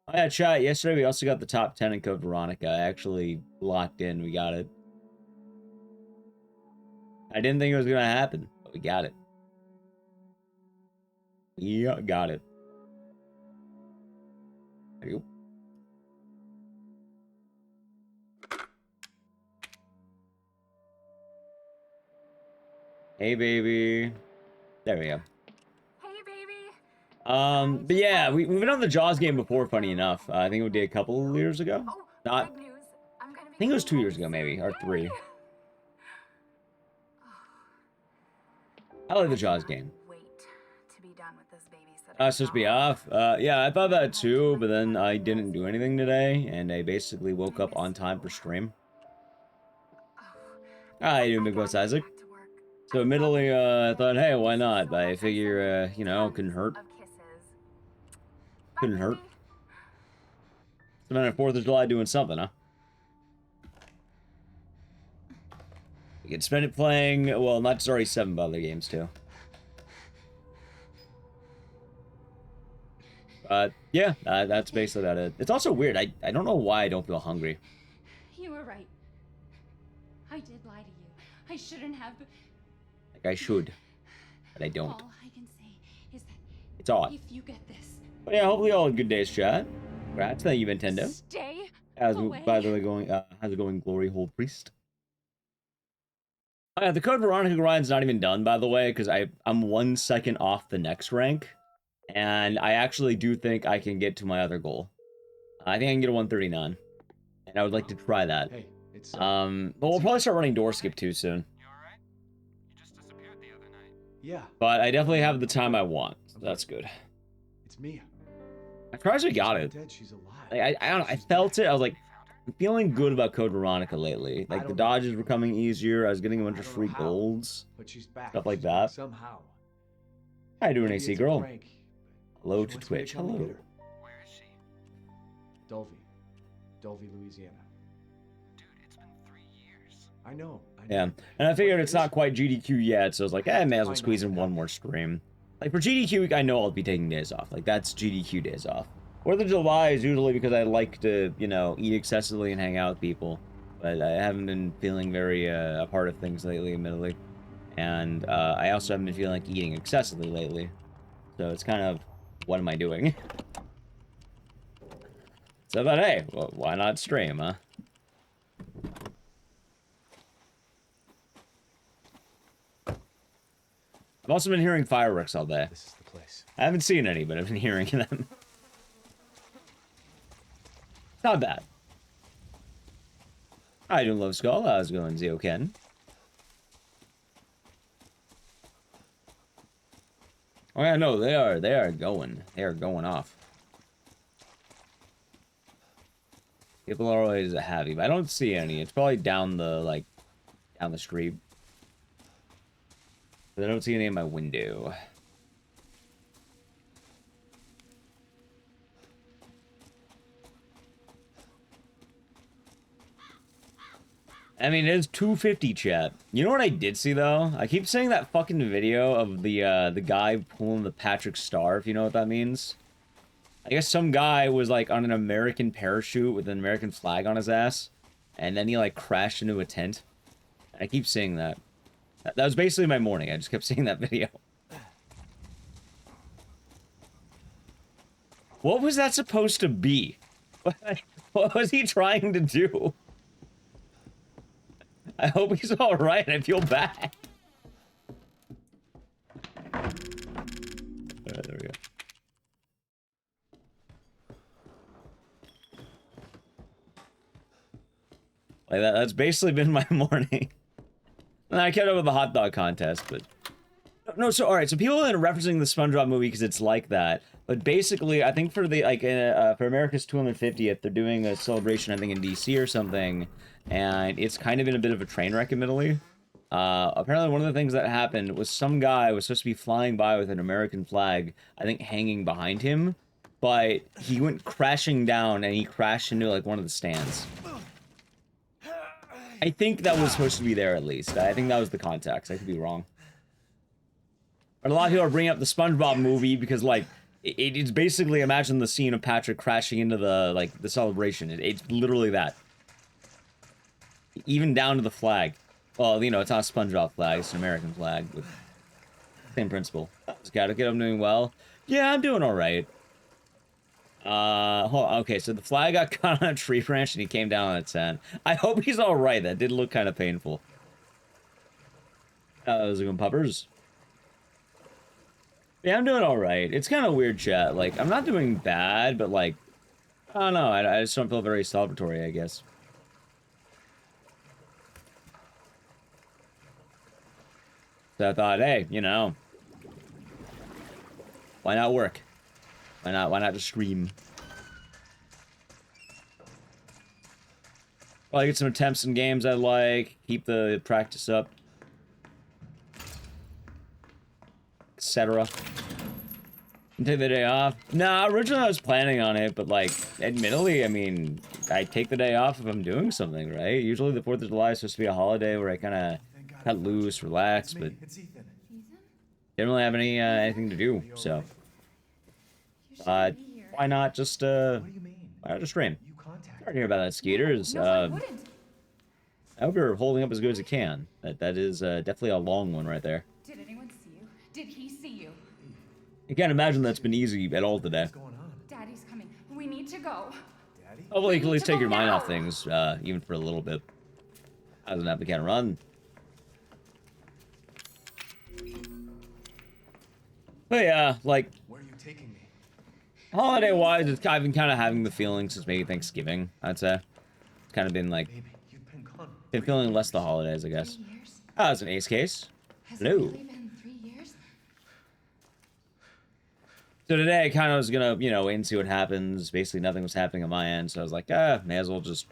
Oh yeah, chat. Yesterday we also got the top 10 in Code Veronica. I actually locked in. We got it. I didn't think it was gonna happen, but we got it. Yeah, got it. There you go. Hey, baby. There we go. Hey, baby. But yeah, we've been on the Jaws game before, funny enough. I think we did a couple of years ago. Oh, Not, big news. I'm gonna I be think it was coming 2 years home ago, maybe, or soon. 3. Yay! I like the I Jaws cannot game. wait to be done with this babysitter Supposed to be job. off. Yeah, I thought that I've had too too, but many then I funny didn't roles do lately. anything today, and I basically woke I up miss on time for you. stream. Oh, How you doing, I Big Boss gotta get Isaac? back to work. So I love admittedly, you, I thought, but hey, why this is not? so I much. I'm figure, sending you know, couldn't tons hurt. of kisses. Bye, Couldn't hurt. baby. Spent a 4th of July doing something, huh? You can spend it playing, well, not sorry, 7 other games too. But yeah, that's basically about it. It's also weird. I don't know why I don't feel hungry. You were right. I did lie to you. I shouldn't have. Like I should, but I don't. All I can say is that It's odd. if you get this, But yeah, hopefully all good days, chat. Congrats, thank you, Nintendo. stay How's away. by the way going? How's it going, Glory Hole Priest? Oh, yeah, the Code Veronica grind's not even done, by the way, because I'm 1 second off the next rank, and I actually do think I can get to my other goal. I think I can get a 139, and I would like to try that. Hey, it's But we'll probably start running door skip too soon. You alright? You just disappeared the other night. yeah, But I definitely have the time I want, so that's good. it's Mia. I'm surprised we got it. Dead, she's alive. I don't know. I felt it. I was like, I'm feeling good about Code Veronica lately. Like, the dodges were coming easier. I was getting a bunch of free golds. But she's back. Stuff like She's that. back somehow. How you doing, Maybe AC it's a girl? prank, Hello but to she wants me Twitch. come and Hello. get her. Where is she? Dulvey, Louisiana. Dude, it's been 3 years. I know. Yeah, and I figured it's not quite GDQ yet, so I was like, I may as well squeeze in one more stream. Like, for GDQ week, I know I'll be taking days off. Like, that's GDQ days off. 4th of July is usually because I like to, you know, eat excessively and hang out with people. But I haven't been feeling very a part of things lately, admittedly. And I also haven't been feeling like eating excessively lately. So it's kind of, what am I doing? So I thought, hey, well, why not stream, huh? I've also been hearing fireworks all day. This is the place. I haven't seen any, but I've been hearing them. Not bad. How you doing, Love Skull? How's it going, Zio Ken? Oh yeah, no, they are going off. People are always happy, but I don't see any. It's probably down the, down the street. But I don't see any in my window. I mean, it is 250, chat. You know what I did see, though? I keep saying that fucking video of the guy pulling the Patrick Star, if you know what that means. I guess some guy was, like, on an American parachute with an American flag on his ass. And then he, like, crashed into a tent. I keep seeing that. That was basically my morning. I just kept seeing that video. What was that supposed to be? What was he trying to do? I hope he's alright. I feel bad. Alright, there we go. Like that's basically been my morning. And I kept up with the hot dog contest, but no. So all right, so people have been referencing the SpongeBob movie because it's like that. But basically, I think for the for America's 250th, they're doing a celebration. I think in DC or something, and it's kind of been a bit of a train wreck, admittedly. Apparently, one of the things that happened was some guy was supposed to be flying by with an American flag, I think, hanging behind him, but he went crashing down and he crashed into like one of the stands. I think that was supposed to be there, at least. I think that was the context. I could be wrong. But a lot of people are bringing up the SpongeBob movie because, like, It's basically, imagine the scene of Patrick crashing into the celebration. It's literally that. Even down to the flag. Well, you know, it's not a SpongeBob flag, it's an American flag with same principle. Scatterkid, I'm doing well. Yeah, I'm doing alright. Hold on. Okay, so the flag got caught on a tree branch and he came down on a 10. I hope he's alright. That did look kind of painful. Those are good puppers. Yeah, I'm doing alright. It's kind of weird, chat. Like, I'm not doing bad, but like, I don't know. I just don't feel very celebratory, I guess. So I thought, hey, you know, why not work? Why not just stream? Probably get some attempts in games I like, keep the practice up, etc. And take the day off. Nah, originally I was planning on it, but like, admittedly, I mean, I take the day off if I'm doing something, right? Usually the 4th of July is supposed to be a holiday where I kind of cut loose, relax, but didn't really have anything to do, so why not just why not just stream? Sorry to hear about that, Skeeters. I hope you're holding up as good as you can. That is definitely a long one right there. Did anyone see you? Did he see you? I can't imagine that's been easy at all today. Daddy's coming. We need to go. Hopefully you can at least take your mind off things, even for a little bit. Doesn't have to kind of run. But yeah, like, Where are you taking me? holiday-wise, I've been kind of having the feeling since maybe Thanksgiving, I'd say. It's kind of been like, Baby, you've been gone. been feeling less the holidays, I guess. 3 years? Ah, it's an ace case. Has Hello. it really been 3 years? So today I kind of was gonna, you know, wait and see what happens. Basically nothing was happening on my end, so I was like, may as well just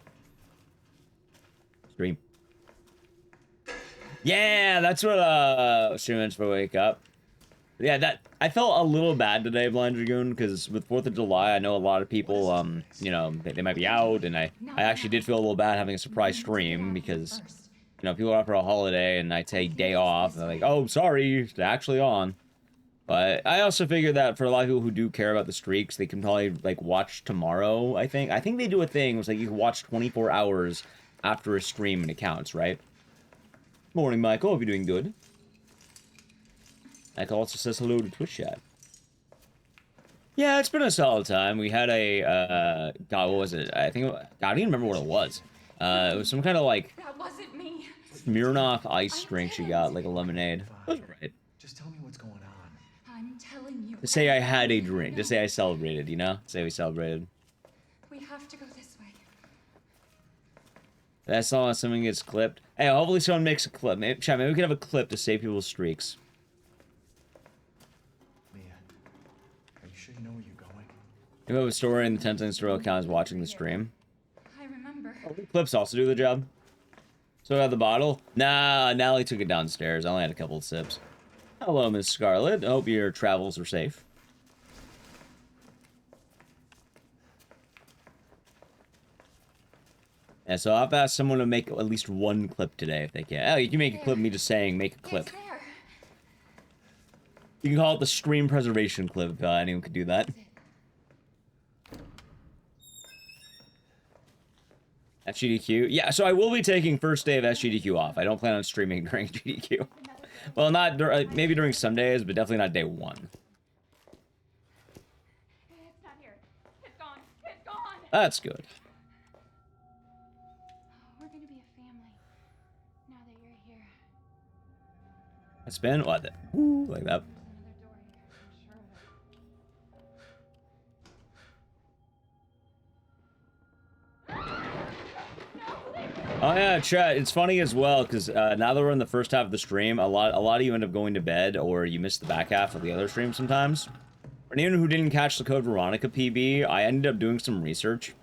stream. Yeah, that's what streamers for wake up. Yeah, that I felt a little bad today, Blind Dragoon, because with 4th of July, I know a lot of people, you know, they might be out, and I actually did feel a little bad having a surprise stream because, you know, people are out for a holiday, and I take day off, and they're like, oh, sorry, it's actually on. But I also figured that for a lot of people who do care about the streaks, they can probably, like, watch tomorrow, I think. I think they do a thing, it's like you can watch 24 hours after a stream and it counts, right? Morning, Michael, hope you're doing good. Michael also says hello to Twitch chat. Yeah, it's been a solid time. We had a, God, what was it? I think, God, I don't even remember what it was. It was some kind of, like, That wasn't me. Smirnoff ice drink she got, like a lemonade. That's right. Just tell me what's going on. I'm telling you. To say I had a drink, to say I celebrated, you know? Say we celebrated. We have to go this way. That song, something gets clipped. Hey, hopefully someone makes a clip. Maybe, chat, maybe we could have a clip to save people's streaks. Mia, are you sure you know where you're going? You have a story in the 10 Cent Story account is watching the stream. I remember. Clips also do the job. So I got the bottle. Nah, Natalie took it downstairs. I only had a couple of sips. Hello, Miss Scarlet. I hope your travels are safe. Yeah, so I've asked someone to make at least one clip today if they can. Oh, you can make a clip of me just saying make a clip. It's there. You can call it the stream preservation clip if anyone could do that. SGDQ? Yeah, so I will be taking first day of SGDQ off. I don't plan on streaming during GDQ. Well, not maybe during some days, but definitely not day one. It's not here. It's gone. It's gone. That's good. We're gonna be a family now that you're here. It's been what? Woo, like that. There's another door here. I'm sure of it. Oh yeah, chat. It's funny as well because now that we're in the first half of the stream, a lot of you end up going to bed or you miss the back half of the other stream sometimes. For anyone who didn't catch the Code Veronica PB, I ended up doing some research.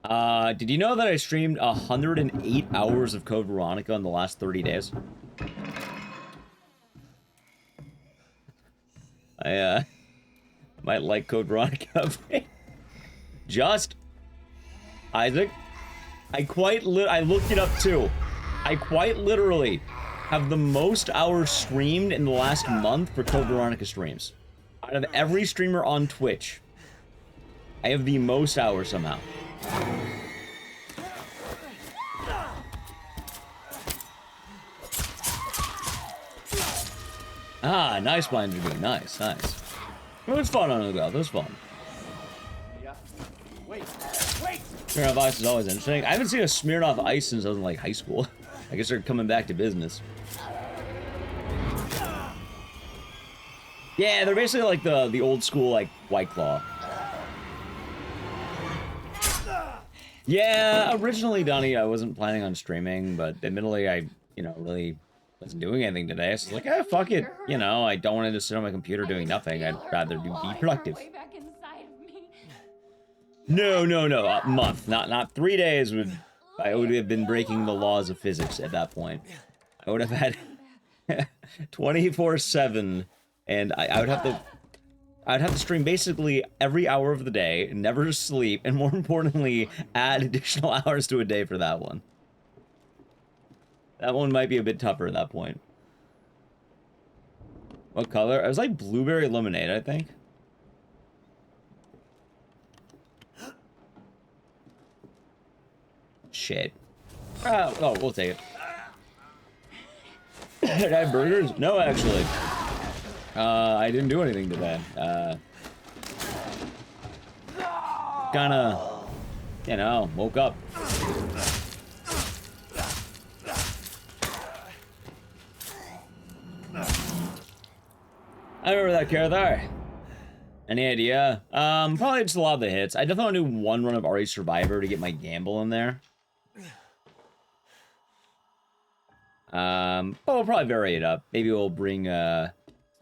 Did you know that I streamed 108 hours of Code Veronica in the last 30 days? I might like Code Veronica. Just Isaac. I looked it up too. I quite literally have the most hours streamed in the last month for Code Veronica streams. Out of every streamer on Twitch, I have the most hours somehow. Ah, nice blind review. Nice, nice. It was fun on the go. It was fun. Yeah. Wait. Wait. Smirnoff Ice is always interesting. I haven't seen a Smirnoff Ice since I was in like high school. I guess they're coming back to business. Yeah, they're basically like the old school like White Claw. Yeah, originally, Donnie, I wasn't planning on streaming, but admittedly, I, really wasn't doing anything today. So I was like, fuck it. I don't want to just sit on my computer doing nothing. I'd rather be productive. No, a month. Not 3 days I would have been breaking the laws of physics at that point. I would have had 24/7, and I'd have to stream basically every hour of the day, never sleep, and more importantly, add additional hours to a day for that one. That one might be a bit tougher at that point. What color? It was like blueberry lemonade, I think. Shit. Oh, we'll take it. Did I have burgers? No, actually. I didn't do anything today. Kinda, woke up. I remember that character there. Any idea? Probably just a lot of the hits. I definitely want to do one run of RE Survivor to get my gamble in there. But we'll probably vary it up. Maybe we'll bring, some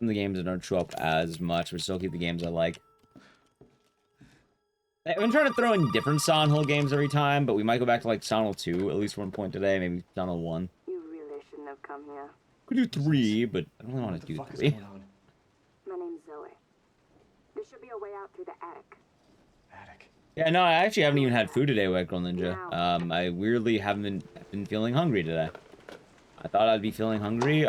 of the games that don't show up as much, but still keep the games I like. I've been trying to throw in different Silent Hill games every time, but we might go back to, like, Silent Hill 2 at least one point today, maybe Silent Hill 1. You really shouldn't have come here. Could do 3, but I don't really want to do 3. My name's Zoe. There should be a way out through the attic. Attic. Yeah, no, I actually haven't even had food today, White Girl Ninja. I weirdly haven't been feeling hungry today. I thought I'd be feeling hungry.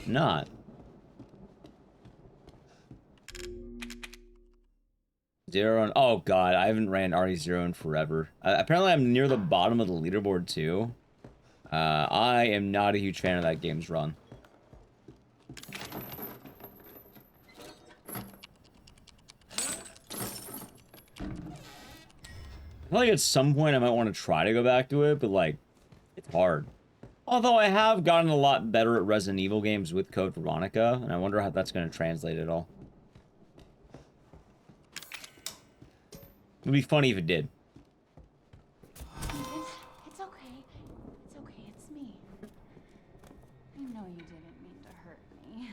Not. Zero and oh god, I haven't ran RE0 in forever. Apparently I'm near the bottom of the leaderboard too. I am not a huge fan of that game's run. I feel like at some point I might want to try to go back to it, but like, it's hard. Although I have gotten a lot better at Resident Evil games with Code Veronica, and I wonder how that's going to translate at all. It would be funny if it did. It's okay. It's okay. It's me. I know you didn't mean to hurt me.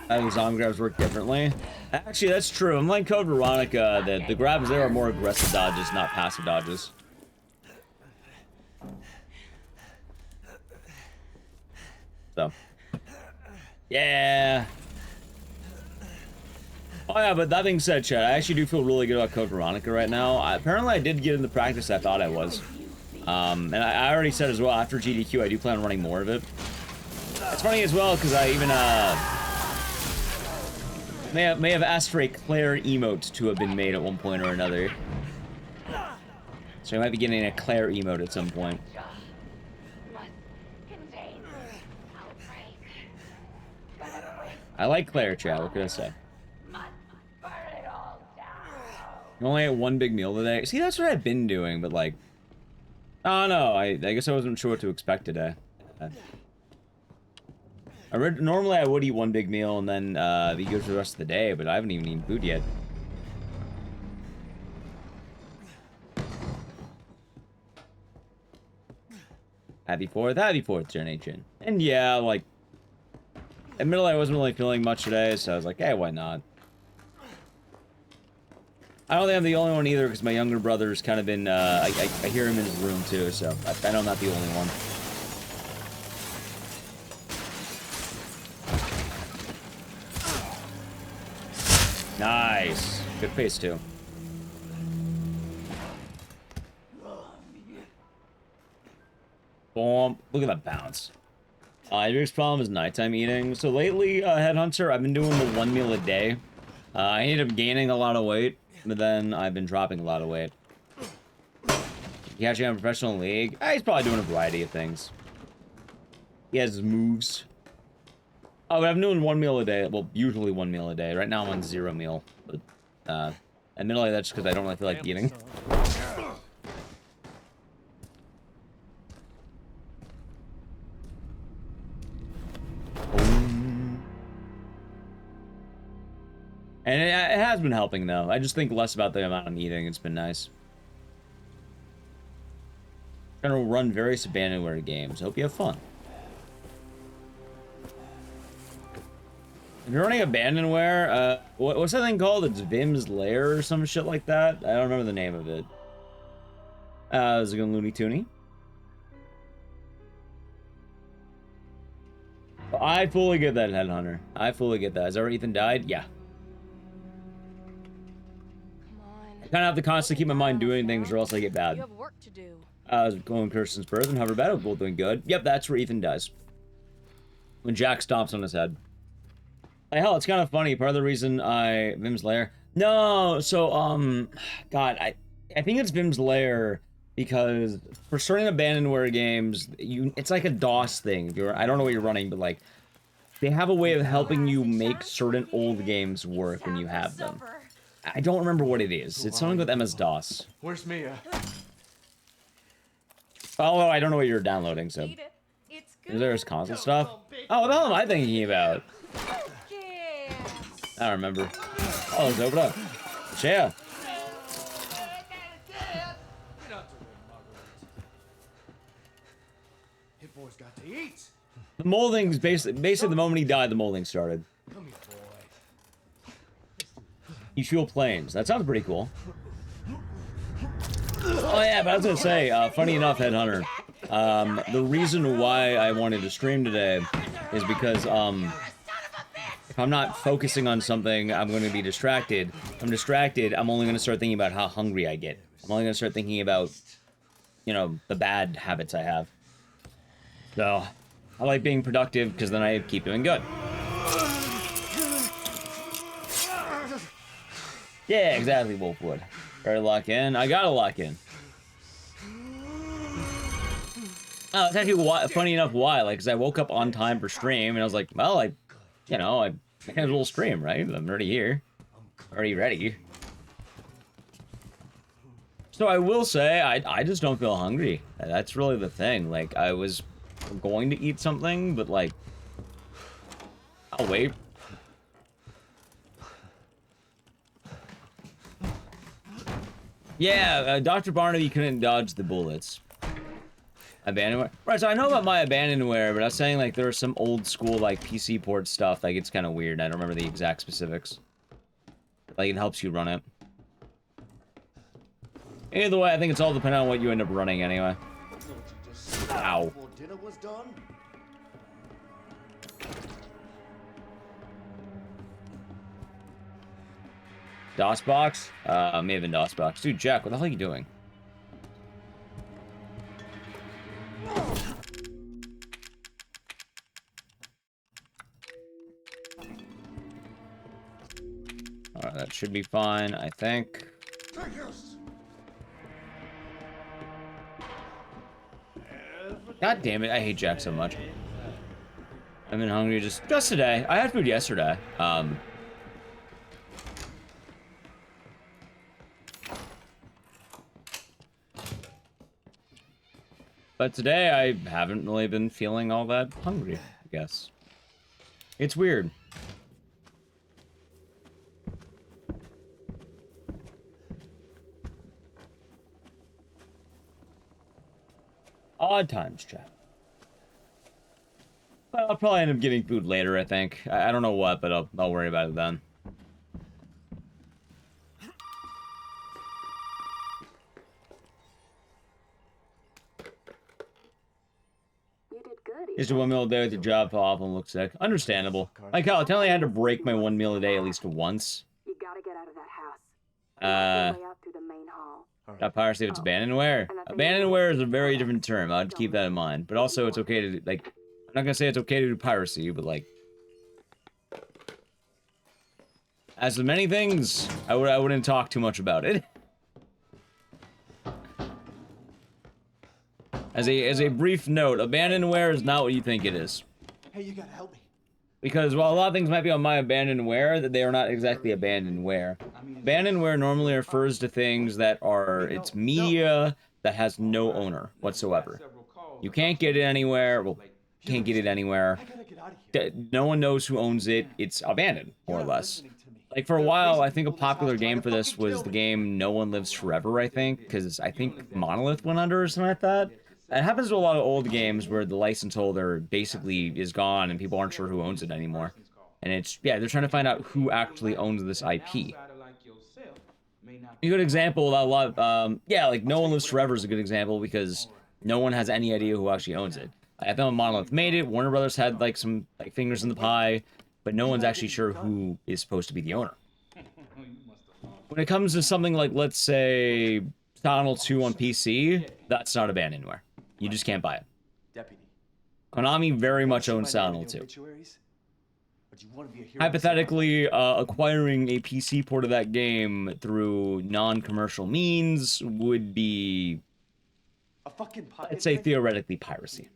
I think zombie grabs work differently. Actually, that's true. Unlike Code Veronica, the grabs there are more aggressive dodges, not passive dodges. So. Yeah. Oh yeah, but that being said, Chad, I actually do feel really good about Code Veronica right now. Apparently I did get in the practice I thought I was. And I already said as well, after GDQ, I do plan on running more of it. It's funny as well, because I even, may have asked for a Claire emote to have been made at one point or another. So I might be getting a Claire emote at some point. I like Claire, Chad, what can I say? I'm only at one big meal today. See, that's what I've been doing, but like... Oh no, I guess I wasn't sure what to expect today. Normally I would eat one big meal and then be good for the rest of the day, but I haven't even eaten food yet. Happy 4th generation. And yeah, like... Admittedly, I wasn't really feeling much today, so I was like, hey, why not? I don't think I'm the only one either, because my younger brother's kind of been, I hear him in his room too, so I know I'm not the only one. Nice. Good pace too. Look at that bounce. Your biggest problem is nighttime eating. So lately, Headhunter, I've been doing the 1 meal a day. I ended up gaining a lot of weight, but then I've been dropping a lot of weight. Catching on a professional league? He's probably doing a variety of things. He has his moves. Oh, but I'm doing 1 meal a day. Well, usually 1 meal a day. Right now I'm on 0 meal. But, admittedly, that's just because I don't really feel like eating. And it has been helping, though. I just think less about the amount I'm eating. It's been nice. Trying to run various abandonware games. Hope you have fun. If you're running abandonware, what's that thing called? It's Vim's Lair or some shit like that? I don't remember the name of it. Is it going Looney Toony? I fully get that, Headhunter. I fully get that. Is that where Ethan died? Yeah. I kind of have to constantly keep my mind doing things or else I get bad. You have work to do. Going Kirsten's birth and Hover Battle, both doing good. Yep, that's where Ethan dies. When Jack stomps on his head. Like, hell, it's kind of funny. Part of the reason Vim's Lair. No, so, God, I think it's Vim's Lair because for certain abandonware games, it's like a DOS thing. I don't know what you're running, but like, they have a way of helping you make certain old games work when you have them. I don't remember what it is. It's something with MS-DOS. Where's Mia? Although I don't know what you're downloading, so. Is there console stuff? Oh, what the hell am I thinking about? I don't remember. Oh, let's open up. Yeah. Hit boy's got to eat. The molding's basically the moment he died, the molding started. Come here, boy. You fuel planes. That sounds pretty cool. Oh yeah, but I was gonna say, funny enough, Headhunter, the reason why I wanted to stream today is because, if I'm not focusing on something, I'm going to be distracted. If I'm distracted, I'm only going to start thinking about how hungry I get. I'm only going to start thinking about, you know, the bad habits I have. So, I like being productive because then I keep doing good. Yeah, exactly, Wolfwood. Ready to lock in? I gotta lock in. Oh, it's actually funny enough why. Like, because I woke up on time for stream, and I was like, well, I made a little stream, right? I'm already here. Already ready. So I will say, I just don't feel hungry. That's really the thing. Like, I was going to eat something, but, like, I'll wait. Yeah, Dr. Barnaby couldn't dodge the bullets. Abandonware. Right, so I know about my abandonware, but I was saying, like, there was some old school, like, PC port stuff. Like, it's kind of weird. I don't remember the exact specifics. Like, it helps you run it. Either way, I think it's all dependent on what you end up running anyway. Ow. Before dinner was done? DOSBox? May have been DOSBox. Dude, Jack, what the hell are you doing? Alright, that should be fine, I think. God damn it, I hate Jack so much. I've been hungry just today. I had food yesterday. But today, I haven't really been feeling all that hungry, I guess. It's weird. Odd times, chat. Well, I'll probably end up getting food later, I think. I don't know what, but I'll worry about it then. Just a 1 meal a day with your job fell off and look sick. Understandable. Like hell, I tell you I had to break my 1 meal a day at least once. You gotta get out of that house. Way out through the main hall. Not piracy if it's abandonware. Abandonware is a very different term. I'd keep that in mind. But also, it's okay to, like... I'm not gonna say it's okay to do piracy, but, like... As with many things, I wouldn't talk too much about it. As a brief note, abandonware is not what you think it is. Hey, you gotta help me. Because while a lot of things might be on my abandonware, that they are not exactly abandonware. Abandonware normally refers to things that are, it's media that has no owner whatsoever. You can't get it anywhere, well, can't get it anywhere. I gotta get out of here. No one knows who owns it, it's abandoned, more or less. Like, for a while, I think a popular game for this was the game No One Lives Forever, I think, because I think Monolith went under or something like that. It happens to a lot of old games where the license holder basically is gone and people aren't sure who owns it anymore. And it's, yeah, they're trying to find out who actually owns this IP. A good example, yeah, like No One Lives Forever is a good example because no one has any idea who actually owns it. I thought Monolith made it, Warner Brothers had like some like fingers in the pie, but no one's actually sure who is supposed to be the owner. When it comes to something like, let's say, Silent Hill 2 on PC, that's not abandonware. You just can't buy it. Deputy. Konami very much owns Silent Hill 2. Hypothetically, acquiring a PC port of that game through non-commercial means would be, I'd say, theoretically piracy.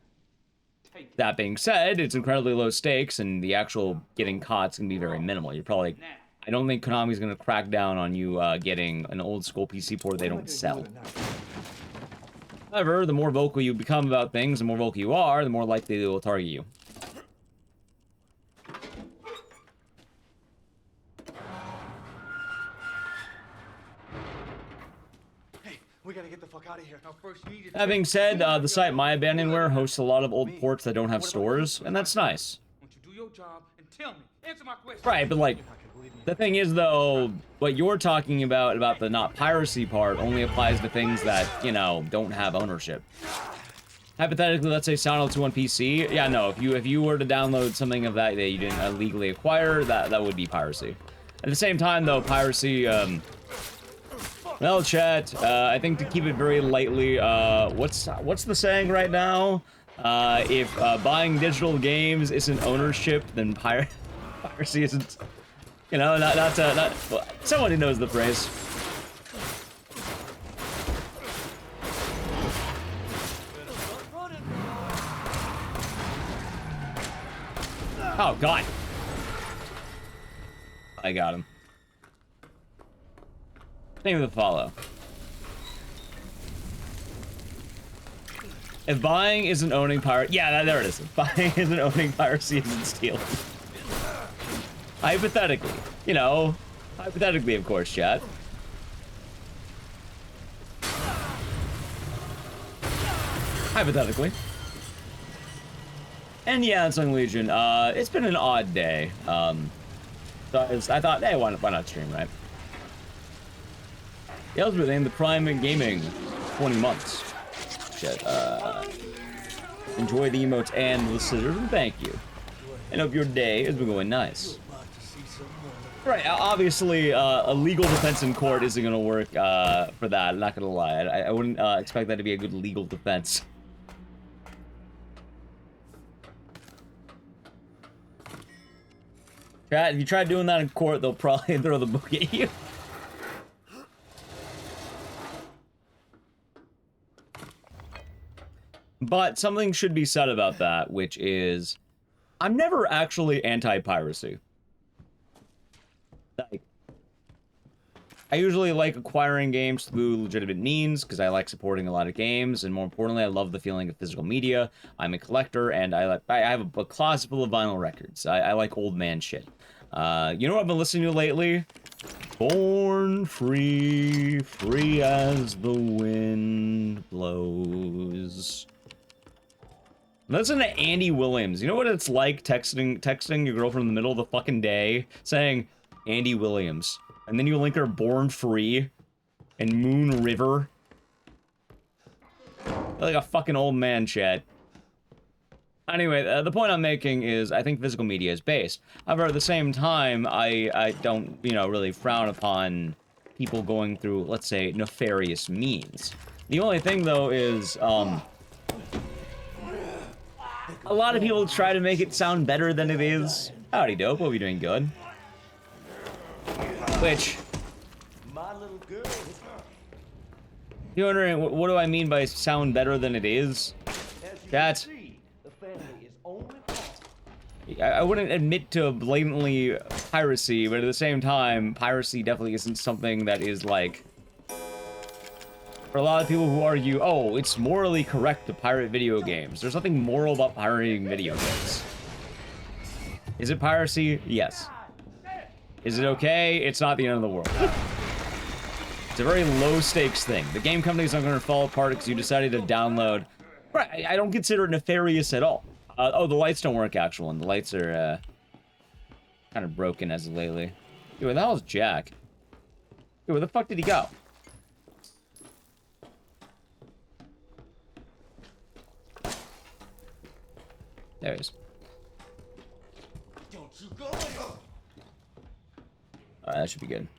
That being said, it's incredibly low stakes, and the actual getting caught is going to be very minimal. You're probably, I don't think Konami's going to crack down on you getting an old school PC port they don't sell. However, the more vocal you become about things, the more vocal you are, the more likely they will target you. Hey, we gotta get the fuck out of here. That being said, the site My Abandonware hosts a lot of old ports that don't have stores, and that's nice. Won't you do your job and tell me? Answer my question. Right, but like, the thing is though, what you're talking about the not piracy part, only applies to things that, you know, don't have ownership. Hypothetically, let's say Silent Hill 2 on PC, yeah, no, if you were to download something of that you didn't illegally acquire, that would be piracy. At the same time though, piracy, well, chat, I think to keep it very lightly, what's the saying right now? If buying digital games isn't ownership, then piracy isn't. You know, not well, someone who knows the phrase. Oh God! I got him. Name of the follow. If buying isn't owning pirate, yeah, there it is. If buying isn't owning piracy, isn't stealing. Hypothetically, you know, hypothetically, of course, chat. Hypothetically. And yeah, Unsung Legion, it's been an odd day. So I thought, hey, why not stream, right? Yell's been named the Prime in Gaming 20 months. Shit, enjoy the emotes and the scissors, and thank you. And hope your day has been going nice. Right, obviously, a legal defense in court isn't gonna work for that, I'm not gonna lie. I wouldn't expect that to be a good legal defense. Chat, if you try doing that in court, they'll probably throw the book at you. But something should be said about that, which is, I'm never actually anti-piracy. Like, I usually like acquiring games through legitimate means, because I like supporting a lot of games, and more importantly, I love the feeling of physical media. I'm a collector, and I have a closet full of vinyl records. I like old man shit. You know what I've been listening to lately? Born free, free as the wind blows. Listen to Andy Williams. You know what it's like texting your girlfriend in the middle of the fucking day, saying Andy Williams, and then you link her Born Free and Moon River. Like a fucking old man, chat. Anyway, the point I'm making is I think physical media is based. However, at the same time, I don't, you know, really frown upon people going through, let's say, nefarious means. The only thing, though, is, a lot of people try to make it sound better than it is. Howdy, dope. Hope you're doing good. Which, you're wondering, what do I mean by sound better than it is? That I wouldn't admit to blatantly piracy, but at the same time, piracy definitely isn't something that is like... For a lot of people who argue, oh, it's morally correct to pirate video games. There's nothing moral about pirating video games. Is it piracy? Yes. Is it okay? It's not the end of the world. It's a very low-stakes thing. The game company's not going to fall apart because you decided to download... Right, I don't consider it nefarious at all. Oh, the lights don't work, actual, and the lights are, kind of broken as of lately. Dude, where the hell is Jack? Dude, where the fuck did he go? There he is. Alright, that should be good.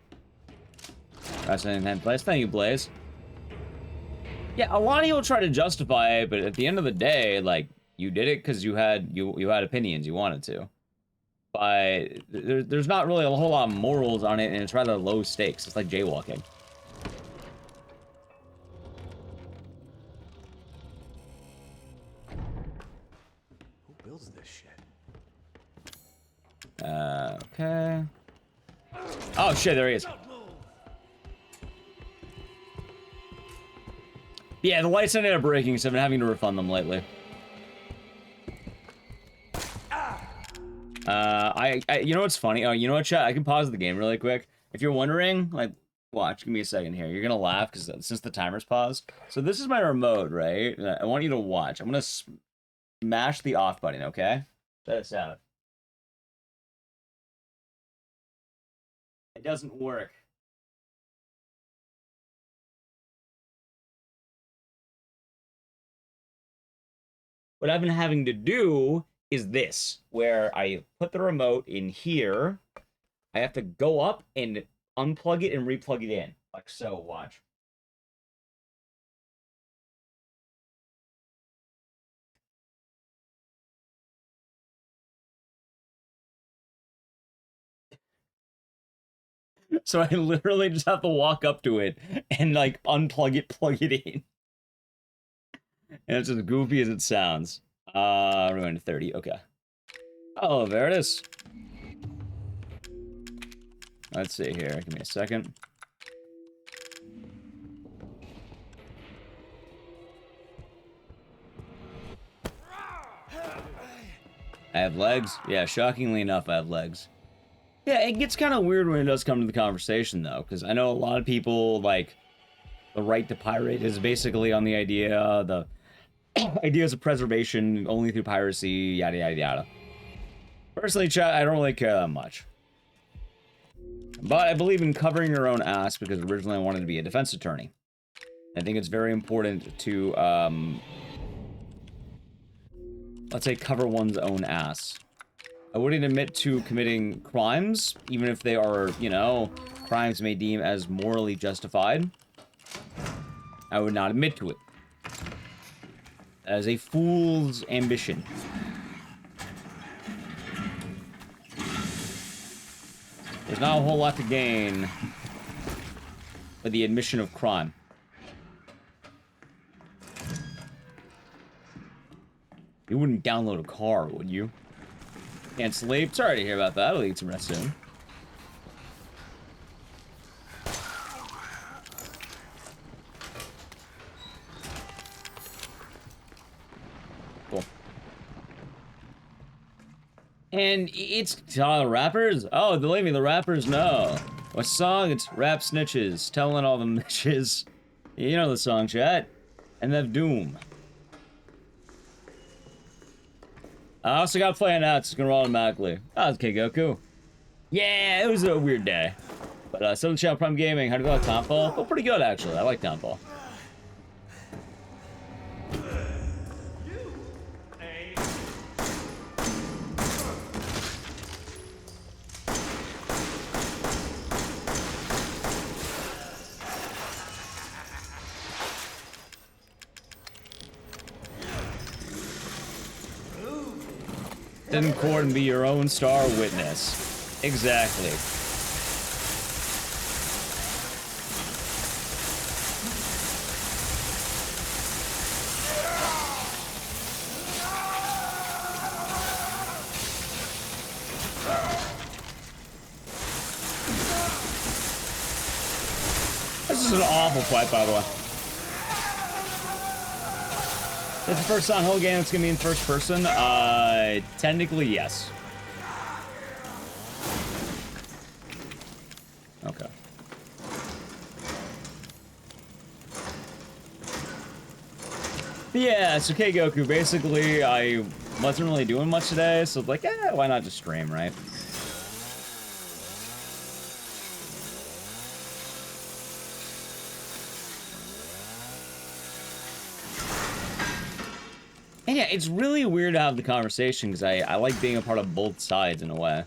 That's an intent place. Thank you, Blaze. Yeah, a lot of people try to justify it, but at the end of the day, like, you did it because you had opinions, you wanted to. But there's not really a whole lot of morals on it, and it's rather low stakes. It's like jaywalking. Who builds this shit? Okay. Oh shit, there he is. Yeah, the lights ended up breaking, so I've been having to refund them lately. You know what's funny? Oh, you know what, chat? I can pause the game really quick. If you're wondering, like, watch, give me a second here. You're gonna laugh because since the timer's paused. So this is my remote, right? I want you to watch. I'm gonna smash the off button, okay? Check this out. It doesn't work. What I've been having to do is this, where I put the remote in here. I have to go up and unplug it and replug it in. Like so, watch. So I literally just have to walk up to it and like unplug it, plug it in. And it's as goofy as it sounds. We're going to 30, okay. Oh, there it is. Let's see here, give me a second. I have legs? Yeah, shockingly enough, I have legs. Yeah, it gets kind of weird when it does come to the conversation, though, because I know a lot of people, like, the right to pirate is basically on the idea, the ideas of preservation only through piracy, yada, yada, yada. Personally, chat, I don't really care that much. But I believe in covering your own ass because originally I wanted to be a defense attorney. I think it's very important to, let's say, cover one's own ass. I wouldn't admit to committing crimes, even if they are, you know, crimes may deem as morally justified. I would not admit to it. As a fool's ambition. There's not a whole lot to gain with the admission of crime. You wouldn't download a car, would you? Can't sleep? Sorry to hear about that. I'll eat some rest soon. Cool. And it's the rappers? Oh, believe me, the rappers know. What song? It's Rap Snitches, telling all the bitches. You know the song, chat. And then Doom. I also got playing out, so it's gonna roll automatically. Oh, okay, Goku. Yeah, it was a weird day. But, Southern Channel Prime Gaming, how do you like Townfall? Oh, pretty good, actually. I like Townfall. in court and be your own star witness. Exactly. This is an awful fight, by the way. It's the first on whole game that's gonna be in first person. Technically, yes. Okay. Yeah, so okay, Goku. Basically, I wasn't really doing much today, so like, why not just stream, right? And yeah, it's really weird to have the conversation because I like being a part of both sides in a way.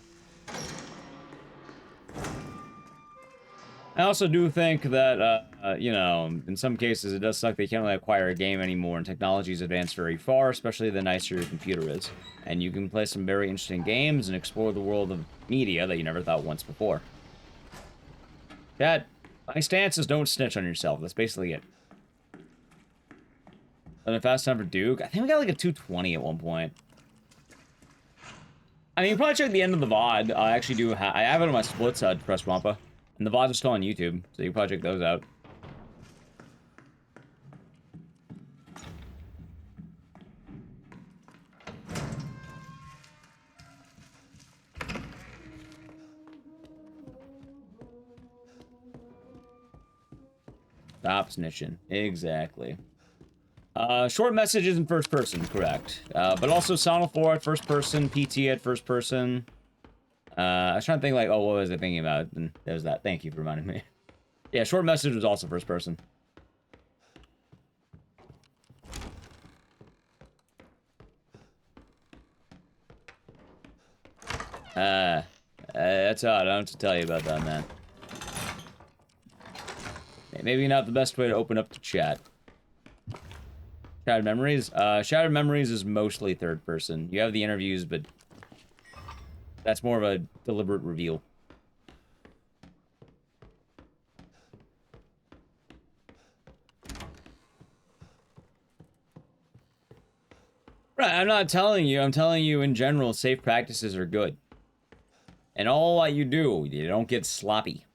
I also do think that, you know, in some cases it does suck they can't really acquire a game anymore and technology's advanced very far, especially the nicer your computer is. And you can play some very interesting games and explore the world of media that you never thought once before. Chat, my stance is don't snitch on yourself. That's basically it. And a fast time for Duke. I think we got like a 220 at one point. I mean, you probably check the end of the VOD. I actually do I have it on my split side, Press Wampa. And the VODs are still on YouTube, so you can probably check those out. Stop snitching. Exactly. Short messages in first person, correct. But also Sonal 4 at first person, PT at first person. I was trying to think like, oh, what was I thinking about? And there's that. Thank you for reminding me. Yeah, short message was also first person. That's odd. I don't have to tell you about that, man. Maybe not the best way to open up the chat. Shattered Memories? Shattered Memories is mostly third person. You have the interviews, but that's more of a deliberate reveal. Right, I'm not telling you. I'm telling you in general, safe practices are good. And all that you do, you don't get sloppy.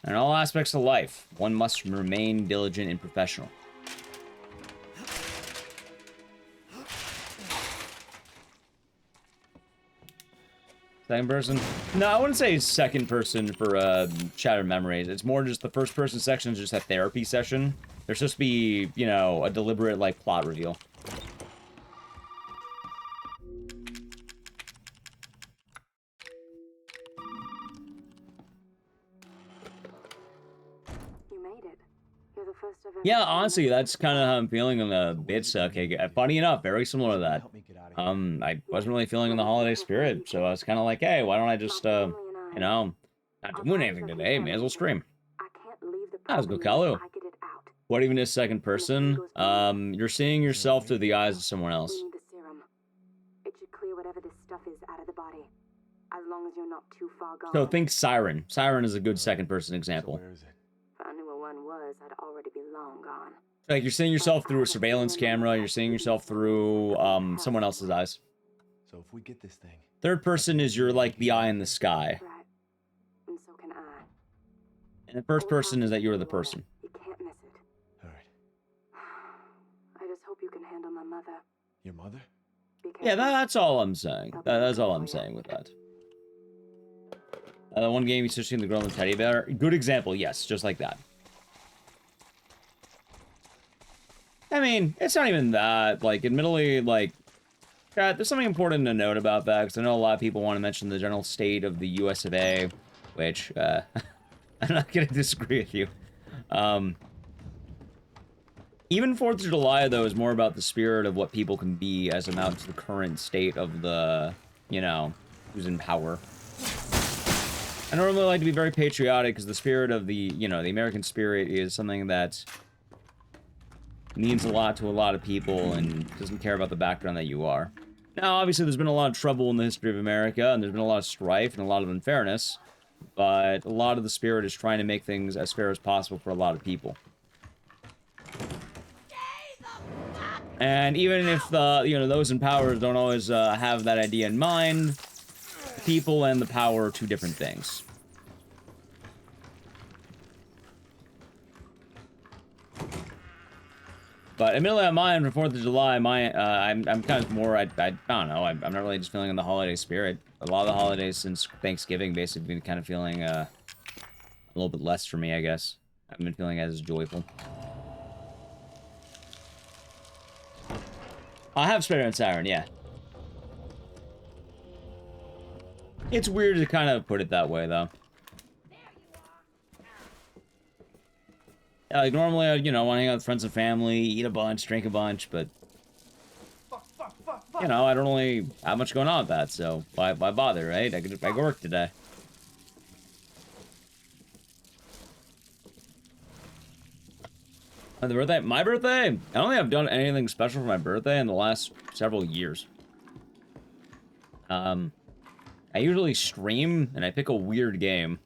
In all aspects of life, one must remain diligent and professional. Second person? No, I wouldn't say second person for Shattered Memories. It's more just the first person section is just a therapy session. There's supposed to be, you know, a deliberate, like, plot reveal. Yeah, honestly, that's kind of how I'm feeling on the bits. Okay, funny enough, very similar to that. I wasn't really feeling in the holiday spirit, so I was kind of like, hey, why don't I just, you know, not doing anything today, may as well stream. Let's go, Kalu. What even is second person? You're seeing yourself through the eyes of someone else. It should clear whatever this stuff is out of the body, as long as you're not too far gone. So think Siren. Siren is a good second person example. So where is it? If I knew where one was, I'd already be long gone. Like, you're seeing yourself through a surveillance camera, you're seeing yourself through, someone else's eyes. So if we get this thing... Third person is your, like, the eye in the sky. Right. And so can I. And the first person is that you're the person. You can't miss it. Alright. I just hope you can handle my mother. Your mother? Yeah, that's all I'm saying. That's all I'm saying with that. The one game he's switching the girl and the teddy bear. Good example, yes, just like that. I mean, it's not even that. Like, admittedly, like, there's something important to note about that, because I know a lot of people want to mention the general state of the US of A, which, I'm not going to disagree with you. Even 4th of July, though, is more about the spirit of what people can be as amount to the current state of the, you know, who's in power. I normally like to be very patriotic because the spirit of the, you know, the American spirit is something that means a lot to a lot of people and doesn't care about the background that you are. Now, obviously, there's been a lot of trouble in the history of America, and there's been a lot of strife and a lot of unfairness, but a lot of the spirit is trying to make things as fair as possible for a lot of people. And even if, you know, those in power don't always have that idea in mind, people and the power are two different things. But admittedly, on mine, for 4th of July, I'm kind of more, I don't know, I'm not really just feeling in the holiday spirit. A lot of the holidays since Thanksgiving basically been kind of feeling a little bit less for me, I guess. I haven't been feeling as joyful. I have Spider and Siren, yeah. It's weird to kind of put it that way, though. Yeah, like, normally, you know, I want to hang out with friends and family, eat a bunch, drink a bunch, but... You know, I don't really have much going on with that, so why bother, right? I could work today. The birthday? My birthday? I don't think I've done anything special for my birthday in the last several years. I usually stream, and I pick a weird game.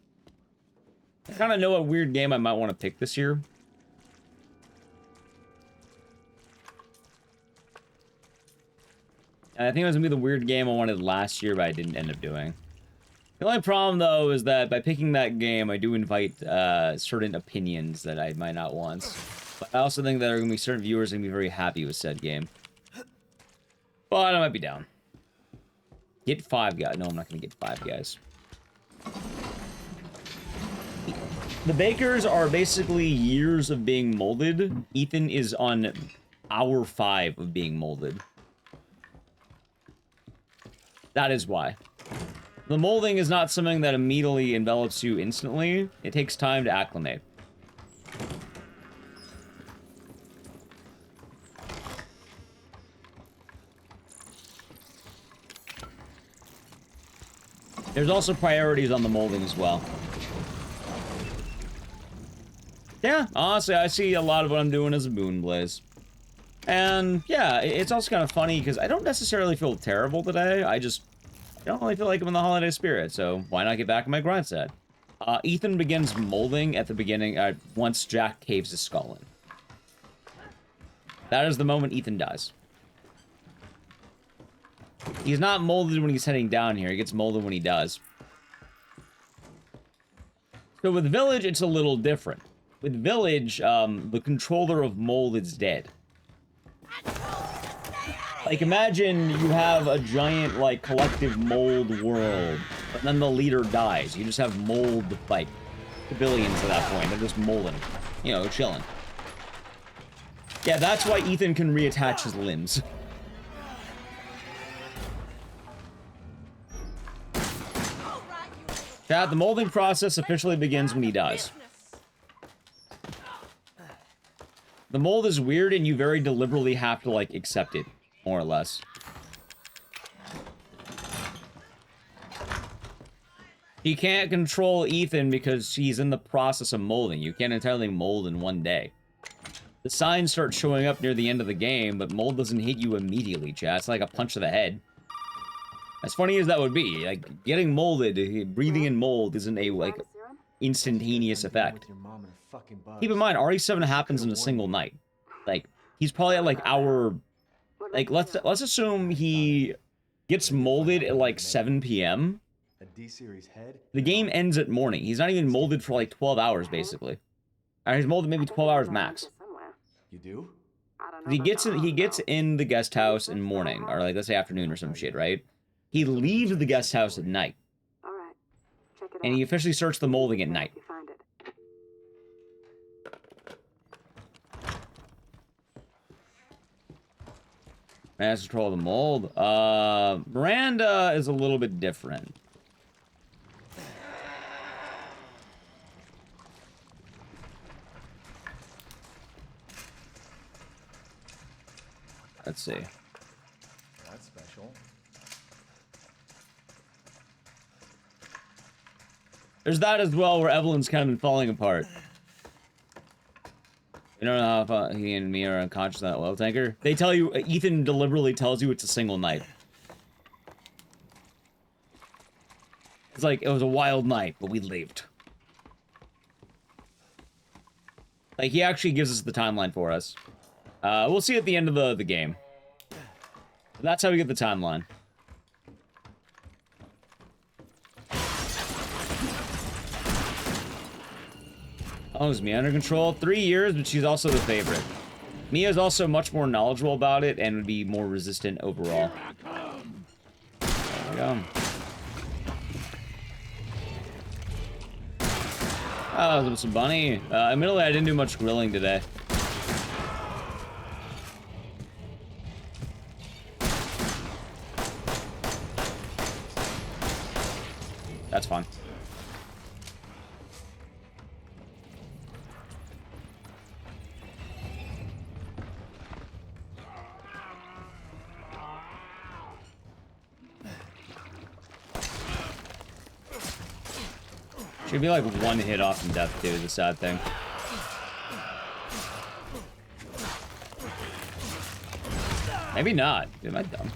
I kind of know what weird game I might want to pick this year. And I think it was going to be the weird game I wanted last year, but I didn't end up doing. The only problem, though, is that by picking that game, I do invite certain opinions that I might not want. But I also think that there are going to be certain viewers going to be very happy with said game. But I might be down. Get 5 guys. No, I'm not going to get 5 guys. The Bakers are basically years of being molded. Ethan is on hour 5 of being molded. That is why. The molding is not something that immediately envelops you instantly. It takes time to acclimate. There's also priorities on the molding as well. Yeah, honestly, I see a lot of what I'm doing as a Boon Blaze. And, yeah, it's also kind of funny because I don't necessarily feel terrible today. I don't really feel like I'm in the holiday spirit, so why not get back in my grind set? Ethan begins molding at the beginning, once Jack caves his skull in. That is the moment Ethan dies. He's not molded when he's heading down here. He gets molded when he does. So with Village, it's a little different. With Village, the controller of mold is dead. Like, imagine you have a giant, like, collective mold world, but then the leader dies. You just have mold, like, civilians at that point. They're just molding. You know, chilling. Yeah, that's why Ethan can reattach his limbs. Chat, the molding process officially begins when he dies. The mold is weird, and you very deliberately have to, like, accept it, more or less. He can't control Ethan because he's in the process of molding. You can't entirely mold in one day. The signs start showing up near the end of the game, but mold doesn't hit you immediately, chat. It's like a punch to the head. As funny as that would be, like, getting molded, breathing in mold isn't a, like, instantaneous effect. Keep in mind, RE7 happens in a single night. Like, he's probably at, like, hour... Like, let's assume he gets molded at, like, 7 p.m. The game ends at morning. He's not even molded for, like, 12 hours, basically. Or he's molded maybe 12 hours max. You do? He gets in the guest house in morning, or, like, let's say afternoon or some shit, right? He leaves the guest house at night. And he officially starts the molding at night. Master control of the mold. Miranda is a little bit different. Let's see. That's special. There's that as well, where Evelyn's kind of been falling apart. You don't know if he and me are unconscious on that oil tanker. They tell you, Ethan deliberately tells you it's a single night. It's like, it was a wild night, but we lived. Like, he actually gives us the timeline for us. We'll see at the end of the game. But that's how we get the timeline. Oh, is Mia under control? 3 years, but she's also the favorite. Mia's also much more knowledgeable about it and would be more resistant overall. There we go. Oh, that was some bunny. Admittedly, I didn't do much grilling today. That's fun. Should be like one hit off from death, too, the sad thing. Maybe not. Dude, am I dumb?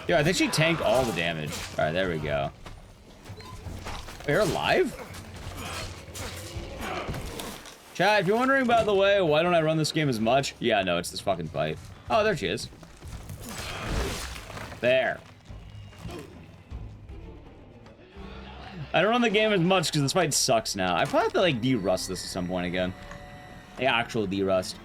Yeah, I think she tanked all the damage. Alright, there we go. You're alive? Chat, if you're wondering, by the way, why don't I run this game as much? Yeah, no, it's this fucking fight. Oh, there she is. There. I don't run the game as much because this fight sucks now. I probably have to, like, de-rust this at some point again. The actual de-rust.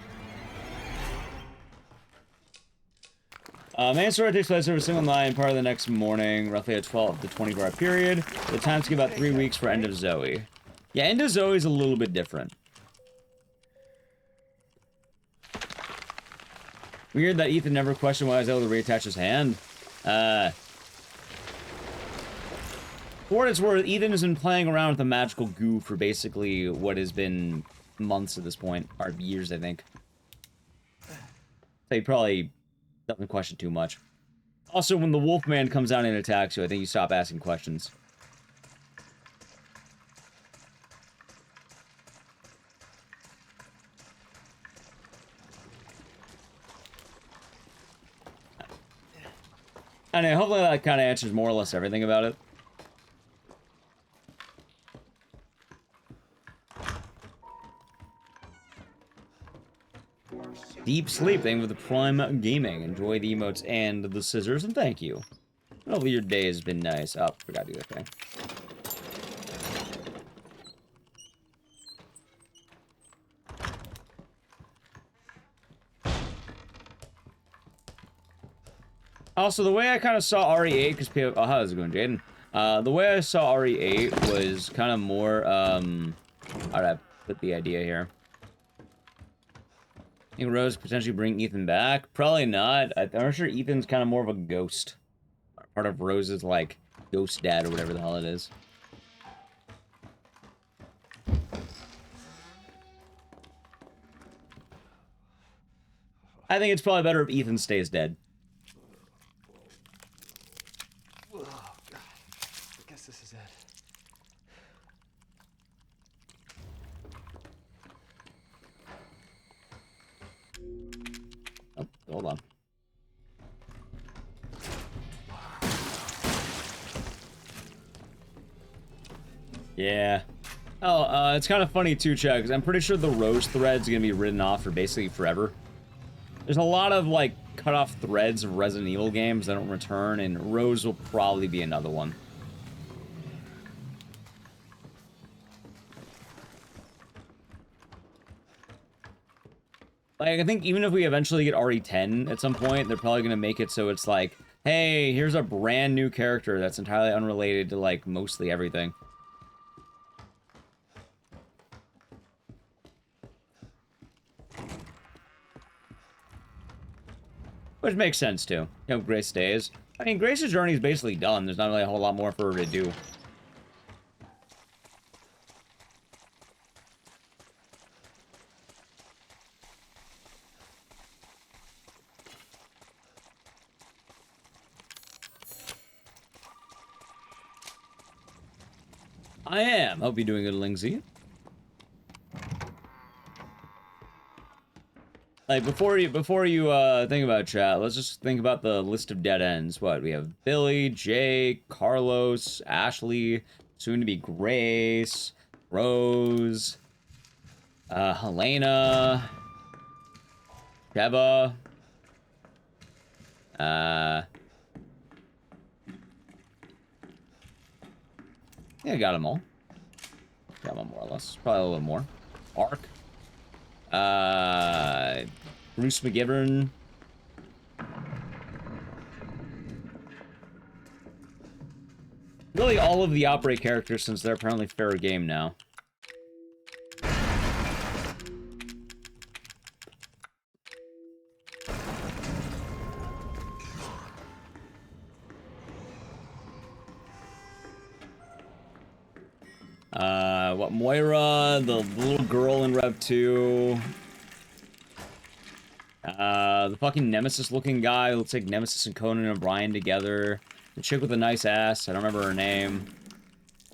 Main story takes place over a single night and part of the next morning, roughly a 12 to 24-hour period. The time to about 3 weeks for End of Zoe. Yeah, End of Zoe is a little bit different. Weird that Ethan never questioned why I was able to reattach his hand. For what it's worth, Ethan has been playing around with the magical goo for basically what has been months at this point. Or years, I think. So he probably doesn't question too much. Also, when the Wolfman comes down and attacks you, I think you stop asking questions. Anyway, hopefully that kind of answers more or less everything about it. Deep Sleep, thank you for the Prime Gaming. Enjoy the emotes and the scissors, and thank you. Hopefully your day has been nice. Oh, forgot to do that thing. Also, the way I kind of saw RE8, because people... Oh, how's it going, Jaden? The way I saw RE8 was kind of more, how do I put the idea here? I think Rose potentially bring Ethan back? Probably not. I'm sure Ethan's kind of more of a ghost. Part of Rose's, like, ghost dad or whatever the hell it is. I think it's probably better if Ethan stays dead. Oh, God. I guess this is it. Oh, hold on. Yeah. Oh, it's kind of funny too, Chad, because I'm pretty sure the Rose thread's gonna be written off for basically forever. There's a lot of, like, cut-off threads of Resident Evil games that don't return, and Rose will probably be another one. Like, I think even if we eventually get RE10 at some point, they're probably gonna make it so it's like, hey, here's a brand new character that's entirely unrelated to, like, mostly everything. Which makes sense, too. You know, Grace stays. I mean, Grace's journey is basically done. There's not really a whole lot more for her to do. I am. Hope you're doing good, Lingsy. Like, before you think about chat, let's just think about the list of dead ends. What, we have Billy, Jake, Carlos, Ashley, soon to be Grace, Rose, Helena, Sheva, yeah, got them all. Got them more or less. Probably a little more. Ark. Bruce McGivern. Really all of the Outbreak characters, since they're apparently fair game now. What, Moira, the little girl in Rev 2. The fucking Nemesis-looking guy who looks like Nemesis and Conan O'Brien together. The chick with the nice ass, I don't remember her name.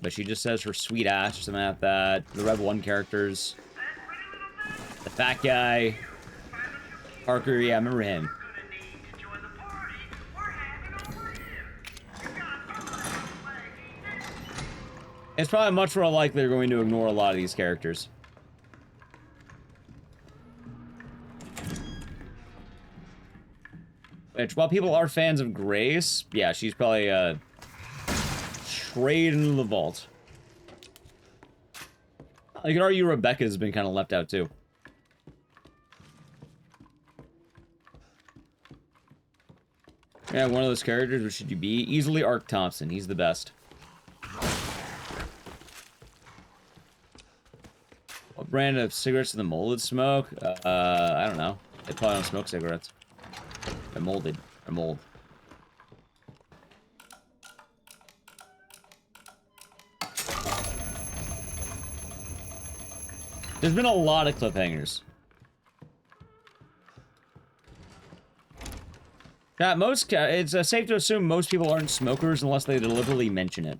But she just says her sweet ass or something like that. The Rev 1 characters. The fat guy. Parker, yeah, I remember him. It's probably much more likely they're going to ignore a lot of these characters. Which, while people are fans of Grace, yeah, she's probably, straight into the vault. You could argue Rebecca's been kind of left out, too. Yeah, one of those characters, what should you be? Easily Ark Thompson, he's the best. What brand of cigarettes do the molded smoke? I don't know. They probably don't smoke cigarettes. They're molded. They're mold. There's been a lot of cliffhangers. Yeah, it's safe to assume most people aren't smokers unless they deliberately mention it.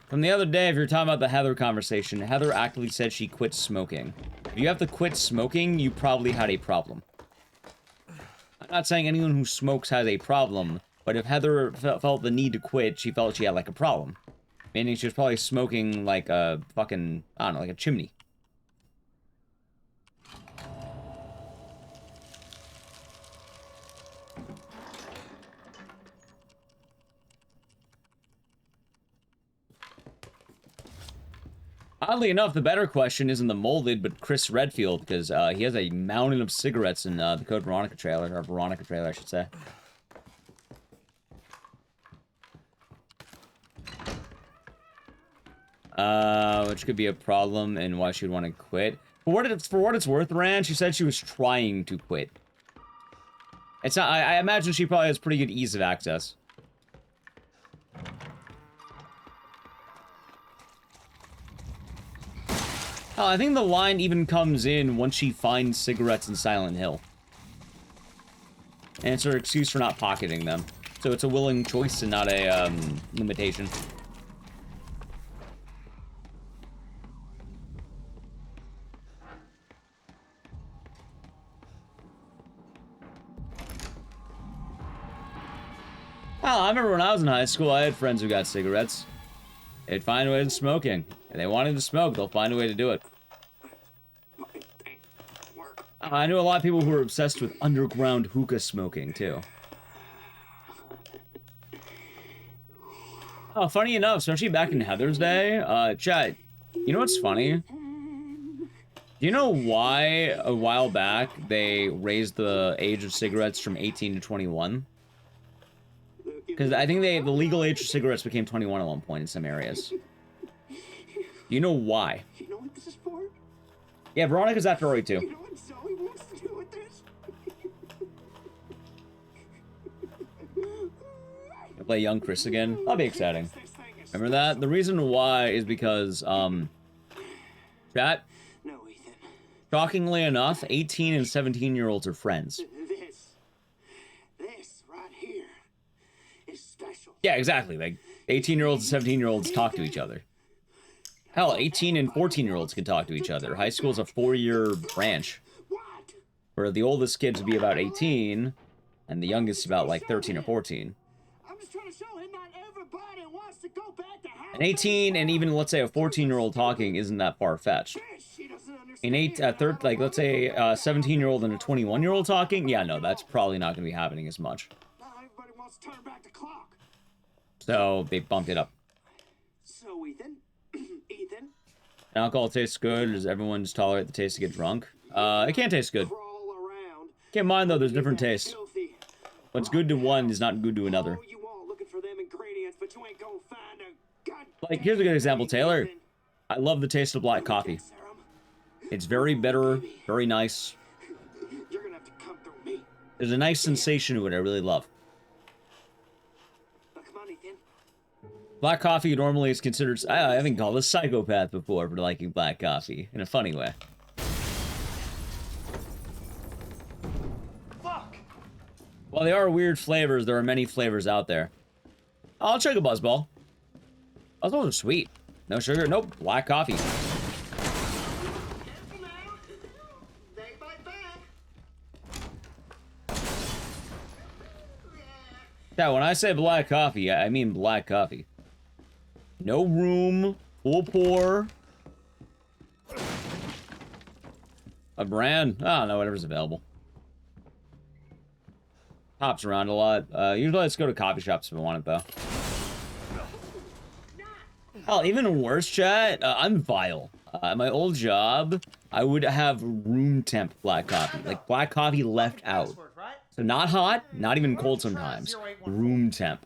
From the other day, if you're talking about the Heather conversation, Heather actually said she quit smoking. If you have to quit smoking, you probably had a problem. I'm not saying anyone who smokes has a problem, but if Heather felt the need to quit, she felt she had, like, a problem. Meaning she was probably smoking, like, a fucking, I don't know, like a chimney. Oddly enough, the better question isn't the molded, but Chris Redfield, because he has a mountain of cigarettes in the Code Veronica trailer, or Veronica trailer, I should say. Which could be a problem and why she would want to quit. For what it's worth, Rand, she said she was trying to quit. It's not. I imagine she probably has pretty good ease of access. Oh, I think the line even comes in once she finds cigarettes in Silent Hill. And it's her excuse for not pocketing them. So it's a willing choice and not a, limitation. Oh, I remember when I was in high school, I had friends who got cigarettes. They'd find a way to smoking. And they wanted to smoke, they'll find a way to do it. I knew a lot of people who were obsessed with underground hookah smoking, too. Oh, funny enough, especially back in Heather's day, chat, you know what's funny? Do you know why, a while back, they raised the age of cigarettes from 18 to 21? Because I think the legal age for cigarettes became 21 at one point in some areas. Do you know why? You know what this is for? Yeah, Veronica's after Rory, too. You know what Zoe wants to do with this? I'll play young Chris again. That'll be exciting. Remember that? The reason why is because, chat, No, Ethan. shockingly enough, 18 and 17-year-olds are friends. This right here is special. Yeah, exactly. Like, 18-year-olds and 17-year-olds talk to each other. Hell, 18 and 14-year-olds can talk to each other. High school's a 4-year branch. Where the oldest kids would be about 18, and the youngest about like 13 or 14. I'm just trying to show him not everybody wants to go back to An 18 and even, let's say, a 14-year-old talking isn't that far-fetched. Let's say a 17-year-old and a 21-year-old talking, yeah, no, that's probably not going to be happening as much. Now everybody wants to turn back the clock. So, they bumped it up. So, Ethan? Ethan? Alcohol tastes good, or does everyone just tolerate the taste to get drunk? It can't taste good. Crawl around. Keep in mind, though, there's different tastes. Filthy. What's good to one is not good to another. Oh, you all looking for them ingredients, but you ain't gonna find a god. Like, here's a good example, Taylor. I love the taste of black coffee. It's very bitter, very nice. You're gonna have to come through me. There's a nice sensation to it I really love. Now, come on, Ethan. Black coffee normally is considered... I've been called a psychopath before for liking black coffee, in a funny way. Fuck! While they are weird flavors, there are many flavors out there. I'll check a Buzzball. Buzzballs are sweet. No sugar, nope, black coffee. Careful now. They bite back. Yeah, when I say black coffee, I mean black coffee. No room, full pour. A brand? I don't know, whatever's available. Hops around a lot. Usually let's go to coffee shops if I want it, though. Oh, even worse, chat, I'm vile. At my old job, I would have room temp black coffee. Like, black coffee left out. So not hot, not even cold sometimes. Room temp.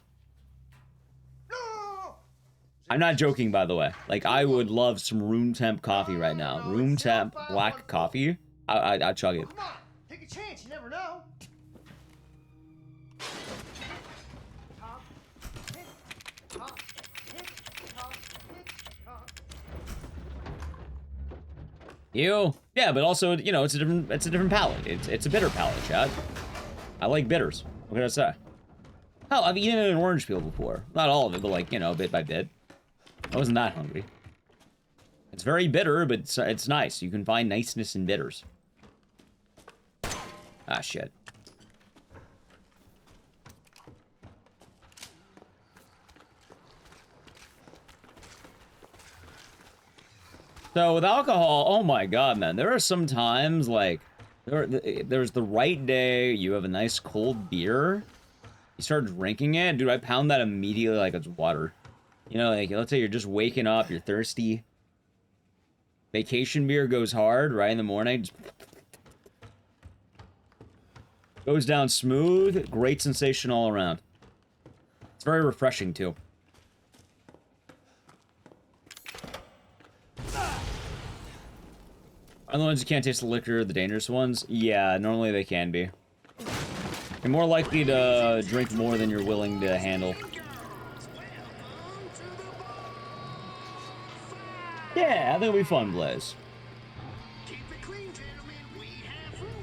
I'm not joking, by the way. Like, I would love some room temp coffee right now. Room temp black coffee. I'd chug it. Come on, take a chance. You never know. You? Yeah, but also, you know, it's a different palate. It's a bitter palate, chat. I like bitters. What can I say? Hell, I've eaten an orange peel before. Not all of it, but like, you know, bit by bit. I wasn't that hungry. It's very bitter, but it's nice. You can find niceness in bitters. Ah, shit. So with alcohol, oh my god, man, there are some times like there's the right day, you have a nice cold beer, you start drinking it, dude. I pound that immediately like it's water. You know, like let's say you're just waking up, you're thirsty. Vacation beer goes hard right in the morning. Just goes down smooth, great sensation all around. It's very refreshing too. Are the ones you can't taste the liquor the dangerous ones? Yeah, normally they can be. You're more likely to drink more than you're willing to handle. Yeah, I think it'll be fun, Blaze.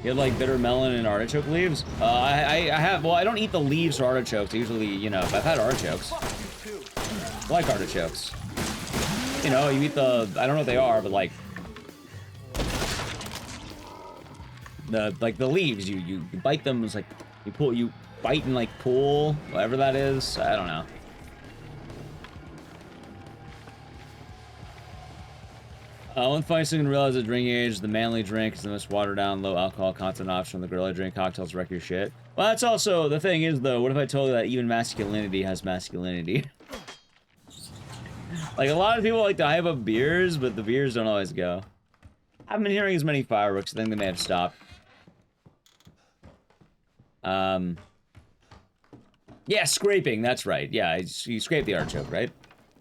You have like bitter melon and artichoke leaves? I have, well, I don't eat the leaves or artichokes. Usually, you know, if I've had artichokes. I like artichokes. You know, you eat the, I don't know what they are, but like, the leaves, you bite them, it's like you bite and like pull, whatever that is. I don't know. One funny thing to realize at drinking age, the manly drink is the most watered down, low alcohol content option. The girly drink cocktails wreck your shit. Well, that's also, the thing is though, what if I told you that even masculinity has masculinity? Like a lot of people like to hype up beers, but the beers don't always go. I haven't been hearing as many fireworks, I think they may have stopped. Yeah, scraping, that's right. Yeah, you scrape the artichoke, right?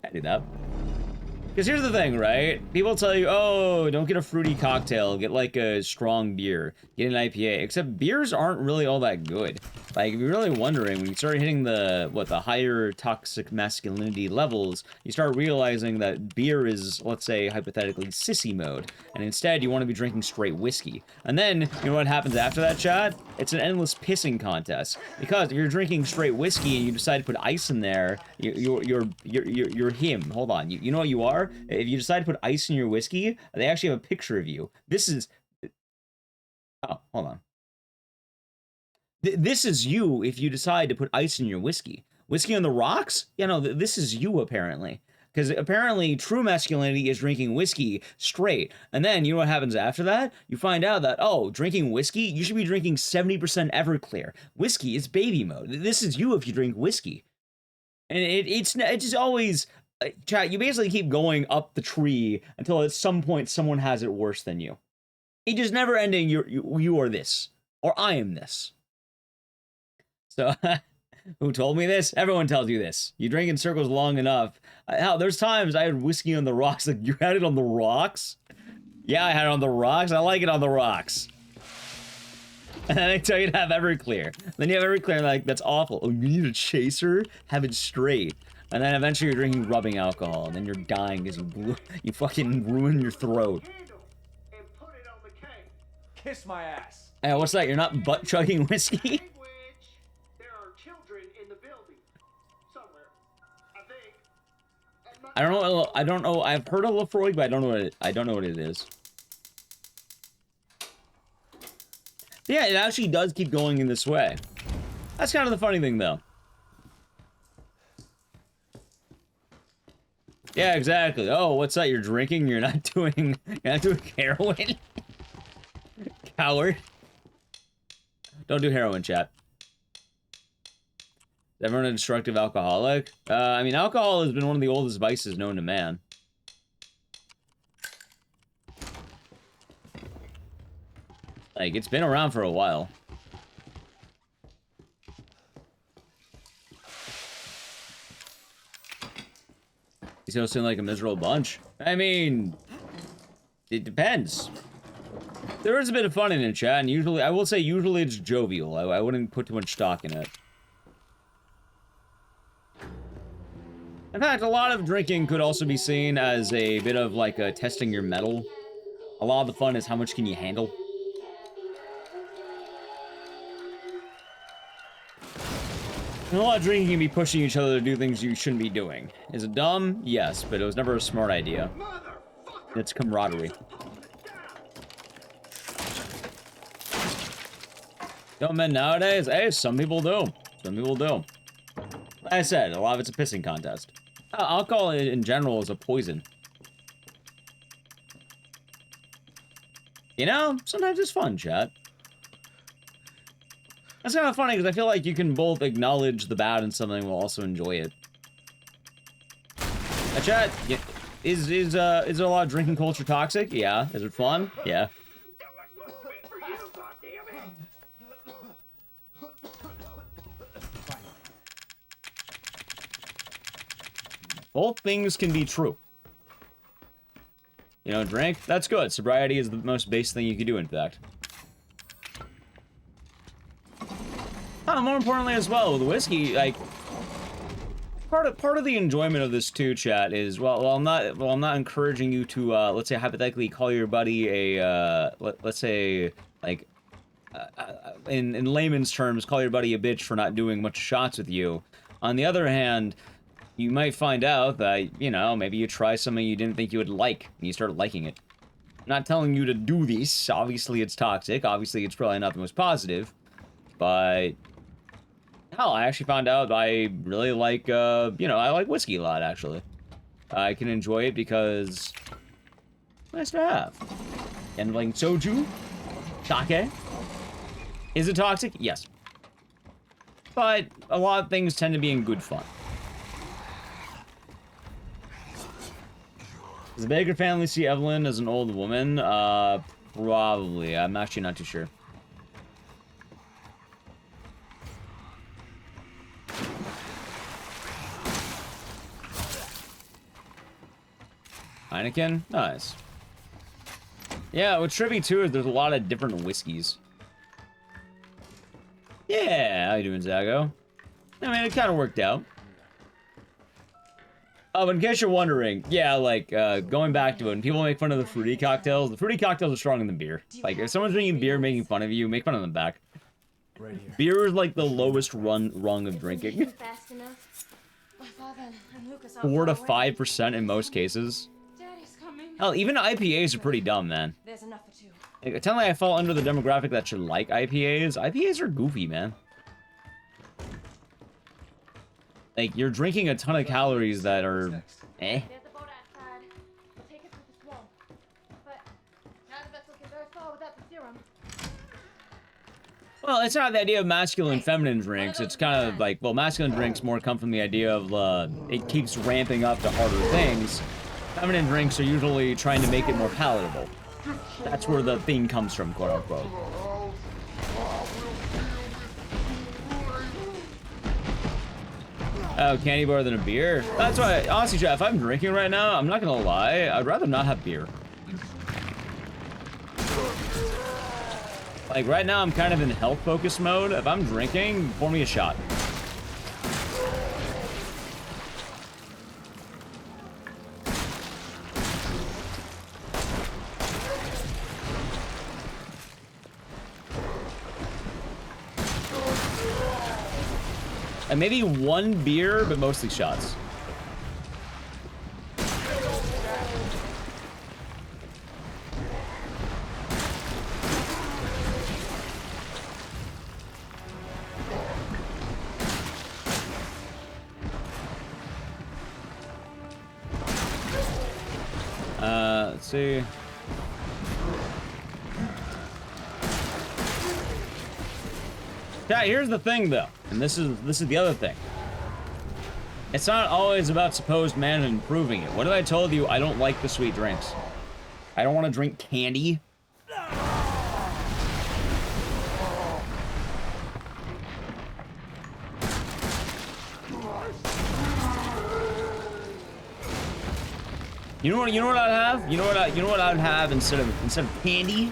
I do that. Because here's the thing, right? People tell you, oh, don't get a fruity cocktail, get like a strong beer, get an IPA. Except beers aren't really all that good. Like, if you're really wondering, when you start hitting the higher toxic masculinity levels, you start realizing that beer is, let's say, hypothetically, sissy mode. And instead, you want to be drinking straight whiskey. And then, you know what happens after that, chat? It's an endless pissing contest. Because if you're drinking straight whiskey and you decide to put ice in there, you're him. Hold on. You know what you are? If you decide to put ice in your whiskey, they actually have a picture of you. This is... Oh, hold on. This is you if you decide to put ice in your whiskey. Whiskey on the rocks? Yeah, no, this is you, apparently. Because apparently true masculinity is drinking whiskey straight. And then, you know what happens after that? You find out that, oh, drinking whiskey? You should be drinking 70% Everclear. Whiskey is baby mode. This is you if you drink whiskey. And it's just always... chat, you basically keep going up the tree until at some point someone has it worse than you. It just never ending, you are this. Or I am this. So, who told me this? Everyone tells you this. You drink in circles long enough. Hell, there's times I had whiskey on the rocks. Like, you had it on the rocks? Yeah, I had it on the rocks. I like it on the rocks. And then they tell you to have Everclear. Then you have Everclear, and like, that's awful. Oh, you need a chaser? Have it straight. And then eventually you're drinking rubbing alcohol, and then you're dying because you fucking ruin your throat. And put it on the cake. Kiss my ass. Hey, what's that? You're not butt chugging whiskey? Language. There are children in the building. Somewhere. I think. I don't know. I've heard of Lefroy, but I don't know what it is. Yeah, it actually does keep going in this way. That's kind of the funny thing, though. Yeah, exactly. Oh, what's that? You're drinking? You're not doing heroin? Coward. Don't do heroin, chat. Is everyone a destructive alcoholic? I mean, alcohol has been one of the oldest vices known to man. Like, it's been around for a while. These all seem like a miserable bunch. I mean, it depends. There is a bit of fun in it, chat, and usually, I will say, usually it's jovial. I wouldn't put too much stock in it. In fact, a lot of drinking could also be seen as a bit of, like, testing your mettle. A lot of the fun is how much can you handle. And a lot of drinking can be pushing each other to do things you shouldn't be doing. Is it dumb? Yes, but it was never a smart idea. It's camaraderie. Don't men nowadays? Hey, some people do. Some people do. Like I said, a lot of it's a pissing contest. Alcohol in general is a poison. You know, sometimes it's fun, chat. That's kind of funny, because I feel like you can both acknowledge the bad in something while also enjoy it. Chat, is there a lot of drinking culture toxic? Yeah. Is it fun? Yeah. Both things can be true. You know, drink, that's good. Sobriety is the most basic thing you can do, in fact. More importantly as well, with whiskey, like, part of the enjoyment of this too, chat, is, well, I'm not encouraging you to, let's say, hypothetically call your buddy a, let's say, like, in layman's terms, call your buddy a bitch for not doing much shots with you. On the other hand, you might find out that, you know, maybe you try something you didn't think you would like, and you start liking it. I'm not telling you to do this. Obviously, it's toxic. Obviously, it's probably not the most positive. But, hell, I actually found out I really like, you know, I like whiskey a lot, actually. I can enjoy it because it's nice to have. And, like, soju, sake. Is it toxic? Yes. But a lot of things tend to be in good fun. Does the Baker family see Evelyn as an old woman? Probably. I'm actually not too sure. Heineken? Nice. Yeah, what's trippy too is there's a lot of different whiskeys. Yeah, how you doing, Zago? I mean, it kind of worked out. Oh, in case you're wondering, yeah, like, going back to it, when people make fun of the fruity cocktails are stronger than beer. Like, if someone's drinking beer making fun of you, make fun of them back. Right here. Beer is like the lowest rung of drinking. Fast enough. My father and Lucas are 4 to far away. 5% in most cases. Daddy's coming. Hell, even IPAs are pretty dumb, man. There's enough for two. Like, technically, I fall under the demographic that should like IPAs. IPAs are goofy, man. Like, you're drinking a ton of calories that are... eh. There's a boat outside. We'll take it through the swamp. But none of us looking very far without the serum. Well, it's not the idea of masculine and feminine drinks. It's kind of like, well, masculine drinks more come from the idea of, it keeps ramping up to harder things. Feminine drinks are usually trying to make it more palatable. That's where the thing comes from, quote unquote. Oh, candy bar than a beer? That's why, honestly, Jeff, if I'm drinking right now, I'm not gonna lie, I'd rather not have beer. Like, right now, I'm kind of in health focus mode. If I'm drinking, pour me a shot. And maybe one beer, but mostly shots. Let's see. Yeah, here's the thing, though, and this is the other thing. It's not always about supposed man and improving it. What if I told you I don't like the sweet drinks? I don't want to drink candy. You know what I'd have? You know what I'd have instead of candy?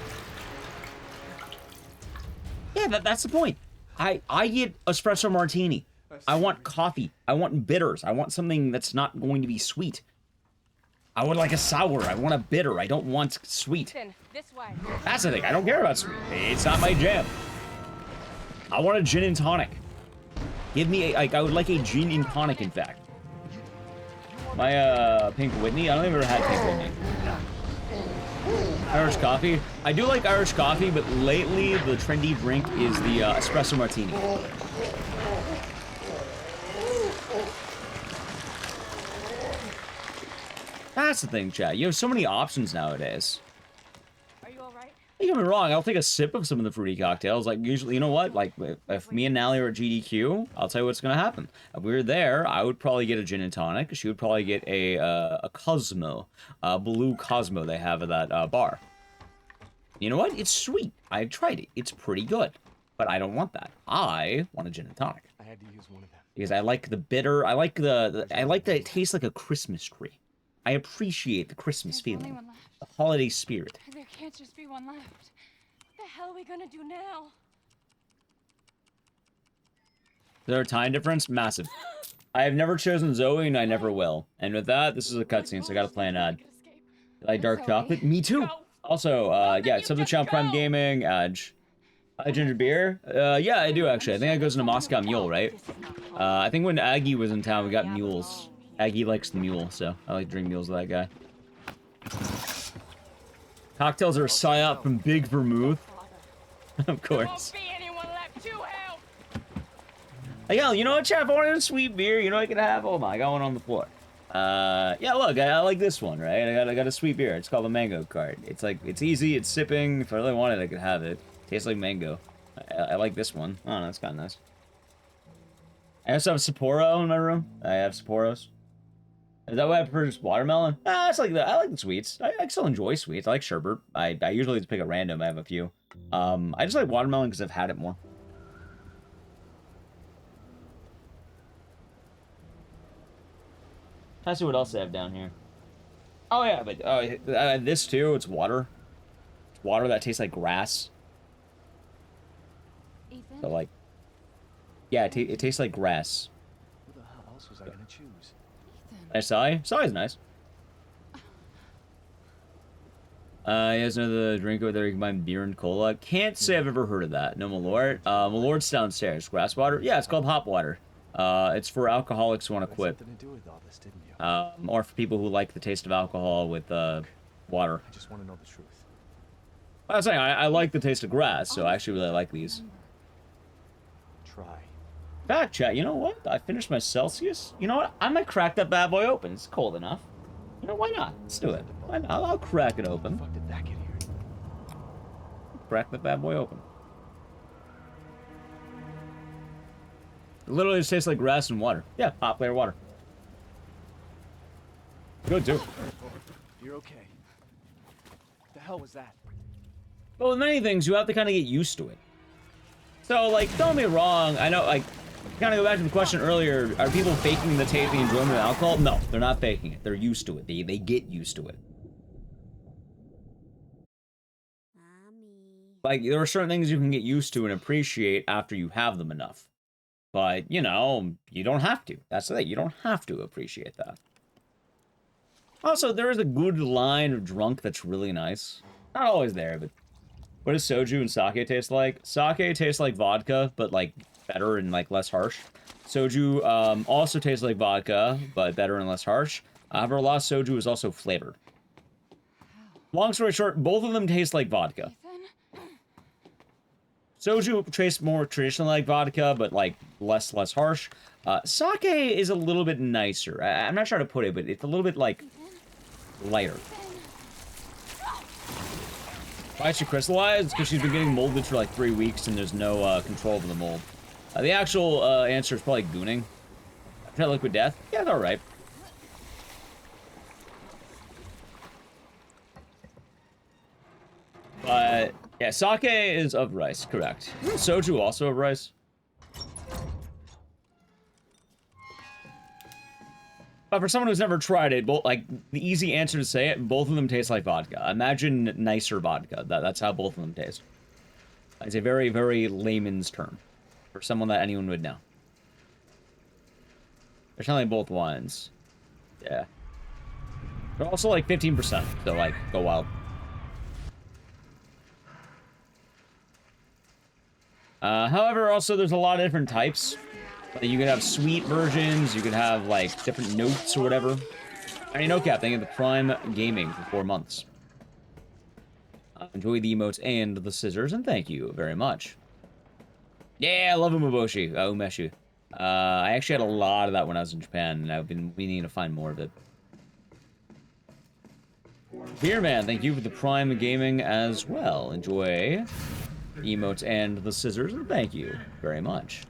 Yeah, that's the point. I get espresso martini. I want coffee. I want bitters. I want something that's not going to be sweet. I would like a sour. I want a bitter. I don't want sweet. This way. That's the thing. I don't care about sweet. It's not my jam. I want a gin and tonic. Give me I would like a gin and tonic, in fact. My Pink Whitney. I don't think I've ever had Pink Whitney. Irish coffee. I do like Irish coffee, but lately the trendy drink is the espresso martini. That's the thing, chat. You have so many options nowadays. Are you alright? Don't get me wrong, I'll take a sip of some of the fruity cocktails. Like, usually, you know what? Like, if me and Nally are at GDQ, I'll tell you what's gonna happen. If we were there, I would probably get a gin and tonic. She would probably get a Cosmo. Blue Cosmo they have at that bar. You know what? It's sweet. I've tried it. It's pretty good. But I don't want that. I want a gin and tonic. I had to use one of them. Because I like the bitter. I like I like that it tastes like a Christmas tree. I appreciate the Christmas There's only feeling. one left. The holiday spirit. There can't just be one left. What the hell are we gonna do now? Is there a time difference? Massive. I have never chosen Zoe, and I never will. And with that, this is a cutscene, so I gotta play an ad. You like dark chocolate? Me too. Also, yeah, sub to Channel Prime Gaming, Edge. Ginger beer? Yeah, I do actually. I think that goes into Moscow Mule, right? I think when Aggie was in town, we got mules. Aggie likes the mule, so I like to drink mules with that guy. Cocktails are a psyop from Big Vermouth. Of course. Yo, you know what, chap? I wanted a sweet beer. You know what I could have? Oh my, I got one on the floor. Yeah, look, I like this one, right? I got a sweet beer. It's called a mango cart. It's like, it's easy, it's sipping. If I really wanted, I could have it. Tastes like mango. I like this one. Oh, that's kind of nice. I also have Sapporo in my room. I have Sapporos. Is that why I prefer just watermelon? It's like that. I like the sweets. I still enjoy sweets. I like sherbet. I usually just pick at random. I have a few. I just like watermelon because I've had it more. Let's see what else I have down here. Oh yeah, but this too, it's water. It's water that tastes like grass. Ethan? So like, yeah, it tastes like grass. Who the hell else was I gonna choose? Ethan. Sai's nice. He has another drink over there. You can buy beer and cola. Can't say I've ever heard of that. No, Malort. Malort's downstairs. Grass water? Yeah, it's called hop water. It's for alcoholics who want to quit. Something to do with all this, didn't you? Or for people who like the taste of alcohol with water. I just want to know the truth. I was saying, I like the taste of grass, so I actually really like these. Try. Fact chat, you know what? I finished my Celsius. You know what? I might crack that bad boy open. It's cold enough. You know, why not? Let's do it. Why not? I'll crack it open. How the fuck did that get here? Crack that bad boy open. It literally just tastes like grass and water. Yeah, hot flavored water. Good too. You're okay. What the hell was that? But with many things, you have to kind of get used to it. So, like, don't get me wrong. I know, like, kind of go back to the question earlier. Are people faking the taste, the enjoyment of alcohol? No, they're not faking it. They're used to it. They get used to it. Like, there are certain things you can get used to and appreciate after you have them enough. But, you know, you don't have to. That's the thing. You don't have to appreciate that. Also, there is a good line of drunk that's really nice. Not always there, but... What does soju and sake taste like? Sake tastes like vodka, but, like, better and, like, less harsh. Soju also tastes like vodka, but better and less harsh. However, a lot of soju is also flavored. Long story short, both of them taste like vodka. Soju tastes more traditionally like vodka, but, like, less harsh. Sake is a little bit nicer. I'm not sure how to put it, but it's a little bit, like, lighter. Why is she crystallized? Because she's been getting molded for like 3 weeks and there's no control over the mold. The actual answer is probably gooning. Try liquid death? Yeah, it's alright. But, yeah, sake is of rice, correct. Isn't soju also of rice? But for someone who's never tried it, both, like, the easy answer to say it, both of them taste like vodka. Imagine nicer vodka. That's how both of them taste. It's a very, very layman's term. For someone that anyone would know. They're telling both wines. Yeah. They're also like 15%, so like, go wild. However, also there's a lot of different types. You could have sweet versions, you could have, like, different notes or whatever. I mean, no cap, thank you to Prime Gaming for 4 months. Enjoy the emotes and the scissors, and thank you very much. Yeah, I love Umeboshi, Umeshu. I actually had a lot of that when I was in Japan, and I've been meaning to find more of it. Beerman, thank you for the Prime Gaming as well. Enjoy emotes and the scissors, and thank you very much.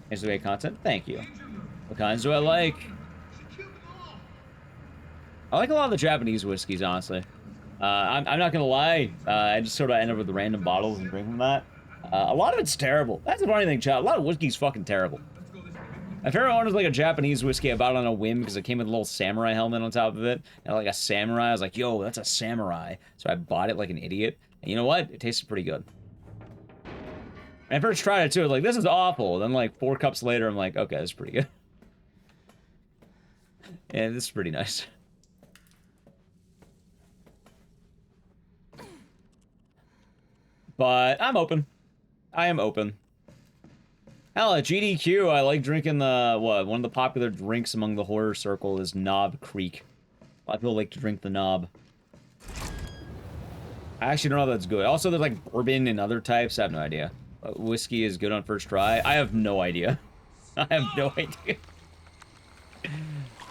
Thanks for the content. Thank you. What kinds do I like? I like a lot of the Japanese whiskeys, honestly. I'm not gonna lie. I just sort of end up with random bottles and drink from that. A lot of it's terrible. That's the funny thing, chat. A lot of whiskey's fucking terrible. My favorite one was like a Japanese whiskey I bought on a whim because it came with a little samurai helmet on top of it. And like a samurai, I was like, yo, that's a samurai. So I bought it like an idiot. And you know what? It tasted pretty good. I first tried it too, I was like, this is awful. Then like 4 cups later, I'm like, okay, this is pretty good. And this is pretty nice. But I'm open. I am open. Hell, at GDQ, I like drinking the, one of the popular drinks among the horror circle is Knob Creek. A lot of people like to drink the knob. I actually don't know if that's good. Also, there's like bourbon and other types. I have no idea. Whiskey is good on first try. I have no idea. I have no idea.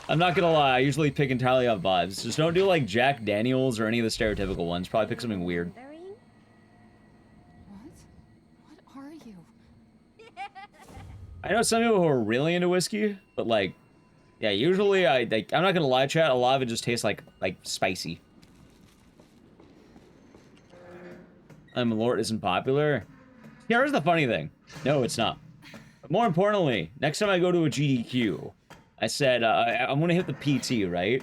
I'm not gonna lie, I usually pick entirely off vibes. Just don't do like Jack Daniels or any of the stereotypical ones. Probably pick something weird. What are you? I know some people who are really into whiskey, but like, yeah, usually I'm not gonna lie, chat, a lot of it just tastes like spicy. Malort isn't popular. Here's the funny thing. No, it's not. But more importantly, next time I go to a GDQ, I said, I'm gonna hit the PT, right?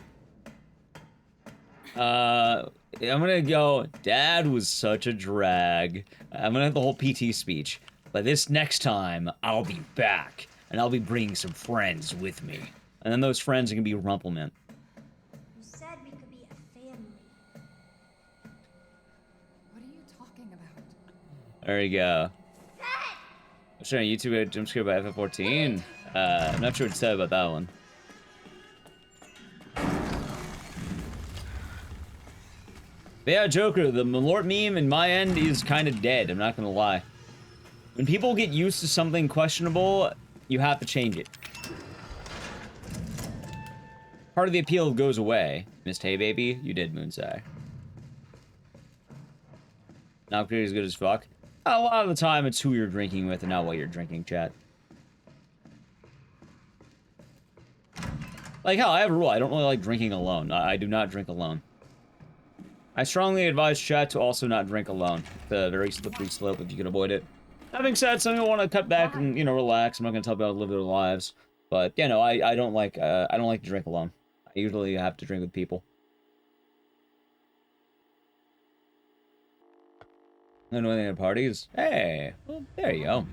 I'm gonna go, Dad was such a drag. I'm gonna have the whole PT speech. But this next time, I'll be back. And I'll be bringing some friends with me. And then those friends are gonna be Rumplemint. You said we could be a family. What are you talking about? There you go. I'm showing YouTube a jump scare by FF14. I'm not sure what to say about that one. But yeah, Joker, the Malort meme in my end is kind of dead, I'm not gonna lie. When people get used to something questionable, you have to change it. Part of the appeal goes away. Missed Hey Baby? You did, Moonsai. Not pretty as good as fuck. A lot of the time, it's who you're drinking with and not what you're drinking, chat. Like, hell, I have a rule. I don't really like drinking alone. I do not drink alone. I strongly advise chat to also not drink alone. It's a very slippery slope if you can avoid it. Having said, some people want to cut back and, you know, relax. I'm not going to tell people how to live their lives. But, yeah, no, I don't like to drink alone. I usually have to drink with people. I don't know anything at parties. Hey, well, there you go.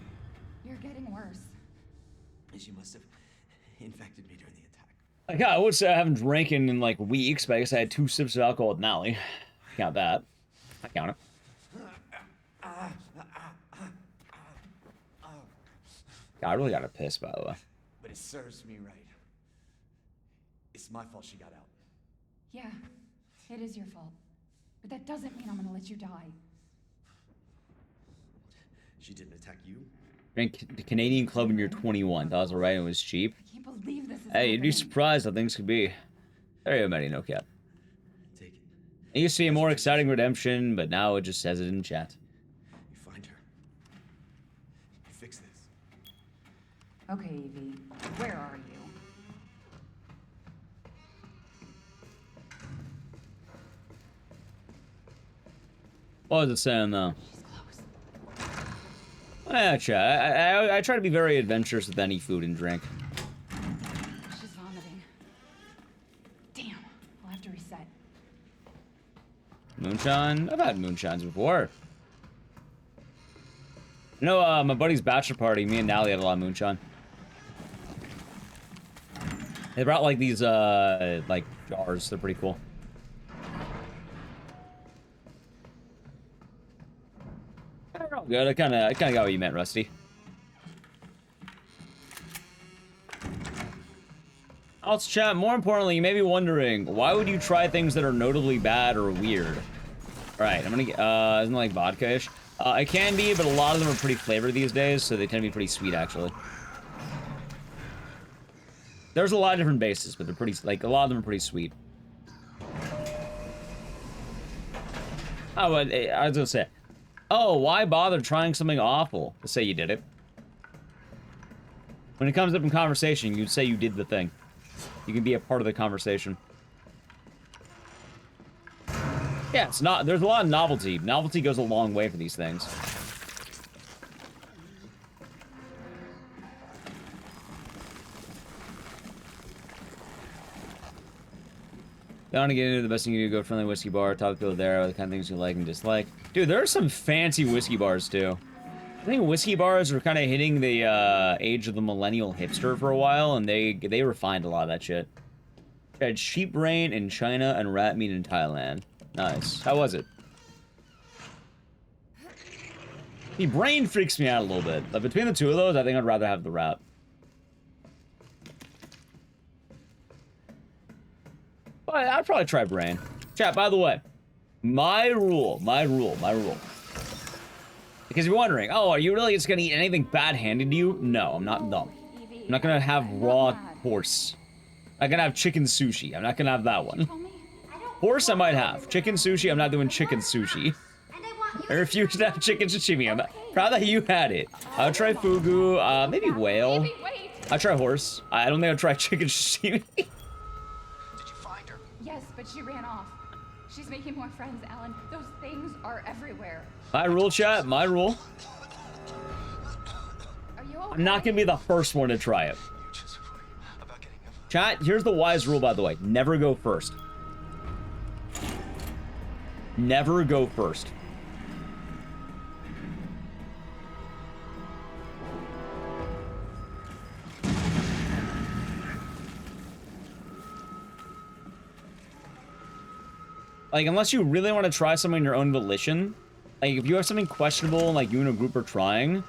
You're getting worse. She must have infected me during the attack. Like, I would say I haven't drank in, like, weeks, but I guess I had 2 sips of alcohol with Nally. Count that. I count it. God, I really got to piss, by the way. But it serves me right. It's my fault she got out. Yeah, it is your fault. But that doesn't mean I'm gonna let you die. She didn't attack you? Drink the Canadian Club when you're 21. That was alright, it was cheap. I can't believe this is Hey, you'd be happening. surprised how things could be. There you go, Matty, no cap. Take it. It used to be a more exciting redemption, but now it just says it in chat. You find her. You fix this. Okay, Evie, where are you? What was it saying, though? She's close. Yeah, chat. I try to be very adventurous with any food and drink. She's vomiting. Damn, I'll have to reset. Moonshine? I've had moonshines before. You know, my buddy's bachelor party, me and Nally had a lot of moonshine. They brought, like, these, like, jars. They're pretty cool. They're all good. I kinda got what you meant, Rusty. Also, chat, more importantly, you may be wondering, why would you try things that are notably bad or weird? Alright, I'm gonna get, isn't it like vodka-ish? It can be, but a lot of them are pretty flavored these days, so they tend to be pretty sweet, actually. There's a lot of different bases, but they're pretty, like, a lot of them are pretty sweet. Oh, but I was gonna say, oh, why bother trying something awful to say you did it? When it comes up in conversation, you'd say you did the thing. You can be a part of the conversation. Yeah, it's not, there's a lot of novelty. Novelty goes a long way for these things. Don't want to get into the best thing you do, go friendly whiskey bar, talk to people there, the kind of things you like and dislike. Dude, there are some fancy whiskey bars, too. I think whiskey bars are kind of hitting the age of the millennial hipster for a while, and they refined a lot of that shit. I had sheep brain in China and rat meat in Thailand. Nice. How was it? The brain freaks me out a little bit, but between the two of those, I think I'd rather have the rat. But I'd probably try brain. Chat, by the way, my rule. Because you're wondering, oh, are you really just gonna eat anything bad handed to you? No, I'm not dumb. I'm not gonna have raw horse. I'm gonna have chicken sushi. I'm not gonna have that one. Horse I might have. Chicken sushi, I'm not doing chicken sushi. I refuse to have chicken sashimi. I'm proud that you had it. I'll try fugu, maybe whale. I'll try horse. I don't think I'll try chicken sashimi. Yes, but she ran off. She's making more friends, Alan. Those things are everywhere. My rule, chat, my rule. Are you okay? I'm not gonna be the first one to try it. Chat, here's the wise rule, by the way. Never go first. Never go first. Like, unless you really want to try something in your own volition, like, if you have something questionable and, like, you and a group are trying,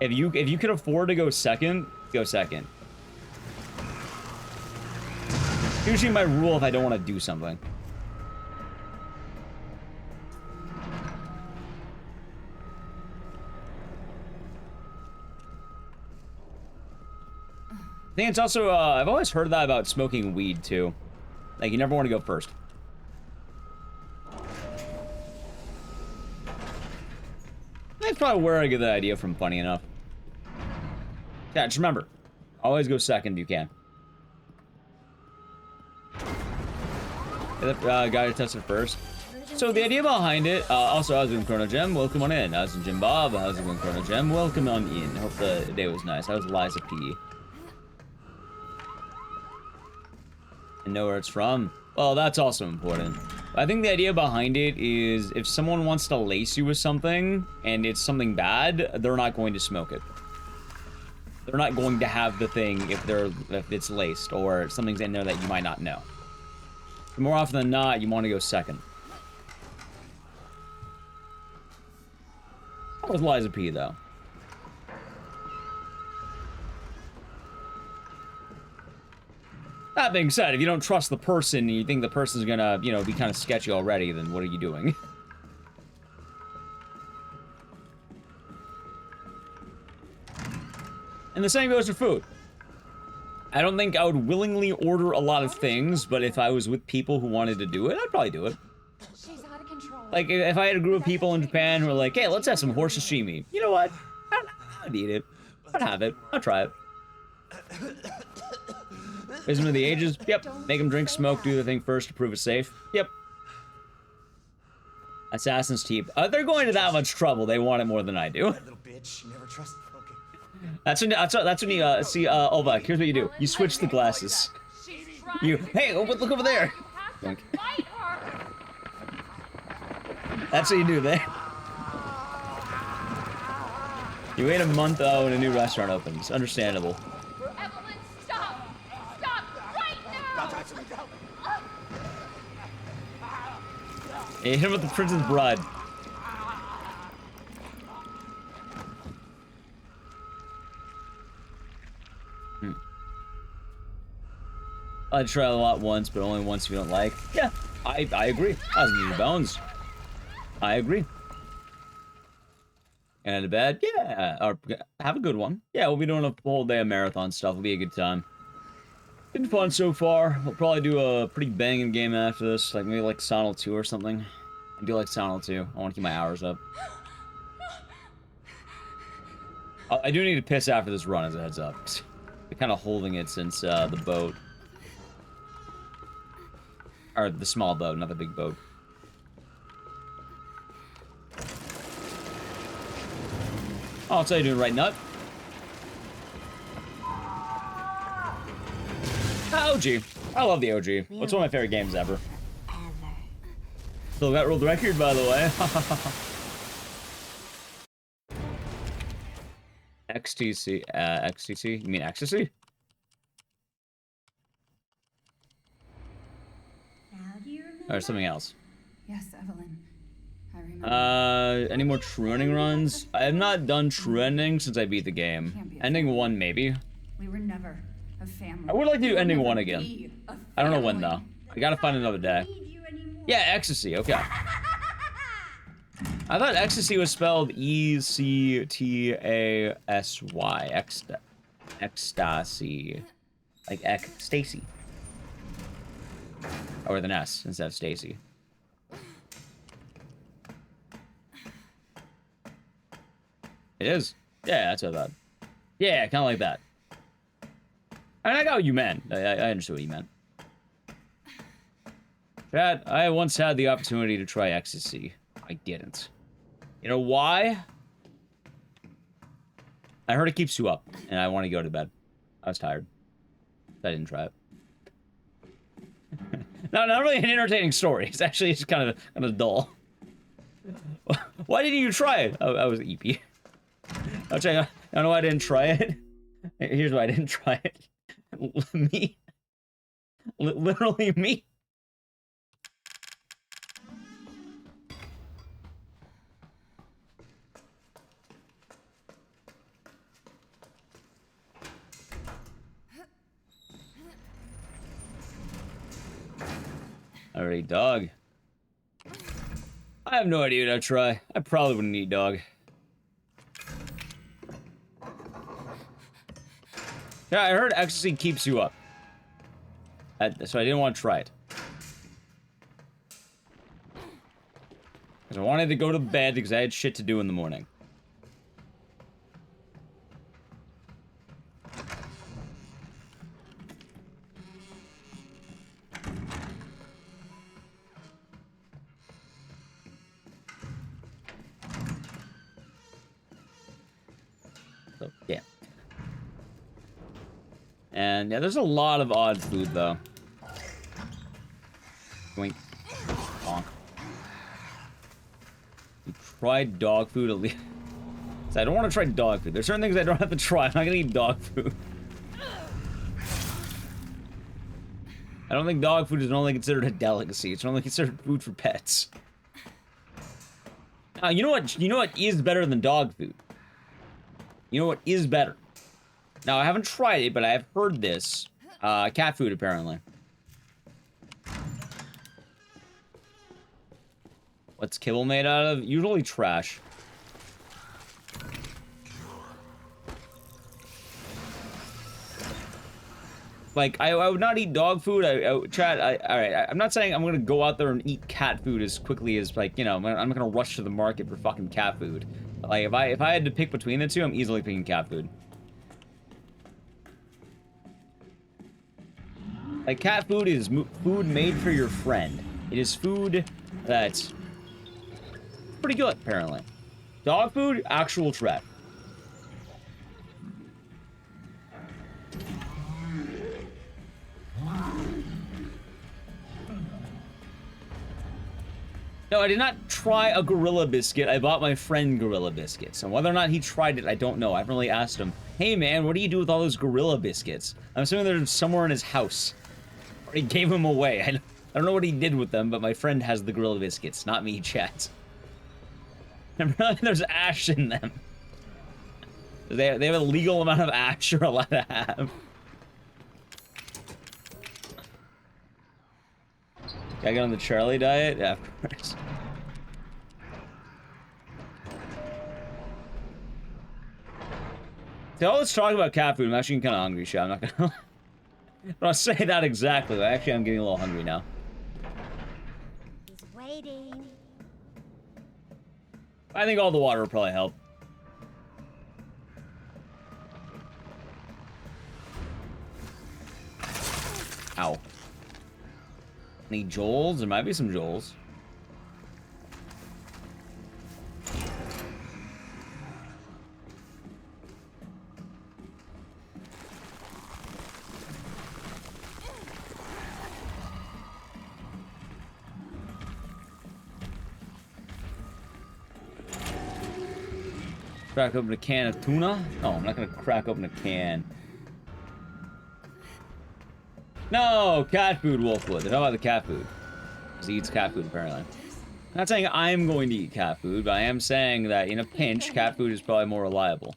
if you can afford to go second, go second. Usually my rule if I don't want to do something. I think it's also, I've always heard that about smoking weed, too. Like, you never want to go first. That's probably where I get the idea from, funny enough. Yeah, just remember, always go second if you can. Guy to test it first. So the idea behind it, also, how's it going, Chrono Gem? Welcome on in. How's it, Jim Bob? How's it going, Chrono Gem? Welcome on in. Hope the day was nice. How's Liza P? And know where it's from. Well, that's also important. I think the idea behind it is if someone wants to lace you with something and it's something bad, they're not going to smoke it. They're not going to have the thing if it's laced or something's in there that you might not know. More often than not, you want to go second. That was Liza P, though. That being said, if you don't trust the person and you think the person's gonna, you know, be kind of sketchy already, then what are you doing? And the same goes for food. I don't think I would willingly order a lot of things, but if I was with people who wanted to do it, I'd probably do it. She's out of control. Like, if I had a group of people in Japan who were like, hey, let's have some horse sashimi. You know what? I'd eat it. I'd have it. I'd try it. Wisdom of the ages? Yep. Make them drink, smoke, do the thing first to prove it's safe. Yep. Assassin's Teeth. They're going to that much trouble. They want it more than I do. Little bitch, you never trust. Okay. That's when you see Olbach. Here's what you do. You switch the glasses. Hey, look over there. That's what you do there. You wait a month when a new restaurant opens. Understandable. Evelyn, stop! Stop right now! Hey, hit him with the Princess Bride. I'd try a lot once, but only once if you don't like. Yeah, I agree. I was eating bones. I agree. And to bed? Yeah. Or have a good one. Yeah, we'll be doing a whole day of marathon stuff. It'll be a good time. Been fun so far. We'll probably do a pretty banging game after this. Like, maybe like Sonal 2 or something. I do like Sonal 2. I want to keep my hours up. I do need to piss after this run, as a heads up. Been kind of holding it since the boat. Or the small boat, not the big boat. Oh, I'll tell you doing right nut. OG. I love the OG. It's one of my favorite games ever. So that world record, by the way. XTC. XTC? You mean ecstasy? Or something else. Yes, Evelyn. I remember. Any more true ending runs? I have not done true ending since I beat the game. Ending 1, maybe. We were never a family. I would like to do ending 1 again. Be a I don't know when, family. though. I gotta find another day. Yeah, ecstasy, okay. I thought ecstasy was spelled E-C-T-A-S-Y. Ecstasy. Like Stacy. Or with an S instead of Stacy. It is. Yeah, that's what I thought. Yeah, kind of like that. I mean, I got what you meant. I understood what you meant. Chat, I once had the opportunity to try ecstasy. I didn't. You know why? I heard it keeps you up, and I want to go to bed. I was tired. I didn't try it. No, not really an entertaining story. It's actually just kind of dull. Why didn't you try it? Oh, I was EP. I'll tell you, I don't know why I didn't try it. Here's why I didn't try it. Me. Literally me. Alright, dog. I have no idea what I'd try. I probably wouldn't eat dog. Yeah, I heard ecstasy keeps you up. So I didn't want to try it. Because I wanted to go to bed because I had shit to do in the morning. So, yeah. And yeah, there's a lot of odd food though. Wink. Bonk. You tried dog food at least. So I don't want to try dog food. There's certain things I don't have to try. I'm not gonna eat dog food. I don't think dog food is normally considered a delicacy. It's normally considered food for pets. Now, you know what? You know what is better than dog food? You know what is better? Now, I haven't tried it, but I have heard this. Cat food, apparently. What's kibble made out of? Usually trash. Like, I would not eat dog food. Alright, I'm not saying I'm gonna go out there and eat cat food as quickly as, like, you know, I'm not gonna rush to the market for fucking cat food. Like, if I had to pick between the two, I'm easily picking cat food. Like, cat food is food made for your friend. It is food that's pretty good, apparently. Dog food, actual trash. No, I did not try a gorilla biscuit. I bought my friend gorilla biscuits. And whether or not he tried it, I don't know. I haven't really asked him, hey man, what do you do with all those gorilla biscuits? I'm assuming they're somewhere in his house. Or he gave them away. I don't know what he did with them, but my friend has the gorilla biscuits, not me, chat. And there's ash in them. They have a legal amount of ash you're allowed to have. Gotta get on the Charlie diet? Yeah, of course. See, all this talk about cat food, I'm actually kind of hungry, shit. I'm not gonna... I don't say that exactly, but actually I'm getting a little hungry now. He's waiting. I think all the water will probably help. Ow. Any Joels? There might be some Joels. Crack open a can of tuna? No, I'm not gonna crack open a can. No! Cat food, Wolfwood. They're talking about the cat food. Because he eats cat food, apparently. I'm not saying I'm going to eat cat food, but I am saying that in a pinch, cat food is probably more reliable.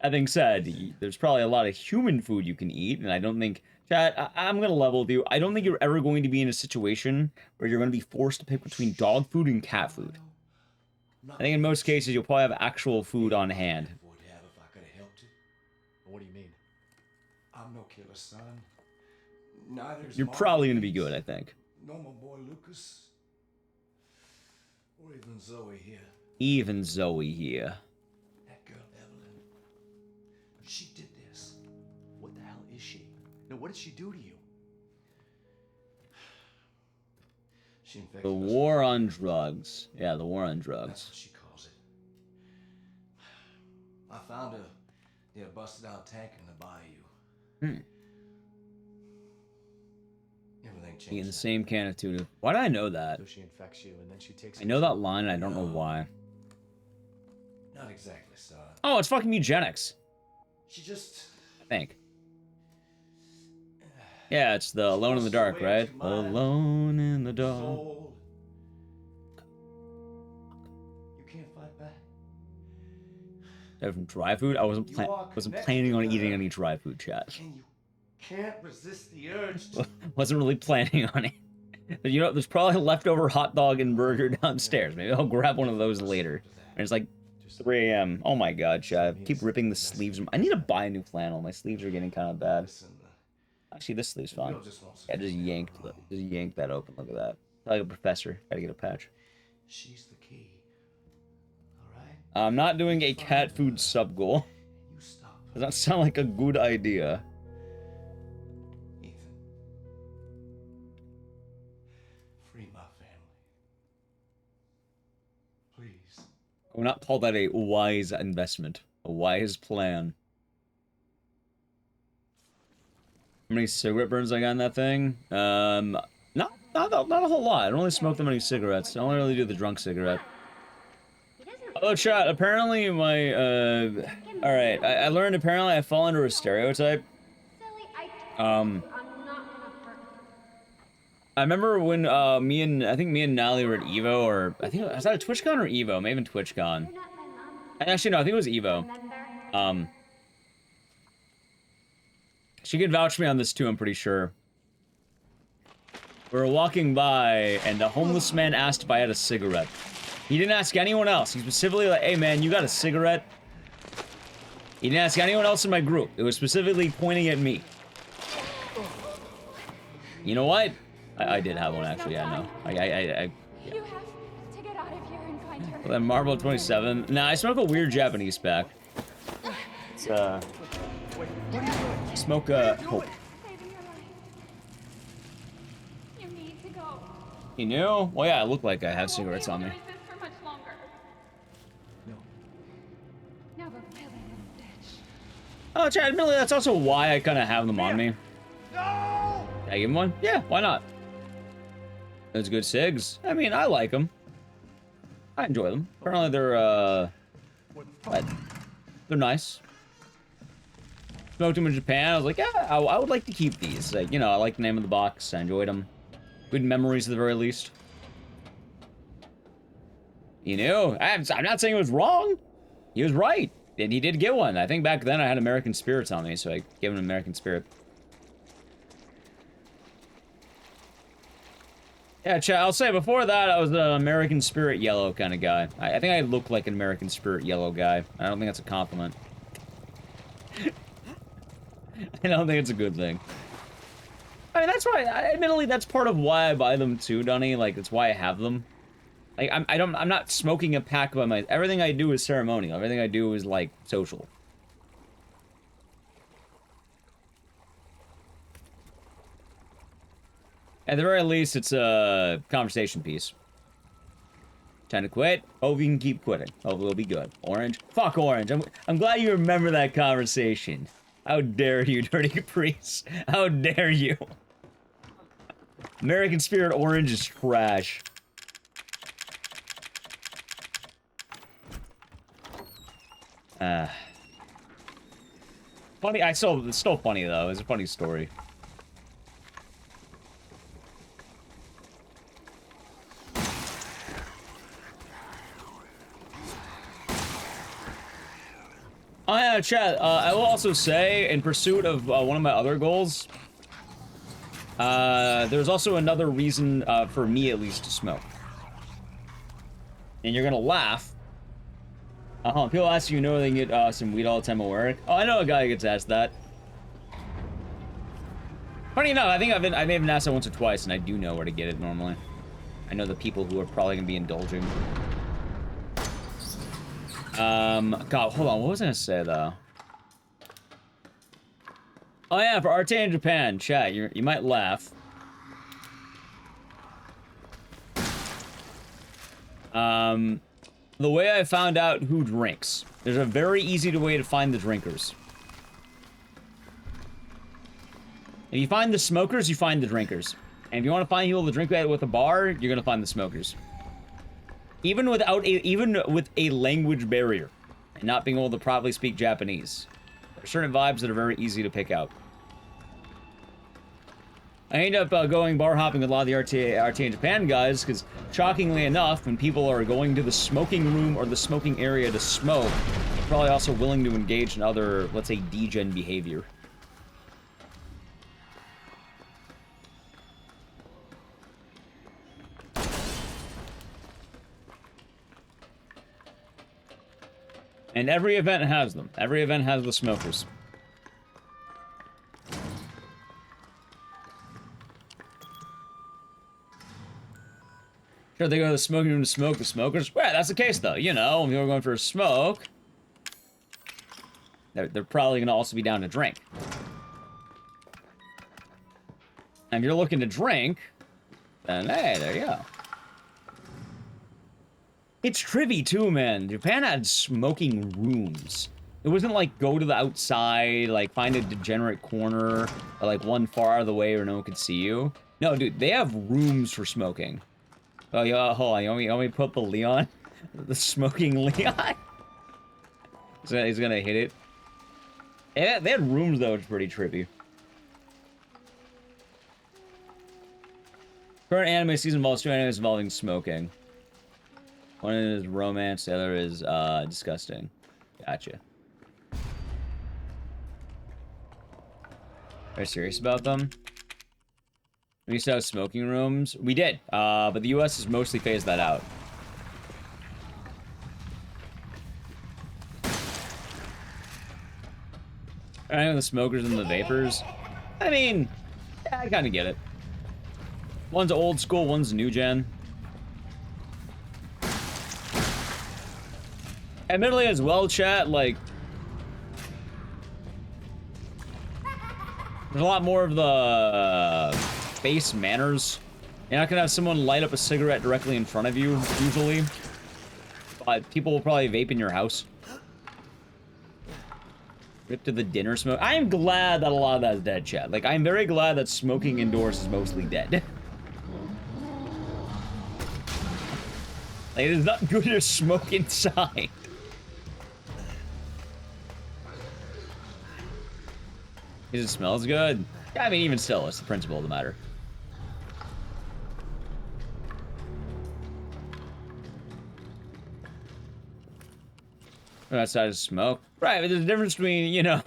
That being said, there's probably a lot of human food you can eat, and I don't think... Chat, I'm gonna level with you. I don't think you're ever going to be in a situation where you're gonna be forced to pick between dog food and cat food. I think in most cases, you'll probably have actual food on hand. Would have if I could have helped you. What do you mean? I'm no killer, son. Neither is You're Mark, probably gonna be good, I think. nor my boy Lucas, or even Zoe here. Even Zoe here. That girl Evelyn, she did this. What the hell is she? Now, what did she do to you? She infected The us war with- on drugs. Yeah, the war on That's drugs. what she calls it. I found her near a busted out tank in the bayou. Hmm. Everything Be in change the that. same can of tuna. Why do I know that? So she infects you, and then she takes. I know that line, and I don't know why. Not exactly, son. Oh, it's fucking eugenics. She just. I think. Yeah, it's the Alone in the Dark, right? Alone in the Dark. Soul. You can't fight back. From dry food? I wasn't planning on eating any dry food, chat. And you can't resist the urge to. Wasn't really planning on it. But you know, there's probably a leftover hot dog and burger downstairs. Maybe I'll grab one of those later. And it's like 3 a.m. Oh my god, chat. I keep ripping the sleeves. I need to buy a new flannel. My sleeves are getting kind of bad. Actually, this sleeve's fine. I just yanked that open. Look at that. Like a professor. Gotta get a patch. She's the key. Alright? I'm not doing a cat food sub goal. You stop. Does that sound like a good idea? Ethan. Free my family. Please. I would not call that a wise investment. A wise plan. How many cigarette burns I got in that thing? Not a whole lot. I don't really smoke that many cigarettes. I only really do the drunk cigarette. Oh, chat, apparently my, alright, I learned apparently I fall under a stereotype. I remember when, I think me and Natalie were at EVO, or, I think, was that a TwitchCon or EVO? Maybe even TwitchCon. Actually, no, I think it was EVO. She could vouch for me on this too, I'm pretty sure. We were walking by, and a homeless man asked if I had a cigarette. He didn't ask anyone else. He specifically like, hey man, you got a cigarette? He didn't ask anyone else in my group. It was specifically pointing at me. You know what? I did have one actually, I know. You have to get out of here and find her. Then Marble 27. Nah, I smoke a weird Japanese pack. It's, smoke, Hope. Saving your life. You need to go. You knew? Well, yeah, I look like I have cigarettes on me. I won't be able to resist for much longer. No. Now we're really in a ditch. Oh, Chad, admittedly, that's also why I kind of have them on me. No! Can I give him one? Yeah, why not? Those good cigs. I mean, I like them. I enjoy them. Apparently, they're nice. Smoked them in Japan. I was like, yeah, I would like to keep these. Like, you know, I like the name of the box. I enjoyed them. Good memories at the very least. You know, I'm not saying it was wrong. He was right. And he did get one. I think back then I had American Spirits on me, so I gave him an American Spirit. Yeah, I'll say before that I was an American Spirit yellow kind of guy. I think I look like an American Spirit yellow guy. I don't think that's a compliment. I don't think it's a good thing. I mean, that's why, admittedly, that's part of why I buy them too, Dunny. Like, that's why I have them. Like, I'm not smoking a pack by my, everything I do is ceremonial. Everything I do is, like, social. At the very least, it's a conversation piece. Time to quit. Hope you can keep quitting. Hope it'll be good. Orange? Fuck Orange. I'm glad you remember that conversation. How dare you, Dirty Caprice? How dare you? American Spirit Orange is trash. Funny, it's still funny though. It's a funny story. Oh yeah, chat, I will also say, in pursuit of one of my other goals, there's also another reason, for me at least, to smoke. And you're gonna laugh. People ask you know they can get some weed all the time at work. Oh, I know a guy who gets asked that. Funny enough, I think I may have been asked that once or twice, and I do know where to get it normally. I know the people who are probably gonna be indulging. God, hold on, what was I gonna say, though? Oh yeah, for Arte in Japan, chat, you might laugh. The way I found out who drinks. There's a very easy way to find the drinkers. If you find the smokers, you find the drinkers. And if you want to find people to drink with a bar, you're gonna find the smokers. Even with a language barrier and not being able to properly speak Japanese, there are certain vibes that are very easy to pick out. I end up going bar hopping with a lot of the RTA in Japan guys, because shockingly enough, when people are going to the smoking room or the smoking area to smoke, they're probably also willing to engage in other, let's say, degen behavior. And every event has them. Every event has the smokers. Sure, they go to the smoking room to smoke the smokers. Well, that's the case, though. You know, when people are going for a smoke, they're probably going to also be down to drink. And if you're looking to drink, then hey, there you go. It's trippy, too, man. Japan had smoking rooms. It wasn't like go to the outside, like find a degenerate corner, or like one far out of the way where no one could see you. No, dude, they have rooms for smoking. Oh, yeah, hold on. You want me to put the Leon? The smoking Leon? He's gonna hit it. Yeah, they had rooms, though, which is pretty trippy. Current anime season involves 2 animes involving smoking. One is romance, the other is, disgusting. Gotcha. Are you serious about them? We used to have smoking rooms. We did, but the US has mostly phased that out. I know the smokers and the vapors. I mean, yeah, I kind of get it. One's old school, one's new gen. Admittedly as well, chat, like, there's a lot more of the base manners. You're not gonna have someone light up a cigarette directly in front of you, usually. But people will probably vape in your house. Rip to the dinner smoke. I am glad that a lot of that is dead, chat. Like, I'm very glad that smoking indoors is mostly dead. Like, it is not good to smoke inside. Because it smells good. Yeah, I mean, even still, it's the principle of the matter. Outside of smoke. Right, but there's a difference between, you know,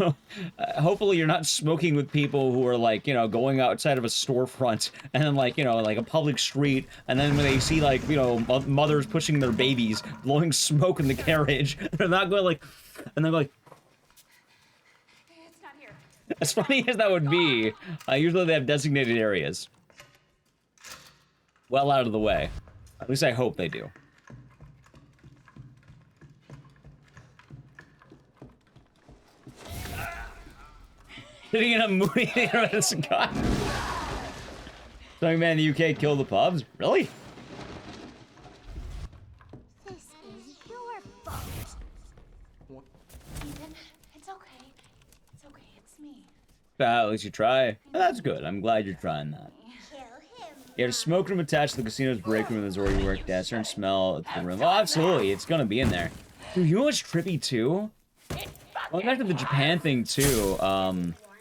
hopefully you're not smoking with people who are, like, you know, going outside of a storefront and then, like, you know, like a public street, and then when they see, like, you know, mothers pushing their babies, blowing smoke in the carriage, they're not going, like, and they're like, It's not here. as funny as that would be, usually they have designated areas. Well out of the way. At least I hope they do. Sitting in a movie theater with a cigar. Young man in the UK killed the pubs? Really? This is your fault. Ethan, it's okay. It's okay, it's me. At least you try. Well, that's good. I'm glad you're trying that. Kill him. You had a smoke room attached to the casino's break room that's where you worked at. Certain smell at the room. Oh, absolutely. It's gonna be in there. Dude, you know what's trippy too? Going back to the Japan thing too,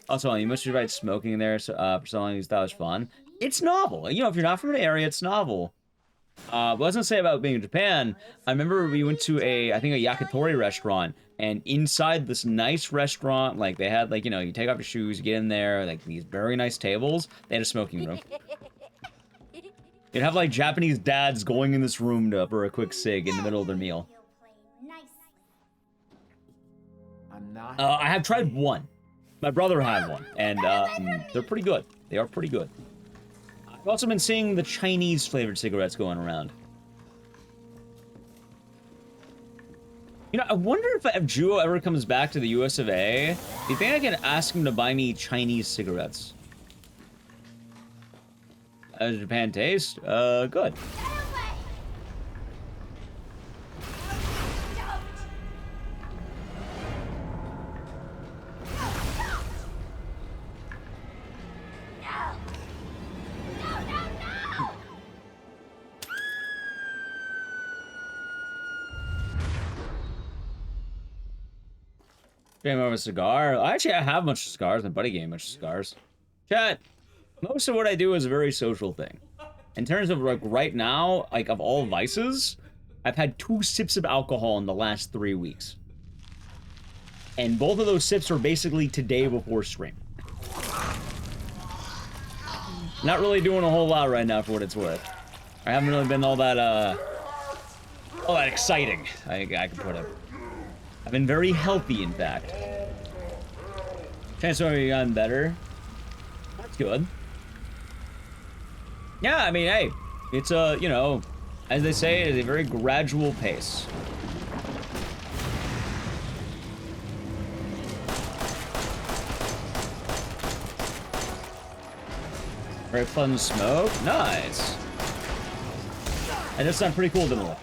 also, you must have tried smoking in there for so long you thought it was fun. It's novel. You know, if you're not from an area, it's novel. What I was gonna say about being in Japan, I remember we went to I think a yakitori restaurant, and inside this nice restaurant, like, they had, like, you know, you take off your shoes, you get in there, like, these very nice tables, they had a smoking room. You'd have, like, Japanese dads going in this room for a quick cig in the middle of their meal. I'm not. I have tried one. My brother had one, and they're pretty good. They are pretty good. I've also been seeing the Chinese flavored cigarettes going around. You know, I wonder if Juo ever comes back to the US of A, do you think I can ask him to buy me Chinese cigarettes? How does Japan taste? Good. Game over a cigar. Actually, I have a bunch of cigars. My buddy gave me a bunch of cigars. Chat. Most of what I do is a very social thing. In terms of like right now, like of all vices, I've had 2 sips of alcohol in the last 3 weeks. And both of those sips are basically today before stream. Not really doing a whole lot right now for what it's worth. I haven't really been all that exciting, I can put it. I've been very healthy, in fact. Chance of me gotten better. That's good. Yeah, I mean, hey, it's a, you know, as they say, it is a very gradual pace. Very fun smoke. Nice. And that sounds pretty cool, didn't it?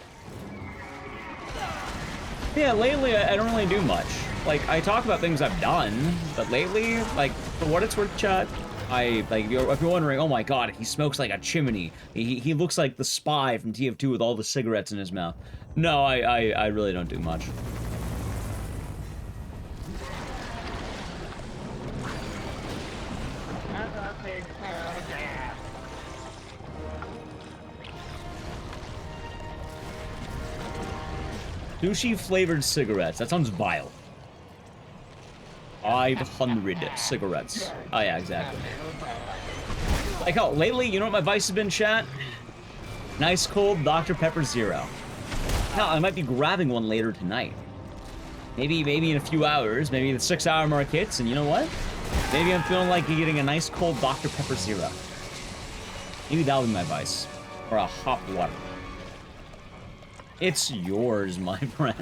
Yeah, lately I don't really do much. Like, I talk about things I've done, but lately, like, for what it's worth, chat, if you're wondering, oh my god, he smokes like a chimney. He looks like the spy from TF2 with all the cigarettes in his mouth. No, I really don't do much. Sushi flavored cigarettes. That sounds vile. 500 cigarettes. Oh yeah, exactly. Like how lately, you know what my vice has been, chat? Nice cold Dr. Pepper Zero. Now I might be grabbing one later tonight. Maybe in a few hours. Maybe the 6-hour mark hits, and you know what? Maybe I'm feeling like getting a nice cold Dr. Pepper Zero. Maybe that'll be my vice, or a hot water. It's yours, my friend.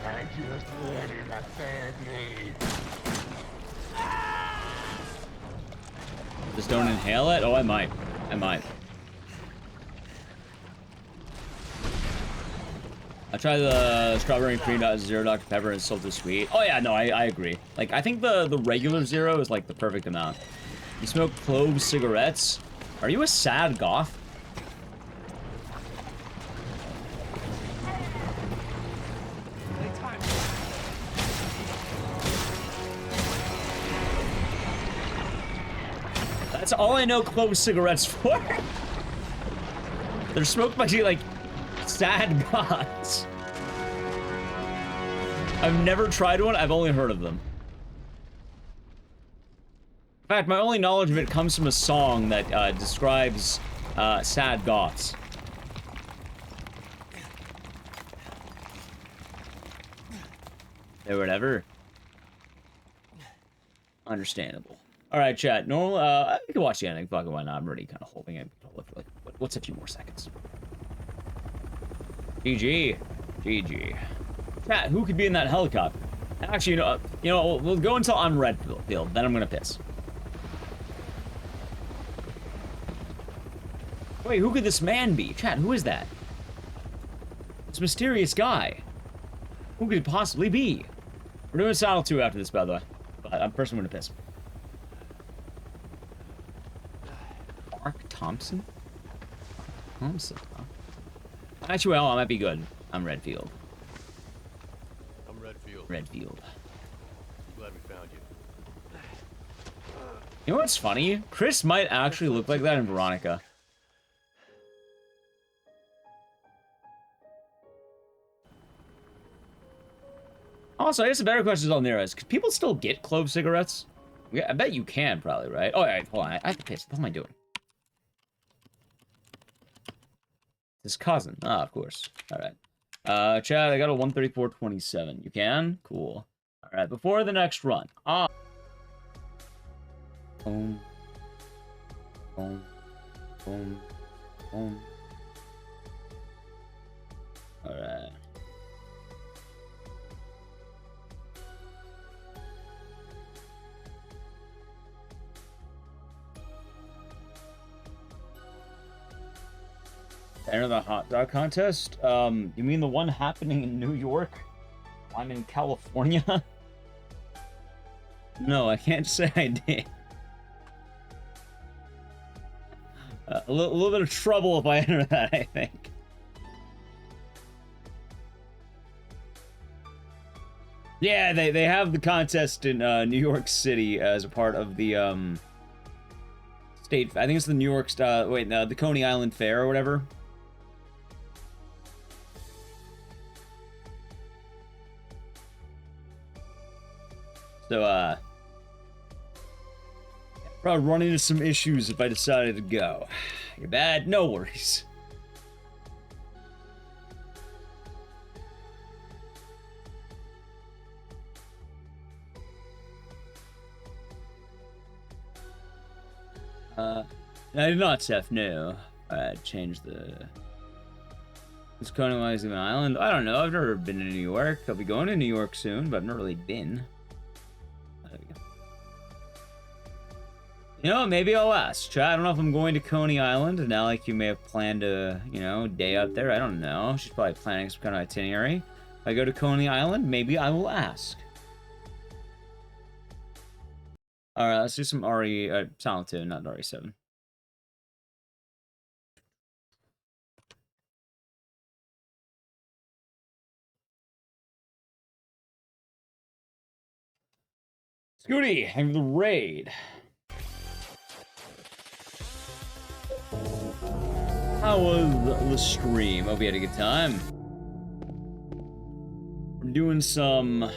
I just wanted a family. Just don't inhale it? Oh, I might. I might. I tried the strawberry cream zero Dr. Pepper and so too sweet. Oh yeah, no, I agree. Like, I think the regular zero is like the perfect amount. You smoke clove cigarettes? Are you a sad goth? That's all I know clove cigarettes for. They're smoked by, like, sad goths. I've never tried one, I've only heard of them. In fact, my only knowledge of it comes from a song that describes sad goths. Or whatever. Understandable. Alright, chat. Normal, we can watch the ending. Fucking why not? I'm already kind of holding it. Like, what's a few more seconds? GG. GG. Chat, who could be in that helicopter? Actually, you know, we'll go until I'm red field, then I'm gonna piss. Wait, who could this man be? Chat, who is that? This mysterious guy. Who could it possibly be? We're doing Saddle 2 after this, by the way. But I'm personally gonna piss. Mark Thompson? Thompson, huh? Actually, well, I might be good. I'm Redfield. I'm Redfield. Redfield. Glad we found you. You know what's funny? Chris might actually look like that in Veronica. Also, I guess the better question is on there is, could people still get clove cigarettes? Yeah, I bet you can, probably, right? Oh, alright, hold on. I have to piss. What am I doing? His cousin. Ah, of course. Alright. Chad, I got a 134.27. You can? Cool. Alright, before the next run. Boom. Boom. Boom. Boom. Alright. Enter the hot dog contest? You mean the one happening in New York? I'm in California? No, I can't say I did. A little bit of trouble if I enter that, I think. Yeah, they have the contest in New York City as a part of the state. I think it's the New York the Coney Island Fair or whatever. So probably run into some issues if I decided to go. You're bad, no worries. I did not, Seth, no. I changed the... Is Coney Island? I don't know, I've never been to New York. I'll be going to New York soon, but I've never really been. There we go. You know, maybe I'll ask. I don't know if I'm going to Coney Island, and now, like, you may have planned a, you know, day out there. I don't know. She's probably planning some kind of itinerary. If I go to Coney Island, maybe I will ask. Alright, let's do some Silent 2, not RE7. Scooty, and the raid. How was the stream? Hope you had a good time. We're doing some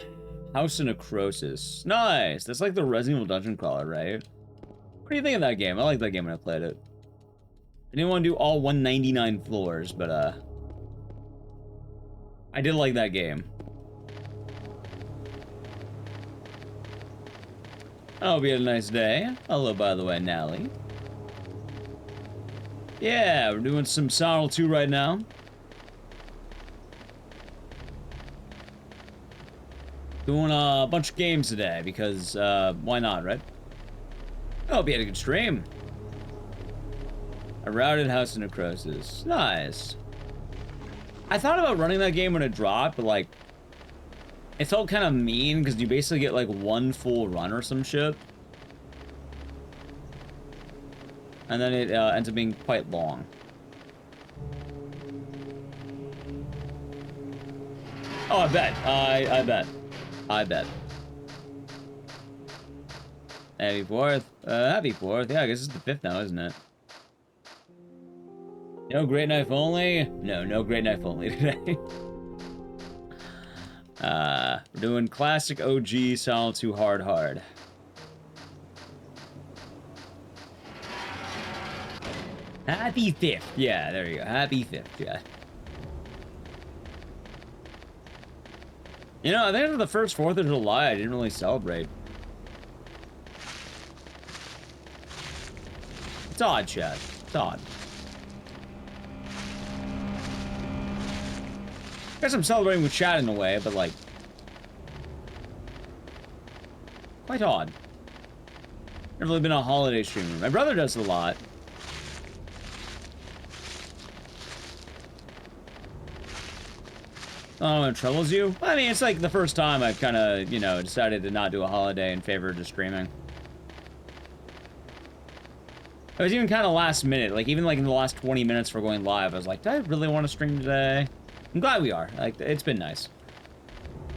House of Necrosis. Nice! That's like the Resident Evil Dungeon Crawler, right? What do you think of that game? I liked that game when I played it. I didn't want to do all 199 floors, but I did like that game. I hope you had a nice day. Hello, by the way, Nally. Yeah, we're doing some Silent 2 right now. Doing a bunch of games today, because, why not, right? I hope you had a good stream. A routed House of Necrosis. Nice. I thought about running that game when it dropped, but, like, it felt kind of mean, because you basically get, like, one full run or some shit. And then it ends up being quite long. Oh, I bet. I bet. I bet. Happy 4th. Happy 4th. Yeah, I guess it's the 5th now, isn't it? No Great Knife only? No, no Great Knife only today. We're doing classic OG Silent 2 hard. Happy 5th. Yeah, there you go. Happy 5th, yeah. You know, I think for the first 4th of July, I didn't really celebrate. It's odd, chat. It's odd. I guess I'm celebrating with chat in a way, but, like... quite odd. Never really been a holiday streamer. My brother does it a lot. Oh, it troubles you? I mean, it's like the first time I've kind of, you know, decided to not do a holiday in favor of just streaming. It was even kind of last minute. Like, even like in the last 20 minutes for going live, I was like, do I really want to stream today? I'm glad we are. Like, it's been nice.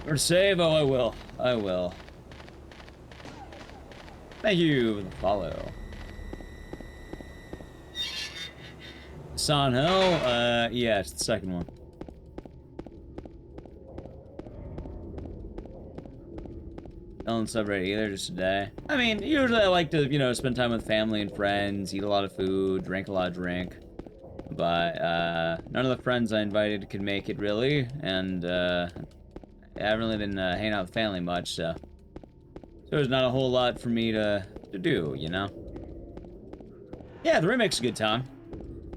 Or save? Oh, I will. I will. Thank you for the follow. Son Hill? Yeah, it's the second one. Don't celebrate either, just today. I mean, usually I like to, you know, spend time with family and friends, eat a lot of food, drink a lot of drink. But, none of the friends I invited could make it, really. And, I haven't really been, hanging out with family much, so... there's not a whole lot for me to do, you know? Yeah, the remake's a good time.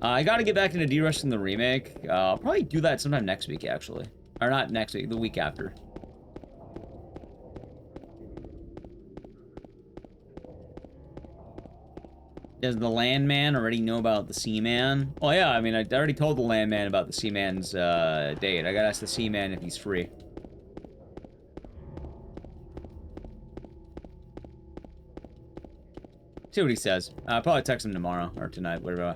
I gotta get back into de-rushing the remake. I'll probably do that sometime next week, actually. Or not next week, the week after. Does the landman already know about the Seaman? Well, yeah, I mean, I already told the landman about the Seaman's, date. I gotta ask the Seaman if he's free. See what he says. I'll probably text him tomorrow, or tonight, whatever.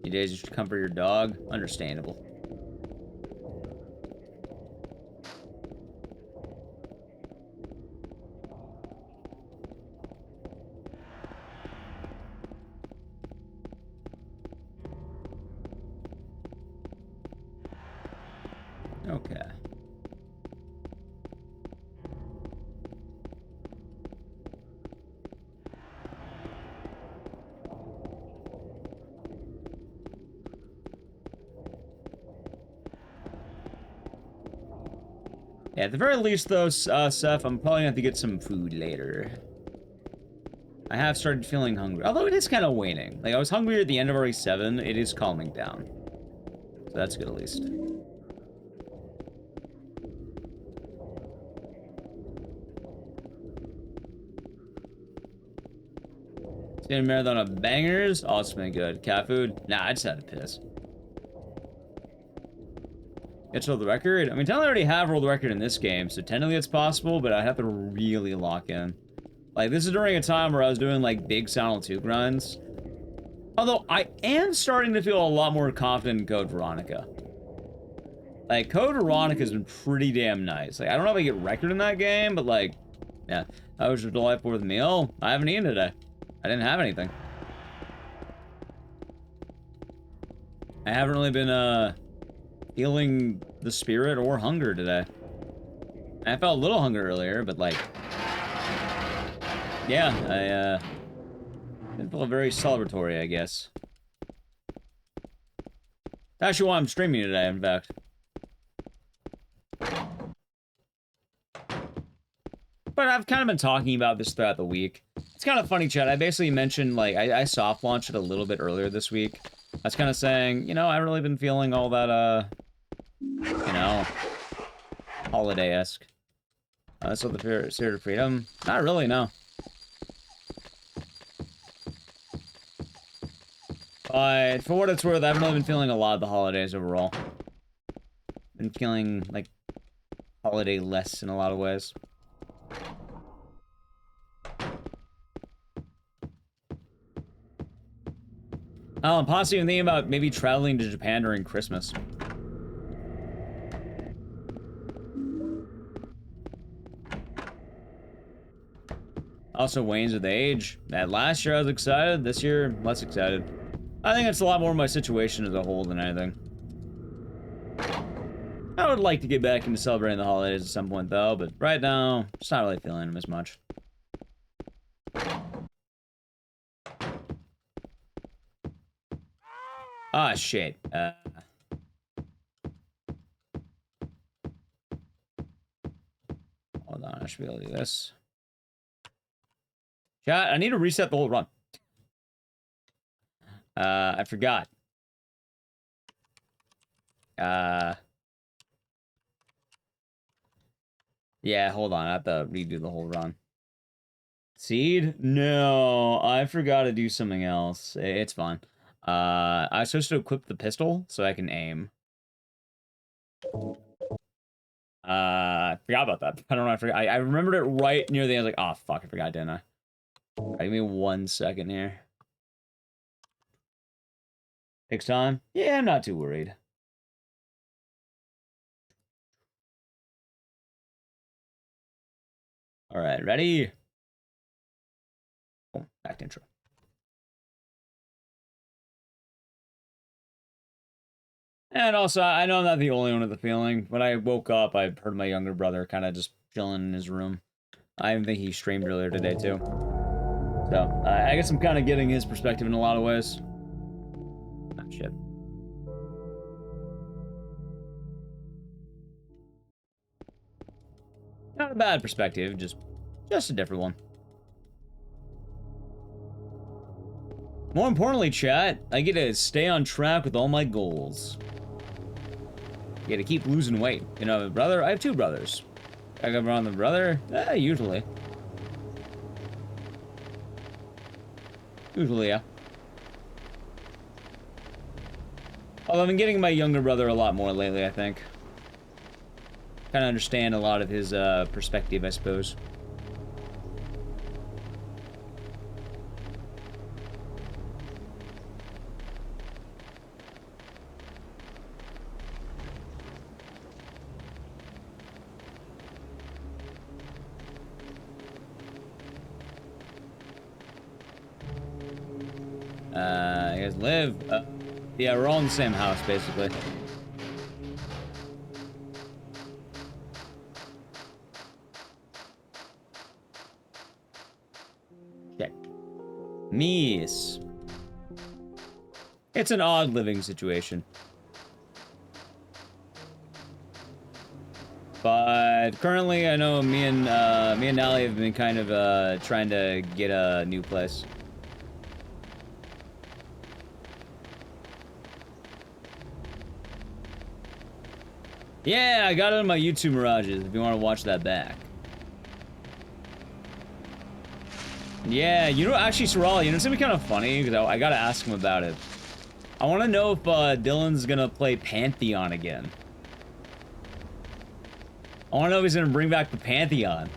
You days just comfort your dog? Understandable. Okay. Yeah, at the very least, though, Seth, I'm probably gonna have to get some food later. I have started feeling hungry, although it is kind of waning. Like, I was hungry at the end of RE7, it is calming down. So that's good, at least. It's gonna marathon of bangers. Oh, it's been good. Cat food? Nah, I just had to piss. Get world record? I mean, technically I already have world record in this game, so technically it's possible, but I'd have to really lock in. Like, this is during a time where I was doing, like, big Silent 2 grinds. Although, I am starting to feel a lot more confident in Code Veronica. Like, Code Veronica's been pretty damn nice. Like, I don't know if I get record in that game, but, like, yeah. That was a delightful with meal. I haven't eaten today. I didn't have anything. I haven't really been, feeling the spirit or hunger today. I felt a little hunger earlier, but, like... Yeah, I didn't feel very celebratory, I guess. That's actually why I'm streaming today, in fact. But I've kind of been talking about this throughout the week. It's kind of funny, Chad. I basically mentioned, like, I soft launched it a little bit earlier this week. I was kind of saying, you know, I haven't really been feeling all that, you know, holiday-esque. So the Spirit of Freedom? Not really, no. But for what it's worth, I haven't really been feeling a lot of the holidays overall. Been feeling, like, holiday-less in a lot of ways. Oh, I'm possibly even thinking about maybe traveling to Japan during Christmas. Also wanes with age. That last year I was excited, this year less excited. I think it's a lot more my situation as a whole than anything. I would like to get back into celebrating the holidays at some point though, but right now, just not really feeling them as much. Ah, shit. Hold on, I should be able to do this. Chat, I need to reset the whole run. I forgot. Yeah, hold on, I have to redo the whole run. Seed? No, I forgot to do something else. It's fine. I was supposed to equip the pistol so I can aim. I forgot about that. I don't know, I forgot. I remembered it right near the end. I was like, oh, fuck, I forgot, didn't I? All right, give me 1 second here. Takes time? Yeah, I'm not too worried. All right, ready? Oh, back to intro. And also, I know I'm not the only one with the feeling. When I woke up, I heard my younger brother kind of just chilling in his room. I even think he streamed earlier today, too. So, I guess I'm kind of getting his perspective in a lot of ways. Ah, shit. Not a bad perspective, just a different one. More importantly, chat, I get to stay on track with all my goals. You gotta keep losing weight. You know, brother, I have 2 brothers. I go around the brother? Usually. Usually, yeah. Although I've been getting my younger brother a lot more lately, I think. Kind of understand a lot of his perspective, I suppose. You guys live? Yeah, we're all in the same house, basically. Okay. Mies. It's an odd living situation. But currently, I know me and Nally have been kind of trying to get a new place. Yeah, I got it on my YouTube Mirages, if you want to watch that back. Yeah, you know, actually, Sorrel, you know, it's gonna be kind of funny, because I gotta ask him about it. I want to know if Dylan's gonna play Pantheon again. I want to know if he's gonna bring back the Pantheon.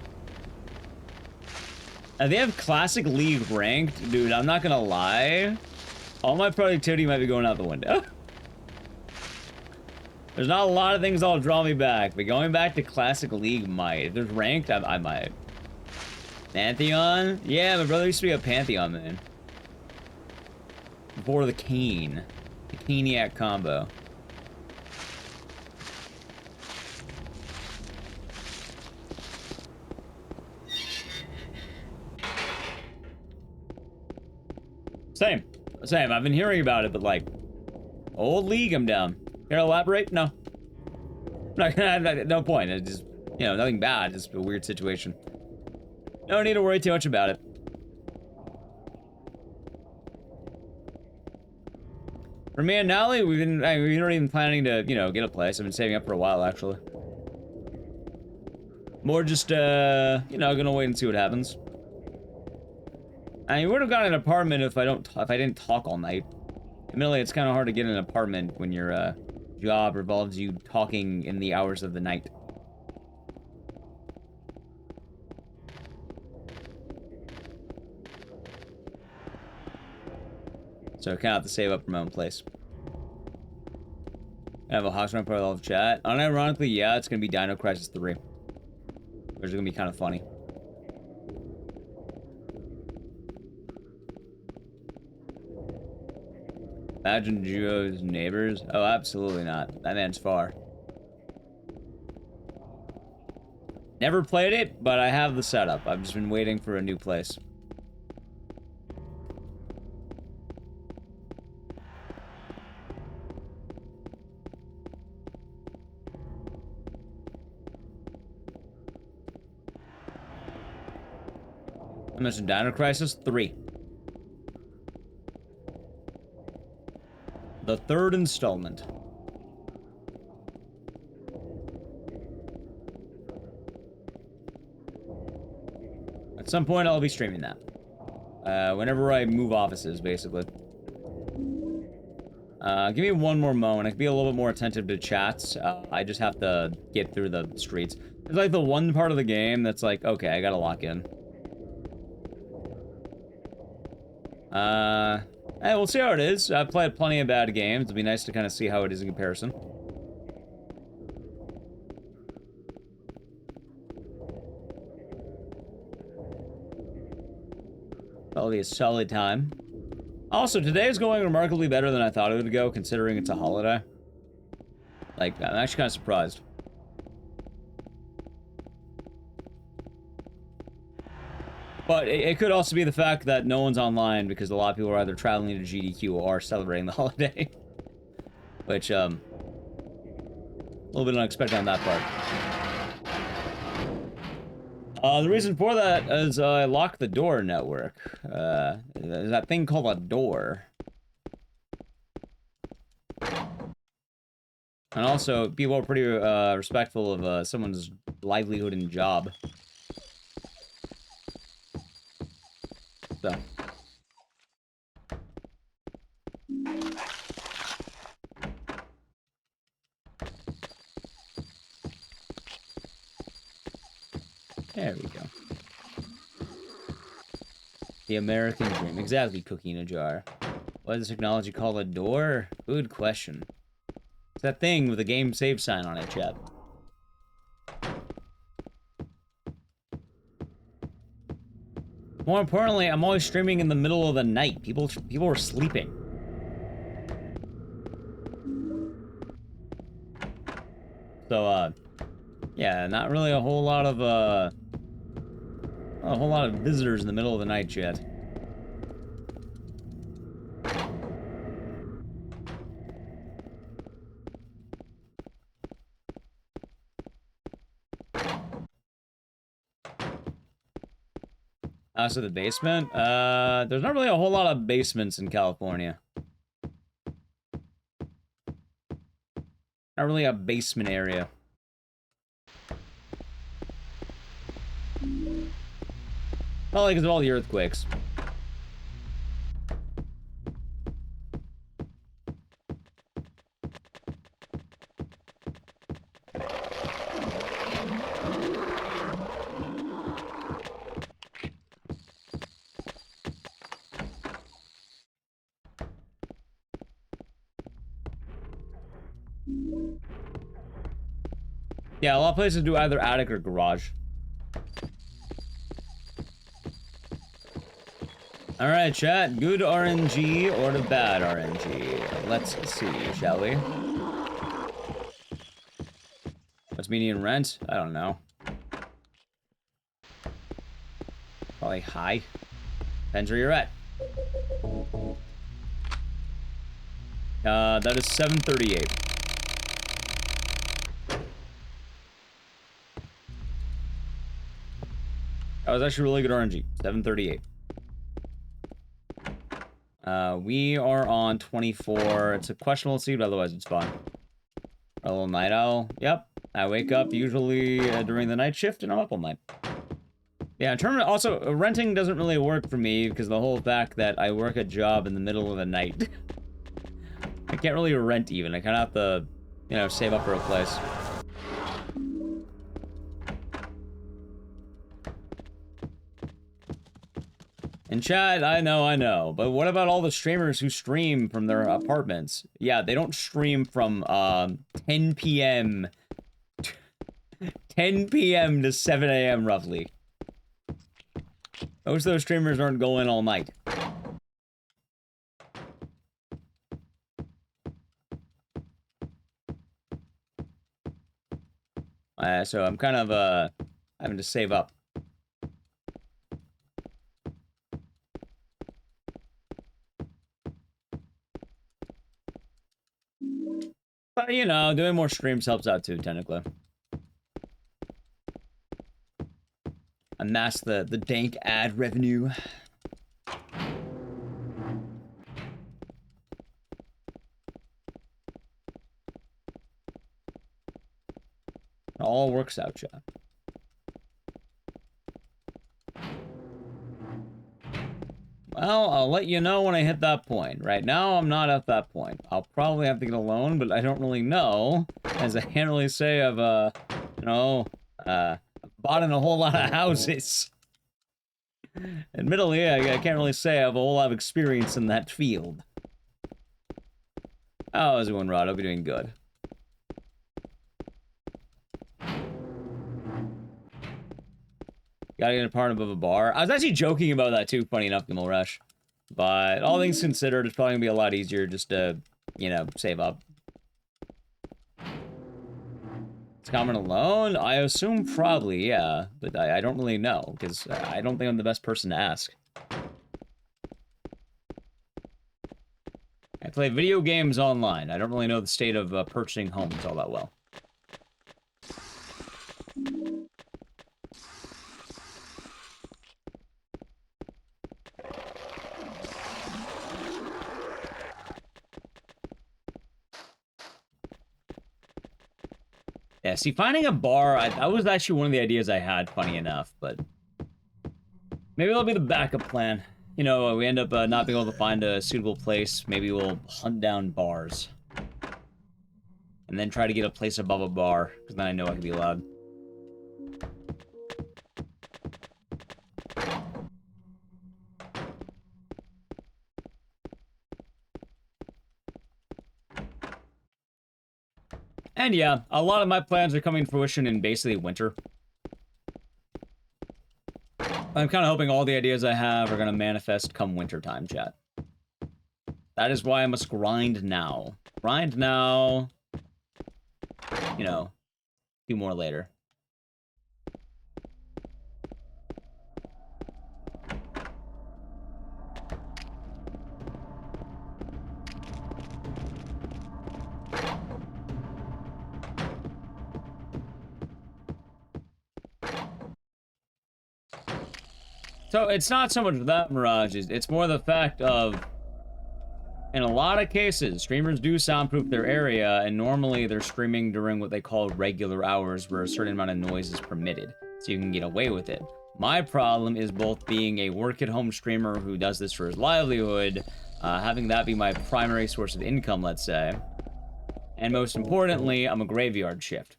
They have Classic League ranked. Dude, I'm not gonna lie. All my productivity might be going out the window. There's not a lot of things that'll draw me back, but going back to Classic League might. If there's ranked, I might. Pantheon? Yeah, my brother used to be a Pantheon man. Before the Kane. The Caniac combo. Same. Same. I've been hearing about it, but like... Old League, I'm down. Here, elaborate? No. No point. It's just, you know, nothing bad. It's a weird situation. No need to worry too much about it. For me and Nally, we've been not even planning to, you know, get a place. I've been saving up for a while, actually. More just, you know, gonna wait and see what happens. I would have gotten an apartment if I didn't talk all night. Admittedly, it's kind of hard to get an apartment when your job revolves you talking in the hours of the night. So I kind of have to save up for my own place. I have a Hawks run part of the chat. Unironically, yeah, it's gonna be Dino Crisis 3. Which is gonna be kind of funny. Imagine Juo's neighbors? Oh, absolutely not. That man's far. Never played it, but I have the setup. I've just been waiting for a new place. I mentioned Dino Crisis 3. The third installment. At some point, I'll be streaming that. Whenever I move offices, basically. Give me one more moment. I can be a little bit more attentive to chats. I just have to get through the streets. It's like the one part of the game that's like, okay, I gotta lock in. Hey, we'll see how it is. I've played plenty of bad games. It'll be nice to kind of see how it is in comparison. Probably a solid time. Also, today is going remarkably better than I thought it would go, considering it's a holiday. Like, I'm actually kind of surprised. But it could also be the fact that no one's online because a lot of people are either traveling to GDQ or celebrating the holiday. Which, a little bit unexpected on that part. The reason for that is I locked the door network. There's that thing called a door. And also, people are pretty respectful of someone's livelihood and job. So. There we go. The American dream. Exactly, cookie in a jar. What is this technology called a door? Good question. It's that thing with a game save sign on it, chat. More importantly, I'm always streaming in the middle of the night. People are sleeping. So, yeah, not really a whole lot of A whole lot of visitors in the middle of the night yet. So the basement? There's not really a whole lot of basements in California. Not really a basement area. Probably because of all the earthquakes. Yeah, a lot of places do either attic or garage. Alright, chat. Good RNG or the bad RNG? Let's see, shall we? What's median rent? I don't know. Probably high. Depends where you're at. That is 738. That was actually really good RNG. 738. We are on 24. It's a questionable seed, but otherwise it's fine. A little night owl. Yep. I wake up usually during the night shift, and I'm up all night. Yeah, in terms of, also, renting doesn't really work for me because the whole fact that I work a job in the middle of the night. I can't really rent even. I kind of have to, you know, save up for a place. And chat, I know. But what about all the streamers who stream from their apartments? Yeah, they don't stream from 10 p.m. 10 p.m. to 7 a.m. roughly. Most of those streamers aren't going all night. So I'm kind of having to save up. But, you know, doing more streams helps out too, technically. Amass the dank ad revenue. It all works out, chat. Well, I'll let you know when I hit that point. Right now, I'm not at that point. I'll probably have to get a loan, but I don't really know, as I can't really say I've, you know, bought in a whole lot of houses. Admittedly, I can't really say I have a whole lot of experience in that field. How's it going, Rod? Hope you're doing good. Gotta get an apartment above a bar. I was actually joking about that too, funny enough, Gimel Rush. But all things considered, it's probably gonna be a lot easier just to, you know, save up. Is Cameron alone? I assume probably, yeah. But I don't really know, because I don't think I'm the best person to ask. I play video games online. I don't really know the state of purchasing homes all that well. Yeah, see, finding a bar, that was actually one of the ideas I had, funny enough, but maybe that'll be the backup plan. You know, we end up not being able to find a suitable place. Maybe we'll hunt down bars. And then try to get a place above a bar, because then I know I can be allowed. And yeah, a lot of my plans are coming to fruition in basically winter. I'm kind of hoping all the ideas I have are going to manifest come winter time, chat. That is why I must grind now. Grind now. You know, do more later. So it's not so much that, Mirage, it's more the fact of, in a lot of cases, streamers do soundproof their area, and normally they're streaming during what they call regular hours, where a certain amount of noise is permitted, so you can get away with it. My problem is both being a work-at-home streamer who does this for his livelihood, having that be my primary source of income, let's say, and most importantly, I'm a graveyard shift.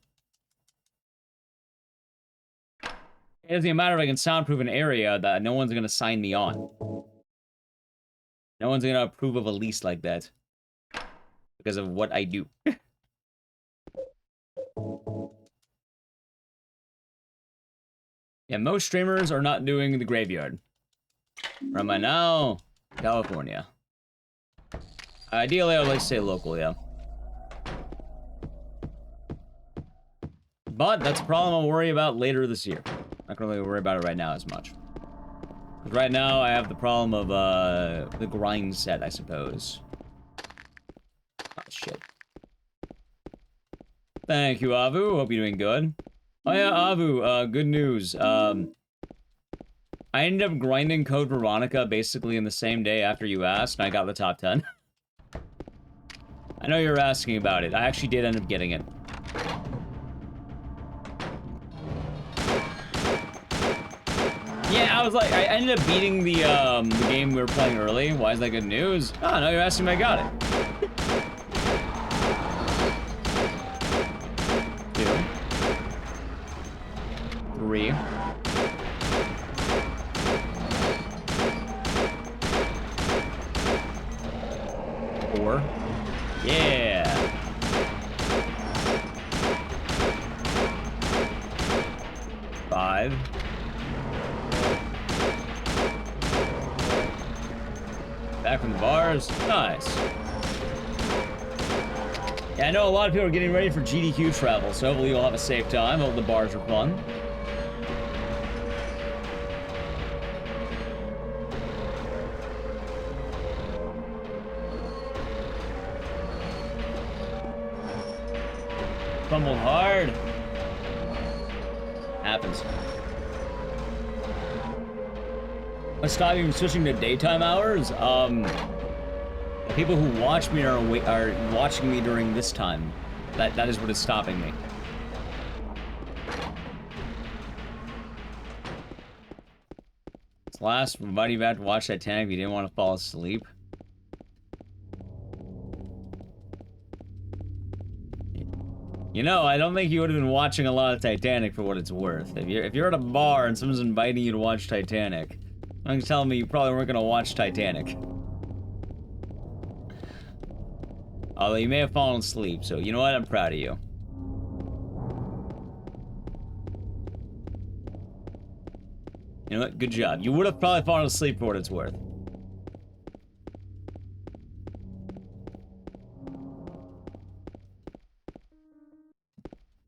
It doesn't even matter if I can soundproof an area that no one's gonna sign me on. No one's gonna approve of a lease like that. Because of what I do. Yeah, most streamers are not doing the graveyard. Where am I now? California. Ideally, I would like to say local, yeah. But that's a problem I'll worry about later this year. Not gonna really worry about it right now as much. Because right now, I have the problem of, the grind set, I suppose. Oh, shit. Thank you, Avu. Hope you're doing good. Oh, yeah, Avu, good news. I ended up grinding Code Veronica basically in the same day after you asked, and I got the top 10. I know you're asking about it. I actually did end up getting it. Yeah, I was like, I ended up beating the game we were playing early. Why is that good news? Oh, no, you're asking me, I got it. 2. 3. 4. Yeah. 5. Back from the bars. Nice. Yeah, I know a lot of people are getting ready for GDQ travel, so hopefully you'll have a safe time. Hope the bars are fun. Fumbled hard. Happens. Let's stop you from switching to daytime hours. The people who watch me are watching me during this time. That is what is stopping me. Last, why do you have to watch Titanic if you didn't want to fall asleep? You know, I don't think you would have been watching a lot of Titanic for what it's worth. If you're at a bar and someone's inviting you to watch Titanic, I'm telling me you probably weren't gonna watch Titanic. Although you may have fallen asleep, so you know what? I'm proud of you. You know what? Good job. You would have probably fallen asleep for what it's worth.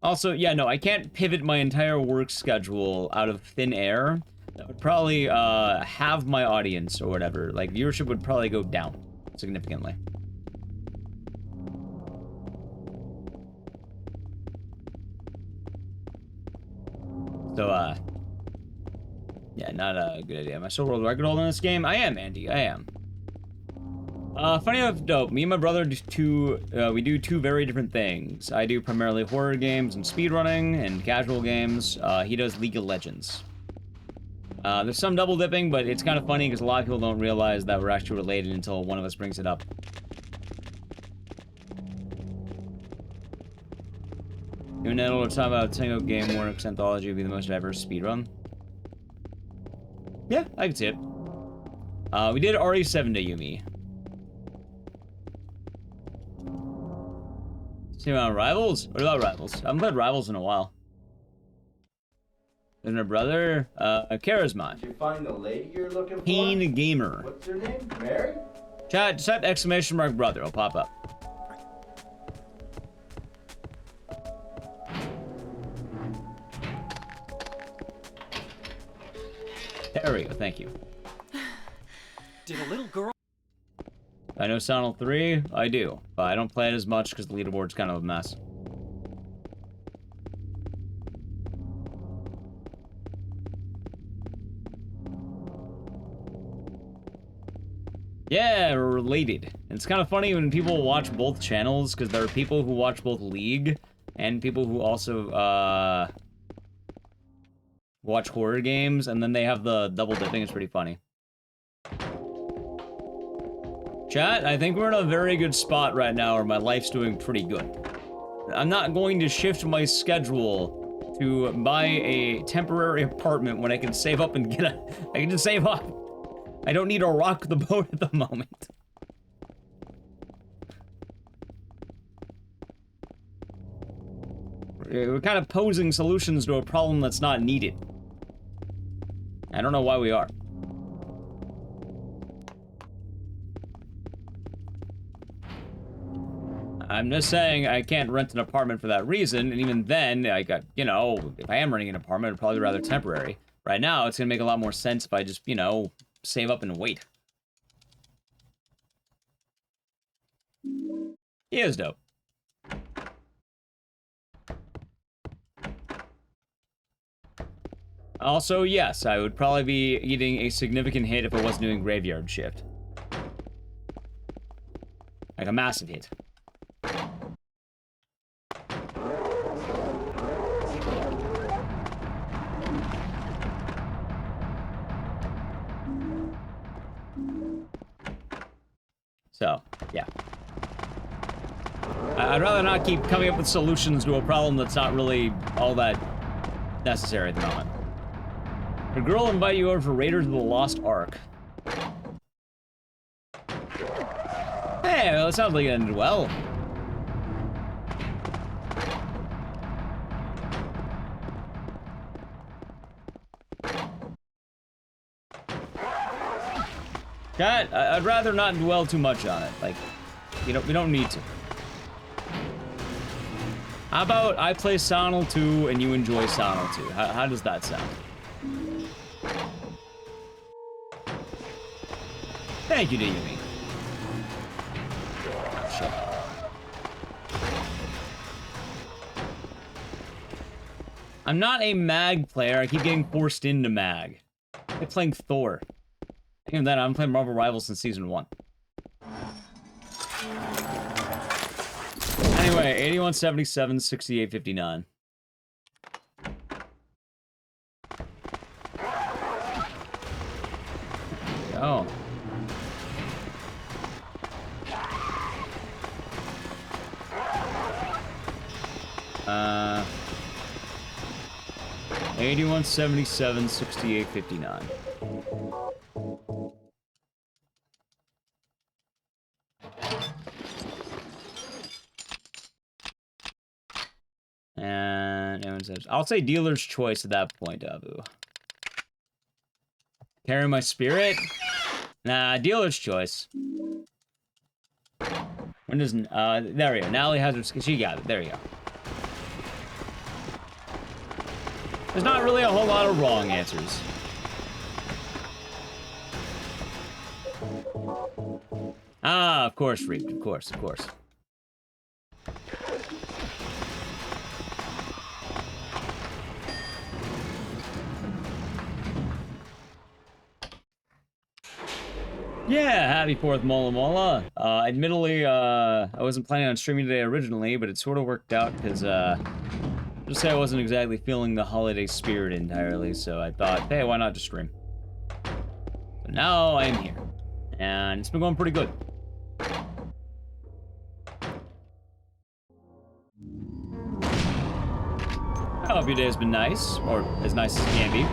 Also, yeah, no, I can't pivot my entire work schedule out of thin air. That would probably, halve my audience or whatever. Like, viewership would probably go down significantly. So, yeah, not a good idea. Am I still world record holder in this game? I am, Andy, I am. Funny enough, dope. Me and my brother we do two very different things. I do primarily horror games and speedrunning and casual games. He does League of Legends. There's some double dipping, but it's kind of funny because a lot of people don't realize that we're actually related until one of us brings it up. You and Ed will talk about Tango Game Works Anthology would be the most diverse speedrun. Yeah, I can see it. We did RE7 to Yumi. See about Rivals? What about Rivals? I haven't played Rivals in a while. And her brother, Charisma. Did you find the lady you're looking for? Peen Gamer. What's her name? Mary? Chat, just type exclamation mark brother. It'll pop up. There we go. Thank you. Did a little girl... I know Sonal 3, I do, but I don't play it as much because the leaderboard's kind of a mess. Yeah, we're related. It's kind of funny when people watch both channels, because there are people who watch both League and people who also, watch horror games, and then they have the double dipping. It's pretty funny. Chat, I think we're in a very good spot right now where my life's doing pretty good. I'm not going to shift my schedule to buy a temporary apartment when I can save up and I can just save up. I don't need to rock the boat at the moment. We're kind of posing solutions to a problem that's not needed. I don't know why we are. I'm just saying I can't rent an apartment for that reason, and even then, I got, you know, if I am renting an apartment, it'd probably be rather temporary. Right now, it's gonna make a lot more sense if I just, you know, save up and wait. He is dope. Also, yes, I would probably be eating a significant hit if I wasn't doing graveyard shift. Like a massive hit. So, yeah. I'd rather not keep coming up with solutions to a problem that's not really all that necessary at the moment. A girl will invite you over for Raiders of the Lost Ark. Hey, well, it sounds like it ended well. Chat, I'd rather not dwell too much on it. Like, we don't need to. How about I play Sonal 2 and you enjoy Sonal 2? How does that sound? Thank you, Yumi. Oh, shit. I'm not a mag player. I keep getting forced into mag. I'm playing Thor. Even then, I'm playing Marvel Rivals since Season 1. Anyway, 8177, 6859. Oh. Uh, 8177, 6859. And everyone says, I'll say dealer's choice at that point, Abu. Carry my spirit? Nah, dealer's choice. When does, there we go. Natalie has her, she got it. There you go. There's not really a whole lot of wrong answers. Ah, of course, Reaped. Of course, of course. Yeah, happy 4th Mola Mola. Admittedly, I wasn't planning on streaming today originally, but it sort of worked out because, just say I wasn't exactly feeling the holiday spirit entirely, so I thought, hey, why not just stream? So now I am here, and it's been going pretty good. I hope your day has been nice, or as nice as it can be.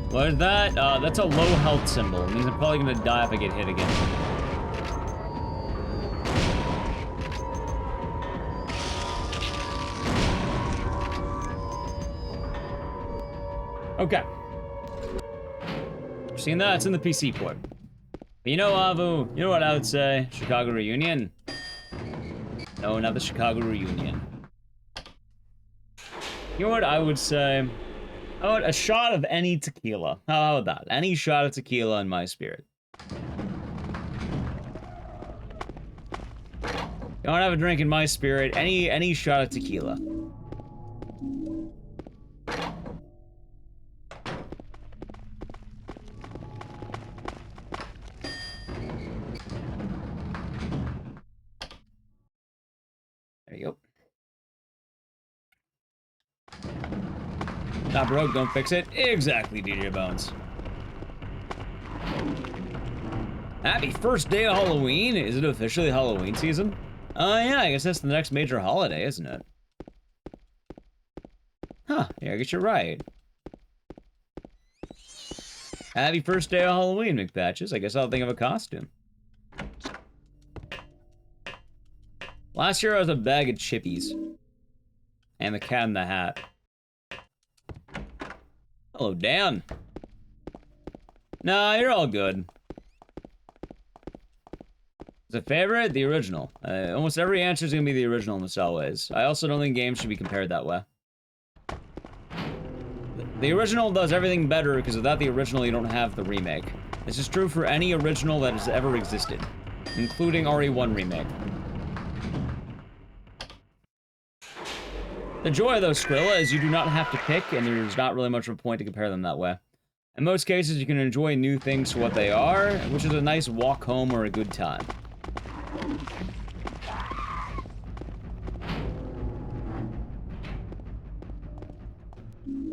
What is that? That's a low health symbol. It means I'm probably gonna die if I get hit again. Okay. Seen that? It's in the PC port. But you know, Avu, you know what I would say? Chicago reunion? No, not the Chicago reunion. You know what I would say? How about a shot of any tequila? How about that? Any shot of tequila in my spirit. You don't have a drink in my spirit. Any shot of tequila. There you go. Not broke, don't fix it. Exactly, DJ Bones. Happy first day of Halloween. Is it officially Halloween season? Yeah, I guess that's the next major holiday, isn't it? Huh, yeah, I guess you're right. Happy first day of Halloween, McPatches. I guess I'll think of a costume. Last year I was a bag of chippies. And the Cat in the Hat. Hello, Dan. Nah, you're all good. Is a favorite? The original. Almost every answer is gonna be the original in the ways. I also don't think games should be compared that way. The original does everything better because without the original you don't have the remake. This is true for any original that has ever existed, including RE1 remake. The joy of those Skrilla is you do not have to pick, and there's not really much of a point to compare them that way. In most cases, you can enjoy new things for what they are, which is a nice walk home or a good time.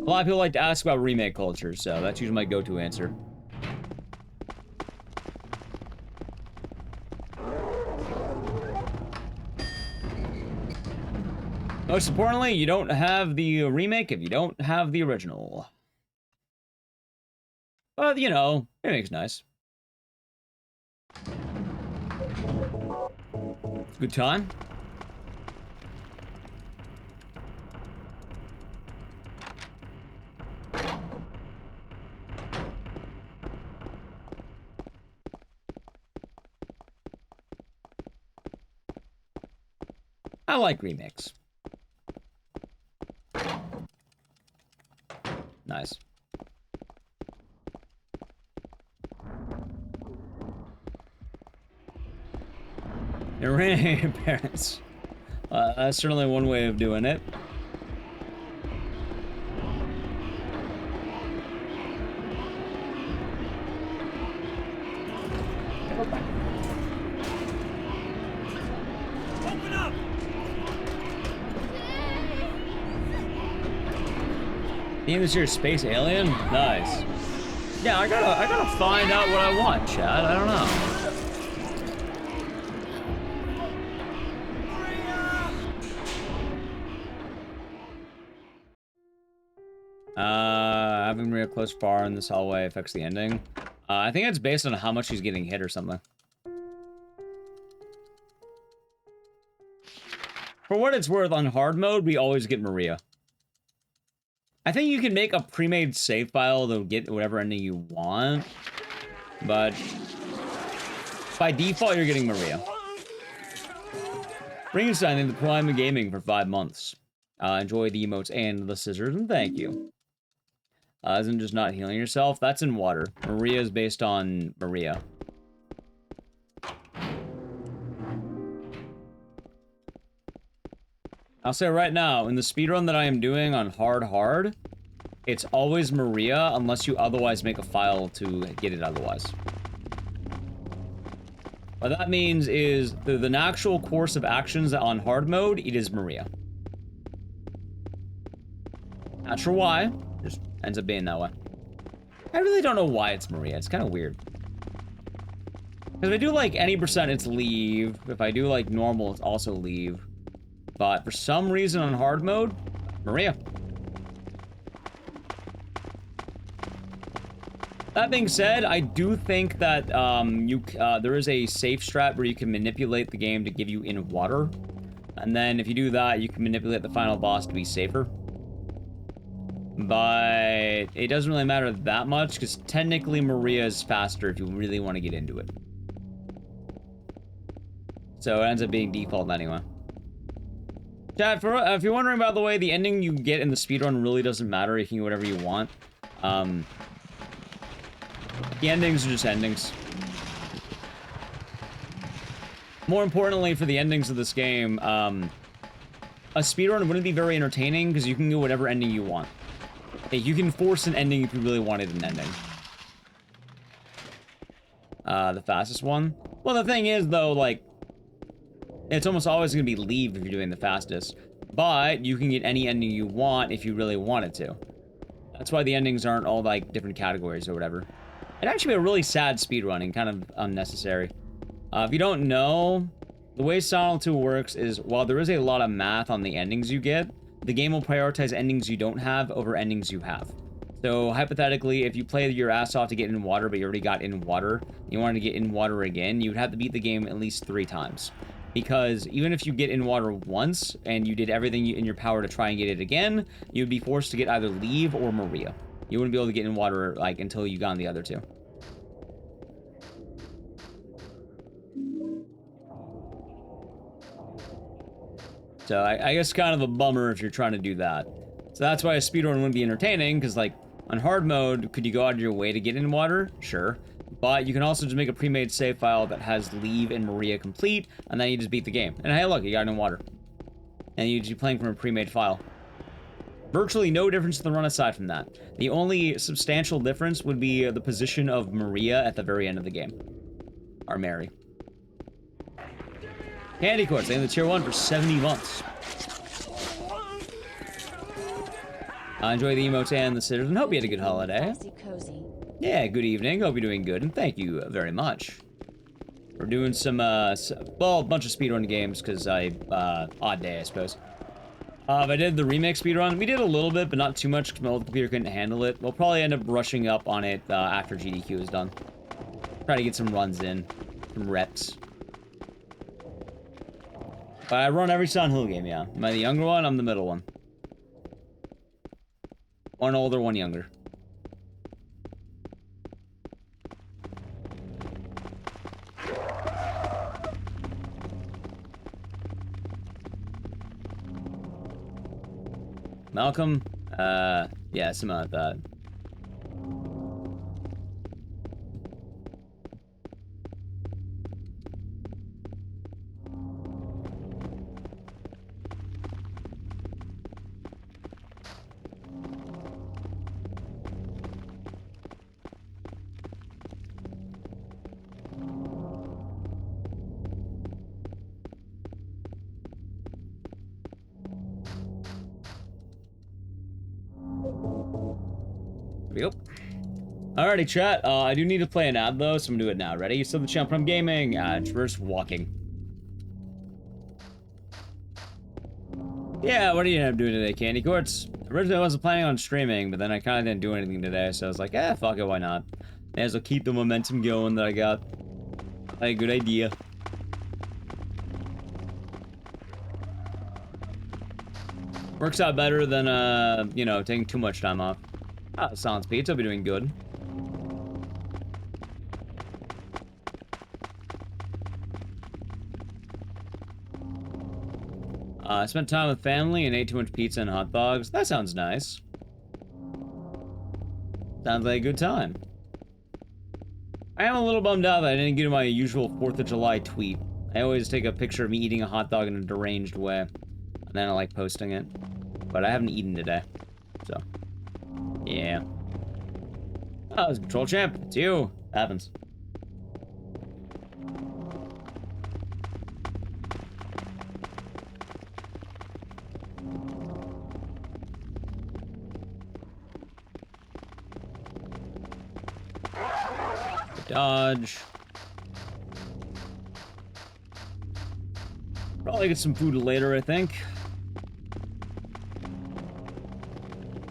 A lot of people like to ask about remake culture, so that's usually my go-to answer. Most importantly, you don't have the remake if you don't have the original. But, you know, remake's nice. Good time. I like remakes. Nice. Iranian parents. That's certainly one way of doing it. Open up! Theme this year's Space Alien? Nice. Yeah, I gotta find out what I want, Chad. I don't know. Having Maria close far in this hallway affects the ending. I think it's based on how much she's getting hit or something. For what it's worth, on hard mode, we always get Maria. I think you can make a pre-made save file to get whatever ending you want, but by default, you're getting Maria. Ringstein in the Prime of Gaming for 5 months. Enjoy the emotes and the scissors, and thank you. Isn't just not healing yourself? That's in water. Maria is based on Maria. I'll say right now, in the speedrun that I am doing on hard, it's always Maria unless you otherwise make a file to get it otherwise. What that means is the actual course of actions on hard mode, it is Maria. Not sure why, just ends up being that way. I really don't know why it's Maria, it's kind of weird. Because if I do like any percent, it's leave. If I do like normal, it's also leave. But for some reason on hard mode, Maria. That being said, I do think that there is a safe strat where you can manipulate the game to give you in water. And then if you do that, you can manipulate the final boss to be safer. but it doesn't really matter that much because technically Maria is faster if you really want to get into it. So it ends up being default anyway. Chat, if you're wondering, by the way, the ending you get in the speedrun really doesn't matter. You can do whatever you want. The endings are just endings. More importantly, for the endings of this game, a speedrun wouldn't be very entertaining because you can do whatever ending you want. You can force an ending if you really wanted an ending. The fastest one? Well, the thing is, though, like, it's almost always going to be leave if you're doing the fastest. But you can get any ending you want if you really wanted to. That's why the endings aren't all, like, different categories or whatever. It'd actually be a really sad speedrunning, kind of unnecessary. If you don't know, the way Silent 2 works is, while there is a lot of math on the endings you get, the game will prioritize endings you don't have over endings you have. So, hypothetically, if you play your ass off to get in water, but you already got in water, and you wanted to get in water again, you would have to beat the game at least 3 times. Because even if you get in water once, and you did everything in your power to try and get it again, you'd be forced to get either Leave or Maria. You wouldn't be able to get in water, like, until you got on the other 2. So I guess kind of a bummer if you're trying to do that. So that's why a speedrun wouldn't be entertaining, because like, on hard mode, could you go out of your way to get in water? Sure. But you can also just make a pre-made save file that has Leave and Maria complete, and then you just beat the game. And hey, look, you got in water. And you'd be playing from a pre-made file. Virtually no difference in the run aside from that. The only substantial difference would be the position of Maria at the very end of the game. Or Mary. Candy Courts, they have the tier 1 for 70 months. Enjoy the emotes and the sitters, and hope you had a good holiday. Yeah, good evening. Hope you're doing good, and thank you very much. We're doing some, well, a bunch of speedrun games, because odd day, I suppose. I did the remake speedrun. We did a little bit, but not too much, because my old computer couldn't handle it. We'll probably end up rushing up on it after GDQ is done. Try to get some runs in, some reps. But I run every Silent Hill game, yeah. Am I the younger one? I'm the middle one. One older, one younger. Malcolm? Yeah, something like that. Yep. Alrighty, chat. I do need to play an ad, though, so I'm gonna do it now. Ready? So the channel from gaming. Traverse walking. Yeah, what are you end up doing today, Candy Courts? Originally, I wasn't planning on streaming, but then I kind of didn't do anything today, so I was like, fuck it, why not? May as well keep the momentum going that I got. Hey, good idea. Works out better than, you know, taking too much time off. Silence Pizza will be doing good. I spent time with family and ate too much pizza and hot dogs. That sounds nice. Sounds like a good time. I am a little bummed out that I didn't get my usual 4th of July tweet. I always take a picture of me eating a hot dog in a deranged way. And then I like posting it. But I haven't eaten today. So, yeah. Oh, it's Control Champ. It's you. Happens. Dodge. Probably get some food later, I think.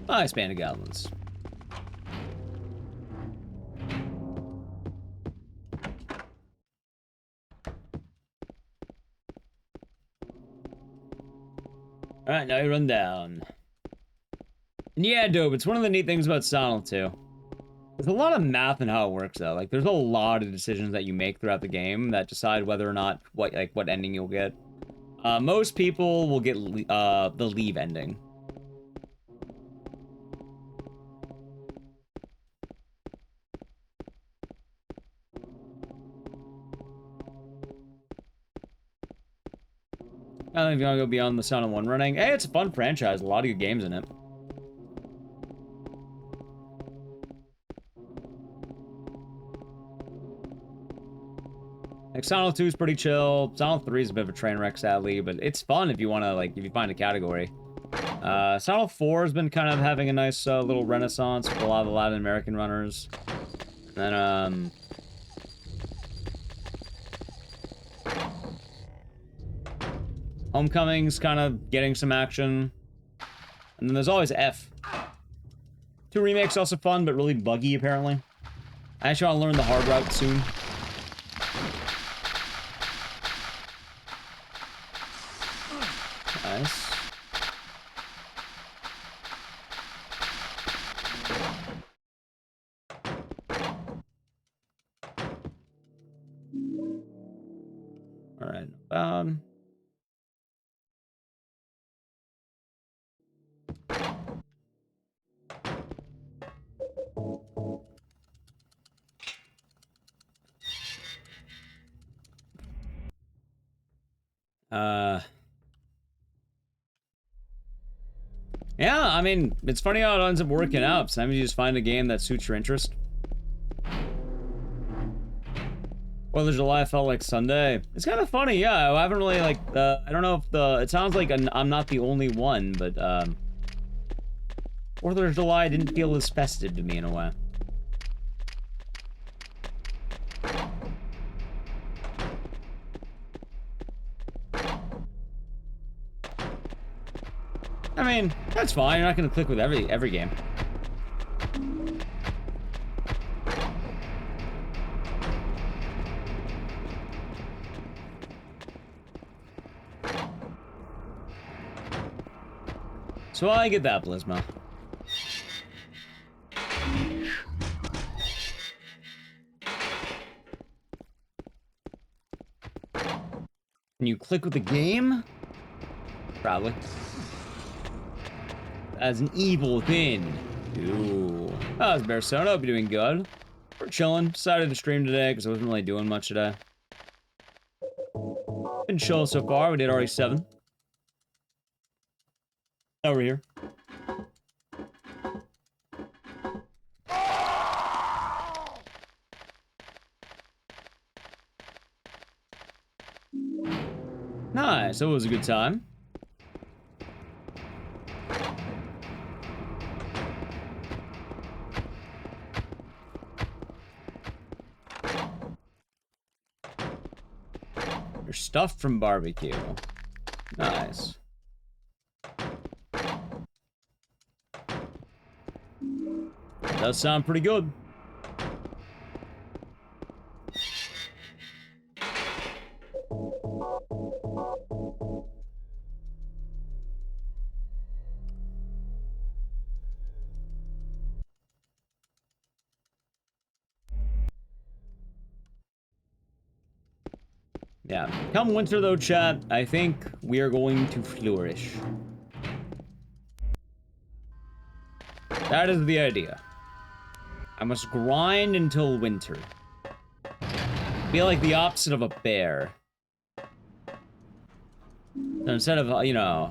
Nice band of goblins. Alright, now you run down. Yeah, dope. It's one of the neat things about Silent 2. There's a lot of math in how it works, though. Like, there's a lot of decisions that you make throughout the game that decide whether or not what ending you'll get. Most people will get the leave ending. I don't know if you want to go beyond the Silent 1 running. Hey, it's a fun franchise. A lot of good games in it. Like, Silent 2 is pretty chill. Silent 3 is a bit of a train wreck, sadly, but it's fun if you want to, like, if you find a category. Silent 4 has been kind of having a nice little renaissance with a lot of the Latin American runners. And then, Homecoming's kind of getting some action. And then there's always F. 2 remakes also fun, but really buggy, apparently. I actually want to learn the hard route soon. Nice. Alright, yeah, I mean, it's funny how it ends up working out. Sometimes you just find a game that suits your interest. 4th of July felt like Sunday. It's kind of funny, yeah. I haven't really, like, I don't know if it sounds like I'm not the only one, but, 4th of July didn't feel as festive to me in a way. I mean, that's fine. You're not gonna click with every game. So I get that, Blisma. Can you click with the game? Probably. That's an evil thing. Ooh. Oh, it's Bearsona. Hope you're doing good. We're chilling. Decided to stream today because I wasn't really doing much today. Been chill so far. We did already 7. Over here. Nice. It was a good time. You're stuffed from barbecue. Nice. That does sound pretty good. Yeah. Come winter, though, chat, I think we are going to flourish. That is the idea. I must grind until winter. Be like the opposite of a bear. So instead of, you know,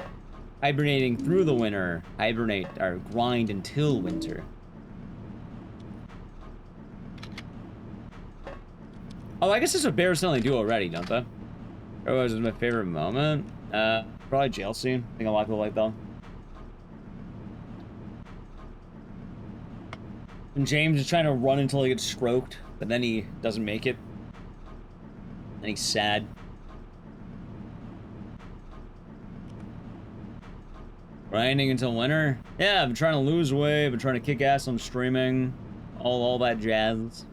hibernating through the winter, hibernate, or grind until winter. Oh, I guess it's what bears suddenly do already, don't they? That was my favorite moment. Probably jail scene. I think a lot of people like that. And James is trying to run until he gets stroked, but then he doesn't make it. And he's sad. Grinding until winter? Yeah, I've been trying to lose weight, I've been trying to kick ass on streaming. All that jazz.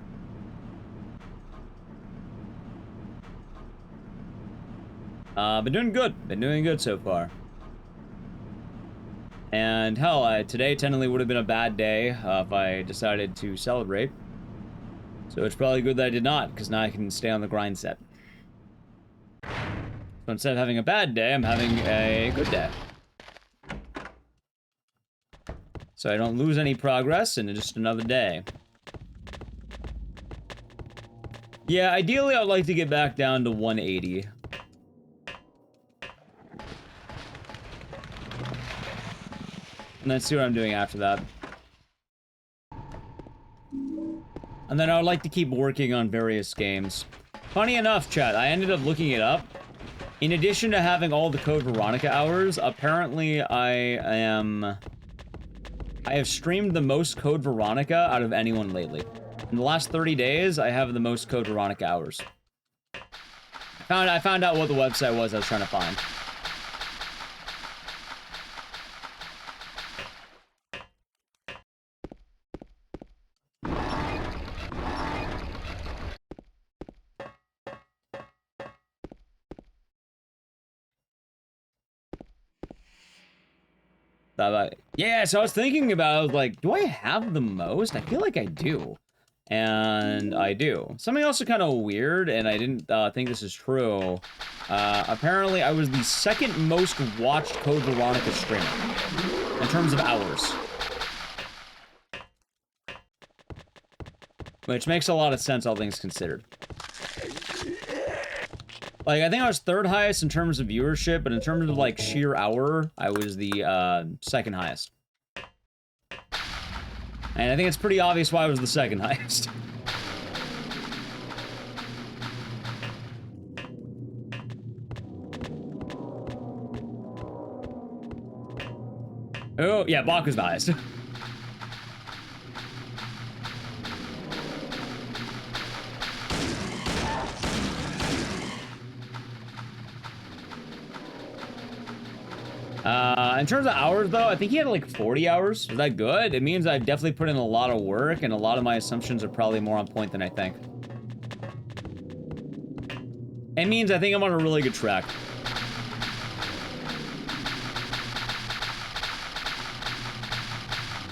Been doing good so far. And hell, today technically would have been a bad day if I decided to celebrate. So it's probably good that I did not, because now I can stay on the grind set. So instead of having a bad day, I'm having a good day. So I don't lose any progress, and it's just another day. Yeah, ideally I would like to get back down to 180. And then see what I'm doing after that. And then I would like to keep working on various games. Funny enough, chat, I ended up looking it up. In addition to having all the Code Veronica hours, apparently I have streamed the most Code Veronica out of anyone lately. In the last 30 days, I have the most Code Veronica hours. I found out what the website was I was trying to find. Yeah, so I was thinking about, like, do I have the most? I feel like I do. And I do. Something also kind of weird, and I didn't think this is true. Apparently, I was the second most watched Code Veronica streamer in terms of hours. Which makes a lot of sense, all things considered. Like, I think I was third highest in terms of viewership, but in terms of, like, sheer hour, I was the, second highest. And I think it's pretty obvious why I was the second highest. Oh, yeah, Bach was the highest. In terms of hours, though, I think he had like 40 hours. Is that good? It means I've definitely put in a lot of work, and a lot of my assumptions are probably more on point than I think. It means I think I'm on a really good track.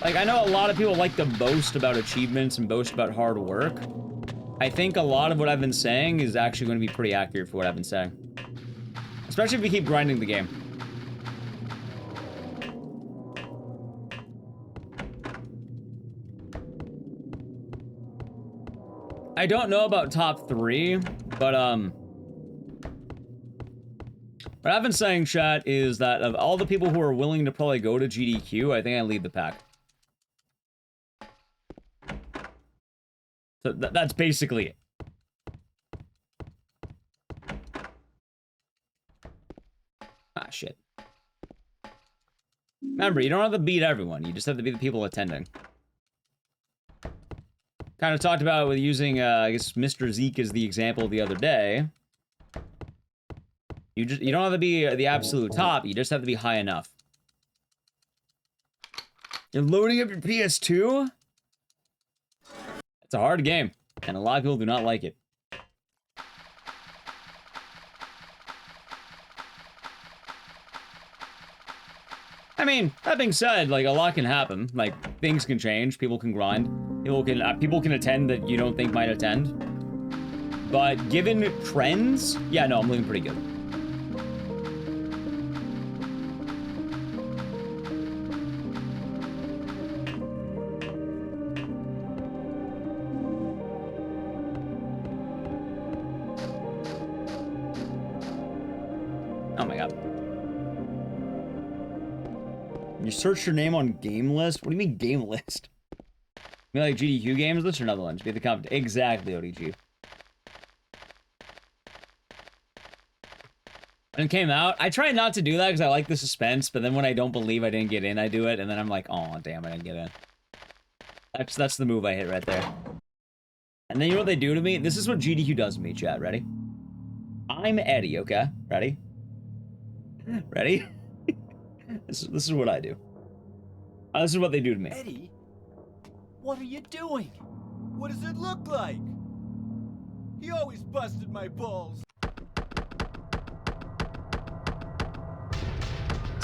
Like, I know a lot of people like to boast about achievements and boast about hard work. I think a lot of what I've been saying is actually going to be pretty accurate for what I've been saying. Especially if we keep grinding the game. I don't know about top 3, but what I've been saying, chat, is that of all the people who are willing to probably go to GDQ, I think I lead the pack. So that's basically it. Ah, shit. Remember, you don't have to beat everyone, you just have to be the people attending. Kind of talked about it with using, I guess, Mr. Zeke as the example the other day. You don't have to be the absolute top, you just have to be high enough. You're loading up your PS2? It's a hard game, and a lot of people do not like it. I mean, that being said, like, a lot can happen. Like, things can change, people can grind. People can attend that you don't think might attend. But given trends, yeah, no, I'm looking pretty good. Oh my god. You search your name on game list? What do you mean game list? You mean like GDQ games list or another one? Be the comment. Exactly, ODG. When it came out, I try not to do that because I like the suspense, but then when I don't believe I didn't get in, I do it, and then I'm like, oh, damn, I didn't get in. That's the move I hit right there. And then you know what they do to me? This is what GDQ does to me, chat. Ready? I'm Eddie, okay? Ready? Ready? This is what I do. This is what they do to me. Eddie? What are you doing? What does it look like? He always busted my balls.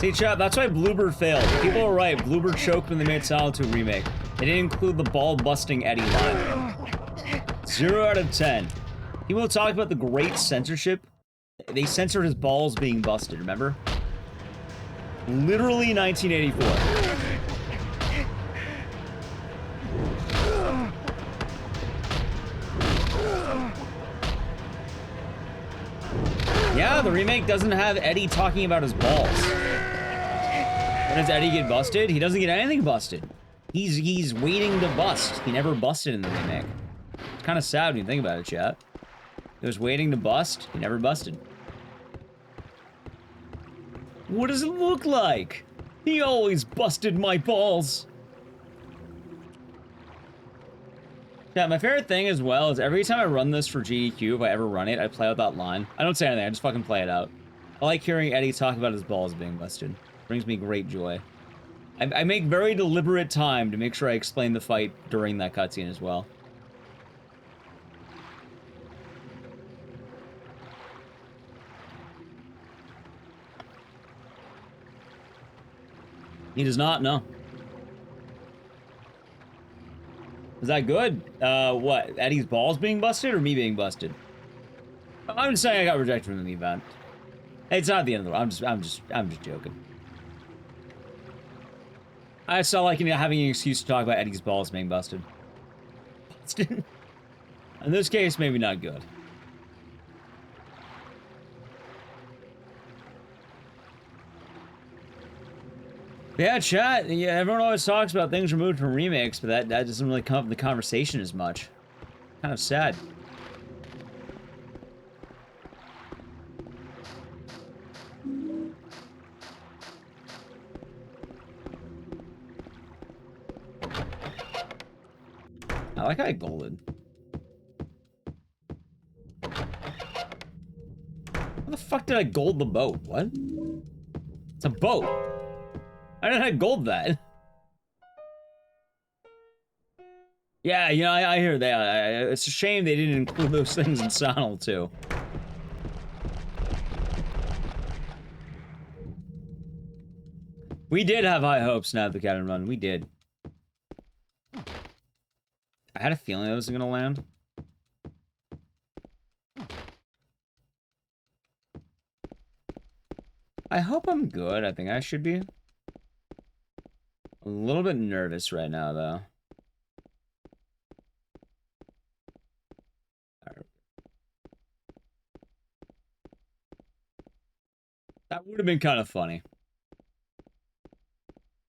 See, chat, that's why Bluebird failed. People are right. Bluebird choked when they made Silent 2 Remake. They didn't include the ball-busting Eddie line. 0 out of 10. People talk about the great censorship. They censored his balls being busted, remember? Literally 1984. Yeah, the remake doesn't have Eddie talking about his balls. When does Eddie get busted? He doesn't get anything busted. He's waiting to bust. He never busted in the remake. It's kind of sad when you think about it, chat. He was waiting to bust. He never busted. What does it look like? He always busted my balls. Yeah, my favorite thing as well is every time I run this for GDQ, if I ever run it, I play out that line. I don't say anything, I just fucking play it out. I like hearing Eddie talk about his balls being busted. Brings me great joy. I make very deliberate time to make sure I explain the fight during that cutscene as well. He does not, no. Is that good? What? Eddie's balls being busted or me being busted? I'm just saying I got rejected from the event. It's not the end of the world. I'm just joking. I saw like having an excuse to talk about Eddie's balls being busted. Busted? In this case, maybe not good. Yeah, chat. Yeah, everyone always talks about things removed from remakes, but that doesn't really come up in the conversation as much. Kind of sad. I like how I golded. How the fuck did I gold the boat? What? It's a boat. I didn't have gold that. Yeah, you know, I hear that. It's a shame they didn't include those things in Sonal too. We did have high hopes now at the Cannon Run. We did. I had a feeling it was gonna land. I hope I'm good. I think I should be. A little bit nervous right now, though. That would have been kind of funny.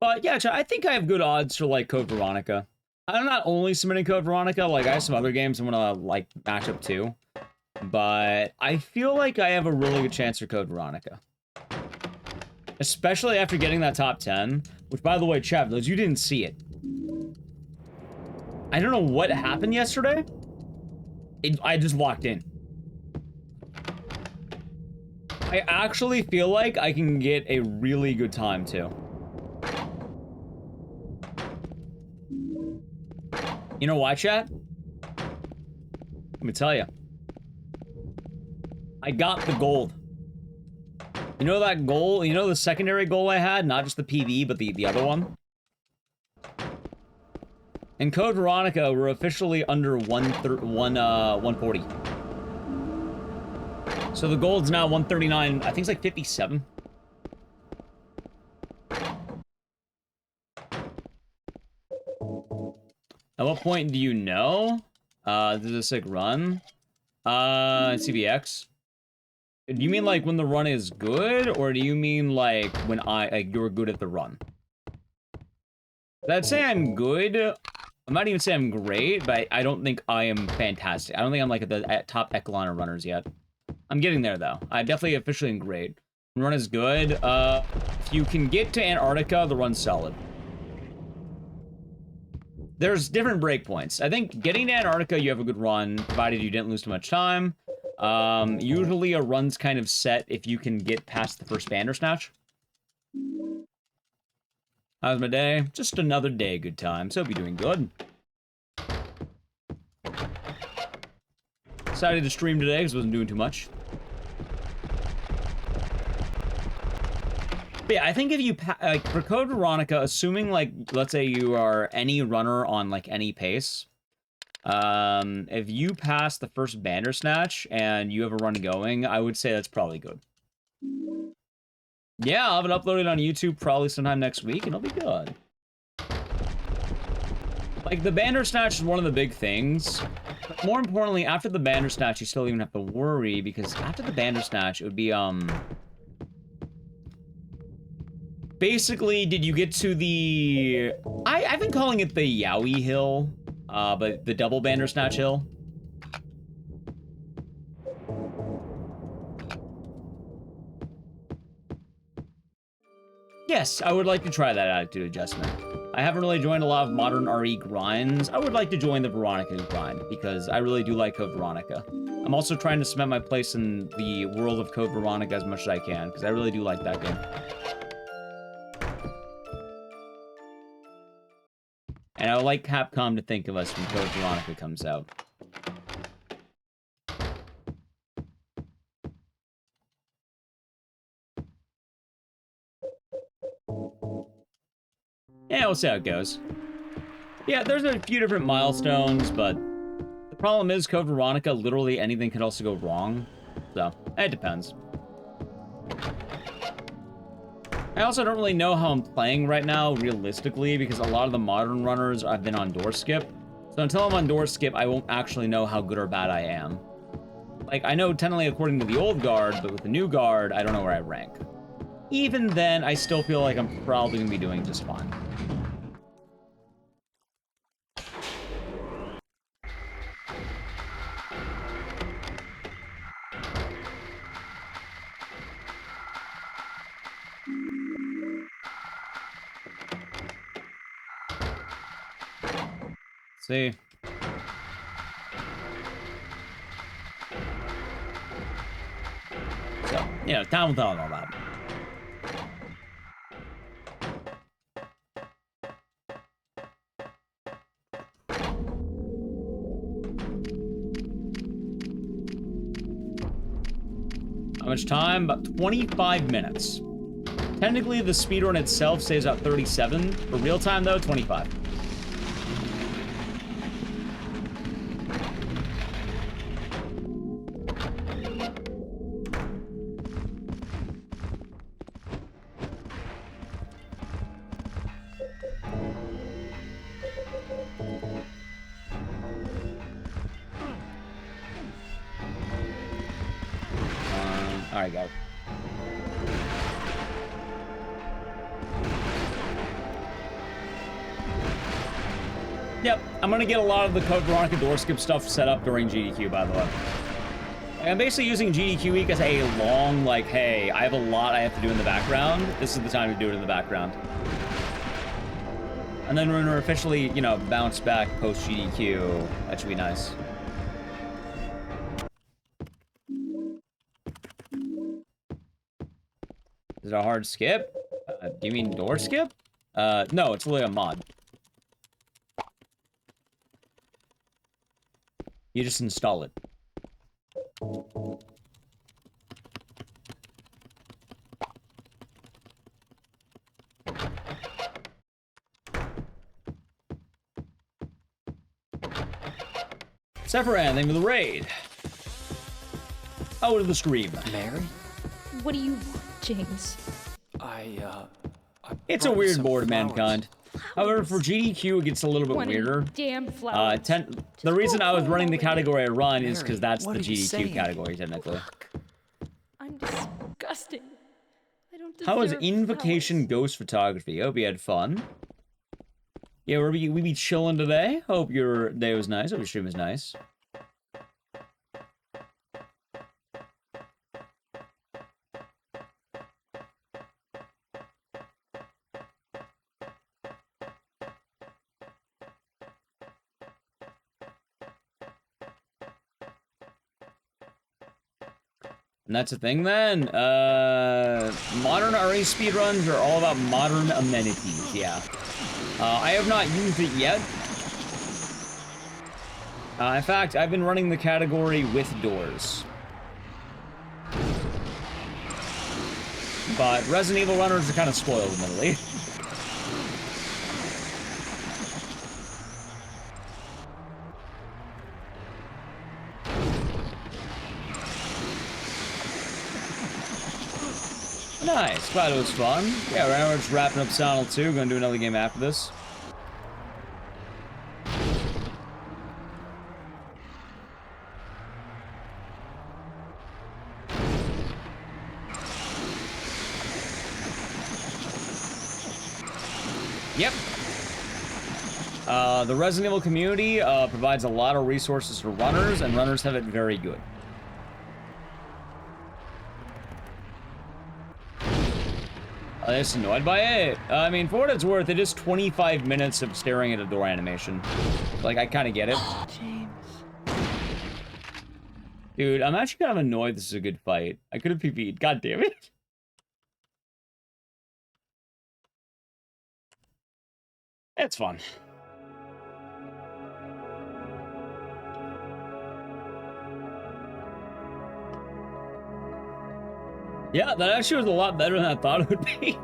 But yeah, I think I have good odds for like Code Veronica. I'm not only submitting Code Veronica, like I have some other games I'm gonna like match up to. But I feel like I have a really good chance for Code Veronica. Especially after getting that top 10. Which, by the way, chat, those you didn't see it. I don't know what happened yesterday. I just locked in. I actually feel like I can get a really good time, too. You know why, chat? Let me tell you. I got the gold. You know that goal? You know the secondary goal I had? Not just the PV, but the other one? In Code Veronica, we're officially under 140. So the gold's now 139. I think it's like 57. At what point do you know? Does this like run? CBX. Do you mean like when the run is good, or do you mean like when you're good at the run? I'd say I'm good. I'm not even saying I'm great, but I don't think I am fantastic. I don't think I'm like at top echelon of runners yet. I'm getting there though. I definitely officially am great. The run is good. If you can get to Antarctica, the run's solid. There's different breakpoints. I think getting to Antarctica, you have a good run, provided you didn't lose too much time. Usually a run's kind of set if you can get past the first Bandersnatch. How's my day? Just another day, good times. Hope you're doing good. Decided to stream today because I wasn't doing too much. But yeah, I think if you like for Code Veronica, assuming like let's say you are any runner on like any pace, if you pass the first Bandersnatch and you have a run going, I would say that's probably good. Yeah, I'll have it uploaded on YouTube probably sometime next week, and it'll be good. Like, the Bandersnatch is one of the big things. But more importantly, after the Bandersnatch, you still even have to worry, because after the Bandersnatch, it would be, basically, did you get to the... I've been calling it the Yowie Hill, but the double Bandersnatch Hill. Yes, I would like to try that attitude adjustment. I haven't really joined a lot of modern RE grinds. I would like to join the Veronica grind, because I really do like Code Veronica. I'm also trying to cement my place in the world of Code Veronica as much as I can, because I really do like that game. And I would like Capcom to think of us when Code Veronica comes out. Yeah, we'll see how it goes. Yeah, there's a few different milestones, but the problem is Code Veronica, literally anything can also go wrong. So, it depends. I also don't really know how I'm playing right now, realistically, because a lot of the modern runners I've been on door skip. So until I'm on door skip, I won't actually know how good or bad I am. Like, I know technically according to the old guard, but with the new guard, I don't know where I rank. Even then, I still feel like I'm probably going to be doing just fine. See. So, you know, time will tell and all that. How much time? About 25 minutes. Technically, the speedrun itself says about 37. For real time, though, 25. Alright, go. Yep, I'm gonna get a lot of the Code Veronica door skip stuff set up during GDQ, by the way. I'm basically using GDQ week as a long, like, hey, I have a lot I have to do in the background. This is the time to do it in the background. And then when we're officially, you know, bounce back post-GDQ, that should be nice. Is it a hard skip? Do you mean door skip? No, it's really a mod. You just install it. Sephiroth, thank you for the raid. Oh, to the stream. Mary? What do you want, James? I It's a weird board, mankind. However, for GDQ, it gets a little bit weirder. Damn flowers. The reason I was running the category I run is because that's the GDQ category, technically. I'm disgusting. I don't deserve How was Invocation Ghost Photography? Hope you had fun. Yeah, we be chilling today. Hope your day was nice. Hope your stream was nice. And that's the thing then. Modern RE speedruns are all about modern amenities, yeah. I have not used it yet. In fact, I've been running the category with doors. but Resident Evil runners are kind of spoiled, admittedly. Nice, glad it was fun. Yeah, we're just wrapping up Silent 2. Gonna do another game after this. Yep. The Resident Evil community provides a lot of resources for runners, and runners have it very good. I'm just annoyed by it. I mean, for what it's worth, it is 25 minutes of staring at a door animation. Like, I kind of get it. James. Dude, I'm actually kind of annoyed this is a good fight. I could have PP'd. God damn it. It's fun. Yeah, that actually was a lot better than I thought it would be.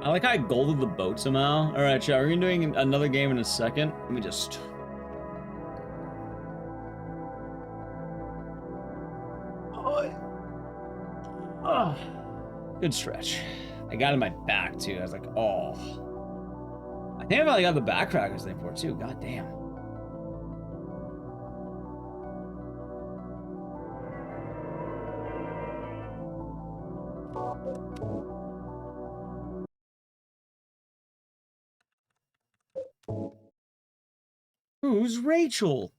I like how I golded the boat somehow. Alright, chat, we're gonna be doing another game in a second. Let me just... Oh. Good stretch. I got it in my back, too. I was like, oh. I think I probably got the back crackers thing for it, too. God damn. Who's Rachel?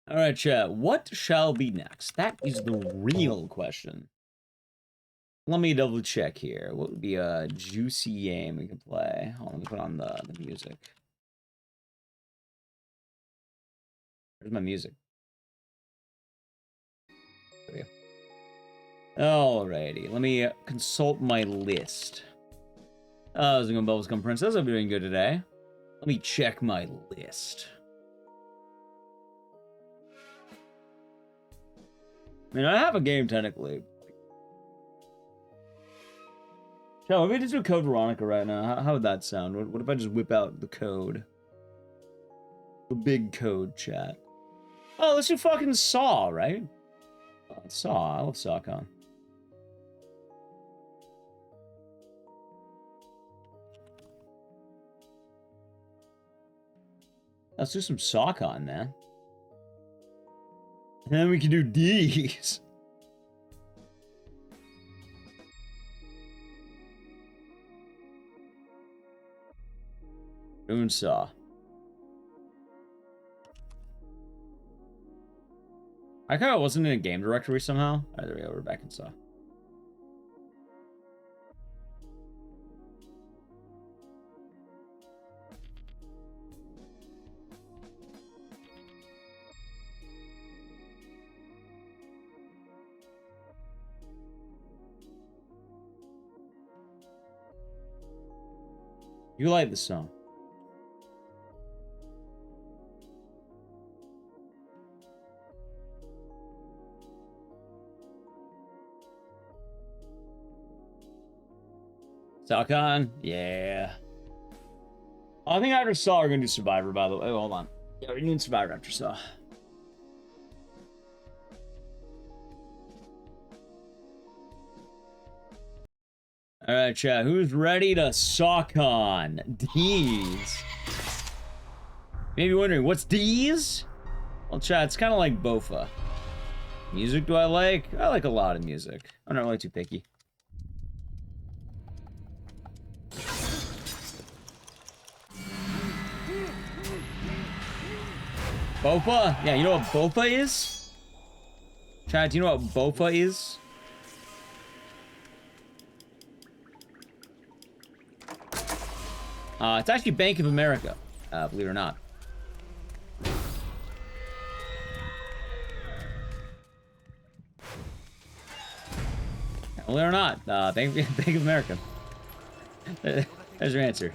Alright, chat. What shall be next? That is the real question. Let me double check here. What would be a juicy game we can play? Hold on, let me put on the music. Where's my music? There we go. Alrighty, let me consult my list. How's it going, Bubblegum Princess? I'm doing good today. Let me check my list. I mean, I have a game technically. Shall we just do Code Veronica right now? How would that sound? What if I just whip out the code? The big code, chat. Oh, let's do fucking Saw, right? Saw. I love SawCon. Let's do some SawCon, man. And then we can do these. Doing Saw. I kind of wasn't in a game directory somehow. Alright, there we go. We're back in Saw. You like the song. SawCon? Yeah. I think after Saw, we're gonna do Survivor, by the way. Oh, hold on. Yeah, we're doing Survivor after Saw. Alright, chat. Who's ready to SawCon? D's. Maybe wondering, what's D's? Well, chat, it's kind of like Bofa. Music do I like? I like a lot of music. I'm not really too picky. Bofa? Yeah, you know what Bofa is? Chat, do you know what Bofa is? It's actually Bank of America, believe it or not. Believe it or not, Bank of America. There's your answer.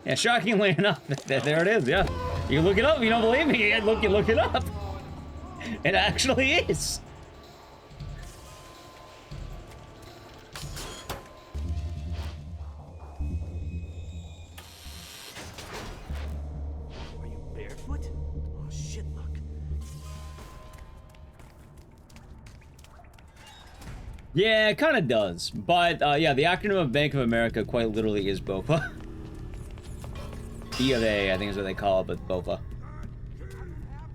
Yeah, shockingly enough, there it is, yeah. You look it up. You don't believe me? You look it up. It actually is. Are you barefoot? Oh shit, look. Yeah, it kind of does. But, yeah, the acronym of Bank of America quite literally is BOFA. B of A, I think is what they call it, but BOFA.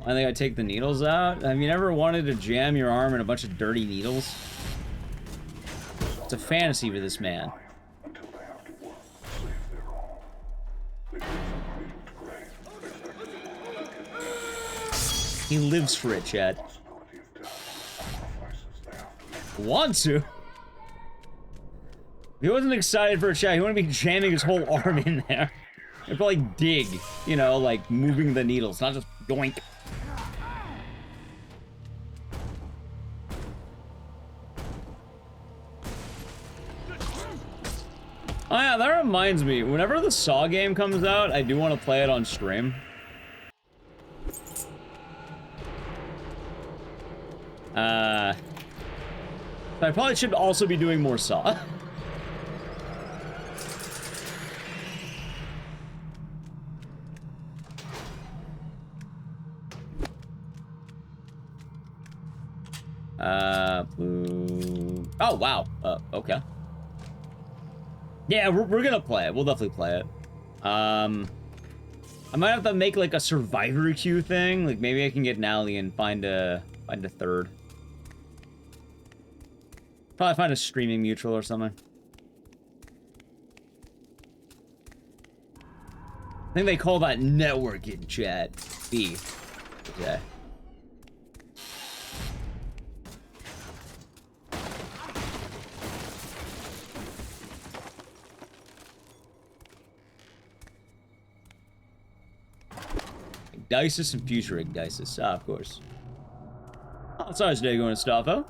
I think I take the needles out. Have you never wanted to jam your arm in a bunch of dirty needles? It's a fantasy for this man. He lives for it, Chad. Want to? If he wasn't excited for a chat, he wouldn't be jamming his whole arm in there. He'd probably dig, you know, like moving the needles, not just yoink. Oh yeah, that reminds me, whenever the Saw game comes out, I do want to play it on stream. I probably should also be doing more Saw. Blue. Oh, wow. Okay. Yeah, we're gonna play it. We'll definitely play it. I might have to make, like, a survivor queue thing. Like, maybe I can get Nally and find a third. Probably find a streaming mutual or something. I think they call that networking, chat. B. Okay. Igdisis and future Igdisis. Ah, of course. Oh, it's always day going to Staffo.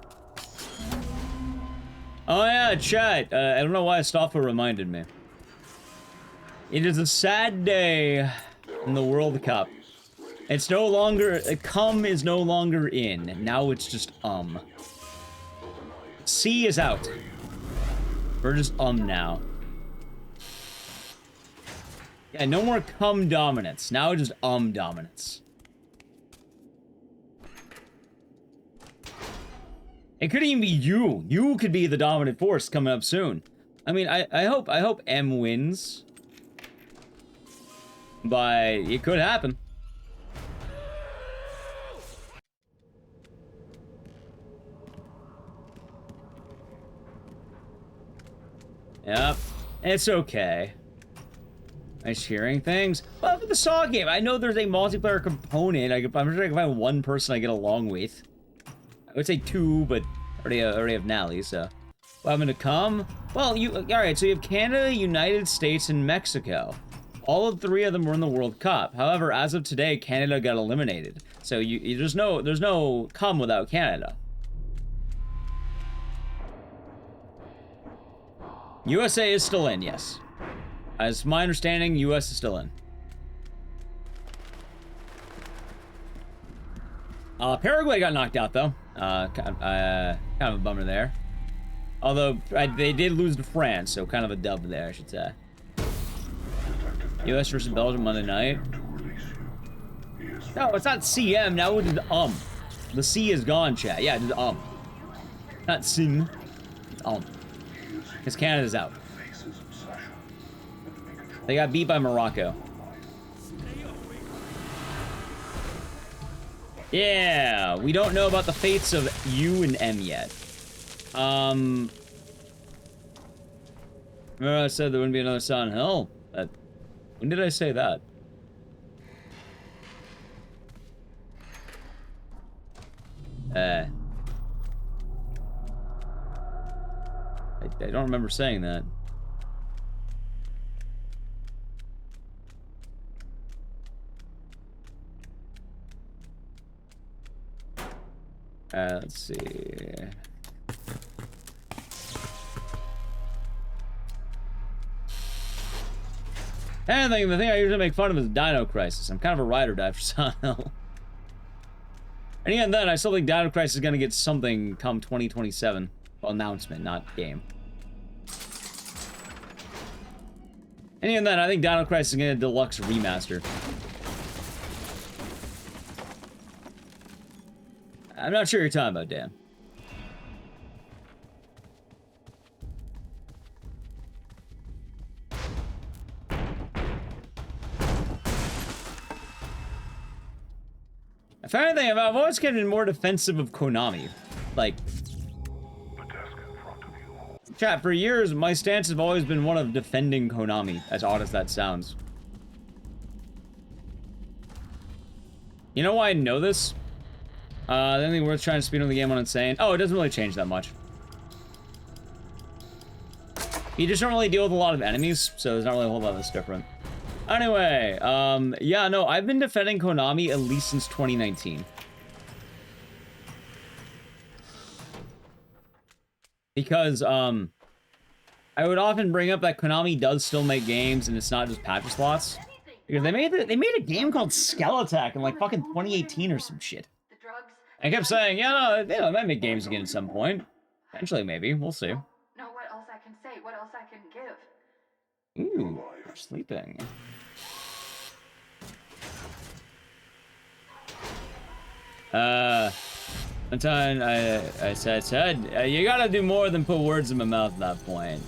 Oh yeah, chat. I don't know why Staffo reminded me. It is a sad day in the World Cup. It's no longer... Cum is no longer in. Now it's just C is out. We're just now. Yeah, no more cum dominance. Now just dominance. It could even be you. You could be the dominant force coming up soon. I mean, I hope M wins. But it could happen. Yep. It's okay. Nice hearing things. But for the Saw game, I know there's a multiplayer component. I'm sure I can find one person I get along with. I would say two, but I already have Nally, so. Well, I'm gonna come. Well, alright, so you have Canada, United States, and Mexico. All of three of them were in the World Cup. However, as of today, Canada got eliminated. So there's no come without Canada. USA is still in, yes. As my understanding, US is still in. Paraguay got knocked out, though. Kind of a bummer there. Although, they did lose to France, so kind of a dub there, I should say. US versus Belgium Monday night. No, it's not CM, now it is The C is gone, chat. Yeah, it is Not sim. It's Because Canada's out. They got beat by Morocco. Yeah, we don't know about the fates of U and M yet. Remember I said there wouldn't be another Silent Hill? When did I say that? I don't remember saying that. Let's see. And the thing I usually make fun of is Dino Crisis. I'm kind of a ride or die for Silent Hill. And even then, I still think Dino Crisis is going to get something come 2027. Well, announcement, not game. And even then, I think Dino Crisis is going to get a deluxe remaster. I'm not sure what you're talking about, Dan. If anything, I've always been more defensive of Konami. Like, chat, for years, my stance has always been one of defending Konami, as odd as that sounds. You know why I know this? The only thing worth trying to speed on the game on Insane. Oh, it doesn't really change that much. You just don't really deal with a lot of enemies, so there's not really a whole lot that's different. Anyway, yeah, no, I've been defending Konami at least since 2019. Because, I would often bring up that Konami does still make games and it's not just patch slots. Because they made a game called Skeletak in like fucking 2018 or some shit. I kept saying, yeah, no, they might make games again at some point. Eventually, maybe. We'll see. No, what else I can say? What else I can give? Ooh, you're sleeping. One time I said, you gotta do more than put words in my mouth at that point.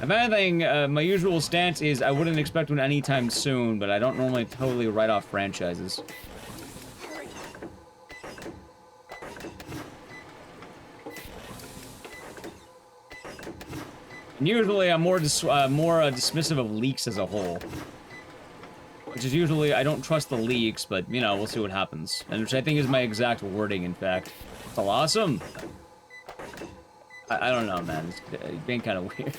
If anything, my usual stance is I wouldn't expect one anytime soon, but I don't normally totally write off franchises. And usually I'm more dismissive of leaks as a whole. Which is usually, I don't trust the leaks, but, you know, we'll see what happens. And which I think is my exact wording, in fact. It's all awesome. I don't know, man. It's being kind of weird.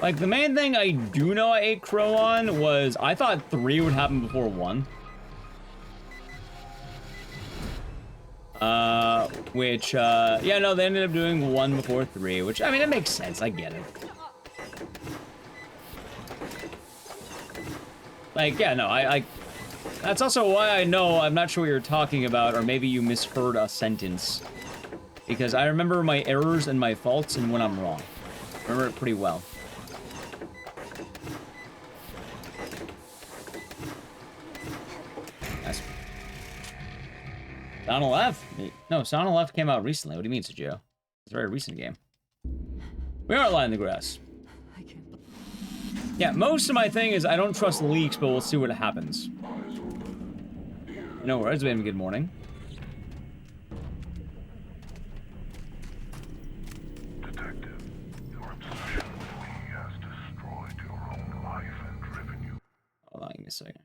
Like, the main thing I do know I ate crow on was I thought 3 would happen before 1. Yeah, no, they ended up doing 1 before 3, which, I mean, it makes sense. I get it. Like, yeah, no, that's also why I know I'm not sure what you're talking about, or maybe you misheard a sentence. Because I remember my errors and my faults and when I'm wrong. I remember it pretty well. Sound of Left? No, Sound of Left came out recently. What do you mean, Sergio? It's a very recent game. We are lying in the grass. Yeah, most of my thing is I don't trust leaks, but we'll see what happens. No worries, baby. Good morning. Detective, your obsession with me has destroyed your own life and driven you. Hold on, give me a second.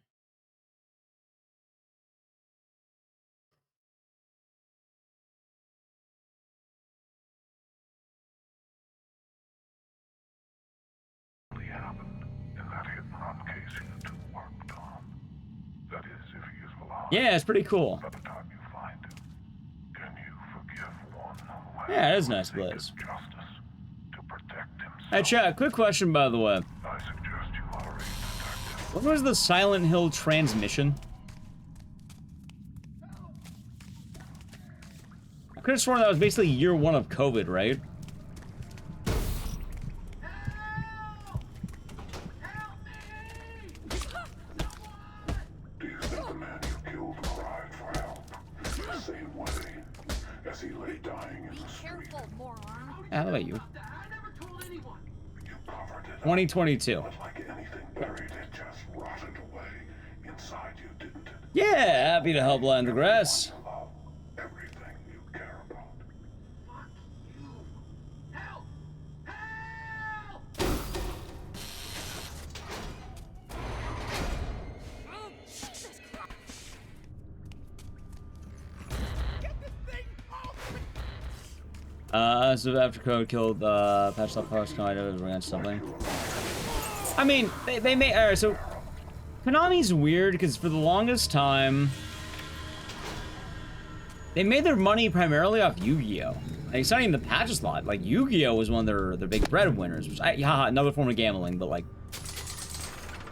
Yeah, it's pretty cool. By the time you find him, can you forgive one who Yeah, it is nice, Blaze. justice to protect himself? Hey, chat, quick question, by the way. I suggest you hurry, detective. What was the Silent Hill transmission? I could have sworn that was basically year 1 of COVID, right? How about you? 2022. Yeah, happy to help line the grass. So after Code killed Patch Left Parks, I was against something. I mean, they made... Alright, so... Konami's weird, because for the longest time... They made their money primarily off Yu-Gi-Oh! Like, it's not even the patches lot. Like, Yu-Gi-Oh! Was one of their big breadwinners. Which haha, another form of gambling, but like...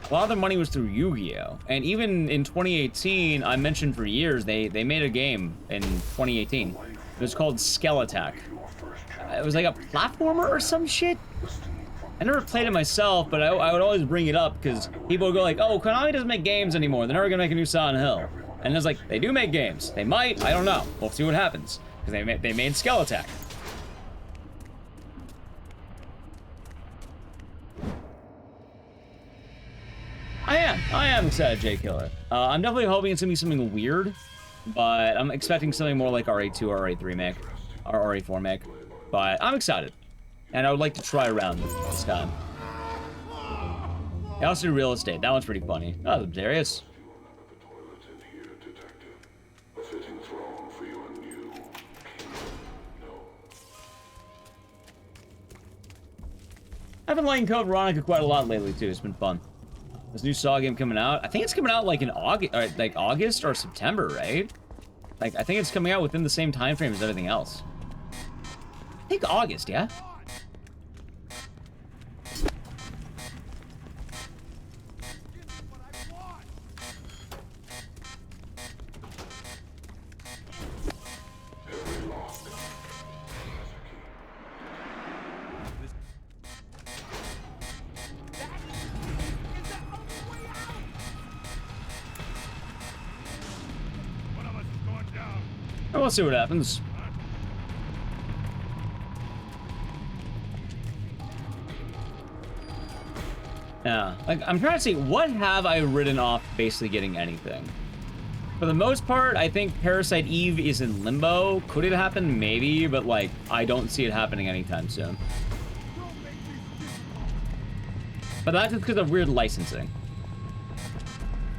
A lot of their money was through Yu-Gi-Oh! And even in 2018, I mentioned for years, they made a game in 2018. It was called Skeletak. It was like a platformer or some shit. I never played it myself, but I would always bring it up because people would go like, oh, Konami doesn't make games anymore. They're never gonna make a new Silent Hill. And it's like, they do make games. They might, I don't know. We'll see what happens. Because they made Skeletak. I am excited, J Killer. I'm definitely hoping it's gonna be something weird, but I'm expecting something more like RE2 or RE3 make, or RE4 make. But I'm excited, and I would like to try around this time. I also do real estate. That one's pretty funny. Oh, Darius. I've been liking Code Veronica quite a lot lately too. It's been fun. This new Saw game coming out. I think it's coming out like in August or September, right? Like I think it's coming out within the same time frame as everything else. I think August, yeah. We'll see what happens. Yeah, like I'm trying to see what have I written off basically getting anything. For the most part, I think Parasite Eve is in limbo. Could it happen? Maybe, but like I don't see it happening anytime soon. But that's just because of weird licensing.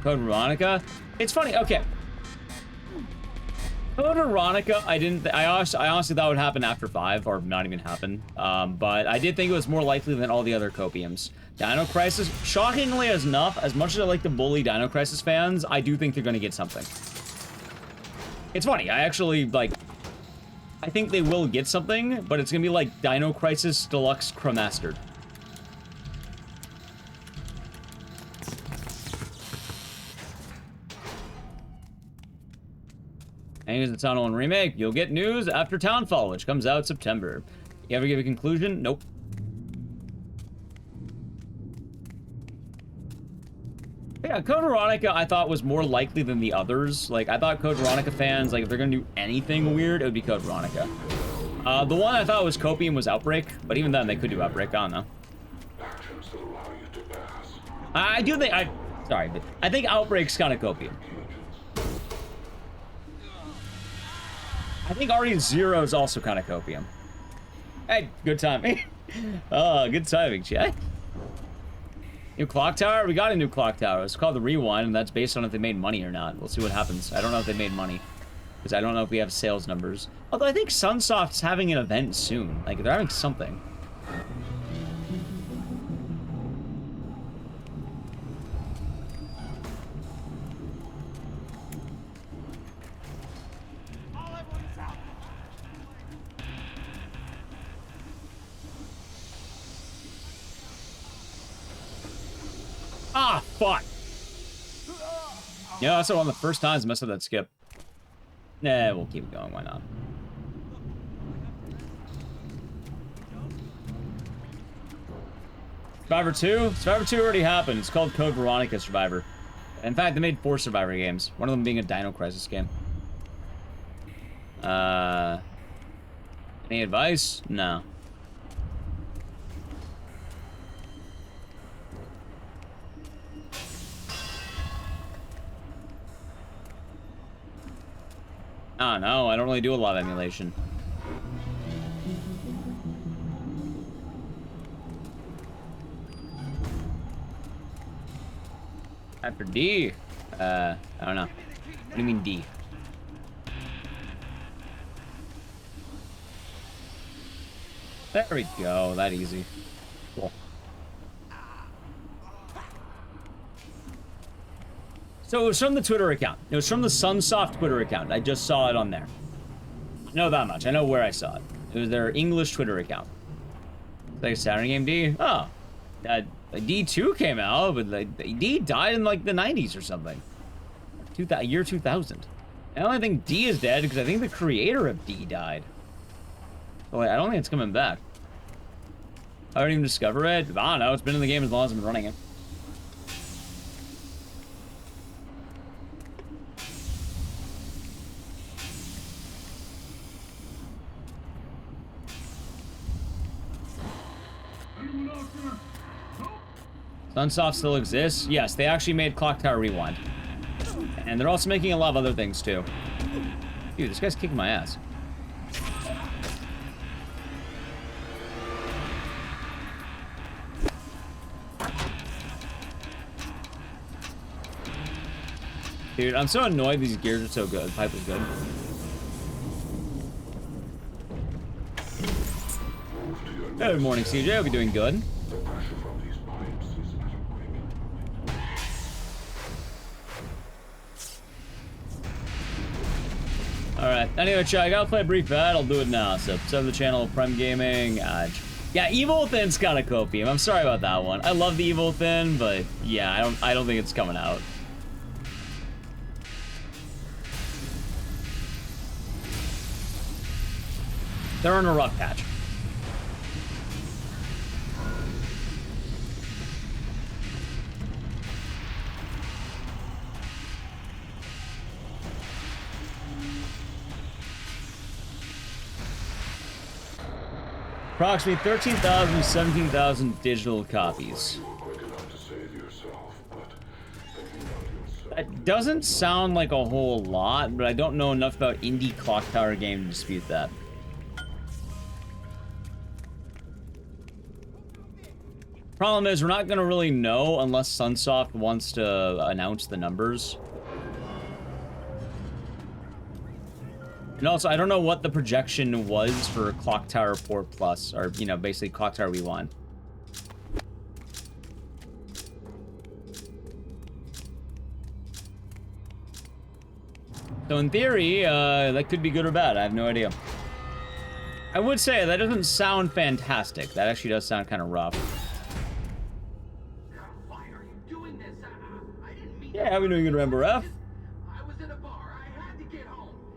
Code Veronica. It's funny. Okay. Code Veronica, I honestly thought would happen after 5, or not even happen. But I did think it was more likely than all the other copiums. Dino Crisis, shockingly enough, as much as I like to bully Dino Crisis fans, I do think they're gonna get something. It's funny, I actually, like, I think they will get something, but it's gonna be like Dino Crisis Deluxe Cremastered. And it's a Town 1 remake. You'll get news after Townfall, which comes out September. You ever give a conclusion? Nope. Yeah, Code Veronica I thought was more likely than the others. Like, I thought Code Veronica fans, like, if they're gonna do anything weird, it would be Code Veronica. The one I thought was Copium was Outbreak, but even then, they could do Outbreak, I don't know. I do think, sorry, but I think Outbreak's kind of Copium. I think RE0 is also kind of copium. Hey, good timing. Oh, good timing, chat. New clock tower? We got a new clock tower. It's called the Rewind, and that's based on if they made money or not. We'll see what happens. I don't know if they made money, because I don't know if we have sales numbers. Although I think Sunsoft's having an event soon. Like, they're having something. Ah, fuck. Yeah, that's one of the first times I messed up that skip. Nah, we'll keep it going. Why not? Survivor 2? Survivor 2 already happened. It's called Code Veronica Survivor. In fact, they made 4 Survivor games. One of them being a Dino Crisis game. Any advice? No. Oh, no, I don't really do a lot of emulation. After D? I don't know. What do you mean D? There we go, that easy. Cool. So it was from the Twitter account. It was from the Sunsoft Twitter account. I just saw it on there. I know that much. I know where I saw it. It was their English Twitter account. Like a Saturday game D? Oh. D2 came out, but like, D died in like the 90s or something. Year 2000. I only think D is dead because I think the creator of D died. Oh wait, I don't think it's coming back. I didn't even discover it. I don't know. It's been in the game as long as I've been running it. Sunsoft still exists? Yes, they actually made Clock Tower Rewind. And they're also making a lot of other things too. Dude, this guy's kicking my ass. Dude, I'm so annoyed these gears are so good. Pipe is good. Good morning, CJ. Hope you're doing good. Alright, anyway, chat, I gotta play a brief ad. I'll do it now. So, sub to the channel, Prime Gaming. Yeah, Evil Within's got a copium. I'm sorry about that one. I love the Evil Within, but yeah, I don't think it's coming out. They're in a rough patch. Approximately 13,000 to 17,000 digital copies. That doesn't sound like a whole lot, but I don't know enough about indie Clock Tower game to dispute that. Problem is, we're not going to really know unless Sunsoft wants to announce the numbers. And also, I don't know what the projection was for Clock Tower 4 Plus, or, you know, basically Clock Tower Rewind. So in theory, that could be good or bad. I have no idea. I would say that doesn't sound fantastic. That actually does sound kind of rough. Yeah, how are we doing, remember, F?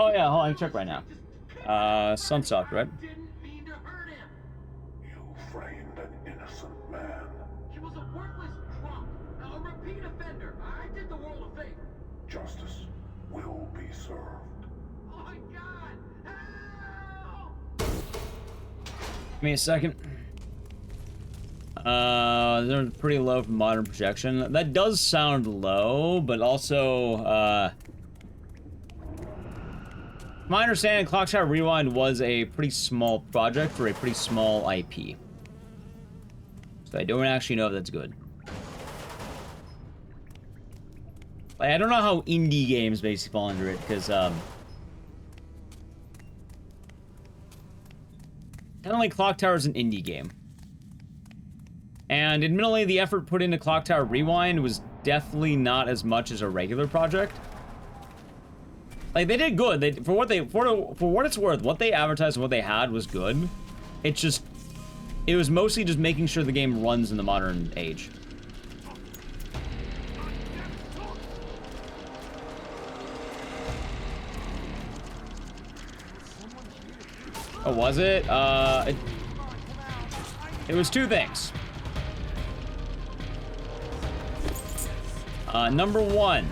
Oh yeah, hold on, check right now. Sunsoft, right? You framed an innocent man. He was a worthless drunk, a repeat offender. I did the world a favor. Justice will be served. Oh my God! Help! Give me a second. They're pretty low for modern projection. That does sound low, but also, my understanding, Clock Tower Rewind was a pretty small project for a pretty small IP. So I don't actually know if that's good. Like, I don't know how indie games basically fall under it, because, kind of like Clock Tower is an indie game. And admittedly, the effort put into Clock Tower Rewind was definitely not as much as a regular project. Like, they did good. For what it's worth, what they advertised and what they had was good. It was mostly just making sure the game runs in the modern age. Oh, was it? It was two things. Number one,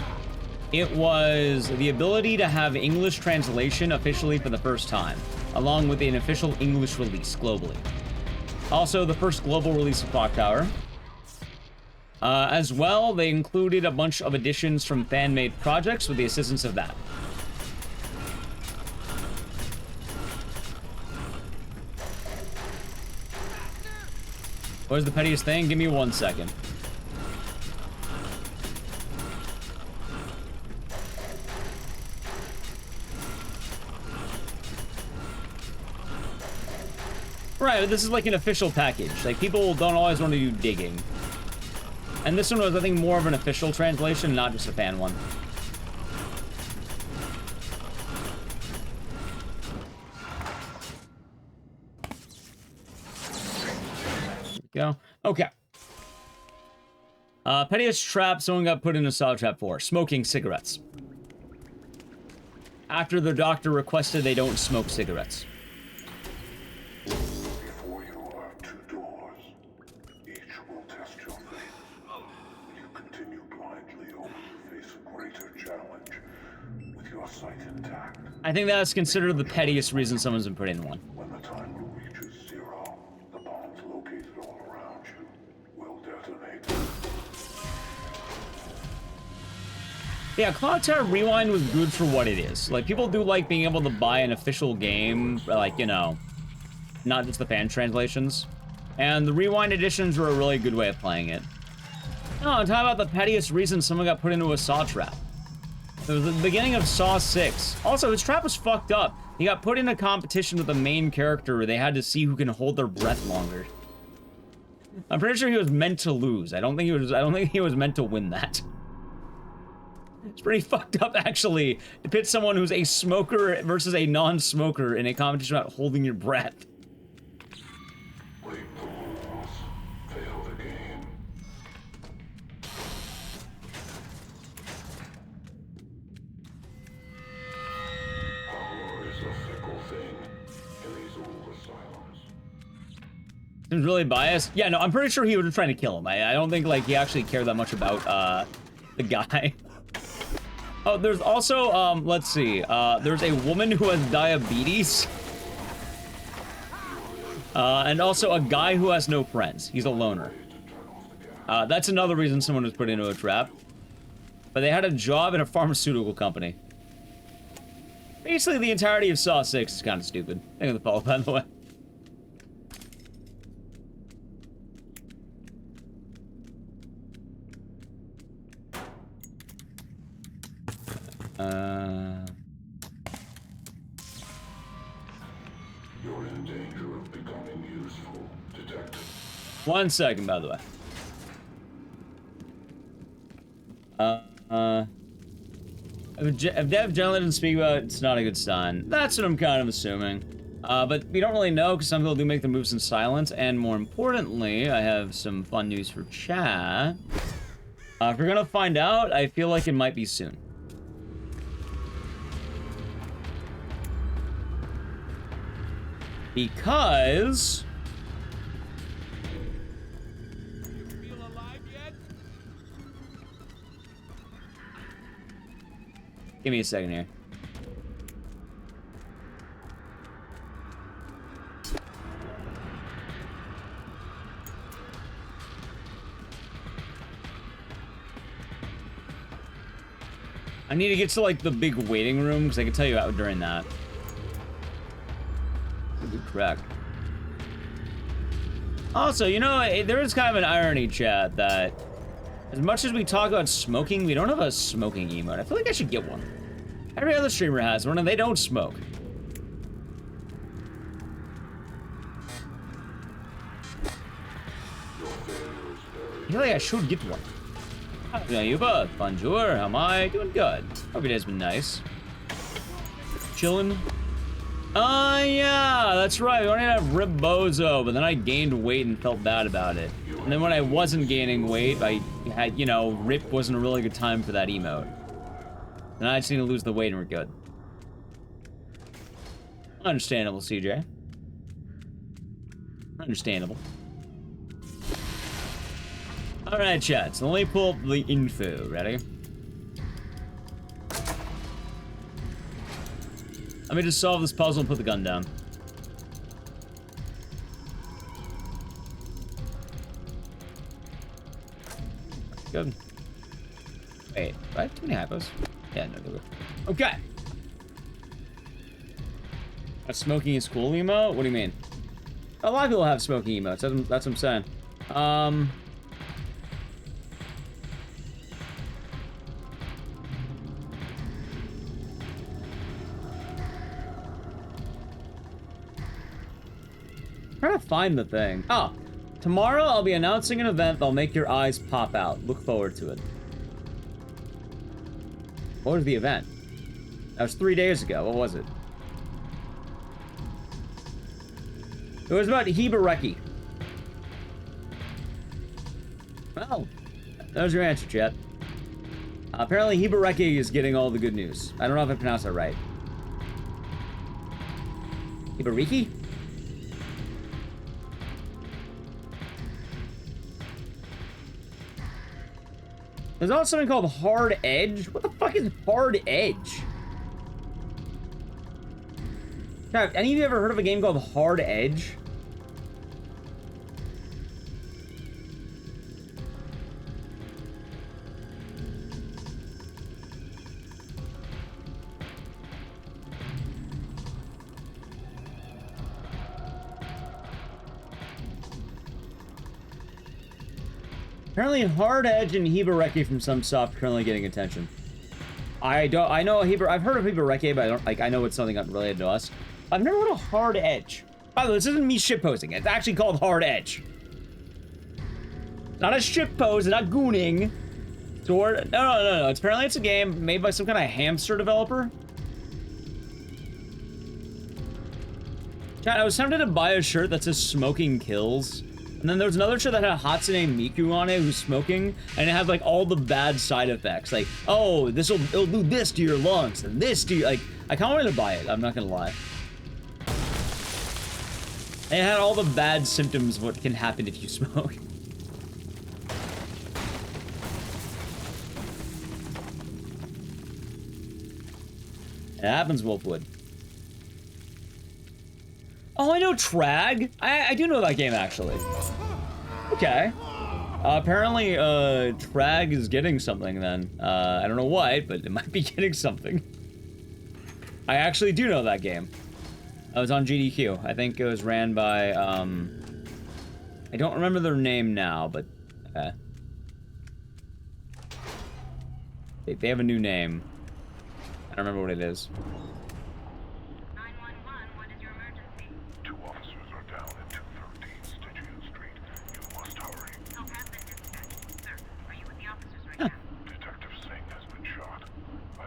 it was the ability to have English translation officially for the first time, along with an official English release globally. Also, the first global release of Clock Tower. As well, they included a bunch of additions from fan-made projects with the assistance of that. What is the pettiest thing? Give me 1 second. Right, but this is like an official package. Like, people don't always want to do digging. And this one was, I think, more of an official translation, not just a fan one. There we go. Okay. Pettiest trap someone got put in a saw trap for. Smoking cigarettes. After the doctor requested they don't smoke cigarettes. Before you are two doors. Each will test your faith. Will you continue blindly, or will you face a greater challenge with your sight intact? I think that's considered the pettiest reason someone's been put in one. When the time reaches zero, the bombs located all around you will detonate. Yeah, Cloud Tower Rewind was good for what it is. Like, people do like being able to buy an official game, like, you know, not just the fan translations. And the Rewind editions were a really good way of playing it. No, I'm talking about the pettiest reason someone got put into a saw trap. It was the beginning of Saw 6. Also, his trap was fucked up. He got put in a competition with the main character where they had to see who can hold their breath longer. I'm pretty sure he was meant to lose. I don't think he was meant to win that. It's pretty fucked up, actually, to pit someone who's a smoker versus a non-smoker in a competition about holding your breath. Break the rules. Fail the game. Power is a fickle thing in these old asylums. Seems really biased. Yeah, no, I'm pretty sure he was trying to kill him. I don't think, like, he actually cared that much about, the guy. Oh, there's also, let's see, there's a woman who has diabetes. And also a guy who has no friends. He's a loner. That's another reason someone was put into a trap. But they had a job in a pharmaceutical company. Basically, the entirety of Saw 6 is kind of stupid. Thank you for the follow, by the way. You're in danger of becoming useful, detective. 1 second, by the way. If Dev generally didn't speak about it, it's not a good sign. That's what I'm kind of assuming. But we don't really know, because some people do make the moves in silence, and more importantly, I have some fun news for chat. If we're gonna find out, I feel like it might be soon. Because... Give me a second here. I need to get to, like, the big waiting room, because I can tell you out during that. Good crack. Also, you know, there is kind of an irony, chat, that as much as we talk about smoking, we don't have a smoking emote. I feel like I should get one. Every other streamer has one, and they don't smoke. I feel like I should get one. How are you both? Bonjour, how am I? Doing good. Hope your day's been nice. Chillin'. Yeah, that's right. We wanted to have Rib Bozo, but then I gained weight and felt bad about it. And then when I wasn't gaining weight, I had, you know, Rip wasn't a really good time for that emote. And I just need to lose the weight and we're good. Understandable, CJ. Understandable. Alright, chat, so let me pull up the info. Ready? Let me just solve this puzzle and put the gun down. Good. Wait, do I have too many hypos? Yeah, no, good. Okay. A smoking is cool emote? What do you mean? A lot of people have smoking emotes. That's what I'm saying. Trying to find the thing. Oh, Tomorrow, I'll be announcing an event that'll make your eyes pop out. Look forward to it. What was the event? That was 3 days ago. What was it? It was about Hibareki. Well, there's your answer, chat. Apparently, Hibareki is getting all the good news. I don't know if I pronounced that right. Hibareki? There's also something called Hard Edge. What the fuck is Hard Edge? Have any of you ever heard of a game called Hard Edge? Apparently, Hard Edge and Hibareki from some soft currently getting attention. I know I've heard of Hibareki, but I don't like. I know it's something unrelated to us. I've never heard of Hard Edge. By the way, this isn't me shitposting. It's actually called Hard Edge. Not a shitpost, not gooning. No. Apparently, it's a game made by some kind of hamster developer. Chat, I was tempted to buy a shirt that says "Smoking Kills." And then there was another shirt that had Hatsune Miku on it who's smoking, and it had like all the bad side effects. Like, oh, it'll do this to your lungs and this to your, like, I kinda wanted to buy it, I'm not gonna lie. And it had all the bad symptoms of what can happen if you smoke. It happens, Wolfwood. Oh, I know Trag. I do know that game, actually. Okay. Apparently, Trag is getting something, then. I don't know what, but it might be getting something. I actually do know that game. I was on GDQ. I think it was ran by, I don't remember their name now, but, They have a new name. I don't remember what it is.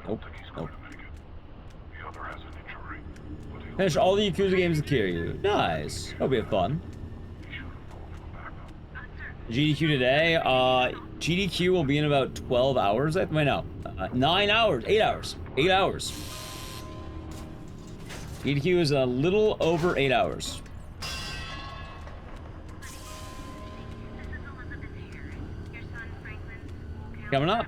Nope. Finish all the Yakuza games to Kiryu. Nice. That'll be fun. GDQ today. GDQ will be in about 12 hours. Wait, no. 9 hours. 8 hours. 8 hours. GDQ is a little over 8 hours. Coming up.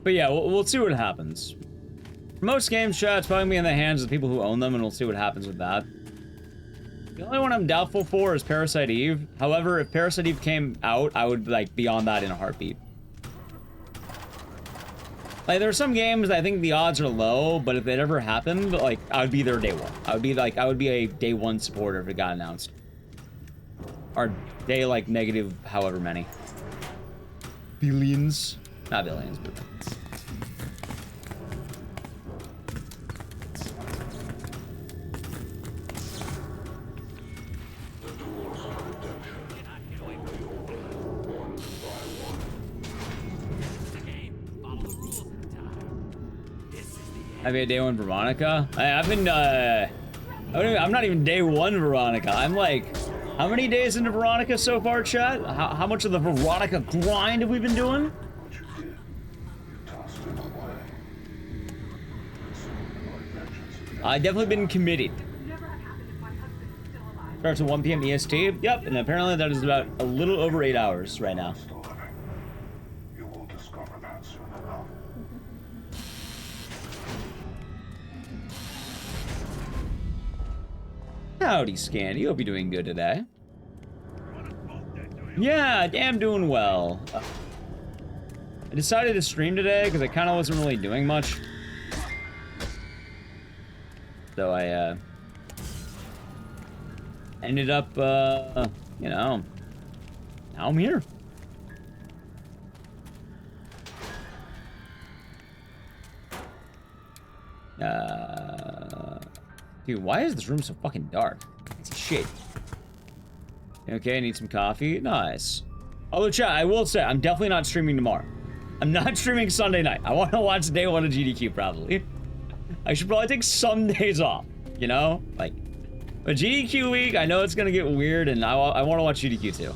But yeah, we'll see what happens. For most games, chat, it's probably gonna be in the hands of the people who own them, and we'll see what happens with that. The only one I'm doubtful for is Parasite Eve. However, if Parasite Eve came out, I would, like, be on that in a heartbeat. Like, there are some games that I think the odds are low, but if it ever happened, like, I would be there day one. I would be a day one supporter if it got announced. Or day, like, negative however many. Billions. Not billions, but... Have you a day one Veronica? I'm not even day one Veronica. I'm like, how many days into Veronica so far, chat? How much of the Veronica grind have we been doing? I've definitely been committed. Starts at 1 p.m. EST. Yep, and apparently that is about a little over 8 hours right now. Howdy, Scandy. Hope you're doing good today. Yeah, I'm doing well. I decided to stream today because I kind of wasn't really doing much. So I, ended up, you know, now I'm here. Dude, why is this room so fucking dark? It's shit. Okay, I need some coffee. Nice. Although, chat, I will say, I'm definitely not streaming tomorrow. I'm not streaming Sunday night. I want to watch day 1 of GDQ, probably. I should probably take some days off, you know? Like, but GDQ week, I know it's gonna get weird, and I want to watch GDQ too.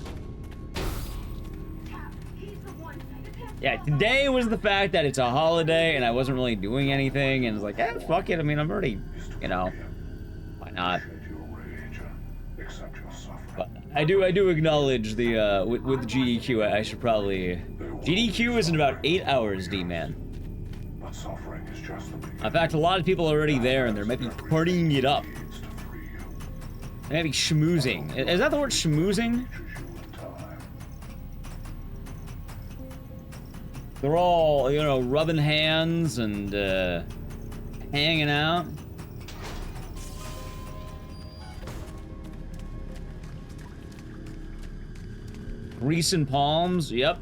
Yeah, today was the fact that it's a holiday, and I wasn't really doing anything, and it's like, eh, fuck it. I mean, I'm already, you know, why not? But I do acknowledge the, with GDQ, I should probably... GDQ is in about 8 hours, D-man. In fact, a lot of people are already there, and they might be partying it up. They might be schmoozing. Is that the word, schmoozing? They're all, you know, rubbing hands and, hanging out. Greasing palms, yep.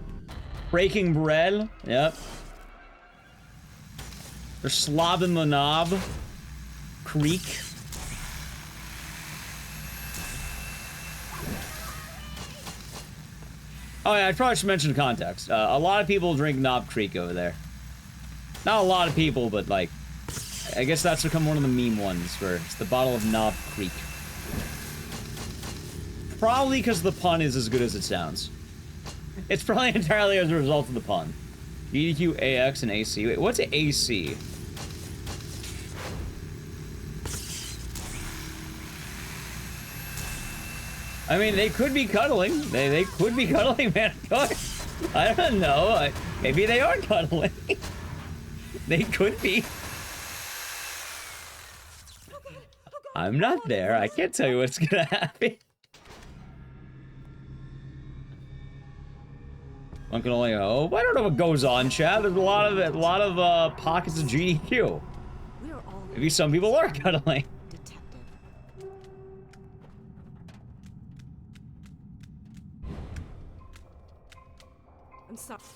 Breaking bread, yep. They're slobbing the knob. Creek. Oh yeah, I probably should mention context. A lot of people drink Knob Creek over there. Not a lot of people, but like, I guess that's become one of the meme ones where it's the bottle of Knob Creek. Probably because the pun is as good as it sounds. It's probably entirely as a result of the pun. GDQ, AX, and AC. Wait, what's AC? I mean, they could be cuddling. They could be cuddling, man. I don't know. Maybe they are cuddling. They could be. I'm not there. I can't tell you what's gonna happen. One can only hope. I don't know what goes on, chat. There's a lot of pockets of GDQ. Maybe some people are cuddling.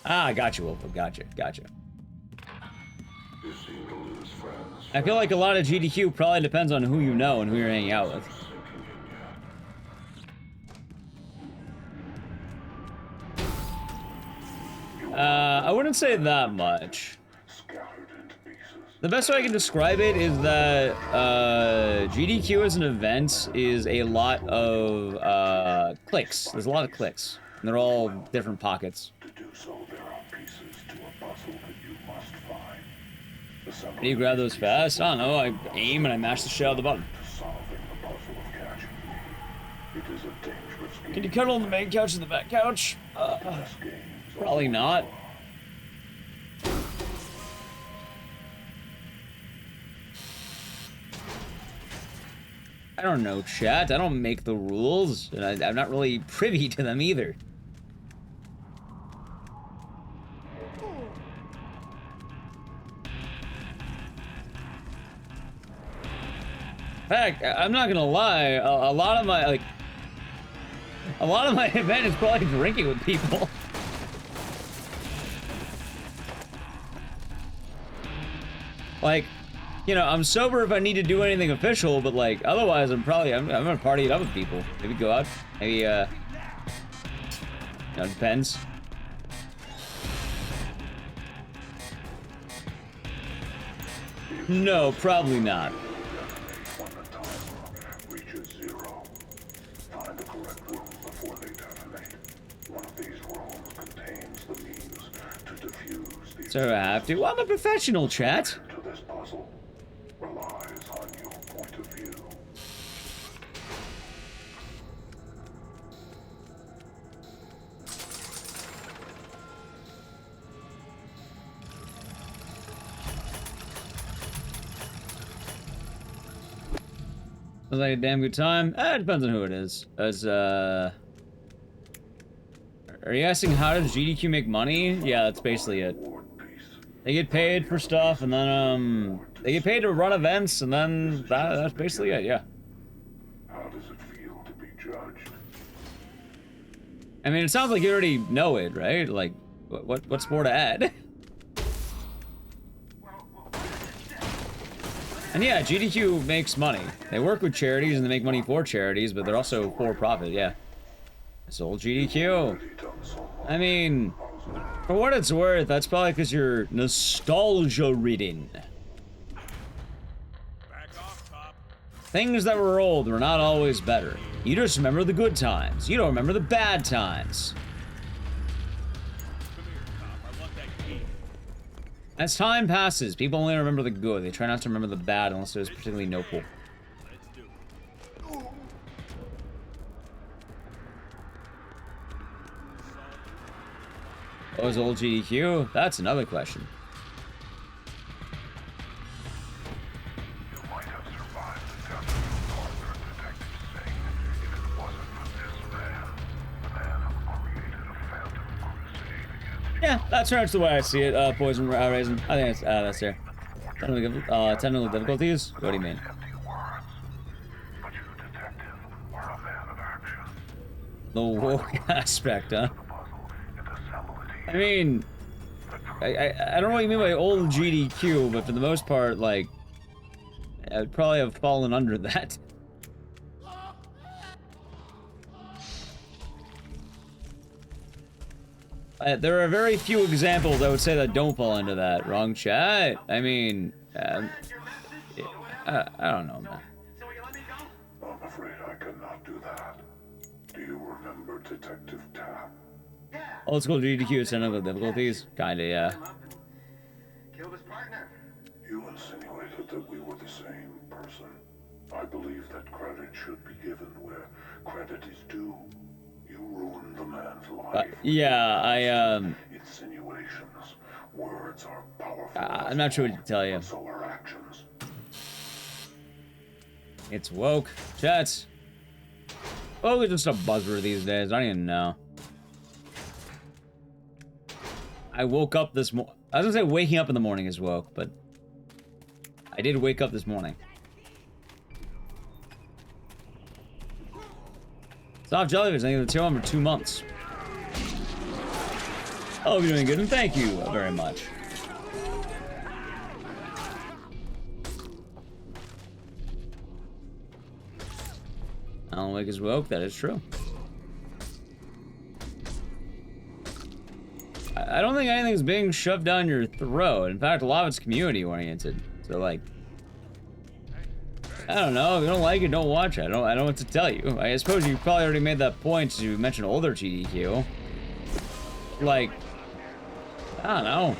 Ah, got you, Wolf. Gotcha. I feel like a lot of GDQ probably depends on who you know and who you're hanging out with. I wouldn't say that much. The best way I can describe it is that GDQ as an event is a lot of clicks. There's a lot of clicks. And they're all different pockets. How do you grab those fast? I don't know. I aim and I mash the shit out of the button. Can you cuddle on the main couch and the back couch? Probably not. I don't know, chat. I don't make the rules, and I'm not really privy to them either. In fact, I'm not gonna lie, a lot of my event is probably drinking with people. Like, you know, I'm sober if I need to do anything official, but like, otherwise I'm gonna party it up with people. Maybe go out, maybe, you know, depends. No, probably not. So I have to. Well, I'm a professional, chat. Sounds like a damn good time. It depends on who it is. As Are you asking how does GDQ make money? Yeah, that's basically it. They get paid for stuff, and then they get paid to run events, and then that's basically it. Yeah. How does it feel to be judged? I mean, it sounds like you already know it, right? Like, what's more to add? And yeah, GDQ makes money. They work with charities and they make money for charities, but they're also for profit, yeah. It's old GDQ. I mean, for what it's worth, that's probably because you're nostalgia-ridden. Things that were old were not always better. You just remember the good times. You don't remember the bad times. As time passes, people only remember the good. They try not to remember the bad unless it was particularly noble. What was old GDQ? That's another question. Yeah, that's right. That's the way I see it. Poison Raisin. I think that's there. Technical difficulties? What do you mean? The woke aspect, huh? I mean, I don't know what you mean by old GDQ, but for the most part, like, I'd probably have fallen under that. There are very few examples I would say that don't fall into that. Wrong chat? I mean, I don't know, man. I'm afraid I cannot do that. Do you remember Detective Tapp? Old school GDQ technical difficulties? Kinda, yeah. Killed his partner. You insinuated that we were the same person. I believe that credit should be given where credit is due. You ruined the man's life. Yeah, Insinuations. Words are powerful. I'm not sure what to tell you. So are actions. It's woke. Chats. Woke is just a buzzword these days. I don't even know. I woke up this morning. I was gonna say waking up in the morning is woke, but I did wake up this morning. Soft Jellyfish, thank you for the 2 months for 2 months. I hope you're doing good, and thank you very much. Alan Wake is woke, that is true. I don't think anything's being shoved down your throat. In fact, a lot of it's community-oriented. So, like, I don't know. If you don't like it, don't watch it. I don't know what to tell you. I suppose you probably already made that point to mention older GDQ. Like, I don't know.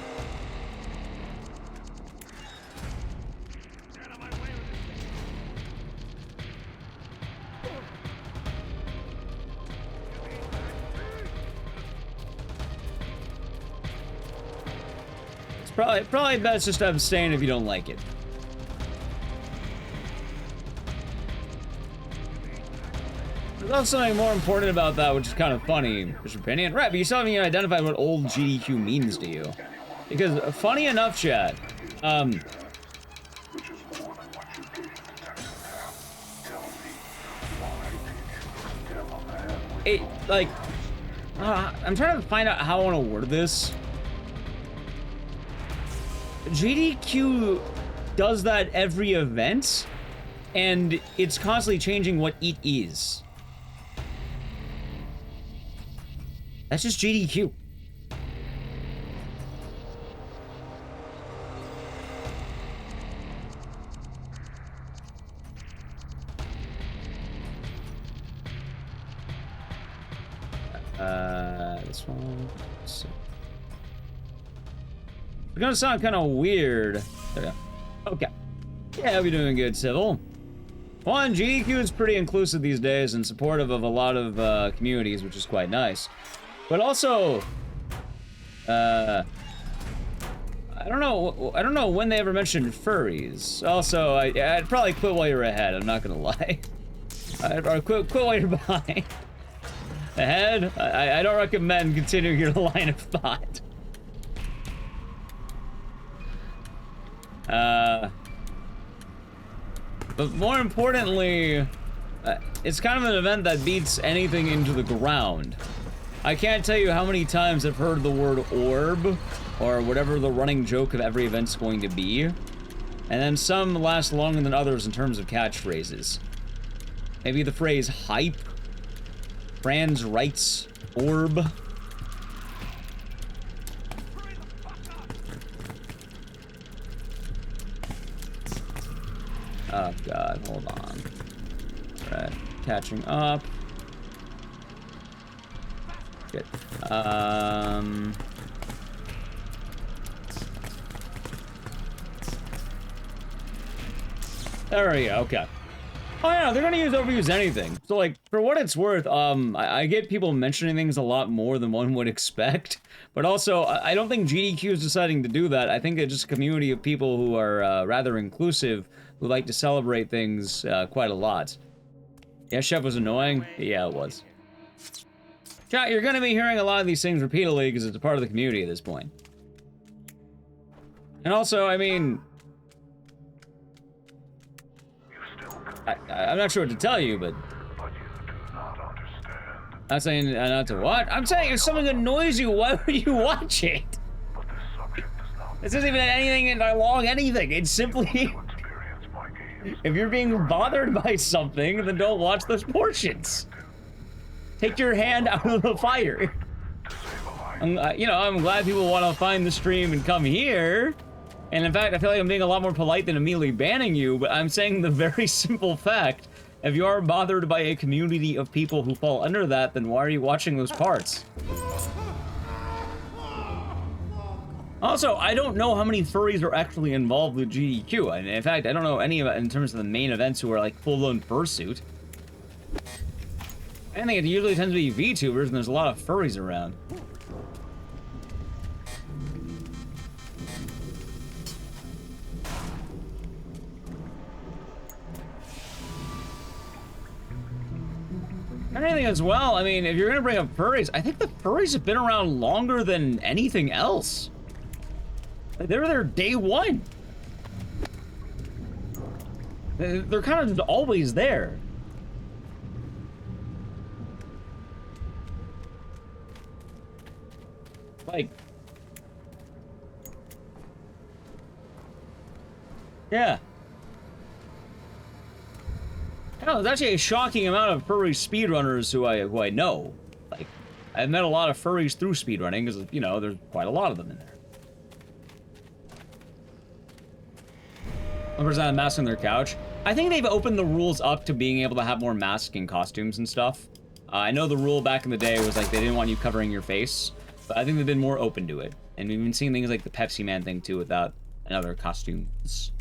It's probably best just to abstain if you don't like it. There's also something more important about that, which is kind of funny, Mr. Opinion. Right, but you still haven't even identified what old GDQ means to you. Because, funny enough, chat, it, like, I'm trying to find out how I want to word this. GDQ does that every event, and it's constantly changing what it is. That's just GDQ. This one. It's gonna sound kind of weird. There we go. Okay. Yeah, I hope you're doing good, Civil. One, GDQ is pretty inclusive these days and supportive of a lot of communities, which is quite nice. But also, I don't know when they ever mentioned furries. Also, I'd probably quit while you're ahead. I'm not gonna lie. Or quit while you're behind. ahead. I don't recommend continuing your line of thought. But more importantly, it's kind of an event that beats anything into the ground. I can't tell you how many times I've heard the word orb, or whatever the running joke of every event's going to be. And then some last longer than others in terms of catchphrases. Maybe the phrase hype, Fran's rights, orb. Oh god, hold on. Alright, catching up. Good. There we go, okay. Oh yeah, they're gonna overuse anything. So like, for what it's worth, I get people mentioning things a lot more than one would expect. But also, I don't think GDQ is deciding to do that. I think it's just a community of people who are rather inclusive, who like to celebrate things quite a lot. Yeah, Chef was annoying? Yeah, it was. Chat, you're gonna be hearing a lot of these things repeatedly because it's a part of the community at this point. And also, I mean... I'm not sure what to tell you, but... I'm saying not to what? I'm saying if something annoys you, why would you watch it? This isn't even anything in dialogue, anything. It's simply... If you're being bothered by something, then don't watch those portions. Take your hand out of the fire. You know, I'm glad people want to find the stream and come here. And in fact, I feel like I'm being a lot more polite than immediately banning you, but I'm saying the very simple fact, if you are bothered by a community of people who fall under that, then why are you watching those parts? Also, I don't know how many furries are actually involved with GDQ. And in fact, I don't know any of it in terms of the main events who are like full-blown fursuit. I think it usually tends to be VTubers, and there's a lot of furries around. Anything as well, I mean, if you're gonna bring up furries, I think the furries have been around longer than anything else. They were there day one. They're kind of just always there. Like... Yeah. No, there's actually a shocking amount of furry speedrunners who I know. Like, I've met a lot of furries through speedrunning, because, you know, there's quite a lot of them in there. One person had a mask on their couch. I think they've opened the rules up to being able to have more masking costumes and stuff. I know the rule back in the day was like they didn't want you covering your face, but I think they've been more open to it. And we've been seeing things like the Pepsi Man thing too without another costumes.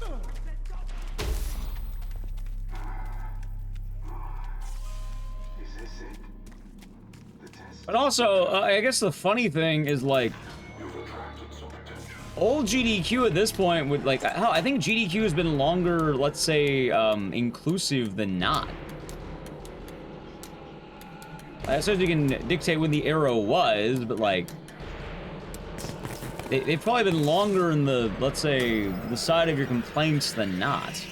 But also, I guess the funny thing is like, old GDQ at this point would like, hell, I think GDQ has been longer, let's say, inclusive than not. I suppose you can dictate when the arrow was, but like, they've probably been longer in the, let's say, the side of your complaints than not.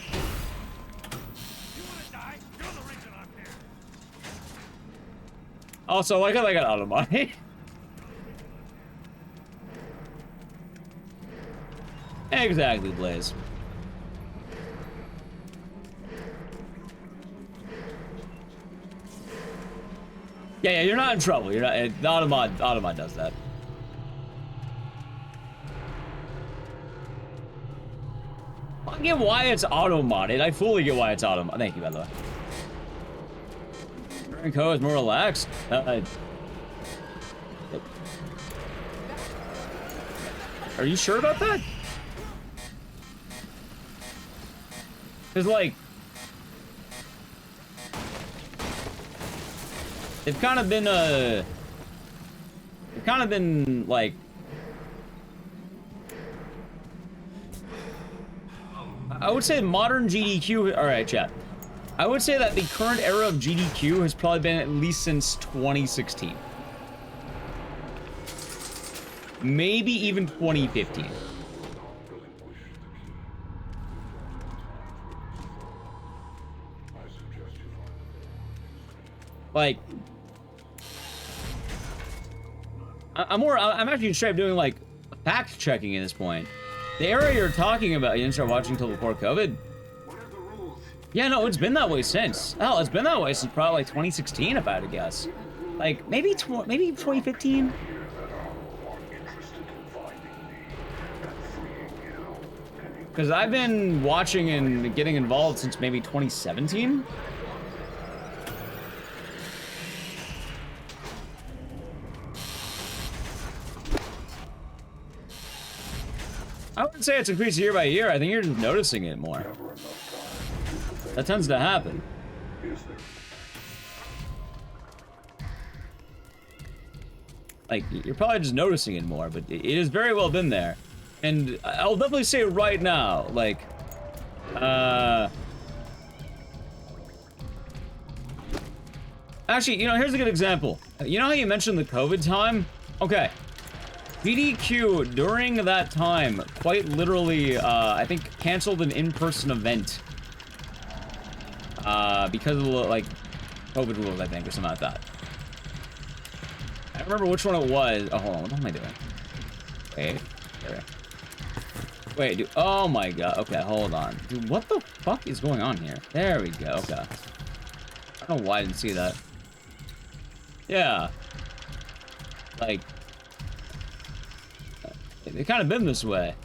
Also, like how they got out of money. Exactly, Blaze. Yeah, you're not in trouble. You're not. The Automod does that. I get why it's auto-modded. I fully get why it's auto-modded. Thank you, by the way. Co is more relaxed. Are you sure about that? Cause like, they've kind of been like, I would say modern GDQ. All right, chat. I would say that the current era of GDQ has probably been at least since 2016. Maybe even 2015. Like, I'm actually straight up doing like fact checking at this point. The era you're talking about, you didn't start watching until before COVID. Yeah, no, it's been that way since. Hell, it's been that way since probably like 2016, if I had to guess. Like maybe 2015. Because I've been watching and getting involved since maybe 2017. I wouldn't say it's increased year by year. I think you're just noticing it more. That tends to happen. Like, you're probably just noticing it more, but it has very well been there. And I'll definitely say right now, like, actually, you know, here's a good example. You know how you mentioned the COVID time? Okay. GDQ, during that time, quite literally, I think, canceled an in-person event. Because of, like, COVID rules, I think, or something like that. I don't remember which one it was. Oh, hold on. What am I doing? Wait. There. Wait, dude. Oh, my God. Okay, hold on. Dude, what the fuck is going on here? There we go. Okay. I don't know why I didn't see that. Yeah. Like... They've kind of been this way.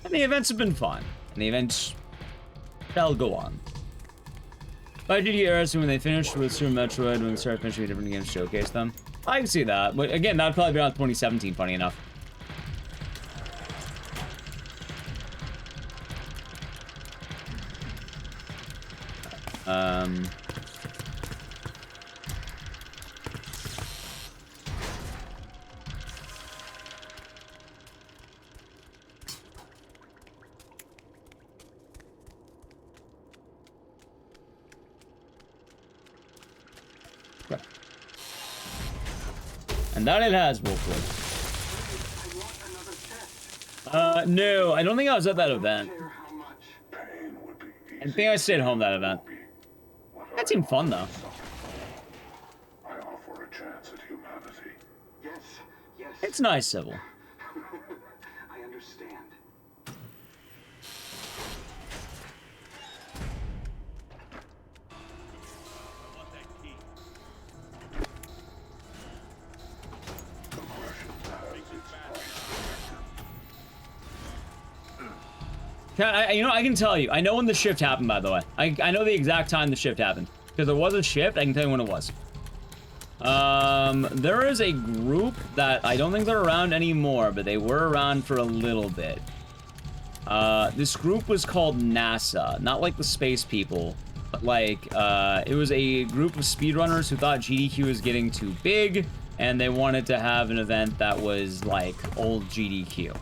And the events have been fun. And the events shall go on. By GD eras, when they finished with Super Metroid, when they started finishing different games, showcase them. I can see that. But again, that'd probably be around 2017, funny enough. And that it has, Wolfwood. No, I don't think I was at that event. I think I stayed home that event. That seemed fun, though. I offer a chance at humanity. Yes, yes. It's nice, Sybil. I understand. You know, I can tell you. I know when the shift happened, by the way. I know the exact time the shift happened. Because there was a shift, I can tell you when it was. There is a group that I don't think they're around anymore, but they were around for a little bit. This group was called NASA. Not like the space people, but like, it was a group of speedrunners who thought GDQ was getting too big, and they wanted to have an event that was like old GDQ.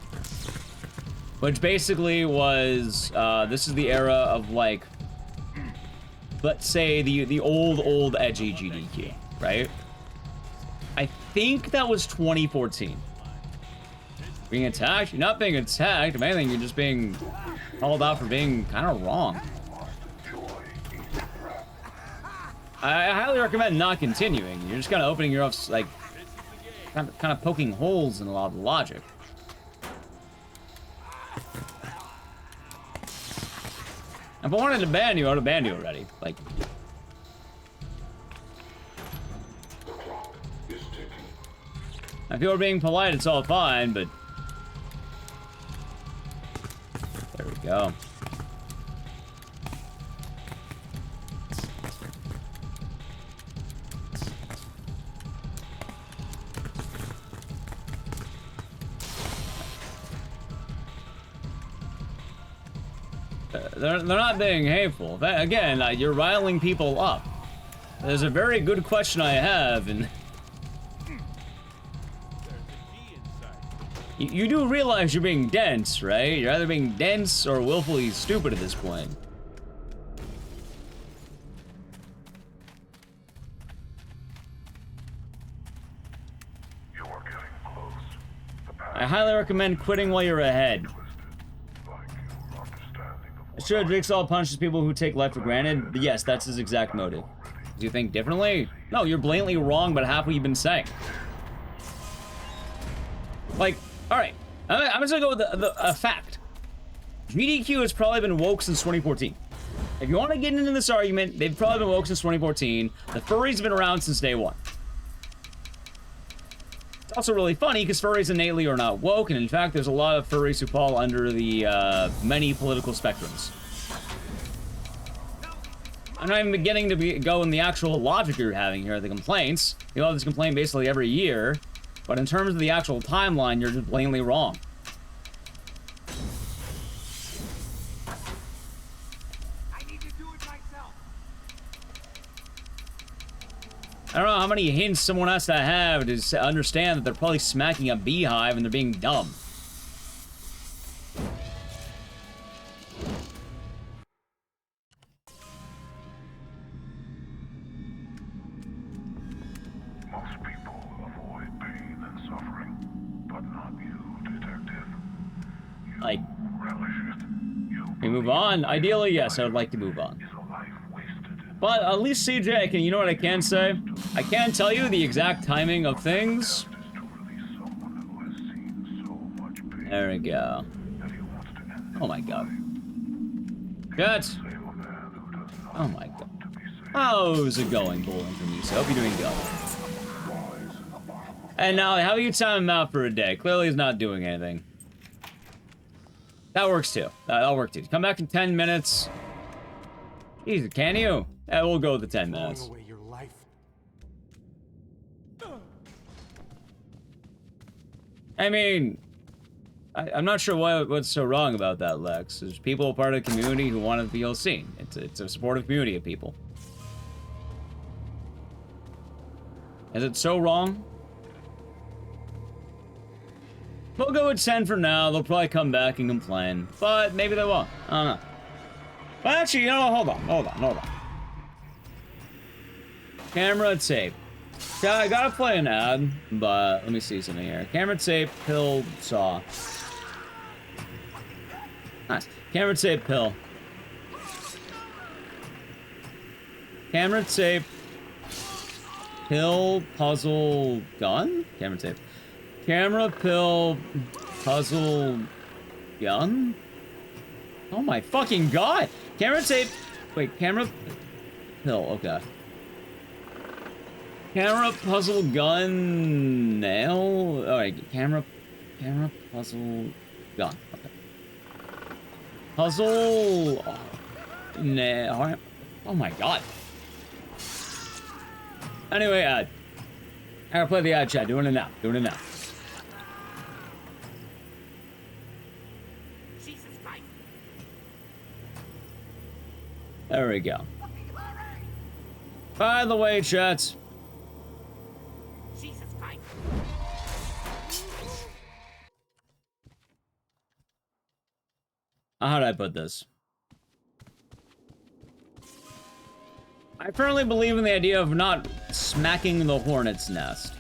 Which basically was, this is the era of, like, let's say the old edgy GDQ, right? I think that was 2014. Being attacked? You're not being attacked. If anything, you're just being called out for being kind of wrong. I highly recommend not continuing. You're just kind of opening your like, kind of poking holes in a lot of the logic. If I wanted to ban you, I would have banned you already. Like, if you were being polite, it's all fine, but there we go. They're not being hateful. Again, you're riling people up. There's a very good question I have, and You do realize you're being dense, right? You're either being dense or willfully stupid at this point. I highly recommend quitting while you're ahead. Sure, Jigsaw punishes people who take life for granted. Yes, that's his exact motive. Do you think differently? No, you're blatantly wrong about half what you've been saying. Like, alright, I'm just gonna go with a fact. GDQ has probably been woke since 2014. If you want to get into this argument, they've probably been woke since 2014. The furries have been around since day one. It's also really funny because furries innately are not woke, and in fact, there's a lot of furries who fall under the many political spectrums. I'm not even beginning to go in the actual logic you're having here, the complaints. You have this complaint basically every year, but in terms of the actual timeline, you're just blatantly wrong. I don't know how many hints someone has to have to understand that they're probably smacking a beehive and they're being dumb. Most people avoid pain and suffering, but not you, detective. You like, relish it. we move on? Ideally, yes, I would like to move on. But at least CJ, you know what I can say? I can tell you the exact timing of things. There we go. Oh my god. Good. Oh my god. How's it going, bowling for me? So hope you're doing good. And now, how about you time him out for a day? Clearly he's not doing anything. That works too. That'll work too. Come back in 10 minutes. Easy, can you? Yeah, we'll go with the 10 minutes. I mean, I'm not sure what's so wrong about that, Lex. There's people part of the community who want to feel seen. It's a supportive community of people. Is it so wrong? We'll go with 10 for now. They'll probably come back and complain. But maybe they won't. I don't know. But actually, you know, hold on. Camera tape. Yeah, I gotta play an ad, but let me see something here. Camera tape, pill, saw. Nice. Camera tape, pill. Camera tape, pill, puzzle, gun? Camera tape. Camera, pill, puzzle, gun? Oh my fucking god! Camera tape. Wait, camera, pill, okay. Camera, puzzle, gun, nail. Alright, camera, puzzle, gun. Okay. Puzzle, nail. Alright. Oh my god. Anyway, ad. I gotta play the ad chat. Doing it now. There we go. By the way, chat. How did I put this? I firmly believe in the idea of not smacking the hornet's nest.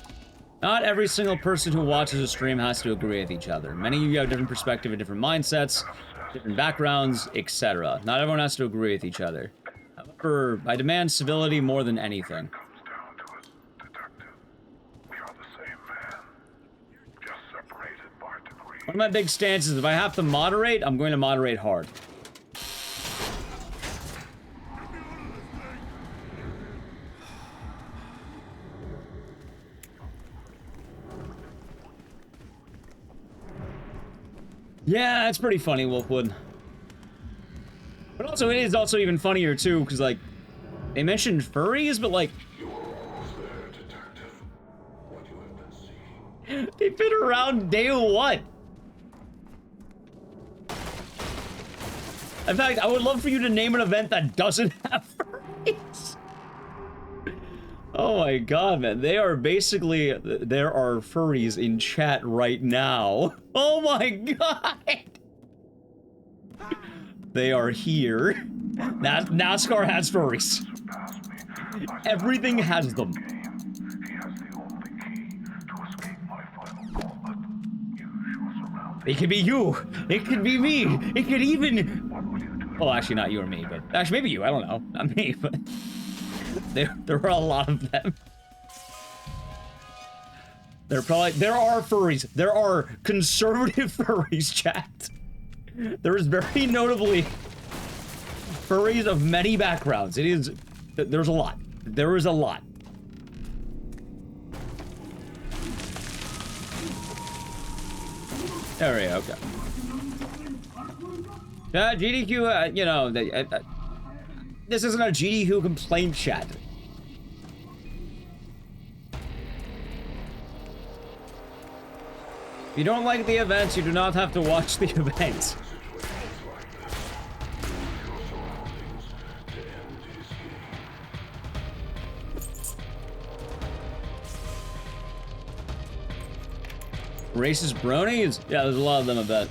Not every single person who watches a stream has to agree with each other. Many of you have different perspectives and different mindsets, different backgrounds, etc. Not everyone has to agree with each other. However, I demand civility more than anything. One of my big stances is if I have to moderate, I'm going to moderate hard. Yeah, that's pretty funny, Wolfwood. But also, it is also even funnier, too, because, like, they mentioned furries, but, like... They've been around day one. In fact, I would love for you to name an event that doesn't have furries. Oh my god, man. They are basically... There are furries in chat right now. Oh my god! They are here. NASCAR has furries. Everything has them. It could be you. It could be me. It could even... Well, actually, not you or me, but... Actually, maybe you. I don't know. Not me, but... There are a lot of them. There are furries. There are conservative furries, chat. There is very notably furries of many backgrounds. There's a lot. There is a lot. There we go, okay. GDQ, you know, this isn't a GDQ complaint chat. If you don't like the events, you do not have to watch the events. Racist bronies? Yeah, there's a lot of them, I bet.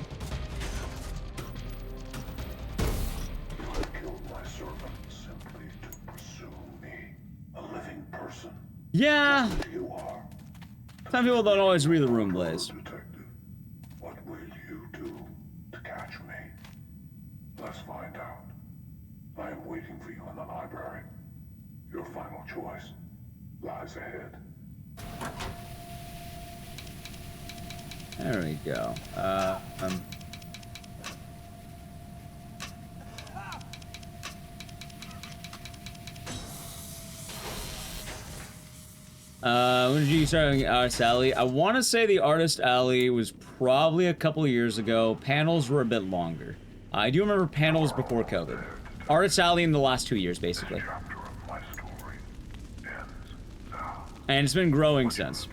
Yeah. Some people don't always read the room, Blaze. What will you do to catch me? Let's find out. I am waiting for you in the library. Your final choice lies ahead. There we go. When did you start Artist Alley? I want to say the Artist Alley was probably a couple of years ago. Panels were a bit longer. I do remember panels before COVID. Artist Alley in the last 2 years, basically. And it's been growing since.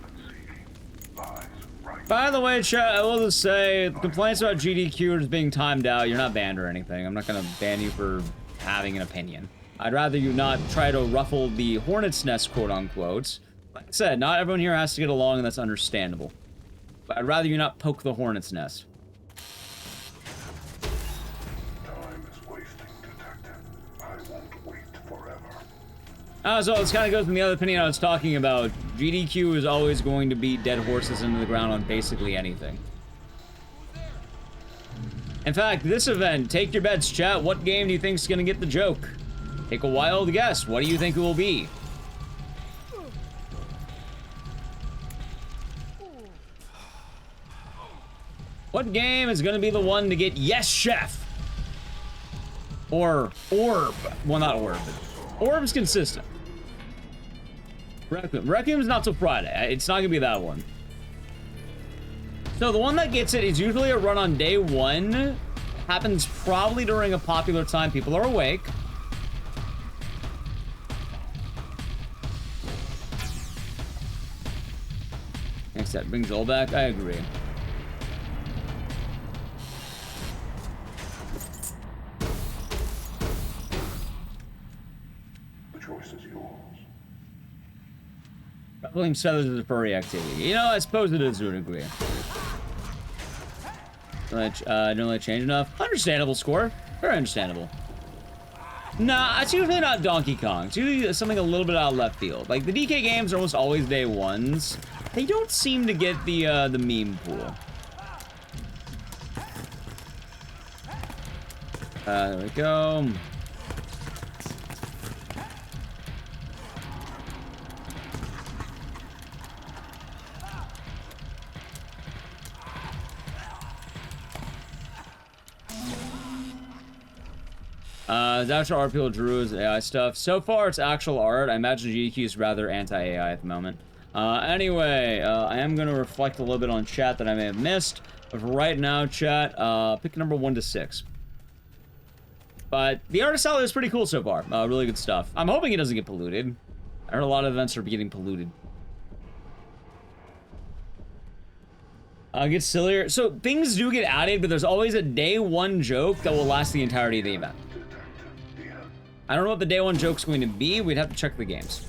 By the way, chat, I will just say, the complaints about GDQ is being timed out. You're not banned or anything. I'm not going to ban you for having an opinion. I'd rather you not try to ruffle the hornet's nest, quote-unquote. Like I said, not everyone here has to get along, and that's understandable. But I'd rather you not poke the hornet's nest. Time is wasting, detective. I won't wait forever. So this kind of goes in the other opinion I was talking about. GDQ is always going to beat dead horses into the ground on basically anything. In fact, this event, take your bets, chat. What game do you think is going to get the joke? Take a wild guess. What do you think it will be? What game is going to be the one to get Yes Chef? Or Orb. Well, not Orb. Orb's consistent. Requiem. Requiem's not till Friday. It's not going to be that one. So the one that gets it is usually a run on day 1. Happens probably during a popular time. People are awake. Next that brings Joel back. I agree. Ruffling feathers is a furry activity. You know, I suppose it is to a degree. Don't really change enough. Understandable score. Very understandable. Nah, it's usually not Donkey Kong. It's usually something a little bit out of left field. Like, the DK games are almost always day 1s. They don't seem to get the meme pool. There we go. It's actual art people drew as AI stuff. So far, it's actual art. I imagine GDQ is rather anti-AI at the moment. Anyway, I am going to reflect a little bit on chat that I may have missed. But for right now, chat, pick number 1 to 6. But the Artist Alley is pretty cool so far. Really good stuff. I'm hoping it doesn't get polluted. I heard a lot of events are getting polluted. Gets sillier. So things do get added, but there's always a day 1 joke that will last the entirety of the event. I don't know what the day 1 joke's going to be. We'd have to check the games.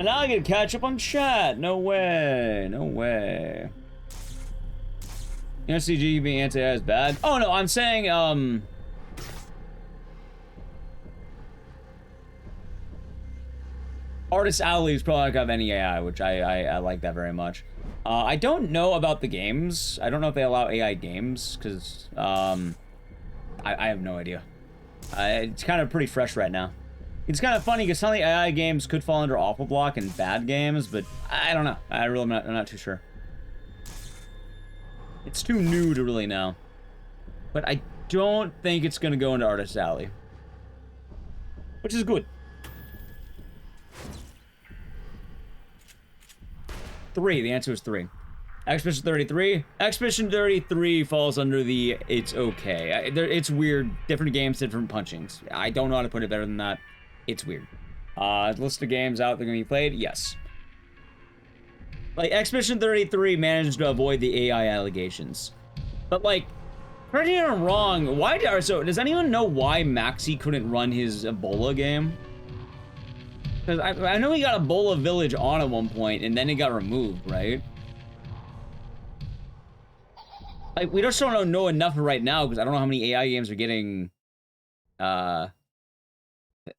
And now I get to catch up on chat. No way. No way. NCG being anti-AI is bad? Oh, no, I'm saying, Artist Alley is probably not gonna have any AI, which I like that very much. I don't know about the games. I don't know if they allow AI games, because, I have no idea. It's kind of pretty fresh right now. It's kind of funny, because some of the AI games could fall under Awful Block and bad games, but I don't know. I'm not too sure. It's too new to really know. But I don't think it's gonna go into Artist Alley. Which is good. 3. The answer is 3. Expedition 33. Expedition 33 falls under the it's okay. It's weird. Different games, different punchings. I don't know how to put it better than that. It's weird. List of games out that are going to be played? Yes. Like, Expedition 33 managed to avoid the AI allegations. But, like, correct me if I'm wrong, so does anyone know why Maxi couldn't run his Ebola game? Because I know he got Ebola Village on at one point, and then it got removed, right? Like, we just don't know enough right now, because I don't know how many AI games are getting,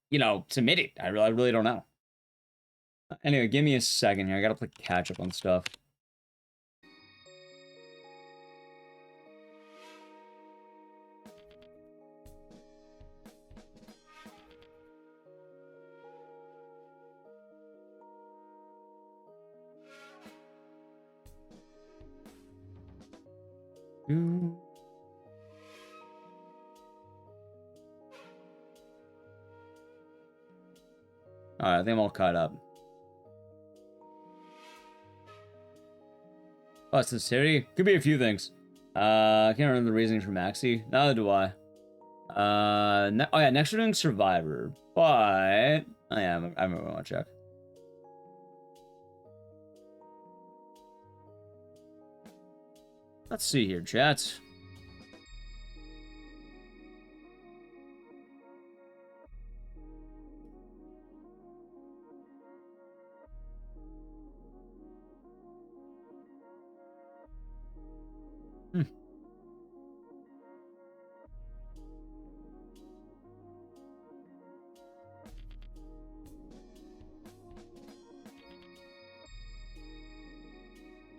you know, submitted. I really don't know. Anyway, give me a second here. I gotta play catch up on stuff. Alright, I think I'm all caught up. Oh, it's the city? Could be a few things. I can't remember the reasoning for Maxi. Neither do I. Oh yeah, next we're doing Survivor. But... Oh yeah, I want to check. Let's see here, chat.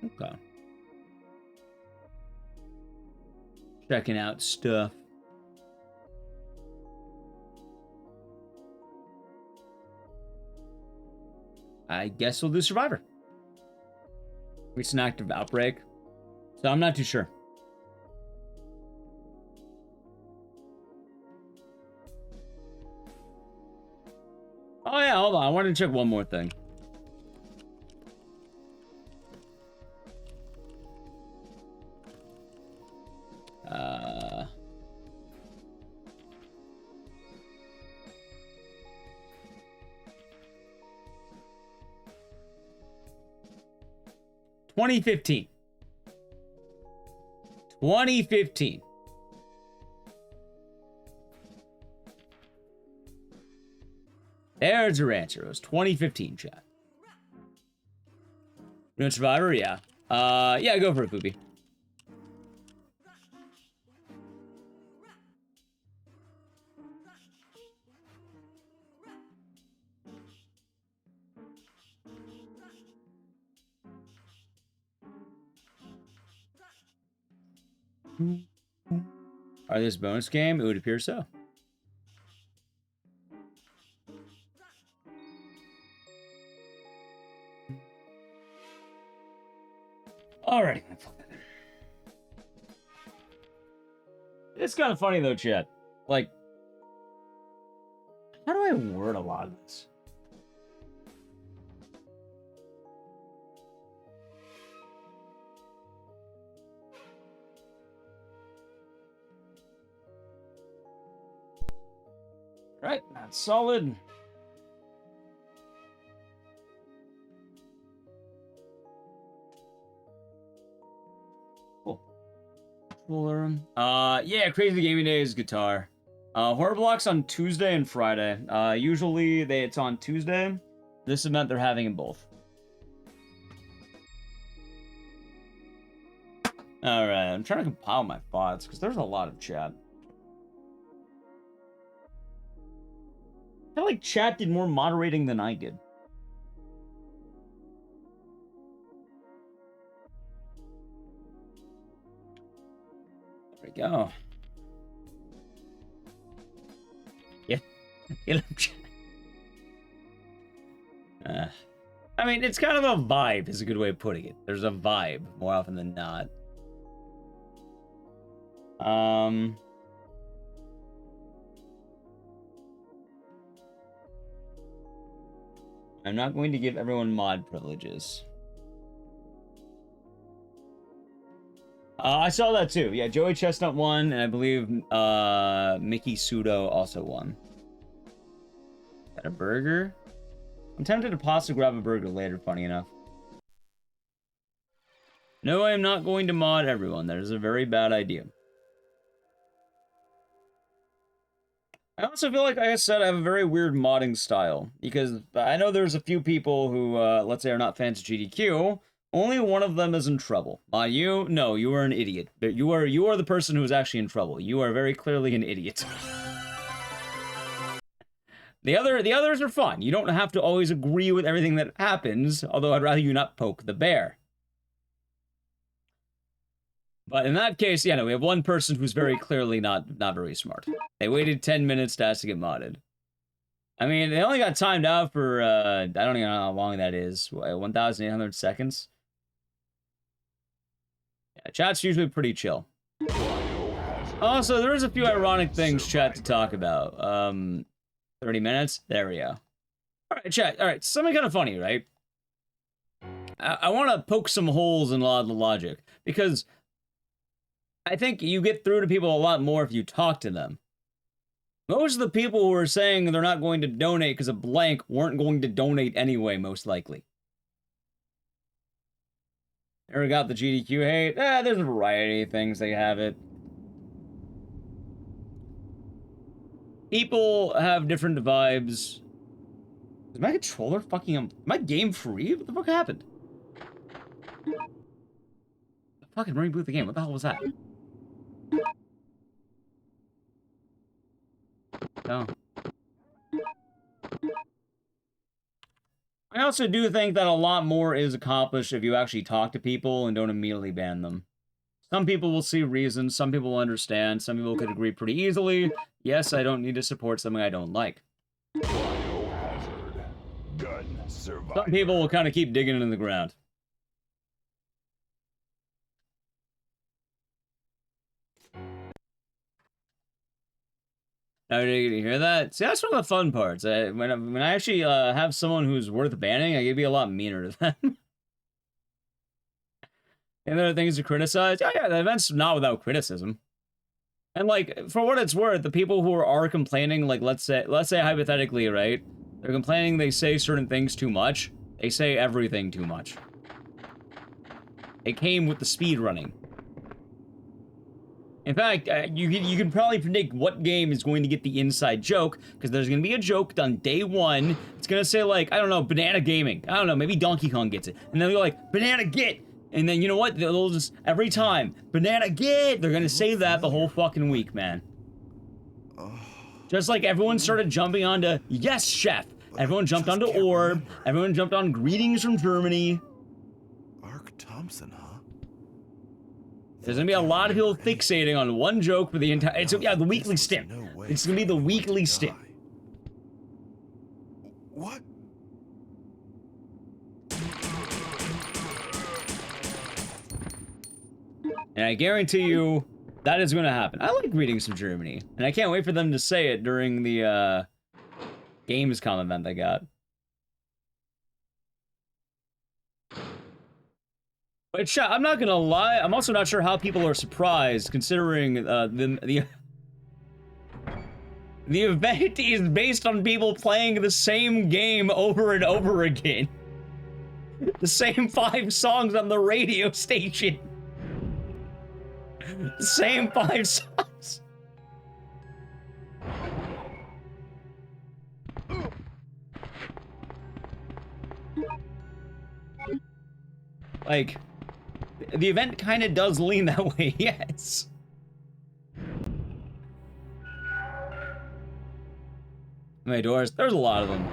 Okay. Checking out stuff. I guess we'll do Survivor. It's an active outbreak, so I'm not too sure. Oh yeah, hold on. I wanted to check one more thing. $2015. 2015. There's your answer. It was 2015, chat. Doing Survivor? Yeah. Yeah, go for it, Poopy. Are this bonus game? It would appear so. Alrighty. It's kind of funny though, chat. Like, how do I word a lot of this? Right, that's solid. Cool. Cooler. Yeah, Crazy Gaming Day is guitar. Horror Blocks on Tuesday and Friday. Usually it's on Tuesday. This has meant they're having them both. Alright, I'm trying to compile my thoughts, because there's a lot of chat. I feel like chat did more moderating than I did. There we go. Yeah. I mean, it's kind of a vibe, is a good way of putting it. There's a vibe, more often than not. I'm not going to give everyone mod privileges. I saw that too. Yeah, Joey Chestnut won, and I believe Mickey Sudo also won. Got a burger? I'm tempted to possibly grab a burger later, funny enough. No, I am not going to mod everyone. That is a very bad idea. I also feel like I said, I have a very weird modding style. Because I know there's a few people who, let's say, are not fans of GDQ. Only one of them is in trouble. You? No, you are an idiot. You are the person who is actually in trouble. You are very clearly an idiot. The others are fun. You don't have to always agree with everything that happens, although I'd rather you not poke the bear. But in that case, yeah, no, we have one person who's very clearly not very smart. They waited 10 minutes to ask to get modded. I mean, they only got timed out for, I don't even know how long that is. 1,800 seconds? Yeah, chat's usually pretty chill. Also, there's a few ironic things, chat, to talk about. 30 minutes? There we go. Alright, chat. Alright, something kind of funny, right? I want to poke some holes in a lot of the logic. Because I think you get through to people a lot more if you talk to them. Most of the people who are saying they're not going to donate because of blank weren't going to donate anyway, most likely. There we got the GDQ hate. There's a variety of things they have it. People have different vibes. Is my controller fucking... Am I game free? What the fuck happened? Fucking reboot the game. What the hell was that? Oh. I also do think that a lot more is accomplished if you actually talk to people and don't immediately ban them. Some people will see reasons, some people will understand, some people could agree pretty easily. Yes, I don't need to support something I don't like. Some people will kind of keep digging into the ground. Now, did you hear that? See, that's one of the fun parts. When I actually have someone who's worth banning, I can be a lot meaner to them. And there are things to criticize. Oh yeah, the event's not without criticism. And like, for what it's worth, the people who are complaining, like let's say hypothetically, right? They're complaining they say certain things too much. They say everything too much. It came with the speed running. In fact, you can probably predict what game is going to get the inside joke, because there's going to be a joke on day one. It's going to say, like, I don't know, Banana Gaming. I don't know, maybe Donkey Kong gets it. And they'll be like, Banana Get! And then, you know what? They'll just, every time, Banana Get! They're going to say that the whole fucking week, man. Just like everyone started jumping onto, yes, chef! Everyone jumped onto Orb. Everyone jumped on Greetings from Germany. Ark Thompson, huh? There's gonna be a lot of people fixating on one joke for the entire... yeah, the weekly stint. It's gonna be the weekly stint. What? And I guarantee you, that is gonna happen. I like Greetings from Germany. And I can't wait for them to say it during the, Gamescom event they got. But I'm not gonna lie, I'm also not sure how people are surprised, considering the event is based on people playing the same game over and over again. The same 5 songs on the radio station. The same 5 songs. Like, the event kind of does lean that way, yes. How many doors? There's a lot of them.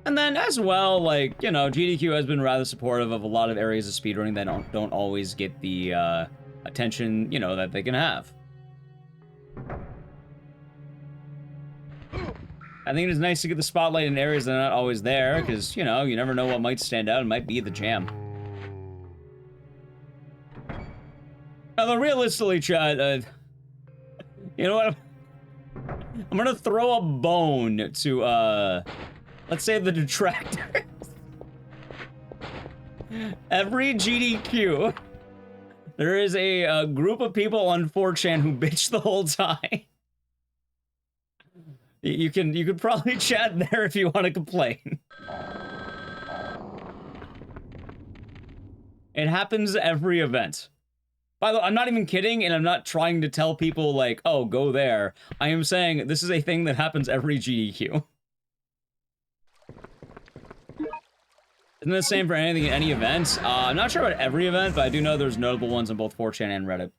And then, as well, like, you know, GDQ has been rather supportive of a lot of areas of speedrunning that don't always get the, attention, you know, that they can have. I think it is nice to get the spotlight in areas that are not always there, because, you know, you never know what might stand out and might be the jam. Although, realistically, Chad, you know what? I'm gonna throw a bone to, let's say the detractors. Every GDQ, there is a group of people on 4chan who bitch the whole time. You could probably chat there if you want to complain. It happens every event. By the way, I'm not even kidding, and I'm not trying to tell people, like, oh, go there. I am saying this is a thing that happens every GDQ. Isn't the same for anything in any event? I'm not sure about every event, but I do know there's notable ones on both 4chan and Reddit.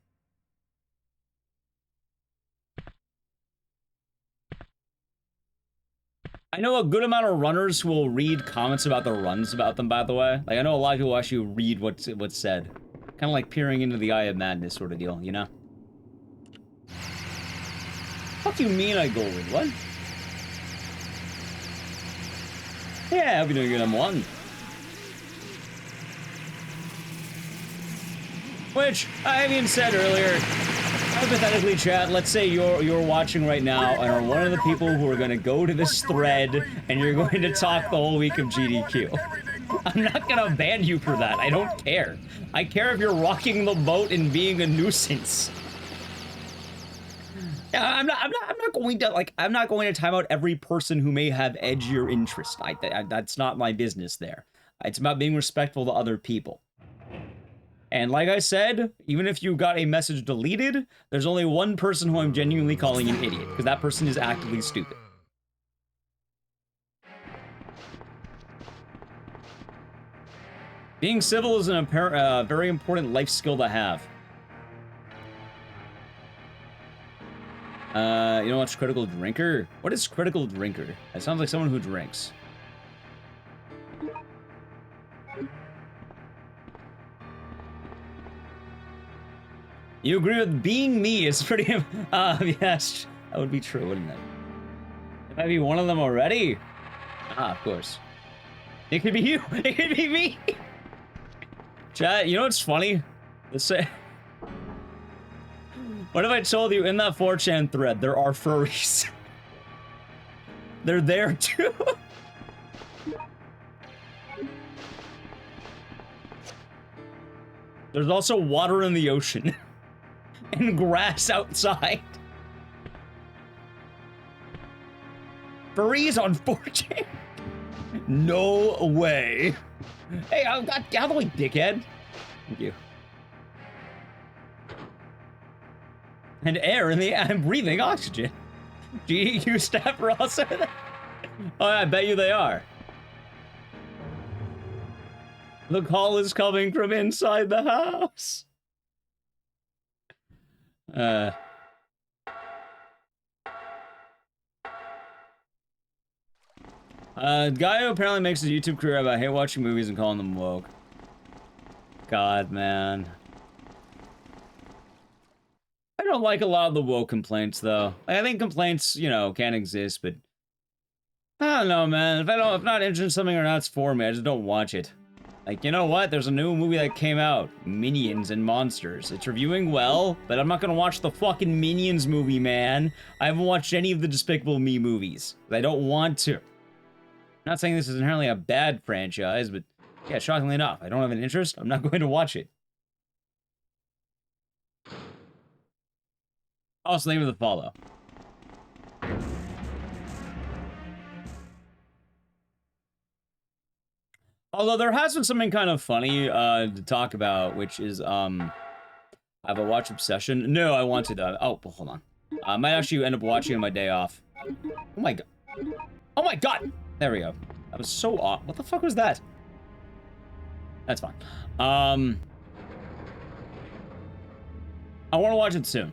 I know a good amount of runners who will read comments about the runs about them, by the way. Like, I know a lot of people actually read what's said. Kind of like peering into the eye of madness sort of deal, you know? What do you mean I gold? What? Yeah, I hope you're doing good, M1. Which, I even said earlier, hypothetically, chat, let's say you're watching right now and are one of the people who are going to go to this thread and you're going to talk the whole week of GDQ. I'm not going to ban you for that. I don't care. I care if you're rocking the boat and being a nuisance. Yeah, I'm not going to, like, I'm not going to time out every person who may have edgier interest. That's not my business there. It's about being respectful to other people. And like I said, even if you got a message deleted, there's only one person who I'm genuinely calling an idiot, because that person is actively stupid. Being civil is an very important life skill to have. You know what's critical drinker? What is critical drinker? That sounds like someone who drinks. You agree with being me is pretty... yes, that would be true, wouldn't it? It might be one of them already. Ah, of course. It could be you. It could be me. Chat, you know what's funny? Let's say... What if I told you in that 4chan thread there are furries? They're there too. There's also water in the ocean. And grass outside. Furries on 4chan? No way. Hey, I got out of the way, dickhead. Thank you. And air in the air. I'm breathing oxygen. GDQ staff are also there. Oh, I bet you they are. The call is coming from inside the house. Guy who apparently makes his YouTube career about hate watching movies and calling them woke. God, man. I don't like a lot of the woke complaints, though. I think complaints, you know, can exist, but I don't know, man. If I'm not interested in something or not, it's for me. I just don't watch it. Like, you know what? There's a new movie that came out. Minions and Monsters. It's reviewing well, but I'm not gonna watch the fucking Minions movie, man. I haven't watched any of the Despicable Me movies. I don't want to. I'm not saying this is inherently a bad franchise, but yeah, shockingly enough, I don't have an interest. I'm not going to watch it. Also, name of the follow. Although there has been something kind of funny to talk about, which is I have a watch obsession. No, I want to though. Oh, well, hold on. I might actually end up watching on my day off. Oh my god. Oh my god! There we go. That was so off. What the fuck was that? That's fine. I want to watch it soon.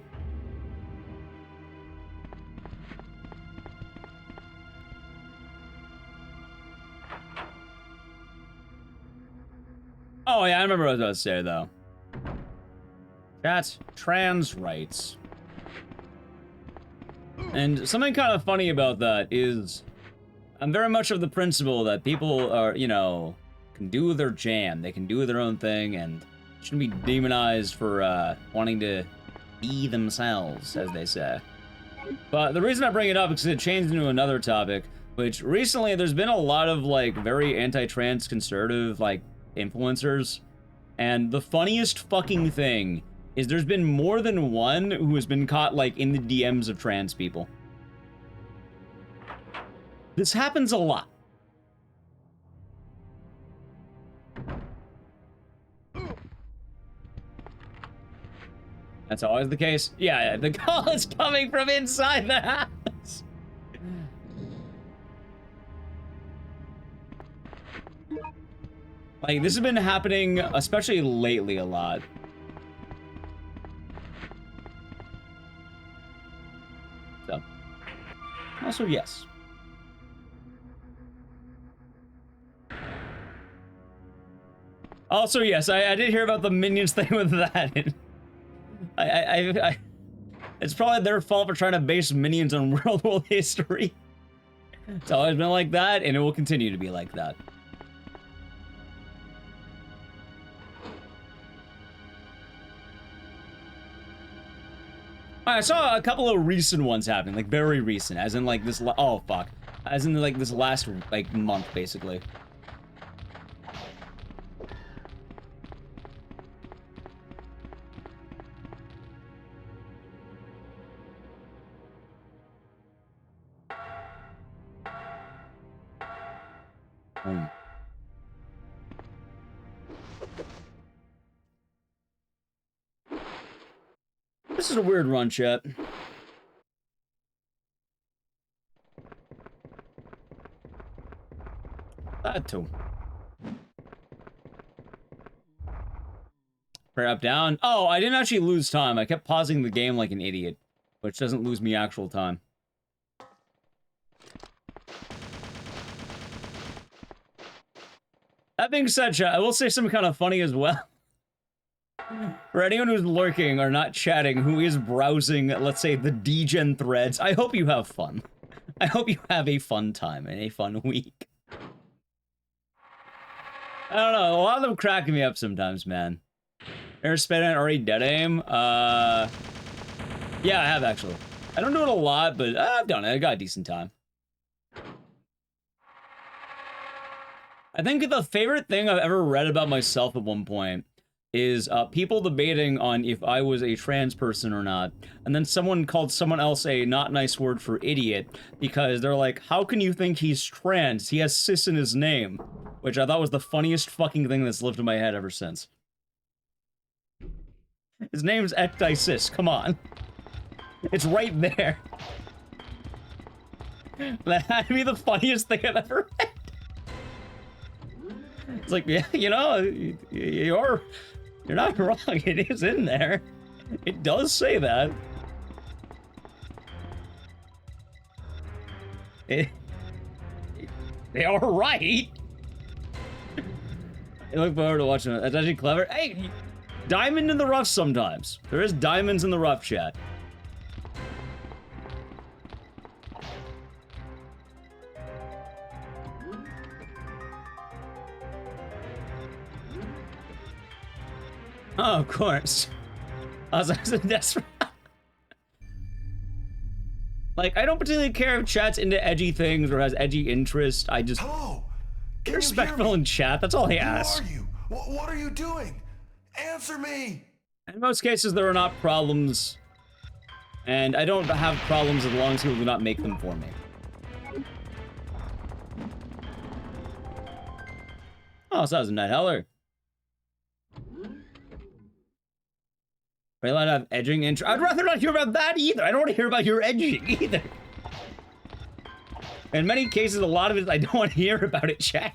Oh yeah, I remember what I was about to say though. That's trans rights. And something kind of funny about that is I'm very much of the principle that people are, you know, can do their jam. They can do their own thing and shouldn't be demonized for wanting to be themselves, as they say. But the reason I bring it up is because it changed into another topic, which recently there's been a lot of, like, very anti-trans conservative, like, influencers. And the funniest fucking thing is there's been more than one who has been caught, like, in the DMs of trans people. This happens a lot. That's always the case. Yeah, the call is coming from inside the house. Like, this has been happening, especially lately, a lot. So, also, yes. Also, yes, I did hear about the Minions thing with that. It's probably their fault for trying to base Minions on real-world history. It's always been like that, and it will continue to be like that. I saw a couple of recent ones happening, like very recent, as in like this. Oh fuck, as in like this last like month, basically. This is a weird run, chat. That too. Prayer up, down. Oh, I didn't actually lose time. I kept pausing the game like an idiot, which doesn't lose me actual time. That being said, chat, I will say something kind of funny as well. For anyone who's lurking or not chatting, who is browsing, let's say, the degen threads, I hope you have fun. I hope you have a fun time and a fun week. I don't know, a lot of them cracking me up sometimes, man. Ever spent an already dead aim? Yeah, I have actually. I don't do it a lot, but I've done it. I got a decent time. I think the favorite thing I've ever read about myself at one point is people debating on if I was a trans person or not, and then someone called someone else a not nice word for idiot, because they're like, how can you think he's trans? He has cis in his name, which I thought was the funniest fucking thing that's lived in my head ever since. His name's ecdysis, come on. It's right there. That had to be the funniest thing I've ever read. It's like, yeah, you know, you're not wrong. It is in there. It does say that. They are right. I look forward to watching it. That's actually clever. Hey, diamond in the rough sometimes. There is diamonds in the rough, chat. Oh, of course. I was desperate. Like, I don't particularly care if chat's into edgy things or has edgy interest. I just... Hello? Be respectful in chat. That's all I ask. Who are you? What are you doing? Answer me! In most cases, there are not problems. And I don't have problems as long as people do not make them for me. Oh, so that was a Night Heller. Are you allowed to have edging intro? I'd rather not hear about that either. I don't want to hear about your edging either. In many cases, a lot of it, I don't want to hear about it, chat.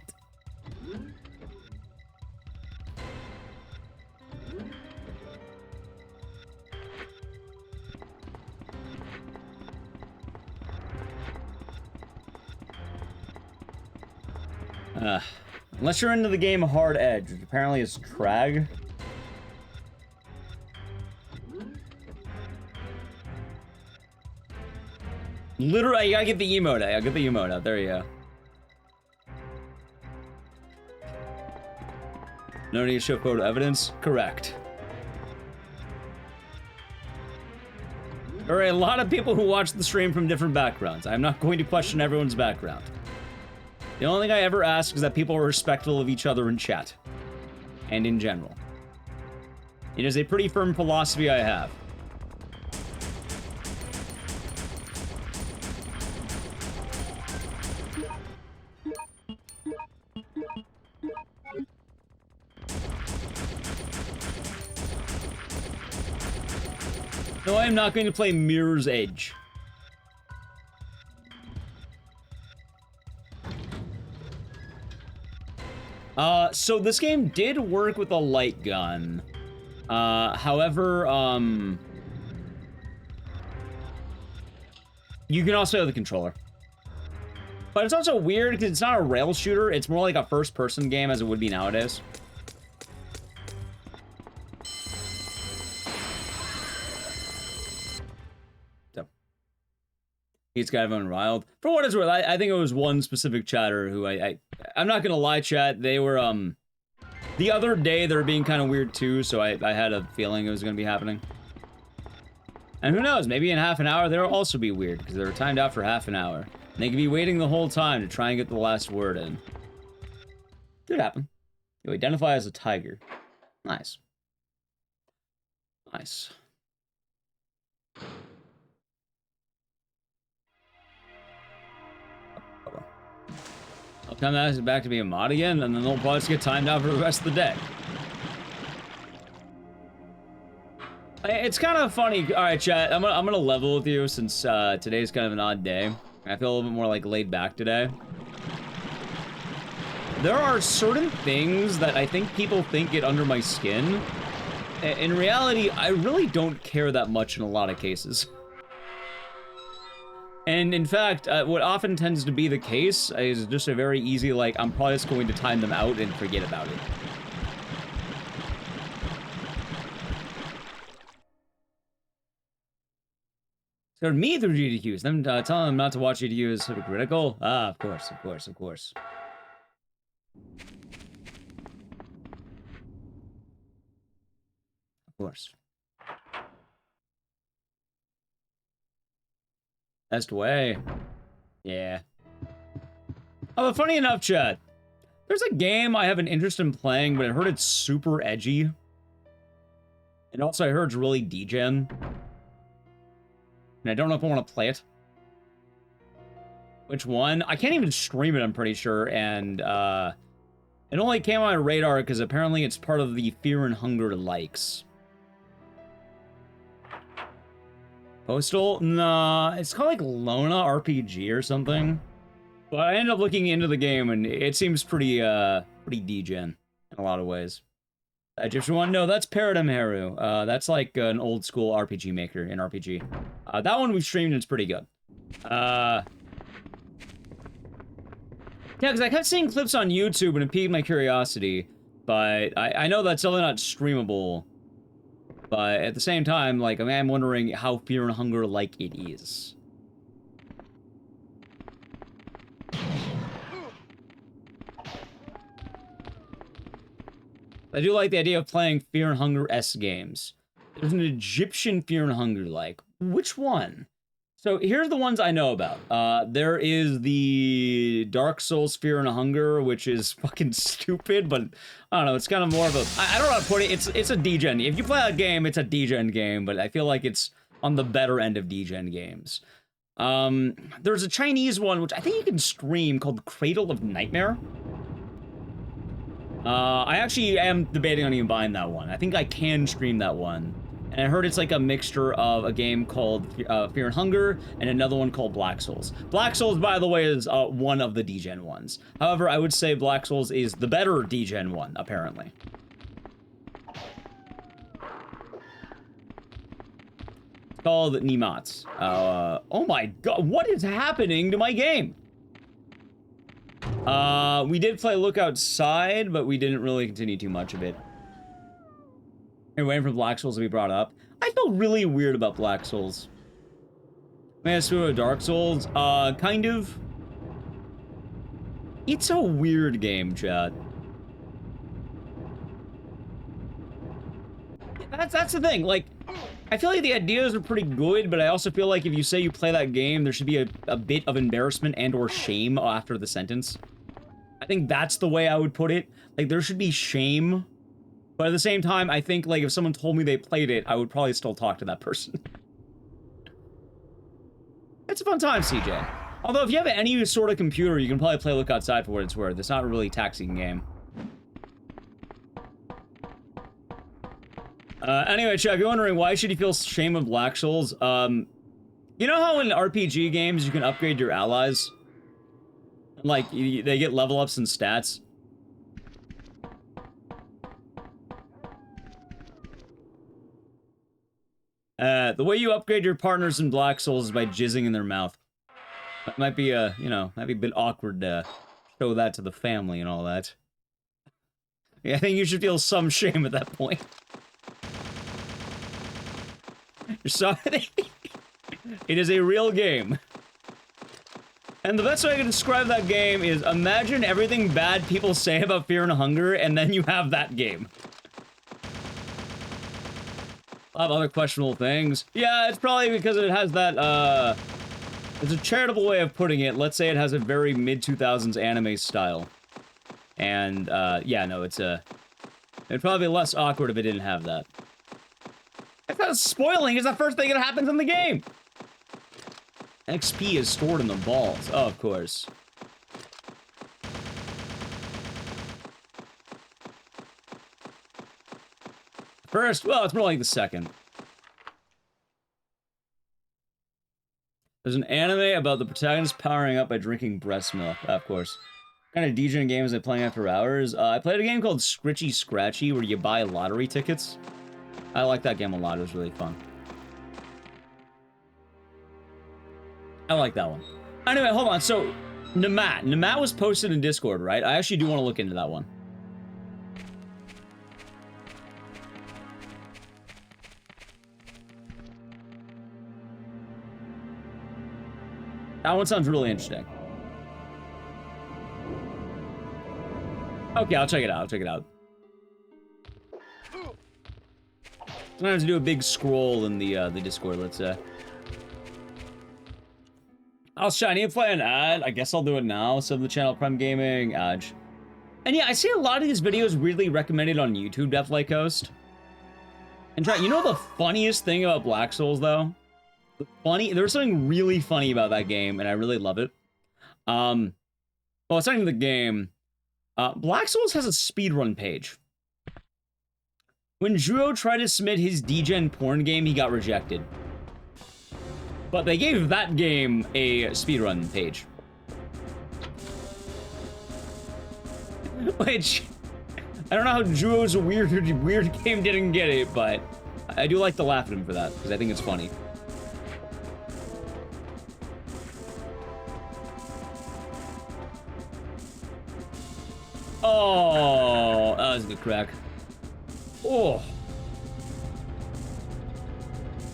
Unless you're into the game Hard Edge, which apparently is Trag. Literally, you gotta get the emote. I get the emote out. There you go. No need to show photo evidence? Correct. There are a lot of people who watch the stream from different backgrounds. I'm not going to question everyone's background. The only thing I ever ask is that people are respectful of each other in chat. And in general. It is a pretty firm philosophy I have. No, I am not going to play Mirror's Edge. So this game did work with a light gun. However, you can also have the controller. But it's also weird because it's not a rail shooter. It's more like a first-person game as it would be nowadays. He's got everyone riled. For what it's worth, I think it was one specific chatter who I'm not gonna lie, chat. They were the other day they were being kind of weird too, so I had a feeling it was gonna be happening. And who knows? Maybe in half an hour they'll also be weird because they were timed out for half an hour. And they could be waiting the whole time to try and get the last word in. Could happen. You identify as a tiger. Nice. Nice. I'll come back to be a mod again, and then they'll probably just get timed out for the rest of the day. It's kind of funny. All right, chat. I'm gonna level with you since today's kind of an odd day. I feel a little bit more like laid back today. There are certain things that I think people think get under my skin. In reality, I really don't care that much in a lot of cases. And in fact, what often tends to be the case is just a very easy, like, I'm probably just going to time them out and forget about it. So me through GDQs, them telling them not to watch GDQ is hypocritical? Ah, of course, of course, of course. Of course. Best way. Yeah. Oh, but funny enough, chat. There's a game I have an interest in playing, but I heard it's super edgy. And also I heard it's really degen. And I don't know if I want to play it. Which one? I can't even stream it, I'm pretty sure. And it only came on my radar because apparently it's part of the Fear and Hunger likes. Postal? Nah, it's called like Lona RPG or something. But I ended up looking into the game and it seems pretty degen in a lot of ways. Egyptian one? No, that's Paradigm Haru. That's like an old school RPG maker in RPG. That one we've streamed and it's pretty good. Yeah, because I kept seeing clips on YouTube and it piqued my curiosity. But I know that's still not streamable. But at the same time, like, I'm wondering how Fear and Hunger like it is. I do like the idea of playing Fear and Hunger-esque games. There's an Egyptian Fear and Hunger-like. Which one? So here's the ones I know about. There is the Dark Souls Fear and Hunger, which is fucking stupid, but I don't know, it's kind of more of a... I don't know how to put it, it's a degen. If you play a game, it's a degen game, but I feel like it's on the better end of degen games. There's a Chinese one, which I think you can stream, called Cradle of Nightmare. I actually am debating on even buying that one. I think I can stream that one. And I heard it's like a mixture of a game called Fear and Hunger and another one called Black Souls. Black Souls, by the way, is one of the degen ones. However, I would say Black Souls is the better degen one, apparently. It's called Nimats. Oh my god, what is happening to my game? We did play Look Outside, but we didn't really continue too much of it. You're waiting for Black Souls to be brought up. I feel really weird about Black Souls. Man, it's Dark Souls. Kind of. It's a weird game, chat. That's the thing. Like, I feel like the ideas are pretty good, but I also feel like if you say you play that game, there should be a bit of embarrassment and or shame after the sentence. I think that's the way I would put it. Like, there should be shame. But at the same time, I think, like, if someone told me they played it, I would probably still talk to that person. It's a fun time, CJ. Although, if you have any sort of computer, you can probably play Look Outside for what it's worth. It's not a really taxing game. Anyway, chat, if you're wondering why should you feel shame of Black Souls, you know how in RPG games you can upgrade your allies? Like, they get level ups and stats? The way you upgrade your partners in Black Souls is by jizzing in their mouth. That might be you know, might be a bit awkward to show that to the family and all that. Yeah, I think you should feel some shame at that point. You're sorry. It is a real game. And the best way I can describe that game is imagine everything bad people say about Fear and Hunger, and then you have that game. A lot of other questionable things. Yeah, it's probably because it has that, it's a charitable way of putting it. Let's say it has a very mid-2000s anime style. And, yeah, no, it'd probably be less awkward if it didn't have that. It's not spoiling, it's the first thing that happens in the game! XP is stored in the vault. Oh, of course. First, well, it's more like the second. There's an anime about the protagonist powering up by drinking breast milk. Of course. What kind of DJing games am I playing after hours? I played a game called Scritchy Scratchy where you buy lottery tickets. I like that game a lot. It was really fun. I like that one. Anyway, hold on. So, Namat was posted in Discord, right? I actually do want to look into that one. That one sounds really interesting. Okay, I'll check it out. I'll check it out. Sometimes do a big scroll in the Discord, let's say. I'll shiny and play an ad. I guess I'll do it now. Sub the channel Prime Gaming, Aj. And yeah, I see a lot of these videos weirdly recommended on YouTube, Deathlight Coast. And try, you know the funniest thing about Black Souls, though? There's something really funny about that game, and I really love it. Well, it's not even the game. Black Souls has a speedrun page. When Juo tried to submit his degen porn game, he got rejected. But they gave that game a speedrun page. Which, I don't know how Juo's weird game didn't get it, but I do like to laugh at him for that, because I think it's funny. Oh, that was a good crack. Oh.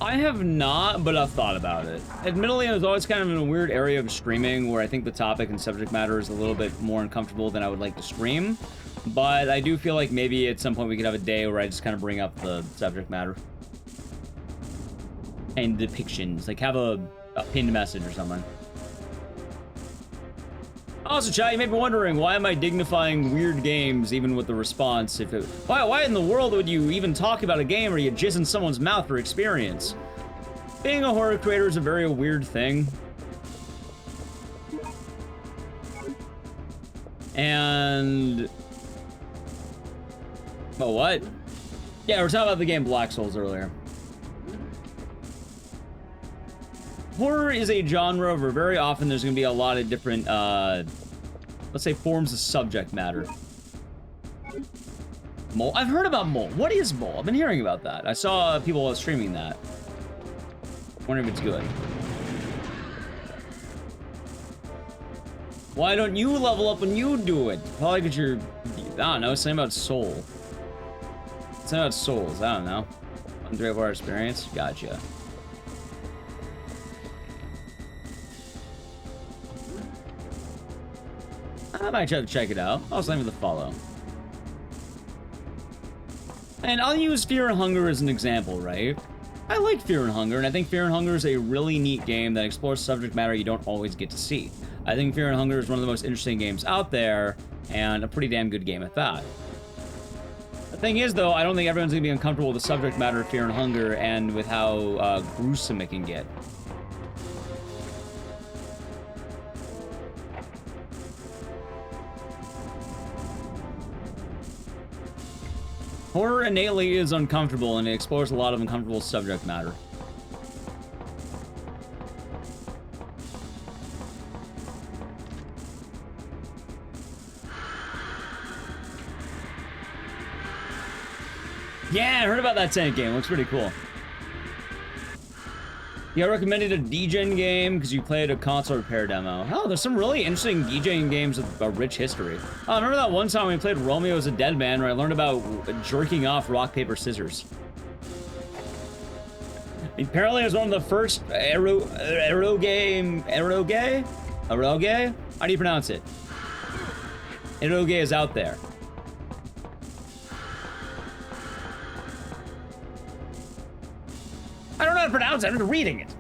I have not, but I've thought about it. Admittedly, I was always kind of in a weird area of streaming where I think the topic and subject matter is a little bit more uncomfortable than I would like to stream. But I do feel like maybe at some point we could have a day where I just kind of bring up the subject matter. And depictions. Like have a pinned message or something. Also, chat, you may be wondering, why am I dignifying weird games even with the response? Why in the world would you even talk about a game where you jizz in someone's mouth for experience? Being a horror creator is a very weird thing. And... Oh, what? Yeah, we were talking about the game Black Souls earlier. Horror is a genre where very often there's going to be a lot of different, let's say, forms of subject matter. Mole? I've heard about Mole. What is Mole? I've been hearing about that. I saw people streaming that. I wonder if it's good. Why don't you level up when you do it? Probably because you're, I don't know, something about soul. Something about souls, I don't know. 3 of our experience? Gotcha. I might try to check it out. I'll send you the follow. And I'll use Fear and Hunger as an example, right? I like Fear and Hunger, and I think Fear and Hunger is a really neat game that explores subject matter you don't always get to see. I think Fear and Hunger is one of the most interesting games out there, and a pretty damn good game at that. The thing is, though, I don't think everyone's gonna be uncomfortable with the subject matter of Fear and Hunger and with how gruesome it can get. Horror innately is uncomfortable, and it explores a lot of uncomfortable subject matter. Yeah, I heard about that Tenet game. Looks pretty cool. Yeah, I recommended a DJing game because you played a console repair demo. Oh, there's some really interesting DJing games with a rich history. Oh, I remember that one time we played Romeo as a Dead Man where I learned about jerking off rock, paper, scissors. Apparently it was one of the first eroge? How do you pronounce it? Eroge is out there. I don't know how to pronounce it, I'm just reading it.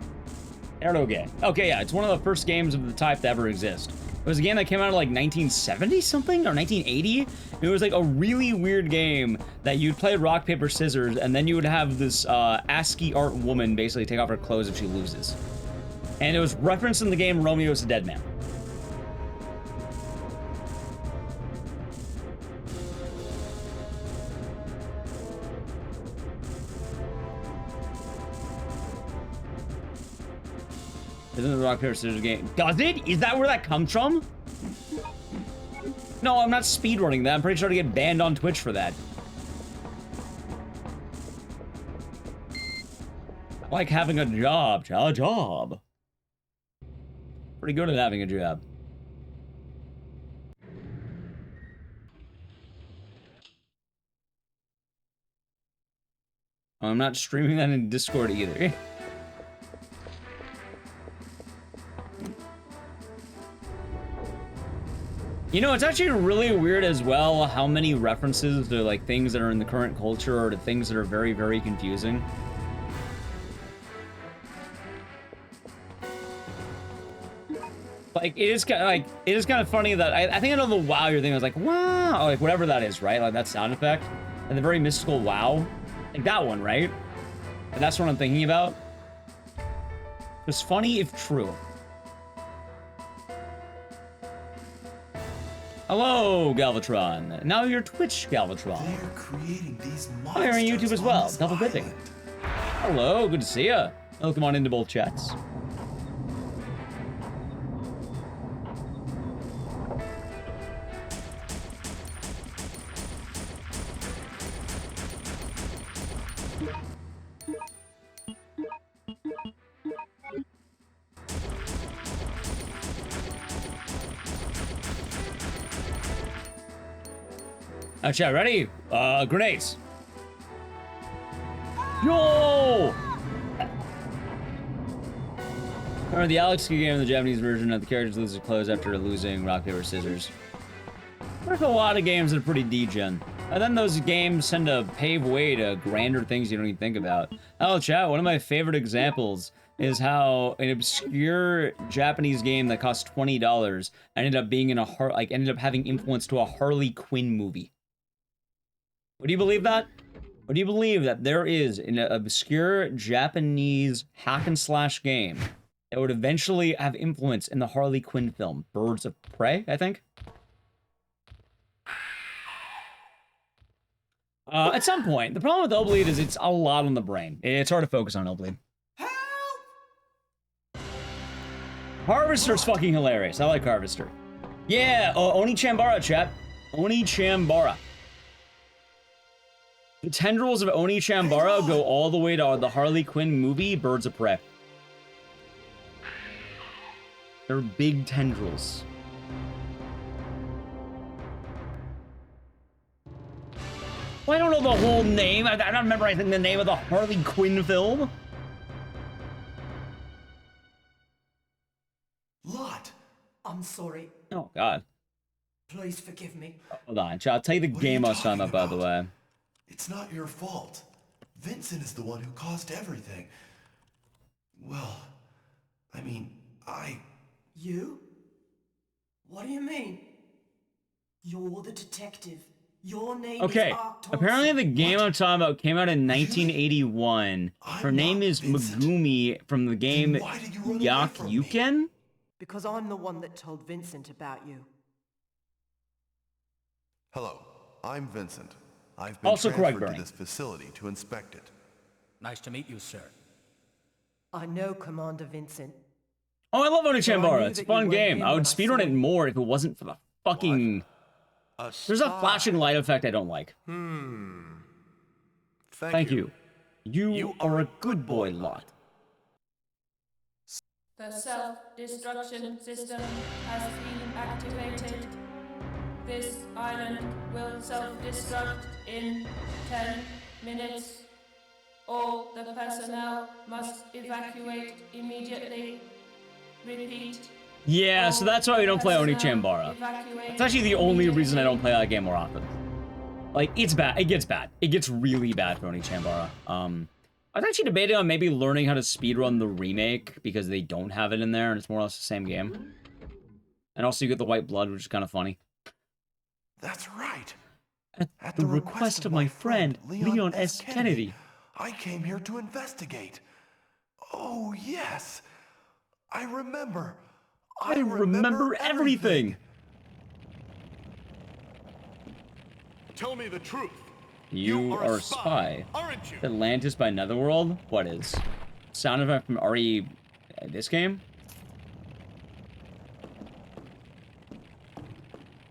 Eroge. Okay, yeah, it's one of the first games of the type to ever exist. It was a game that came out in like 1970 something or 1980. It was like a really weird game that you'd play rock, paper, scissors, and then you would have this ASCII art woman basically take off her clothes if she loses. And it was referenced in the game Romeo is a Dead Man. Isn't the rock, paper, scissors game? Does it? Is that where that comes from? No, I'm not speedrunning that. I'm pretty sure to get banned on Twitch for that. I like having a job. A job. Pretty good at having a job. I'm not streaming that in Discord either. You know, it's actually really weird as well how many references to like things that are in the current culture or to things that are very, very confusing. Like it is kind of funny that I think I know the wow you're thinking. I was like wow, like whatever that is, right? Like that sound effect and the very mystical wow, like that one, right? And that's what I'm thinking about. It's funny if true. Hello, Galvatron. Now you're Twitch, Galvatron. They're creating these monsters. Oh, you're on YouTube as well. Double dipping. Hello, good to see ya. Welcome on into both chats. Chat, ready? Grenades. Yo! Remember the Alex game in the Japanese version of the characters lose their clothes after losing rock, paper, scissors. There's a lot of games that are pretty degen. And then those games tend to pave way to grander things you don't even think about. Oh, chat, one of my favorite examples is how an obscure Japanese game that cost $20 ended up being in a ended up having influence to a Harley Quinn movie. Would you believe that? Would you believe that there is an obscure Japanese hack and slash game that would eventually have influence in the Harley Quinn film, Birds of Prey, I think? At some point. The problem with Obleed is it's a lot on the brain. It's hard to focus on Obleed. Harvester's fucking hilarious. I like Harvester. Yeah, Oni Chambara, chat. Oni Chambara. The tendrils of Oni Chambara go all the way to the Harley Quinn movie, Birds of Prey. They're big tendrils. Well, I don't know the whole name. I don't remember, I think, the name of the Harley Quinn film. Lot, I'm sorry. Oh, God. Please forgive me. Hold on, I'll tell you the game I was talking about, by the way. It's not your fault. Vincent is the one who caused everything. Well, I mean, You? What do you mean? You're the detective. Your name Okay, is Ark Thompson. apparently the game I'm talking about came out in 1981. Her name is Megumi from the game Yakyuken? Because I'm the one that told Vincent about you. Hello, I'm Vincent. I've been Also correct, transferred to Bernie. this facility to inspect it. Nice to meet you, sir. I know Commander Vincent. Oh, I love So I Onechambara. knew It's a that you fun weren't game. him I would when I speedrun saw it you. more if it wasn't for the fucking... There's a flashing light effect I don't like. Thank you. You are a good boy, Lot. The self-destruction system has been activated. This island will self-destruct in 10 minutes. All the personnel must evacuate immediately. Repeat. Yeah, so that's why we don't play Onechambara. It's actually the only reason I don't play that game more often. Like, it's bad. It gets bad. It gets really bad for Onechambara. I was actually debating on maybe learning how to speedrun the remake because they don't have it in there and it's more or less the same game. And also you get the white blood, which is kind of funny. That's right. At the request of my friend, Leon S. Kennedy. I came here to investigate. Oh, yes. I remember. I remember everything. Tell me the truth. You are a spy. Aren't you? Atlantis by Netherworld? What is? Sound effect from RE... this game?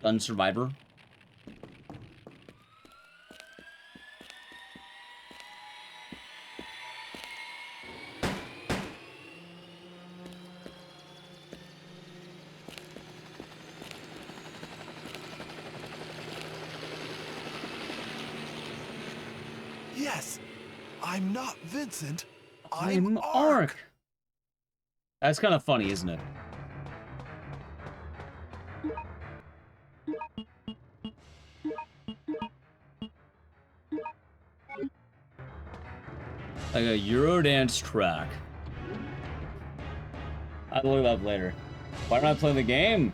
Gun Survivor? Yes. I'm not Vincent. I'm Ark. That's kind of funny, isn't it? Like a Eurodance track. I'll look it up later. Why don't I play the game?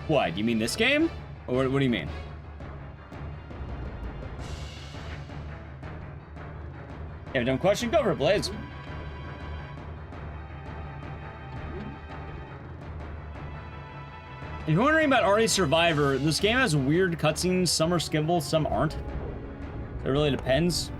What, you mean this game? Or what do you mean? You have a dumb question? Go for it, Blaze. If you're wondering about RE Survivor, this game has weird cutscenes. Some are skippable, some aren't. It really depends.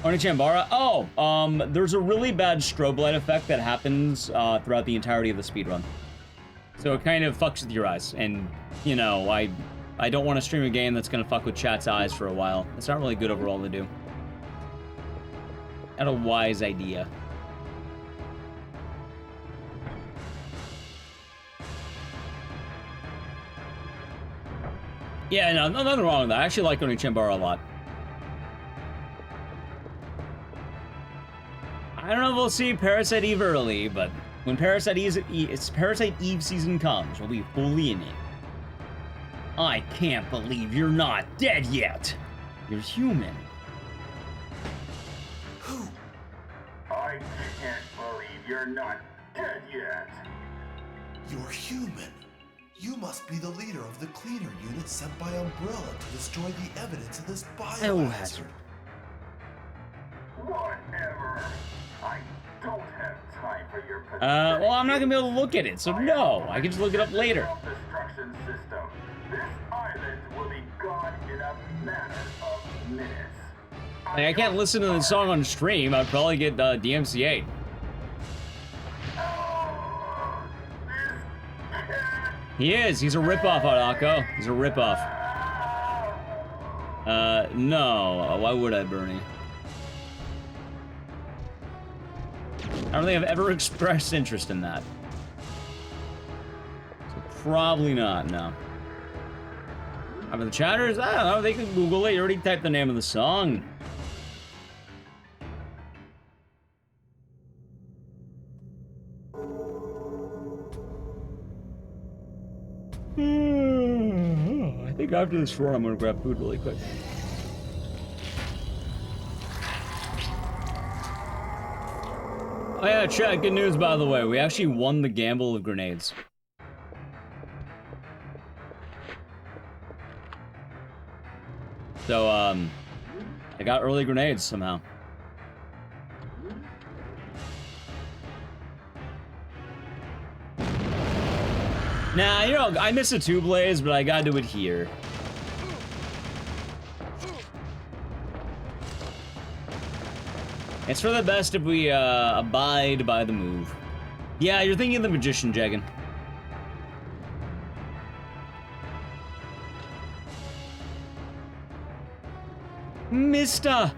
Onechambara? Oh, there's a really bad strobe light effect that happens throughout the entirety of the speedrun. So it kind of fucks with your eyes, and, you know, I don't want to stream a game that's gonna fuck with chat's eyes for a while. It's not really good overall to do. Not a wise idea. Yeah, no, nothing wrong with that. I actually like Onechambara a lot. I don't know if we'll see Parasite Eve early, but when Parasite Eve season comes, we'll be fully in it. I can't believe you're not dead yet. You're human. Who? I can't believe you're not dead yet. You're human. You must be the leader of the cleaner unit sent by Umbrella to destroy the evidence of this biohazard. Whatever. I don't have time for your Well, I'm not gonna be able to look at it, so no. I can just look it up later. self-destruction system. This island will be gone in a matter of minutes. Like, I can't listen to the song on stream. I'd probably get DMCA. He is. He's a ripoff, Adako. He's a ripoff. No. Why would I, Bernie? I don't think I've ever expressed interest in that. So probably not, no. I mean, the chatters, I don't know, they can Google it. You already typed the name of the song. I think after this roar, I'm gonna grab food really quick. Oh yeah, chat, good news by the way. We actually won the gamble of grenades. So, I got early grenades somehow. Nah, you know, I miss a two blaze, but I gotta do it here. It's for the best if we, abide by the move. Yeah, you're thinking of the magician, Jagan. Mister!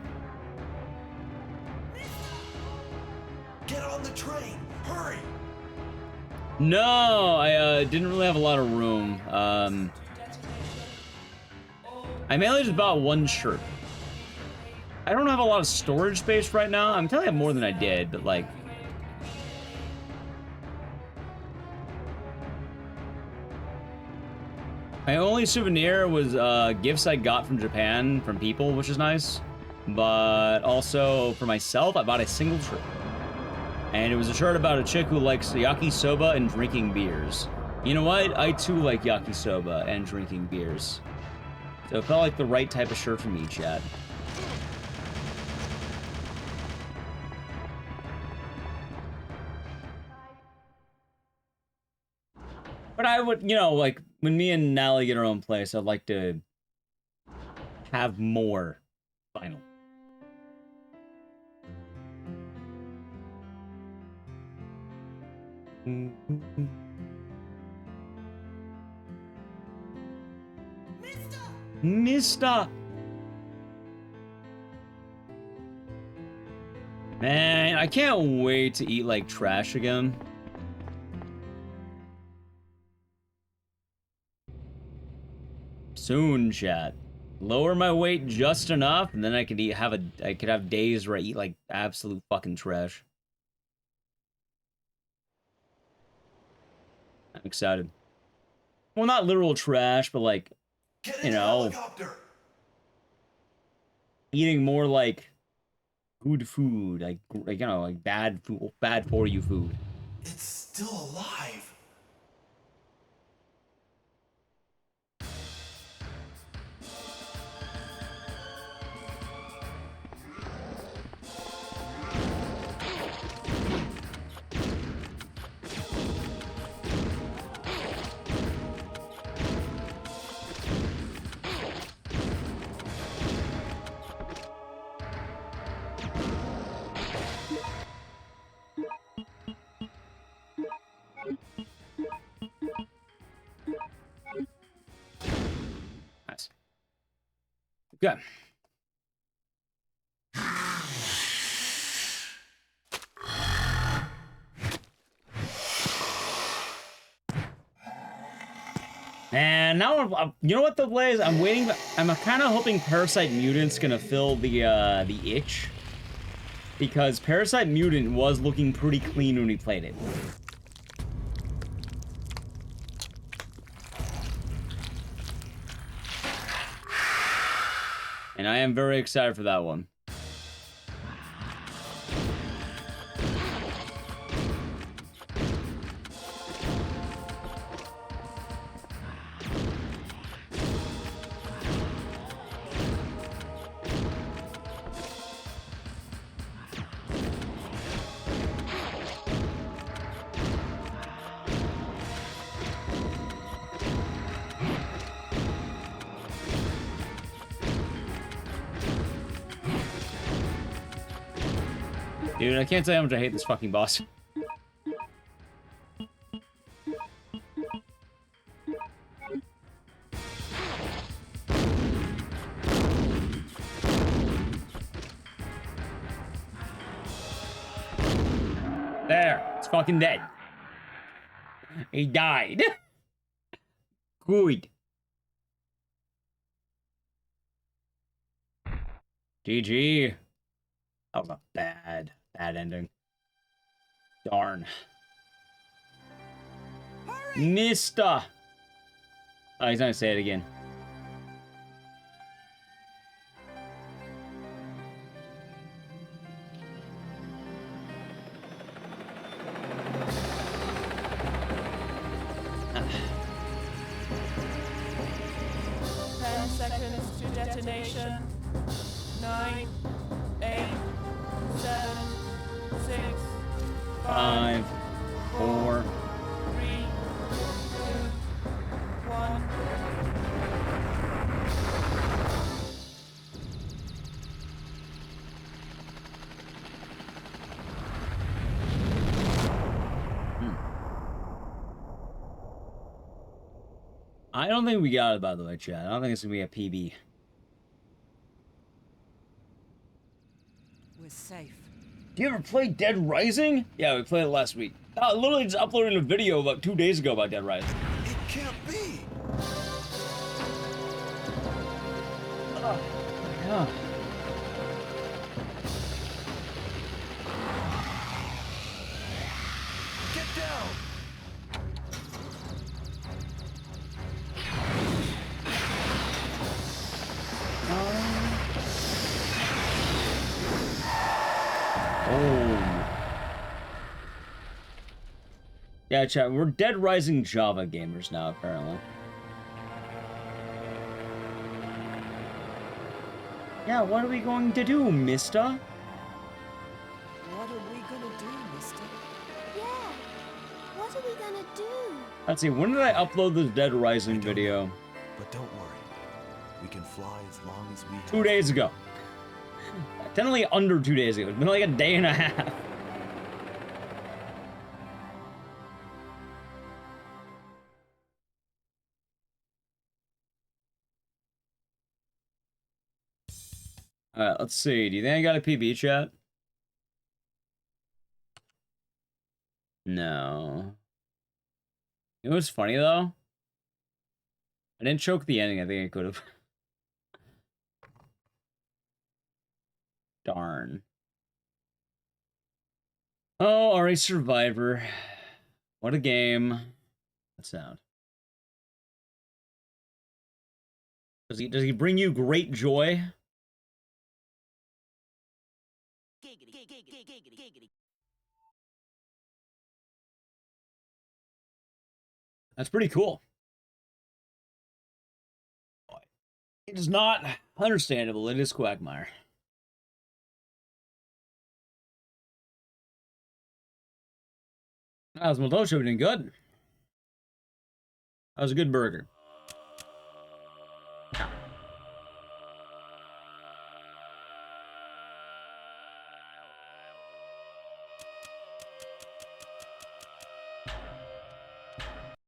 Get on the train! Hurry! No, I didn't really have a lot of room. I mainly just bought one shirt. I don't have a lot of storage space right now. I'm telling you more than I did, but like... My only souvenir was gifts I got from Japan from people, which is nice. But also for myself, I bought a single shirt. And it was a shirt about a chick who likes yakisoba and drinking beers. You know what? I too like yakisoba and drinking beers. So it felt like the right type of shirt for me, Chad. But I would, you know, like, when me and Nally get our own place, I'd like to have more vinyl. Mister! Man, I can't wait to eat like trash again. Soon, chat. Lower my weight just enough, and then I could I could have days where I eat like absolute fucking trash. I'm excited. Well, not literal trash, but like, you know, eating more like good food, like you know, like bad food, bad for you food. It's still alive. Nice. Good. And now, you know what the play is? I'm waiting. I'm kind of hoping Parasite Mutant's gonna fill the itch, because Parasite Mutant was looking pretty clean when we played it. And I am very excited for that one. Dude, I can't tell you how much I hate this fucking boss. There. It's fucking dead. He died. Good. GG. That was a bad ending. Darn. Mister. Oh, he's not gonna say it again. Seconds to detonation. 9, 8, 7, 6, 5, 4. 3, 2, 1. I don't think we got it, by the way, Chad. I don't think it's gonna be a PB. We're safe. Do you ever play Dead Rising? Yeah, we played it last week. I literally just uploaded a video about 2 days ago about Dead Rising. It can't be. Oh, yeah. Get down. Oh. Yeah, chat, we're Dead Rising Java gamers now, apparently. Yeah, what are we going to do, mister? What are we gonna do, mister? Yeah. What are we gonna do? Let's see, when did I upload this Dead Rising video? But don't worry. We can fly as long as we 2 days ago. Technically under 2 days ago. It's been like a day and a half. Alright, let's see. Do you think I got a PB, chat? No. You know what's funny, though? I didn't choke the ending. I think I could have. Darn. Oh, alright, Survivor. What a game. That sound. Does he bring you great joy? That's pretty cool. It is not understandable. It is Quagmire. How's Motocho doing? Good. That was a good burger.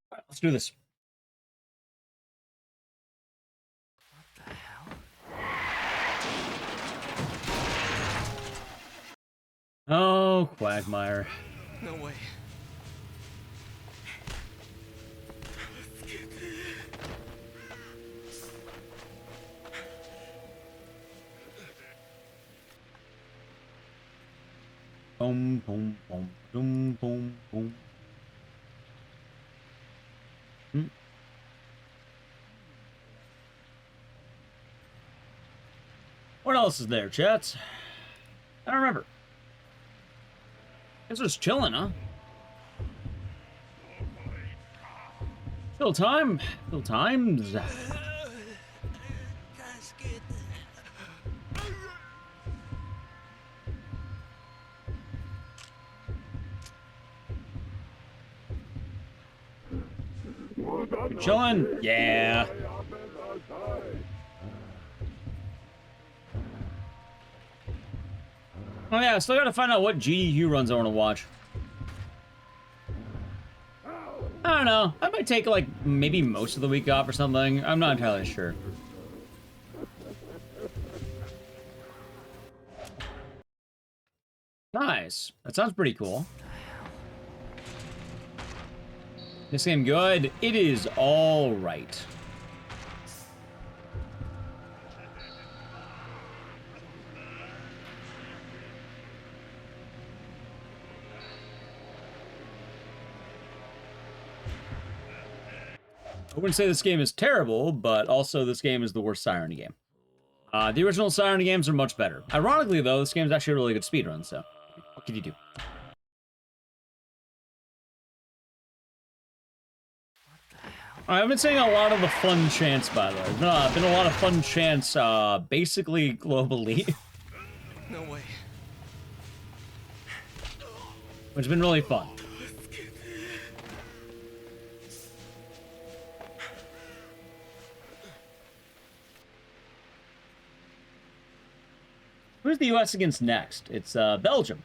Alright, let's do this. What the hell? Oh, Quagmire. No way. Boom, boom, boom, boom, boom, boom. What else is there, chats? I don't remember. Guess just chilling, huh? Still time. Still times. Chilling? Yeah. Oh yeah, I still gotta find out what GDQ runs I want to watch. I don't know. I might take like maybe most of the week off or something. I'm not entirely sure. Nice. That sounds pretty cool. This game good? It is all right. I wouldn't say this game is terrible, but also this game is the worst Siren game. The original Siren games are much better. Ironically, though, this game is actually a really good speedrun, so what can you do? I've been saying a lot of the fun chants, by the way. There's been a lot of fun chants, basically globally. No way. Which has been really fun. Who's the US against next? It's Belgium.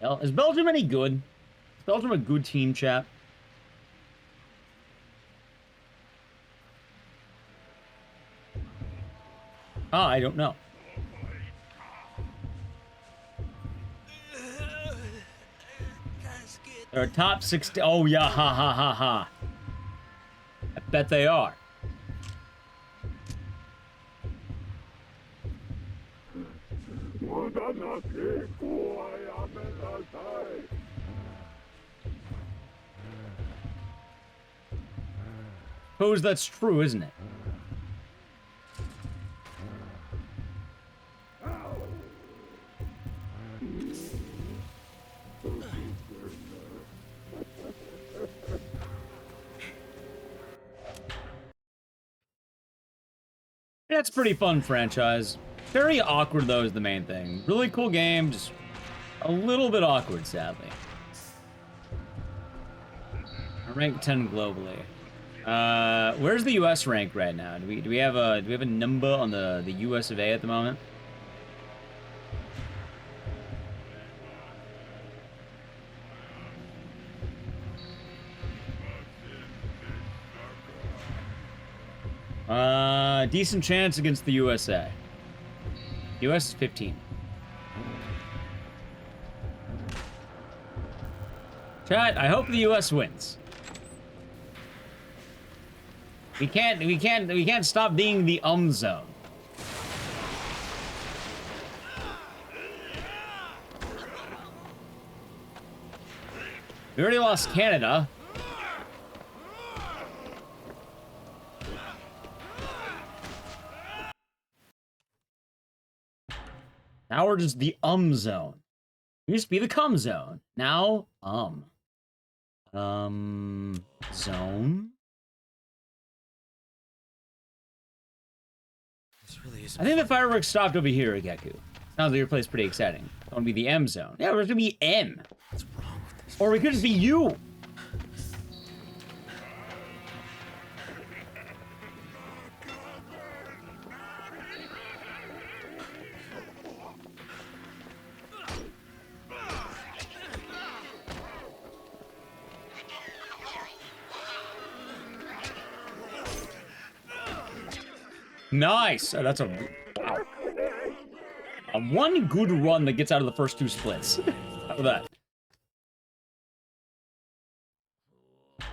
Hell, is Belgium any good? Is Belgium a good team, chat? I don't know. They're top 60. Oh, yeah, ha ha ha ha. I bet they are. Suppose that's true, isn't it? That's pretty fun franchise. Very awkward, though, is the main thing. Really cool game, just a little bit awkward, sadly. Rank 10 globally. Where's the US rank right now? Do we have a number on the US of A at the moment? Decent chance against the USA. US is 15. Chat, I hope the US wins. We can't stop being the zone. We already lost Canada. Now we're just the zone. We used to be the cum zone. Now, zone? I think the fireworks stopped over here, Geku. Sounds like your place pretty exciting. It's gonna be the M zone. Yeah, we're gonna be M. What's wrong with this? Or we could just be U. Nice! That's a... Wow. One good run that gets out of the first two splits. How about that?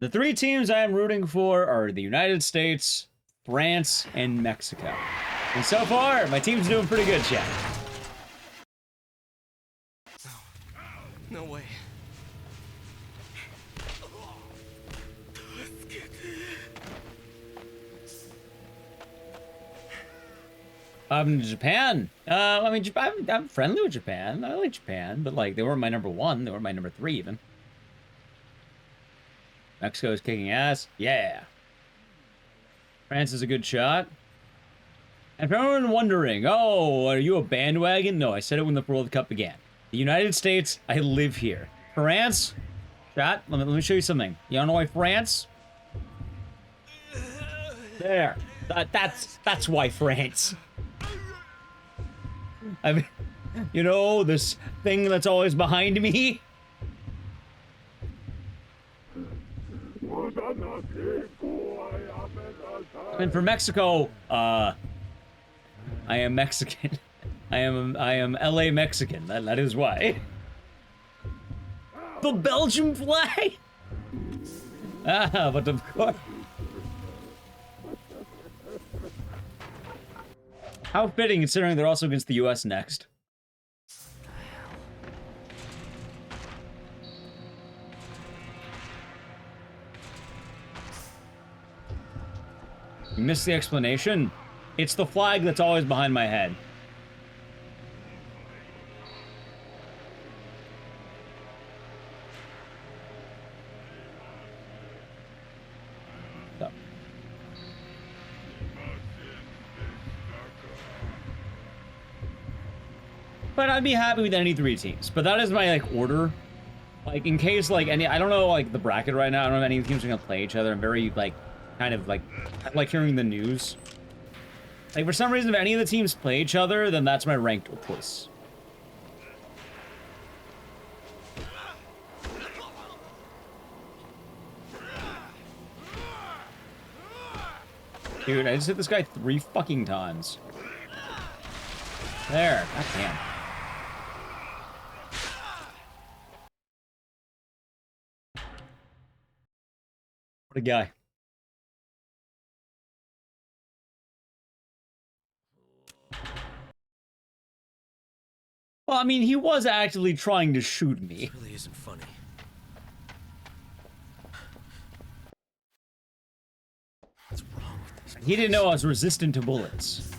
The three teams I am rooting for are the United States, France, and Mexico. And so far, my team's doing pretty good, chat. No way. Japan. I mean, I'm friendly with Japan. I like Japan, but like, they weren't my number one. They were my number 3 even. Mexico is kicking ass. Yeah. France is a good shot. And for everyone wondering, oh, are you a bandwagon? No, I said it when the World Cup began. The United States, I live here. France, chat, let me show you something. You wanna know why France? There. That's why France. I mean, you know, this thing that's always behind me? And for Mexico, I am Mexican. I am LA Mexican. That is why. The Belgian flag. Ah, but of course. How fitting, considering they're also against the U.S. next. You missed the explanation? It's the flag that's always behind my head. So. But I'd be happy with any 3 teams. But that is my, like, order. Like, in case, like, any... I don't know, like, the bracket right now. I don't know if any teams are gonna play each other. I'm very, like... kind of like hearing the news. Like, for some reason, if any of the teams play each other, then that's my ranked place. Dude, I just hit this guy 3 fucking times. There. God damn. What a guy. Well, I mean, he was actively trying to shoot me. It really isn't funny. What's wrong with this? He didn't know I was resistant to bullets.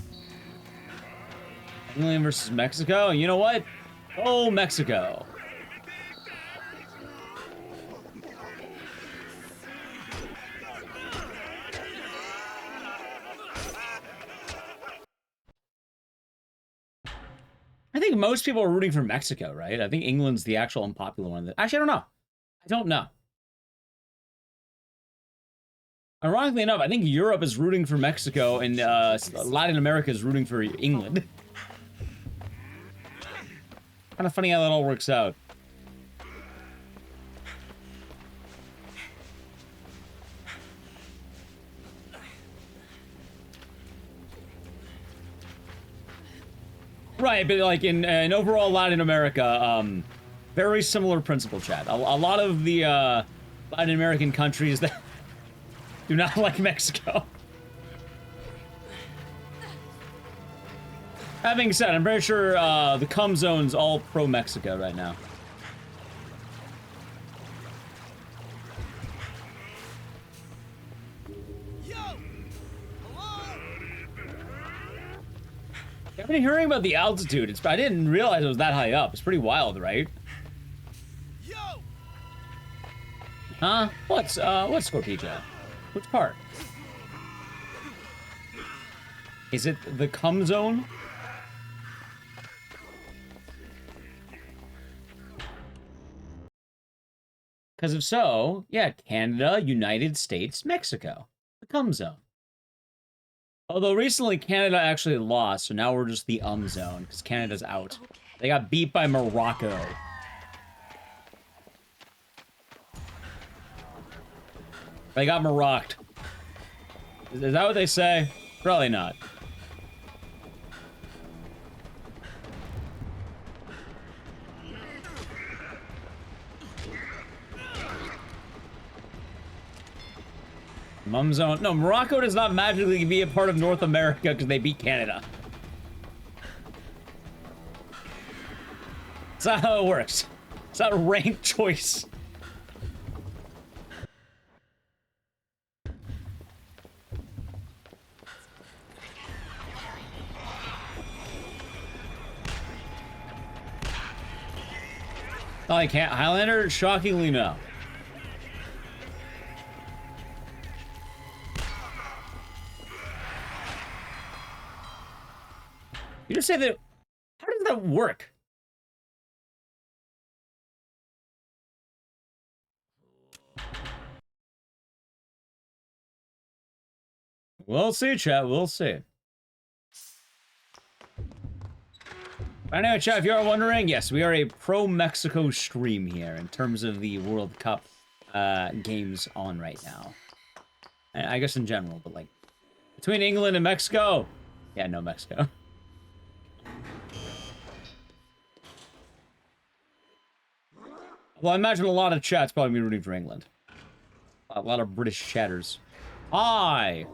England versus Mexico? You know what? Oh, Mexico. I think most people are rooting for Mexico, right? I think England's the actual unpopular one. Actually, I don't know. I don't know. Ironically enough, I think Europe is rooting for Mexico and Latin America is rooting for England. Kind of funny how that all works out. Right, but like in overall Latin America, very similar principle, Chad. A lot of the Latin American countries that do not like Mexico. That being said, I'm very sure the cum zone's all pro-Mexico right now. I've been hearing about the altitude. I didn't realize it was that high up. It's pretty wild, right? Huh? What's Scorpija? Which part? Is it the cum zone? Because if so, yeah, Canada, United States, Mexico. The cum zone. Although recently Canada actually lost, so now we're just the zone, because Canada's out. They got beat by Morocco. They got Moroccoed. Is that what they say? Probably not. Mum zone. No, Morocco does not magically be a part of North America because they beat Canada. That's not how it works. It's not a ranked choice. Oh, I can't. Highlander? Shockingly, no. You just say that. How does that work? We'll see, chat. We'll see. Anyway, chat, if you are wondering, yes, we are a pro-Mexico stream here in terms of the World Cup games on right now. I guess in general, but like between England and Mexico, yeah, no, Mexico. Well, I imagine a lot of chat's probably be rooting for England. A lot of British chatters. Hi!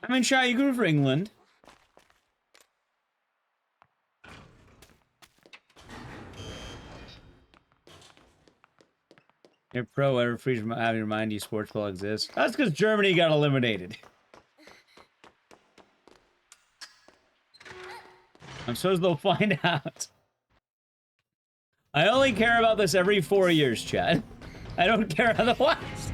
I mean, chat, you root for England. You're pro, ever free from having to remind you sports ball exists. That's because Germany got eliminated. I'm supposed they'll find out. I only care about this every 4 years, Chad. I don't care otherwise.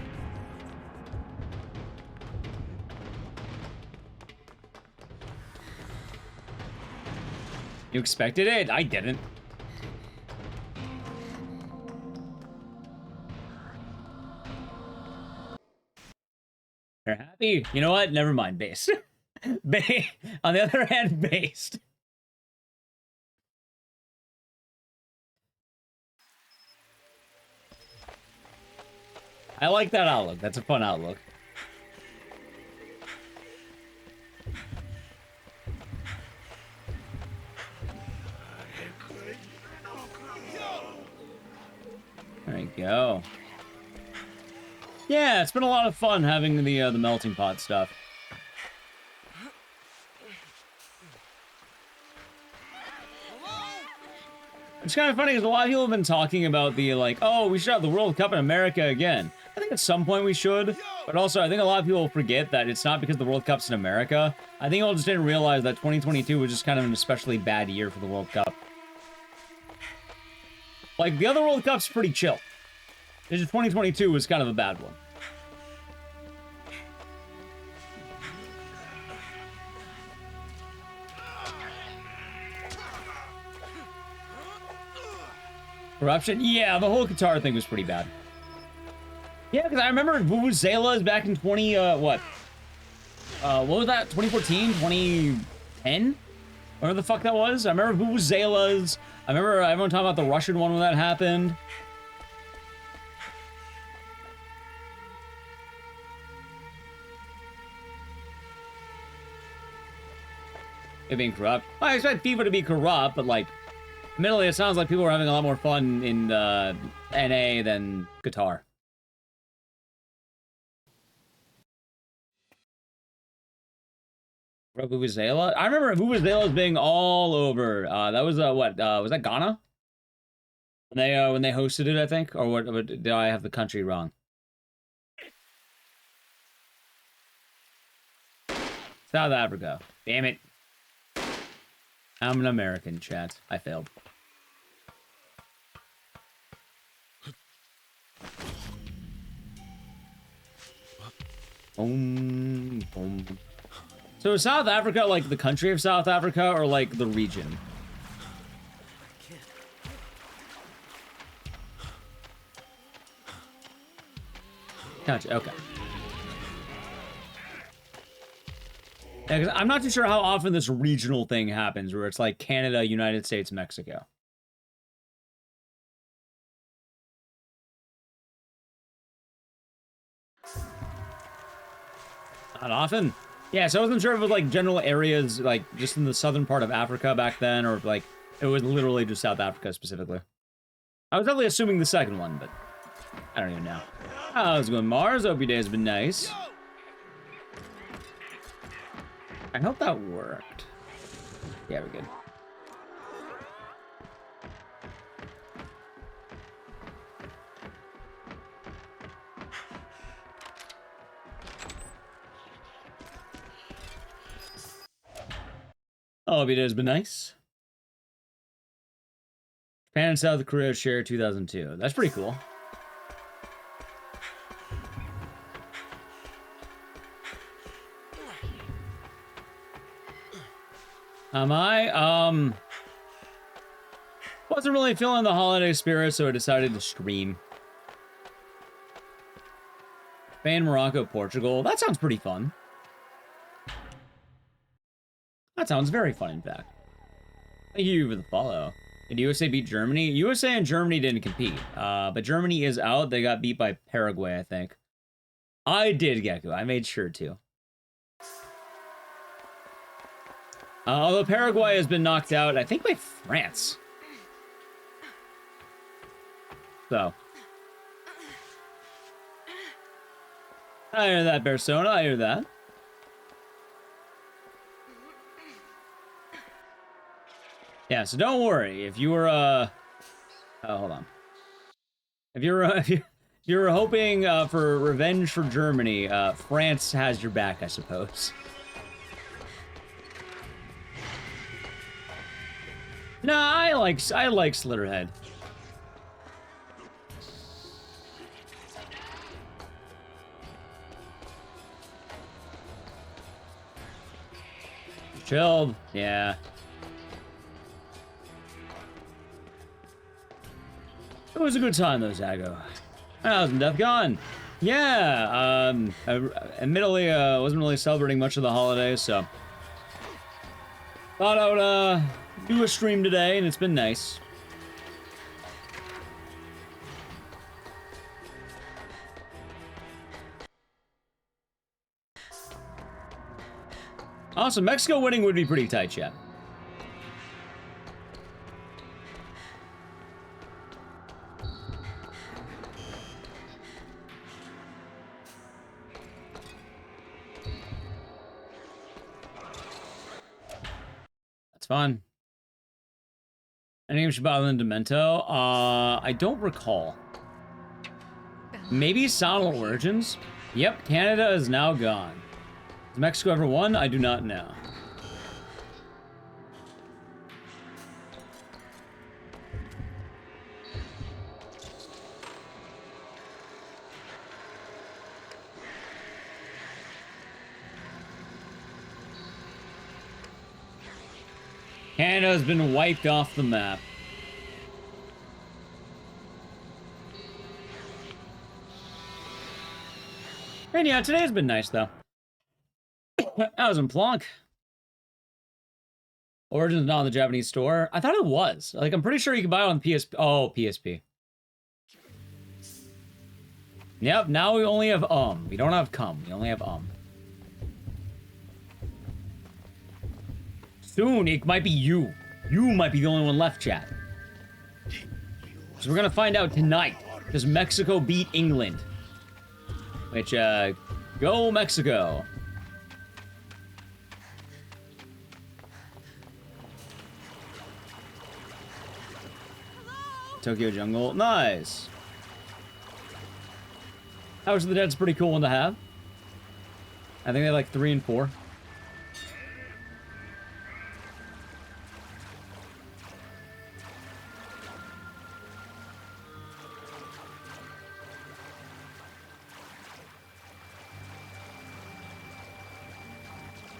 You expected it? I didn't. You're happy? You know what? Never mind, based. On the other hand, based. I like that outlook. That's a fun outlook. There you go. Yeah, it's been a lot of fun having the melting pot stuff. It's kind of funny because a lot of people have been talking about the, like, oh, we should have the World Cup in America again. I think at some point we should, but also I think a lot of people forget that it's not because the World Cup's in America. I think people just didn't realize that 2022 was just kind of an especially bad year for the World Cup. Like, the other World Cup's pretty chill. It's just 2022 was kind of a bad one. Corruption? Yeah, the whole Qatar thing was pretty bad. Yeah, because I remember Vuvuzelas back in what was that? 2014? 2010? Whatever the fuck that was? I remember Vuvuzelas. I remember everyone talking about the Russian one when that happened. It being corrupt. I expect FIFA to be corrupt, but like, admittedly, it sounds like people are having a lot more fun in NA than Qatar. Vuvuzela? I remember Vuvuzelas being all over. That was what? Was that Ghana? When they hosted it, I think, or what? Did I have the country wrong? South Africa. Damn it. I'm an American, chat. I failed. Boom, boom. So is South Africa like the country of South Africa or like the region? Gotcha, okay. Yeah, 'cause I'm not too sure how often this regional thing happens where it's like Canada, United States, Mexico. Not often. Yeah, so I wasn't sure if it was like general areas, like just in the southern part of Africa back then, or if, like it was literally just South Africa specifically. I was definitely assuming the second one, but I don't even know. How's it going, Mars? Hope your day has been nice. I hope that worked. Yeah, we're good. Oh, hope your day has been nice. Japan and South Korea share 2002. That's pretty cool. Am I? Wasn't really feeling the holiday spirit, so I decided to stream. Spain, Morocco, Portugal. That sounds pretty fun. That sounds very fun, in fact. Thank you for the follow. Did USA beat Germany? USA and Germany didn't compete, but Germany is out. They got beat by Paraguay, I think. I did, Geku. I made sure to. Although Paraguay has been knocked out, I think by France. So. I hear that, Persona. I hear that. Yeah, so don't worry. If you were, oh, hold on. If you're hoping for revenge for Germany, France has your back, I suppose. Nah, I like Slitterhead. Chilled, yeah. It was a good time though, Zago. I was in Death Gone. Yeah, admittedly, wasn't really celebrating much of the holidays, so thought I would do a stream today, and it's been nice. Awesome, Mexico winning would be pretty tight, chat. That's fun. Any game should buy than Demento? I don't recall. Maybe Sonal Origins? Yep, Canada is now gone. Has Mexico ever won? I do not know. Canada's been wiped off the map. And yeah, today's been nice, though. I was in Plonk. Origin's not in the Japanese store. I thought it was. Like, I'm pretty sure you can buy it on PSP. Oh, PSP. Yep, now we only have We don't have come. We only have Soon, it might be you. You might be the only one left, chat. So we're gonna find out tonight. Does Mexico beat England? Which, go Mexico. Tokyo Jungle. Nice. House of the Dead's a pretty cool one to have. I think they like 3 and 4.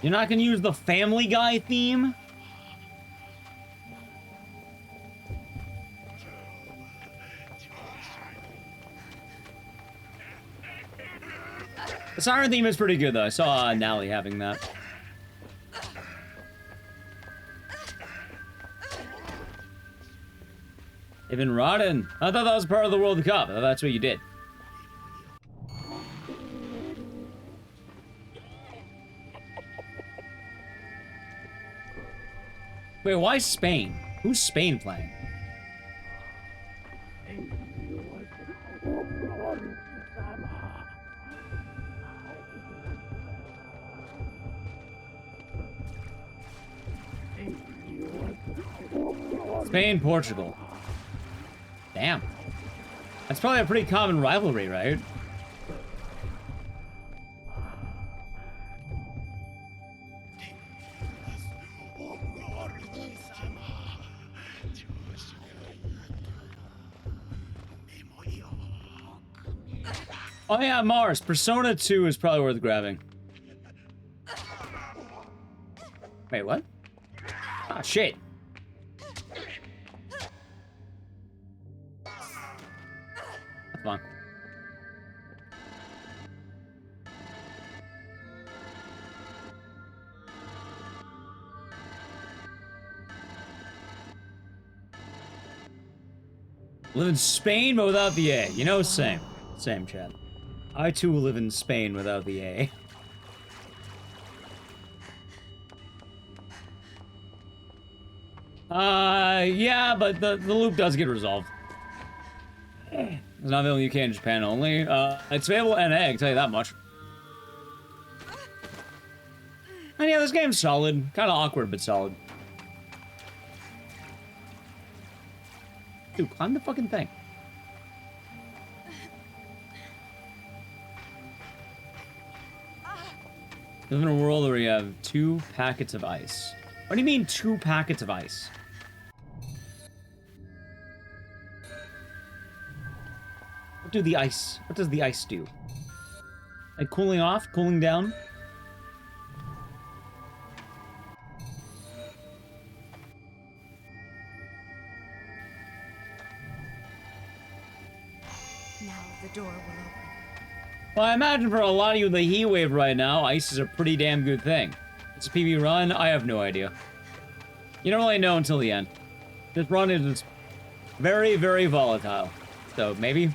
You're not gonna use the Family Guy theme? The Siren theme is pretty good, though. I saw Nally having that. They've been rotten. I thought that was part of the World Cup. I thought that's what you did. Wait, why Spain? Who's Spain playing? Spain, Portugal. Damn. That's probably a pretty common rivalry, right? Oh yeah, Mars. Persona 2 is probably worth grabbing. Wait, what? Ah, shit. That's fine. Live in Spain, but without the A. You know, same. Same, chat. I too live in Spain without the A. Yeah, but the loop does get resolved. It's not available in UK and Japan only. It's available NA, I can tell you that much. And yeah, this game's solid. Kind of awkward, but solid. Dude, climb the fucking thing. We live in a world where you have 2 packets of ice. What do you mean 2 packets of ice? What do the ice? What does the ice do? Like cooling off, cooling down? Now the door will open. Well, I imagine for a lot of you, the heat wave right now, ice is a pretty damn good thing. It's a PB run? I have no idea. You don't really know until the end. This run is just very, very volatile. So, maybe?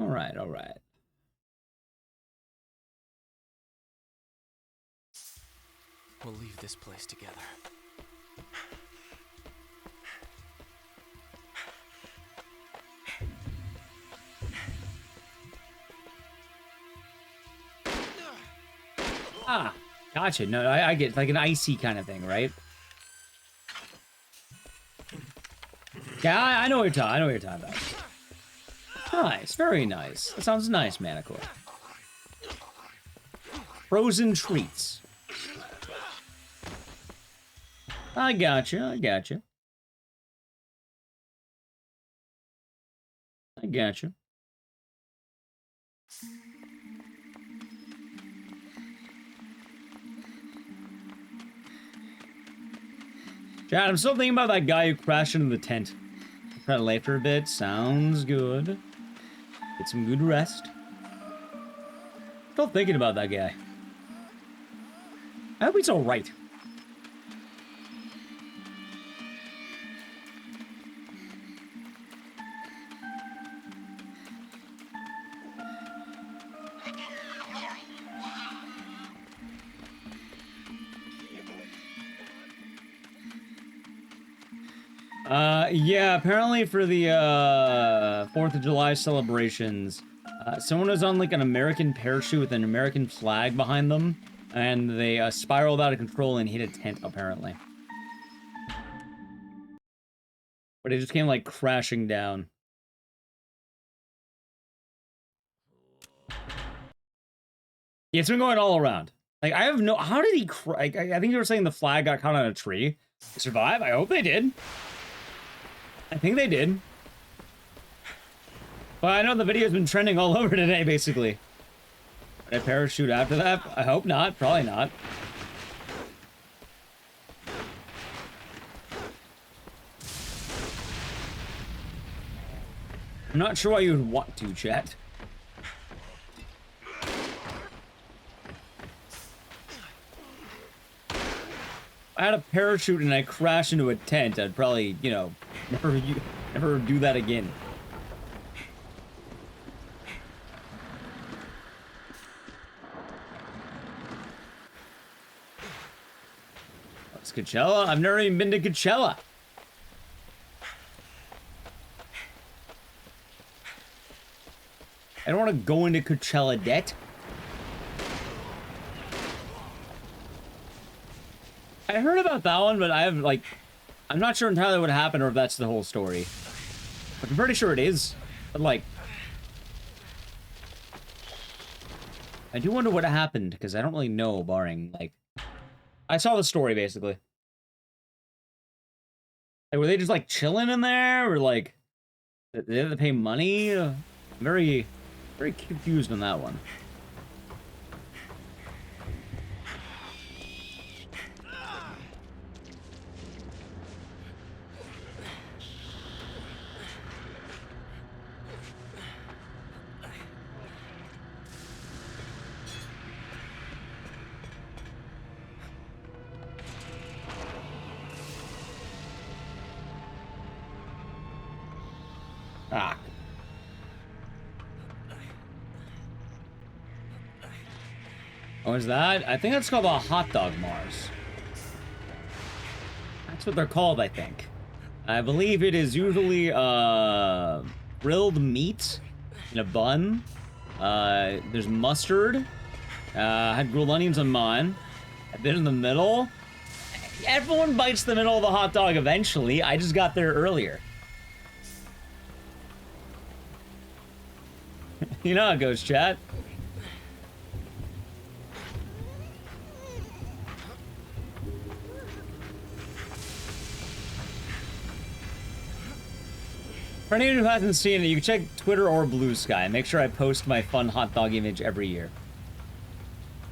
Alright, alright. We'll leave this place together. Ah, gotcha. No, I get like an icy kind of thing, right? Yeah, I know what you're talking about. Nice, very nice. That sounds nice, Manicore. Frozen treats. I gotcha, I gotcha. I gotcha. Chad, I'm still thinking about that guy who crashed into the tent. Try to lay for a bit. Sounds good. Get some good rest. Still thinking about that guy. I hope he's alright. Yeah, apparently for the 4th of July celebrations, someone was on like an American parachute with an American flag behind them, and they spiraled out of control and hit a tent, apparently. But it just came like crashing down. Yeah, it's been going all around. Like, I have no... How did he... I think you were saying the flag got caught on a tree. Survive? I hope they did. I think they did. Well, I know the video's been trending all over today, basically. Did I parachute after that? I hope not. Probably not. I'm not sure why you would want to, chat. I had a parachute and I crashed into a tent, I'd probably, you know, never do that again. What's Coachella? I've never even been to Coachella. I don't want to go into Coachella debt. I heard about that one, but I have, like... I'm not sure entirely what happened or if that's the whole story. But I'm pretty sure it is. But, like... I do wonder what happened, because I don't really know, barring, like... I saw the story, basically. Like, were they just, like, chilling in there? Or, like... Did they have to pay money? I'm very confused on that one. Ah. What was that? I think that's called a hot dog Mars. That's what they're called, I think. I believe it is usually grilled meat in a bun. There's mustard. I had grilled onions on mine. A bit in the middle. Everyone bites the middle of the hot dog eventually. I just got there earlier. You know how it goes, chat. For anyone who hasn't seen it, you can check Twitter or Blue Sky. Make sure I post my fun hot dog image every year.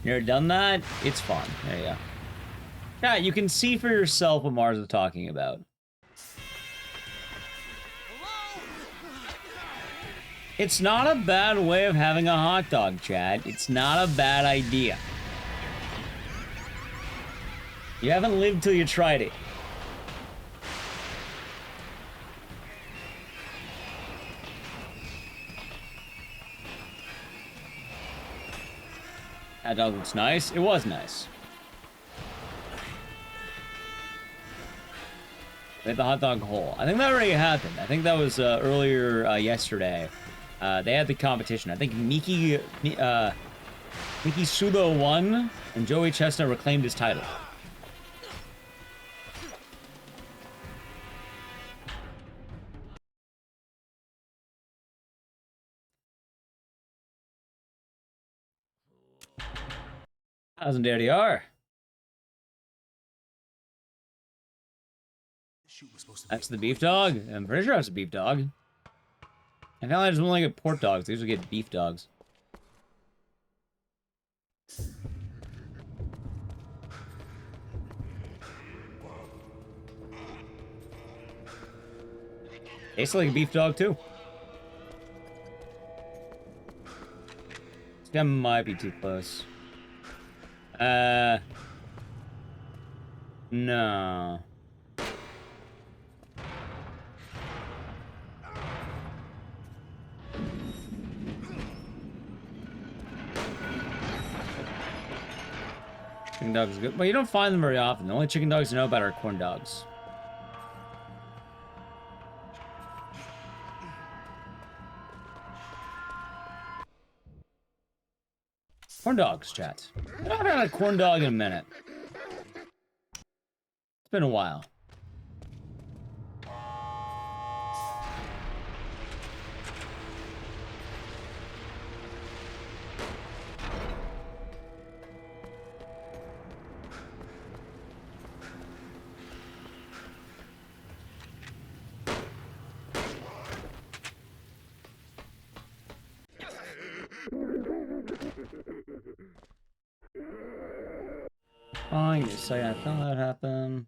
You ever done that? It's fun. There you go. Yeah, you can see for yourself what Mars is talking about. It's not a bad way of having a hot dog, Chad. It's not a bad idea. You haven't lived till you tried it. That dog looks nice. It was nice. They had the hot dog hole. I think that already happened. I think that was earlier yesterday. They had the competition. I think Miki Sudo won, and Joey Chestnut reclaimed his title. How's in DDR? That's the beef dog? I'm pretty sure that's a beef dog. I feel like I just only get pork dogs. They usually get beef dogs. Tastes like a beef dog, too. This guy might be too close. No. Chicken dogs are good. Well, you don't find them very often. The only chicken dogs you know about are corn dogs. Corn dogs, chat. I haven't had a corn dog in a minute. It's been a while. Fine, just say I thought that happened.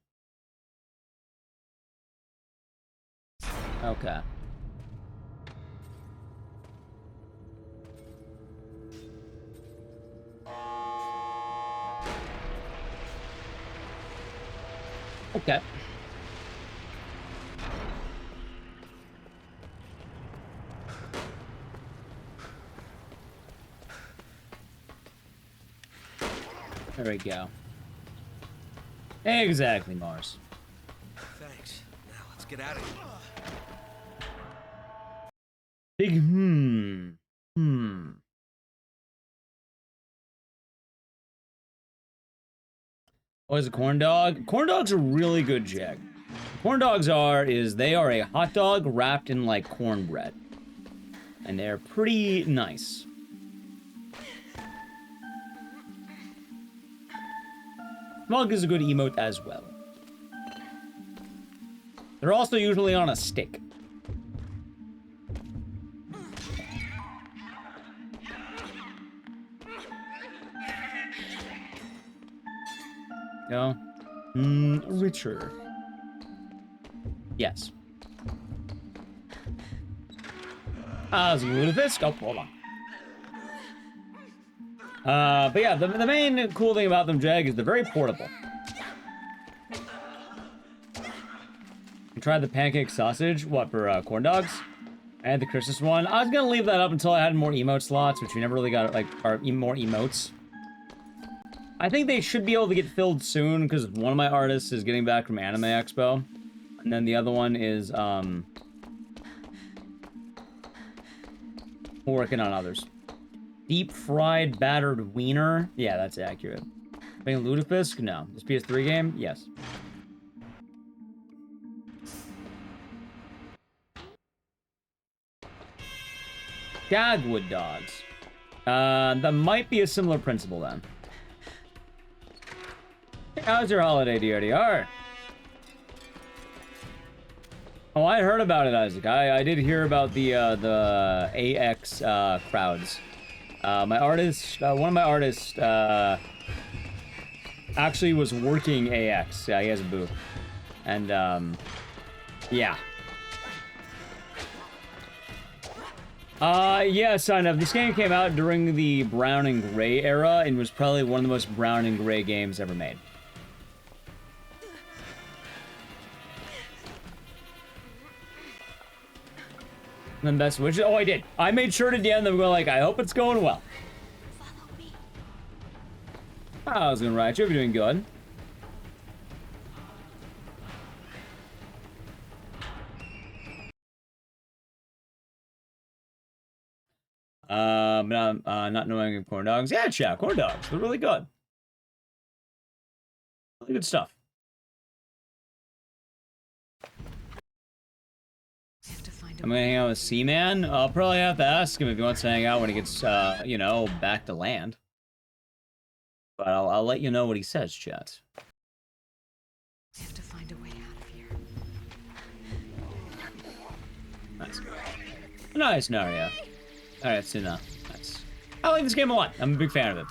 Okay. Okay. There we go. Exactly, Mars. Thanks. Now let's get out of here. Big What is a corn dog? Corn dogs are really good, Jag. Corn dogs they are a hot dog wrapped in like cornbread. And they're pretty nice. Smug is a good emote as well. They're also usually on a stick. No? Richer. Yes. As Ludafisk. Oh, hold on. But yeah, the main cool thing about them, Jag, is they're very portable. You tried the pancake sausage? What, for corn dogs? I had the Christmas one. I was gonna leave that up until I had more emote slots, which we never really got, like, or more emotes. I think they should be able to get filled soon, because one of my artists is getting back from Anime Expo. And then the other one is, working on others. Deep fried battered wiener. Yeah, that's accurate. Playing Lutefisk? No. This PS3 game? Yes. Dagwood dogs. That might be a similar principle then. How's your holiday, DRDR? Oh, I heard about it, Isaac. I did hear about the AX crowds. My artist, one of my artists, actually was working AX. Yeah, he has a booth. And, yeah. Yeah, sign up. This game came out during the brown and gray era and was probably one of the most brown and gray games ever made. And then best wishes. Oh, I did. I made sure to DM them go like, I hope it's going well. I was gonna write you. You're doing good. Not knowing corn dogs. Yeah, chat. Corn dogs. They're really good. Really good stuff. I'm gonna hang out with Seaman. I'll probably have to ask him if he wants to hang out when he gets, you know, back to land. But I'll let you know what he says, chat. We have to find a way out of here. Nice. Nice, Naria. Alright, Suna. Nice. I like this game a lot. I'm a big fan of it.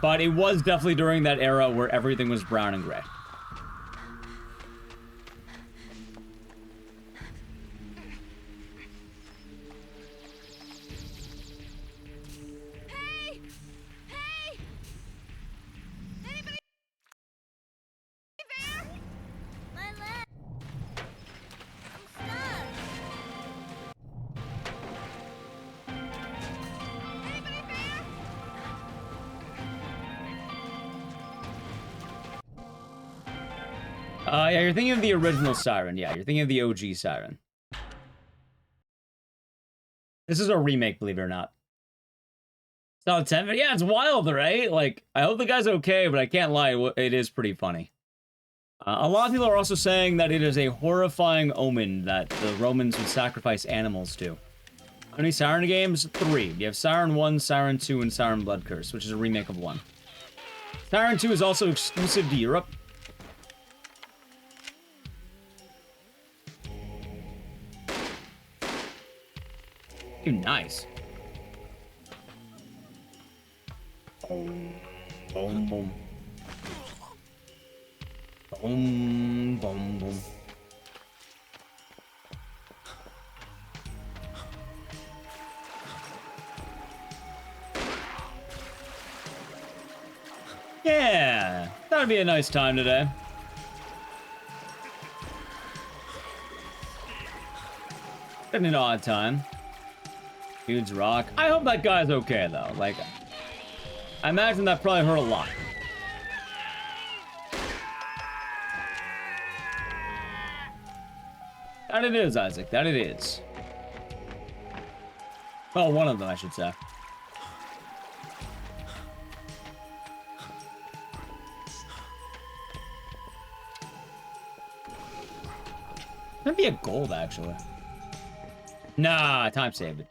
But it was definitely during that era where everything was brown and gray. Yeah, you're thinking of the original Siren. Yeah, you're thinking of the OG Siren. This is a remake, believe it or not. It's not a 10, but yeah, it's wild, right? Like, I hope the guy's okay, but I can't lie, it is pretty funny. A lot of people are also saying that it is a horrifying omen that the Romans would sacrifice animals to. How many Siren games? 3. You have Siren 1, Siren 2, and Siren Blood Curse, which is a remake of 1. Siren 2 is also exclusive to Europe. Dude, nice. Boom, boom, boom. Boom, boom, boom. Yeah, that'd be a nice time today. Been an odd time. Dude's rock. I hope that guy's okay, though. Like, I imagine that probably hurt a lot. That it is, Isaac. That it is. Well, one of them, I should say. That'd be a gold, actually. Nah, time saved it.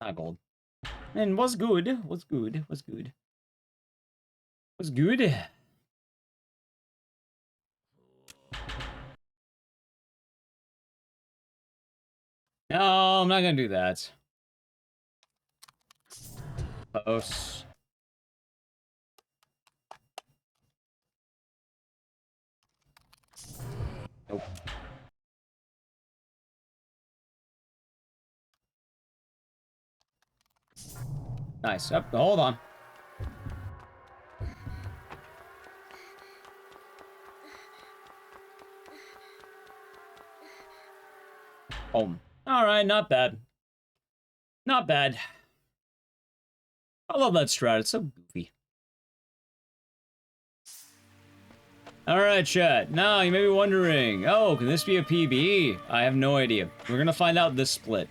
Not gold. And was good. Was good. Was good. Was good. No, I'm not gonna do that. Close. Nope. Nice. Up. Hold on. Home. Alright, not bad. Not bad. I love that strat, it's so goofy. Alright, chat. Now, you may be wondering, oh, can this be a PB? I have no idea. We're gonna find out this split.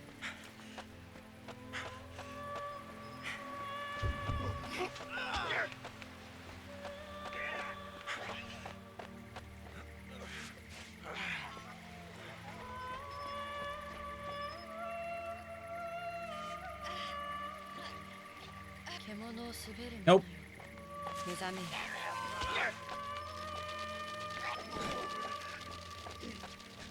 Nope.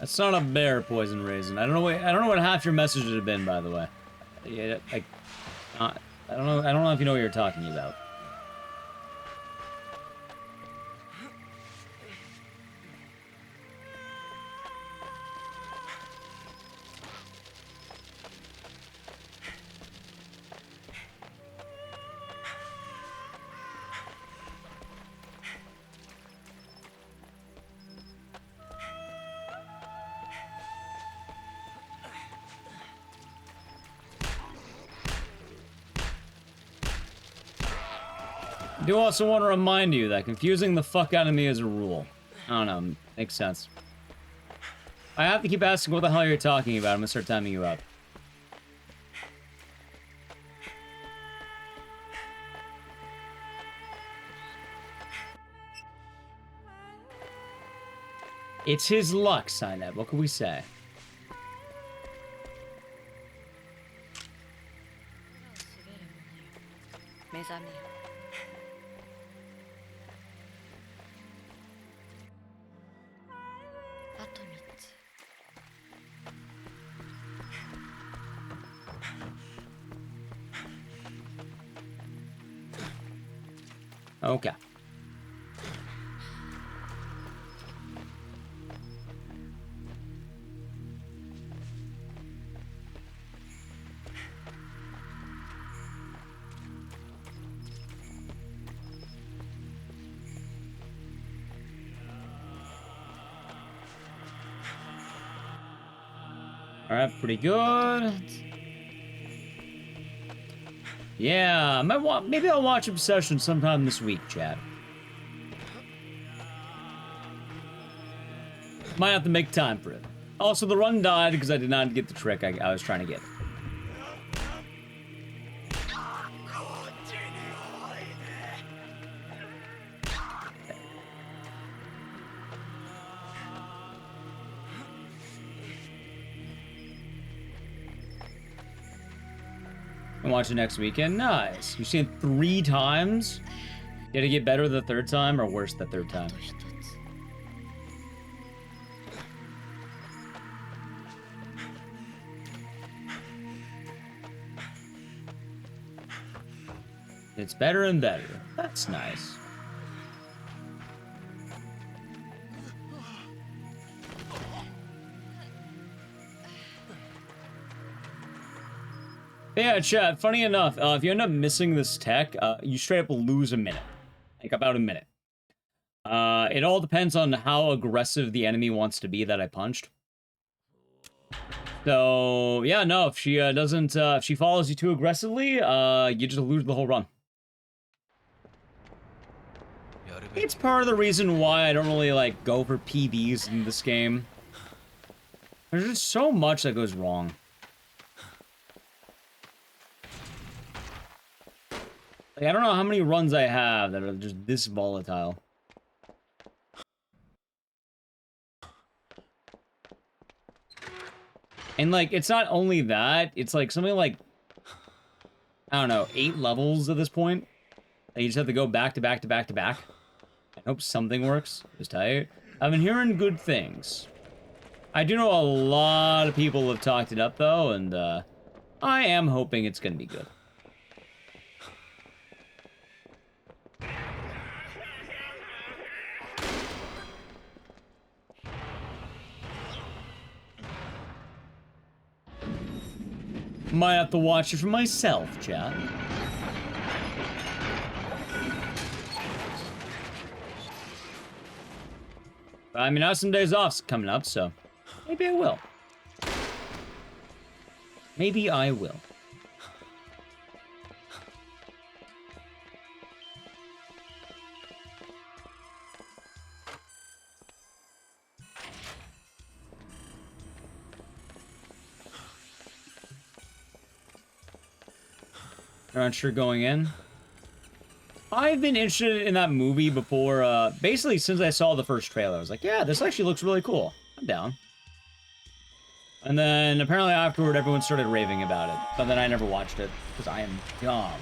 That's not a bear, Poison Raisin. I don't know what half your message would have been, by the way. Yeah, I don't know if you know what you're talking about. I do also want to remind you that confusing the fuck out of me is a rule. I don't know, makes sense. I have to keep asking what the hell you're talking about. I'm gonna start timing you out. It's his luck, Sineb. What can we say? Okay. Alright, pretty good. Yeah, maybe I'll watch Obsession sometime this week, chat. Might have to make time for it. Also, the run died because I did not get the trick I was trying to get. And watch it next weekend. Nice. You've seen it 3 times? Did it get better the 3rd time or worse the 3rd time? It's better and better. That's nice. Yeah, chat, funny enough, if you end up missing this tech, you straight up lose a minute. Like, about a minute. It all depends on how aggressive the enemy wants to be that I punched. So, yeah, no, if she doesn't, if she follows you too aggressively, you just lose the whole run. It's part of the reason why I don't really, like, go for PBs in this game. There's just so much that goes wrong. Like, I don't know how many runs I have that are just this volatile. And, like, it's not only that, it's, like, something like, I don't know, 8 levels at this point. That you just have to go back to back to back to back. I hope something works. Just tight. I've been hearing good things. I do know a lot of people have talked it up, though, and, I am hoping it's gonna be good. Might have to watch it for myself, chat. I mean, I have some days off coming up, so maybe I will. Maybe I will. Not sure going in. I've been interested in that movie before, basically since I saw the first trailer. I was like, yeah, this actually looks really cool. I'm down. And then apparently afterward, everyone started raving about it. But then I never watched it, because I am dumb.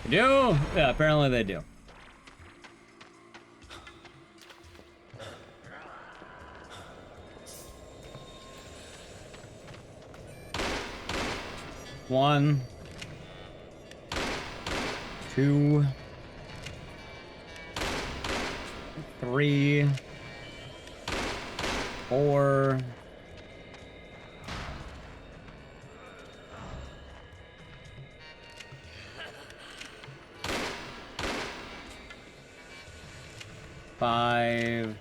They do? Yeah, apparently they do. One, two, three, four, five,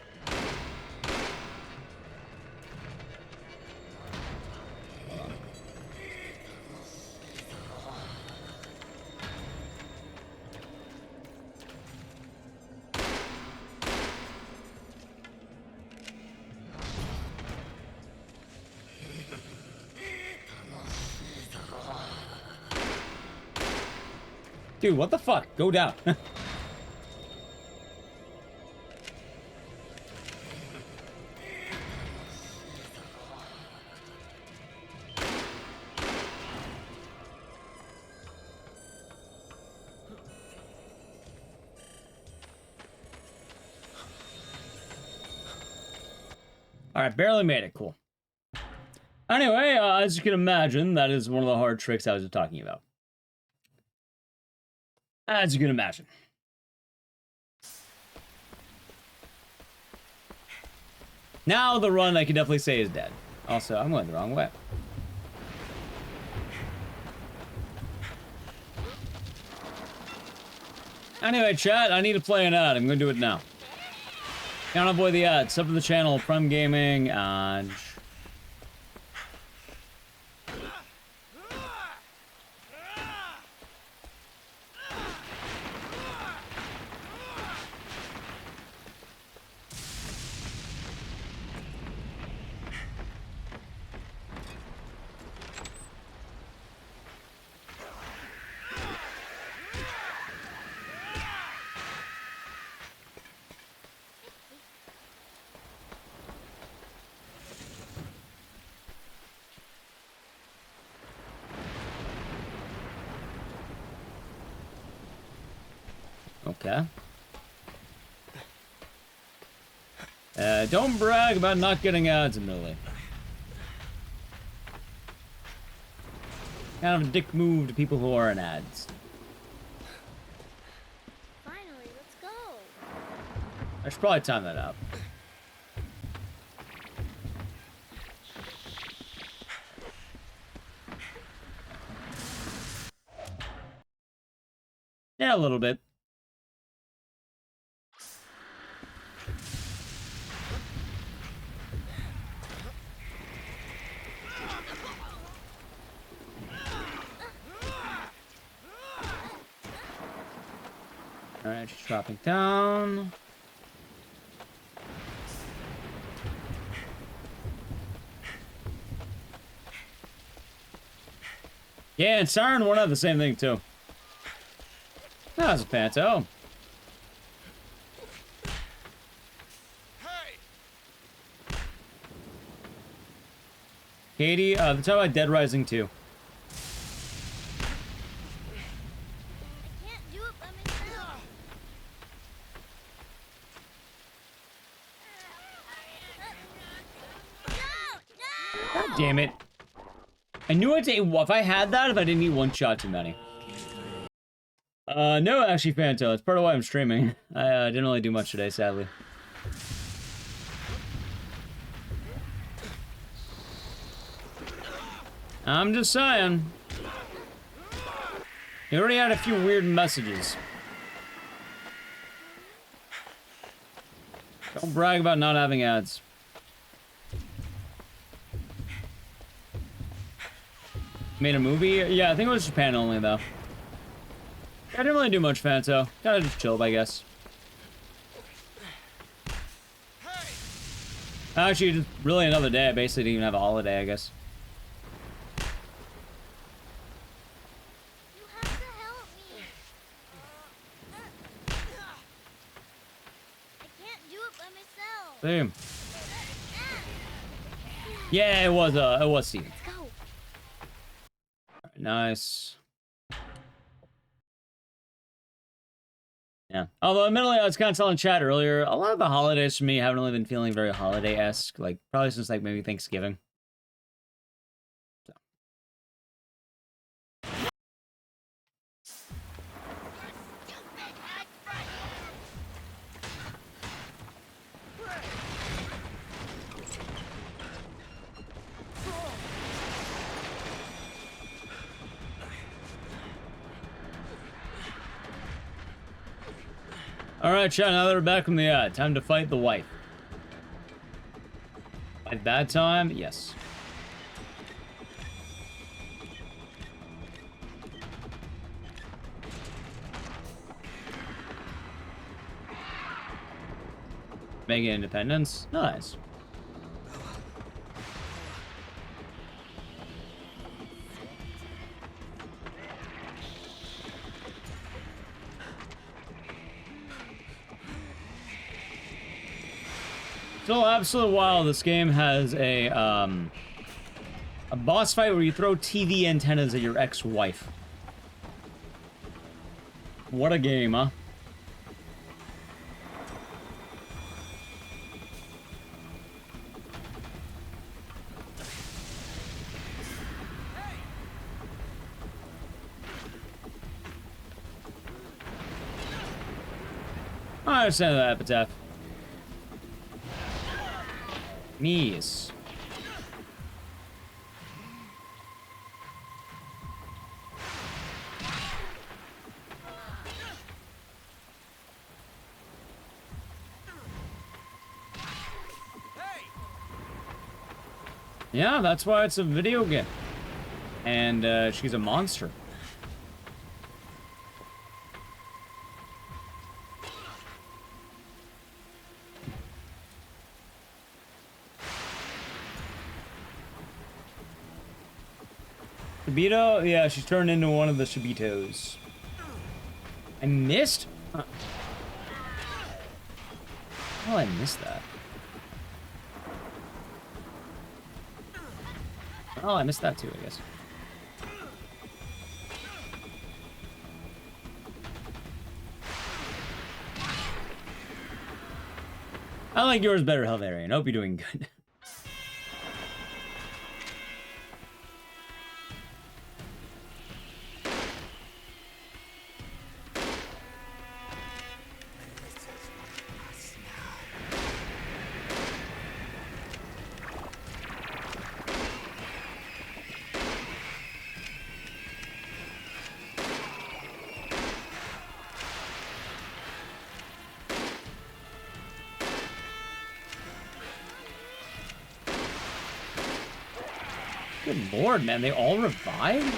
dude, what the fuck? Go down. Alright, barely made it. Cool. Anyway, as you can imagine, that is one of the hard tricks I was just talking about. As you can imagine. Now the run, I can definitely say, is dead. Also, I'm going the wrong way. Anyway, chat, I need to play an ad. I'm going to do it now. Can't avoid the ads. Sub to the channel, Prem Gaming, and... Okay. Don't brag about not getting ads, Emily. Kind of a dick move to people who are in ads. Finally, let's go. I should probably time that up. Yeah, a little bit. Alright, she's dropping down. Yeah, and Siren 1 had the same thing, too. That was a Panto. Katie, let's talk about Dead Rising 2. God damn it. I knew I'd say, if I had that, if I didn't eat one shot too many. No, actually, Fanto. That's part of why I'm streaming. I didn't really do much today, sadly. I'm just saying. You already had a few weird messages. Don't brag about not having ads. Made a movie? Yeah, I think it was Japan only, though. I didn't really do much Fanto. Kinda just chilled, I guess. Actually, just really another day. I basically didn't even have a holiday, I guess. You have to help me. I can't do it by myself. Same. Yeah, it was Steven. Let's go. Nice. Yeah. Although, admittedly, I was kind of telling Chad earlier, a lot of the holidays for me haven't really been feeling very holiday-esque. Like, probably since, like, maybe Thanksgiving. So. Alright, Chad, now that we're back from the ad, time to fight the wife. At that time, yes. Mega Independence, nice. Still absolutely wild. This game has a boss fight where you throw TV antennas at your ex-wife. What a game, huh? I understand that, Epitaph. Knees. Yeah, that's why it's a video game. And she's a monster. Shibito? Yeah, she's turned into one of the Shibitos. I missed? Huh. Oh, I missed that. Oh, I missed that too, I guess. I like yours better, Helvarian. Hope you're doing good. Good lord, man, they all revived?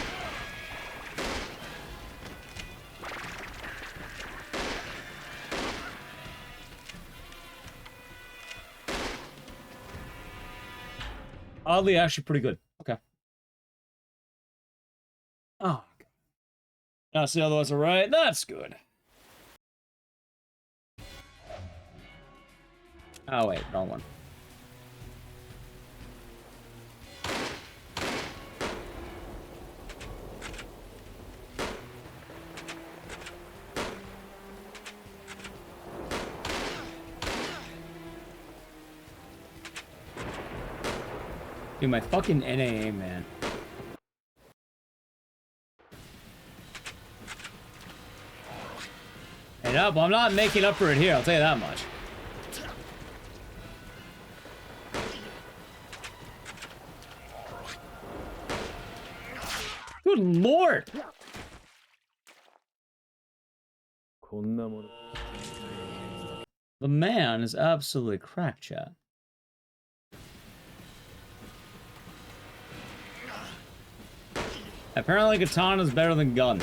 Oddly, actually pretty good. Okay. Oh. Now see otherwise alright. That's good. Oh wait, wrong one. Dude, my fucking NAA, man. Hey, no, I'm not making up for it here, I'll tell you that much. Good lord! The man is absolutely cracked, chat. Apparently katana is better than gun.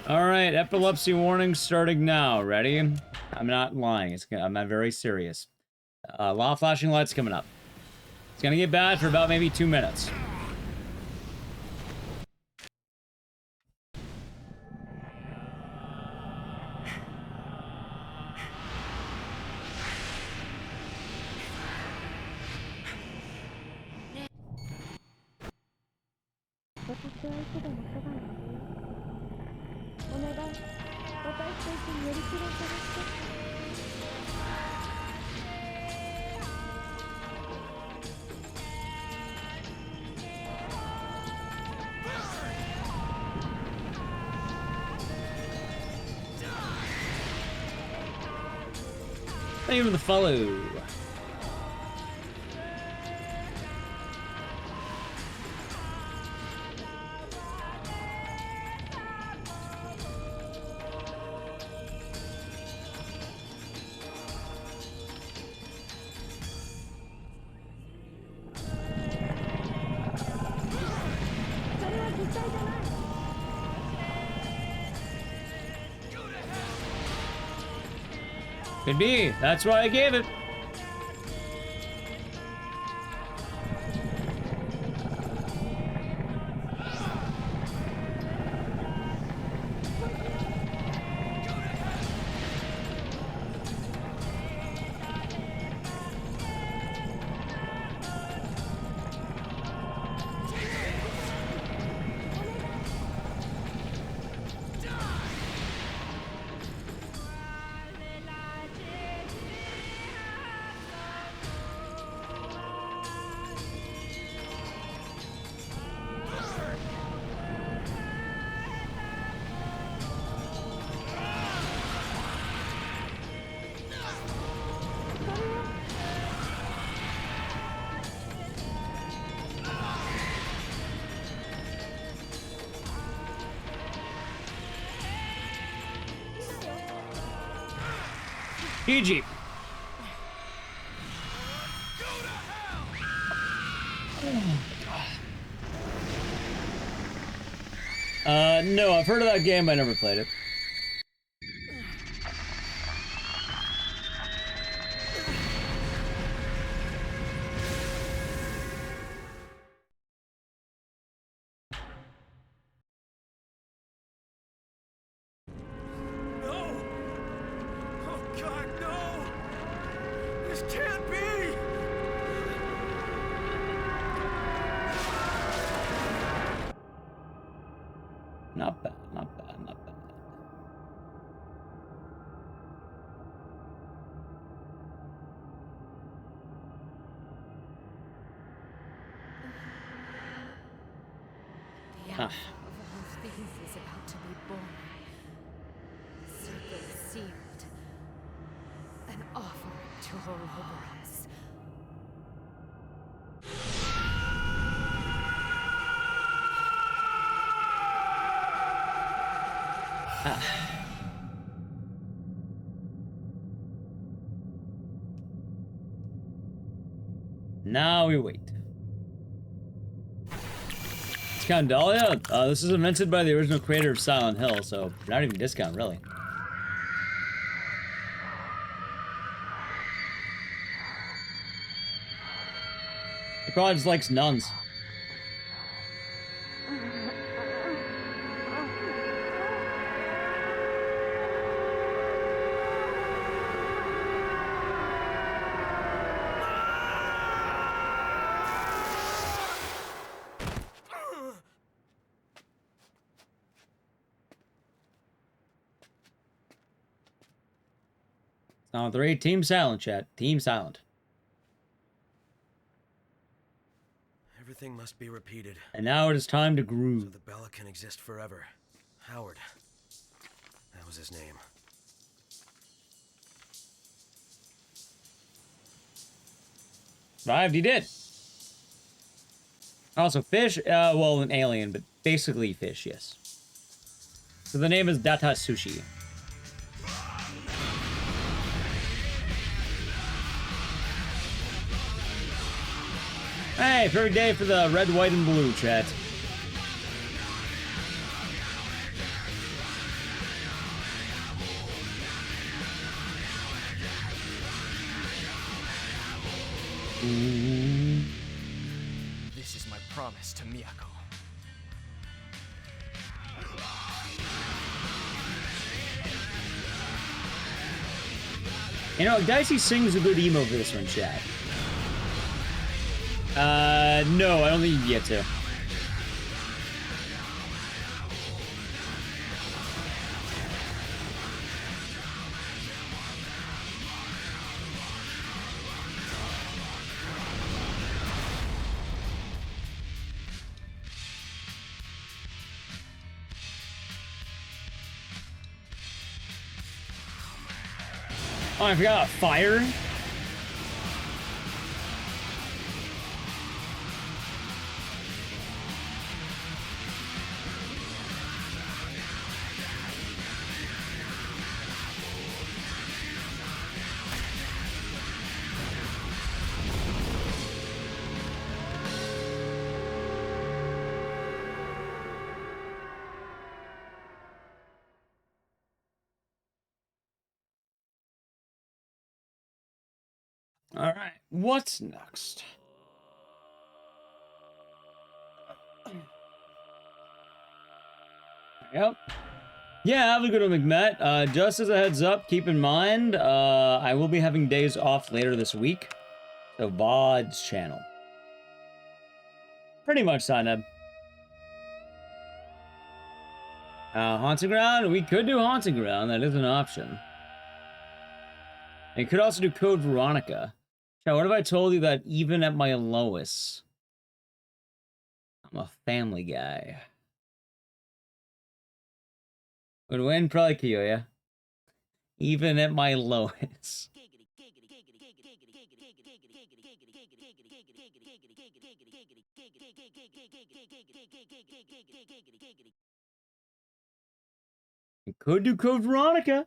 Alright, epilepsy warning starting now. Ready? I'm not lying. I'm not very serious. A lot of flashing lights coming up. It's gonna get bad for about maybe 2 minutes. Thank you for the follow. Could be. That's why I gave it. PG. No, I've heard of that game, I never played it. Not bad, not bad, not bad. The alpha of all things is about to be born. Circle sealed. An offering to Ouroboros. Now we wait. Discount Dahlia? This is invented by the original creator of Silent Hill, so not even discount, really. He probably just likes nuns. Now 3, Team Silent, chat. Team Silent. Everything must be repeated. And now it is time to groove. So the Bella can exist forever. Howard. That was his name. Survived, he did. Also, fish, well, an alien, but basically fish, yes. So the name is Data Sushi. Hey, perfect day for the red, white, and blue chat. This is my promise to Miyako. You know, Dicey sings a good emo for this one, chat. No, I don't think you can get to. Oh, I forgot fire. All right, what's next? Yep. Yeah, have a good one, McMett. Just as a heads up, keep in mind, I will be having days off later this week. So, VOD's channel. Pretty much, Sineb. Haunting Ground? We could do Haunting Ground. That is an option. And you could also do Code Veronica. Now, what if I told you that even at my lowest, I'm a family guy? Would win? Probably Kiyoya. Even at my lowest. Could do Code Veronica.